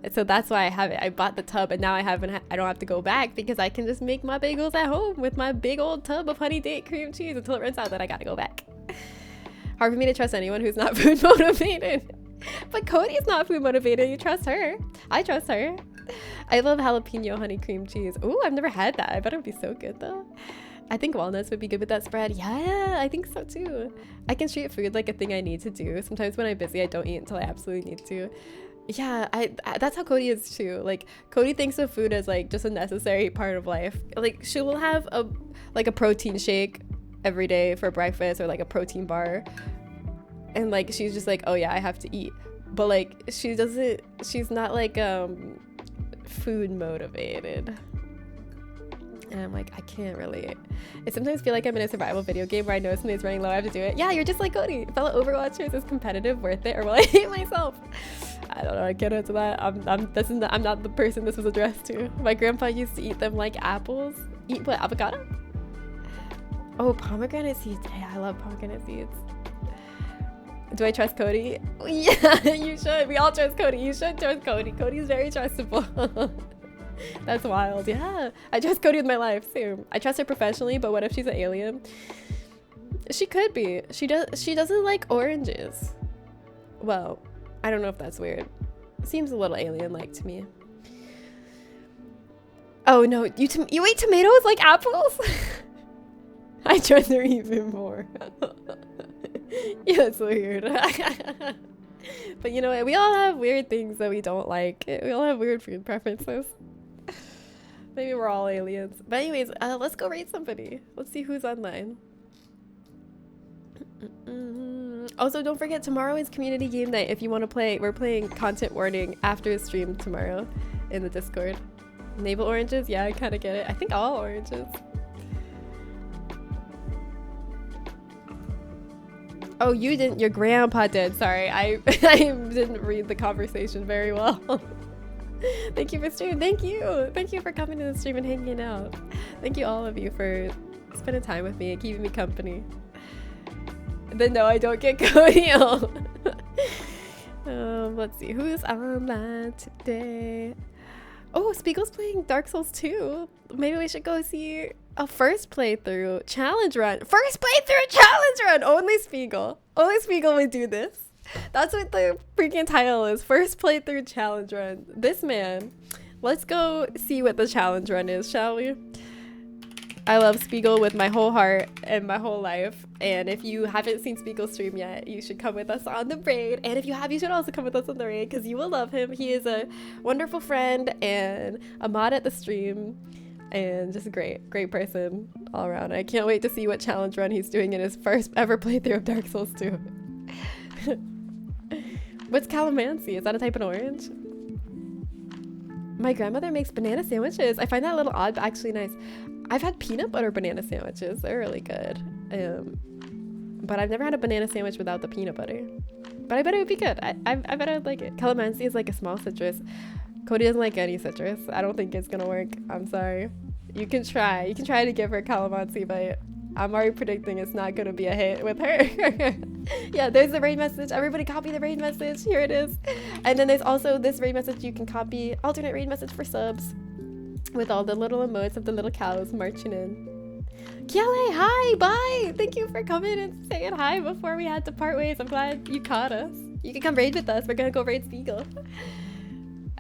and so that's why I have it. I bought the tub, and now I don't have to go back because I can just make my bagels at home with my big old tub of honey date cream cheese until it runs out. Then I gotta go back. Hard for me to trust anyone who's not food motivated. But Cody's not food motivated. You trust her. I trust her. I love jalapeno honey cream cheese. Ooh, I've never had that. I bet it would be so good though. I think walnuts would be good with that spread. Yeah, I think so too. I can treat food like a thing I need to do. Sometimes when I'm busy, I don't eat until I absolutely need to. Yeah, that's how Cody is too. Like, Cody thinks of food as like just a necessary part of life. Like, she will have a protein shake every day for breakfast, or like a protein bar, and like she's just like, oh yeah, I have to eat. But like she's not like food motivated, and I'm like, I can't relate. I sometimes feel like I'm in a survival video game where I know something's running low, I have to do it. Yeah, you're just like Cody. Fellow Overwatchers, is competitive worth it, or will I hate myself? I don't know, I can't answer that. I'm not the person this was addressed to. My grandpa used to eat them like apples. Eat what, avocado? Oh, pomegranate seeds. Yeah, I love pomegranate seeds. Do I trust Cody? Yeah, you should. We all trust Cody. You should trust Cody. Cody's very trustable. That's wild. Yeah, I trust Cody with my life. Same. I trust her professionally, but what if she's an alien? She could be. She doesn't like oranges. Well, I don't know if that's weird. Seems a little alien-like to me. Oh no, you eat tomatoes like apples? I trust her even more. Yeah, it's weird. But you know what? We all have weird things that we don't like. We all have weird food preferences. Maybe we're all aliens. But anyways, let's go raid somebody. Let's see who's online. Also, don't forget, tomorrow is community game night. If you want to play, we're playing Content Warning after the stream tomorrow in the Discord. Navel oranges? Yeah, I kind of get it. I think all oranges. Oh, you didn't. Your grandpa did. Sorry, I didn't read the conversation very well. Thank you for streaming. Thank you. Thank you for coming to the stream and hanging out. Thank you all of you for spending time with me and keeping me company. Then no, I don't get Cody. Let's see who's online today. Oh, Spiegel's playing Dark Souls 2. Maybe we should go see a first playthrough challenge run. First playthrough challenge run! Only Spiegel. Only Spiegel would do this. That's what the freaking title is. First playthrough challenge run. This man. Let's go see what the challenge run is, shall we? I love Spiegel with my whole heart and my whole life. And if you haven't seen Spiegel stream yet, you should come with us on the raid. And if you have, you should also come with us on the raid because you will love him. He is a wonderful friend and a mod at the stream. And just a great person all around. I can't wait to see what challenge run he's doing in his first ever playthrough of Dark Souls 2. What's calamansi? Is that a type of orange? My grandmother makes banana sandwiches. I find that a little odd, but actually nice. I've had peanut butter banana sandwiches. They're really good. But I've never had a banana sandwich without the peanut butter. But I bet it would be good. I bet I'd like it. Calamansi is like a small citrus. Cody doesn't like any citrus. I don't think it's gonna work. I'm sorry. You can try. You can try to give her calamansi, but I'm already predicting it's not gonna be a hit with her. Yeah, there's the raid message. Everybody copy the raid message. Here it is. And then there's also this raid message you can copy. Alternate raid message for subs. With all the little emotes of the little cows marching in. Kiale, hi, bye! Thank you for coming and saying hi before we had to part ways. I'm glad you caught us. You can come raid with us. We're gonna go raid Spiegel.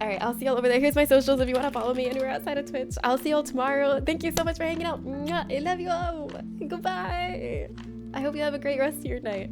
Alright, I'll see y'all over there. Here's my socials if you want to follow me anywhere outside of Twitch. I'll see y'all tomorrow. Thank you so much for hanging out. I love you all. Goodbye. I hope you have a great rest of your night.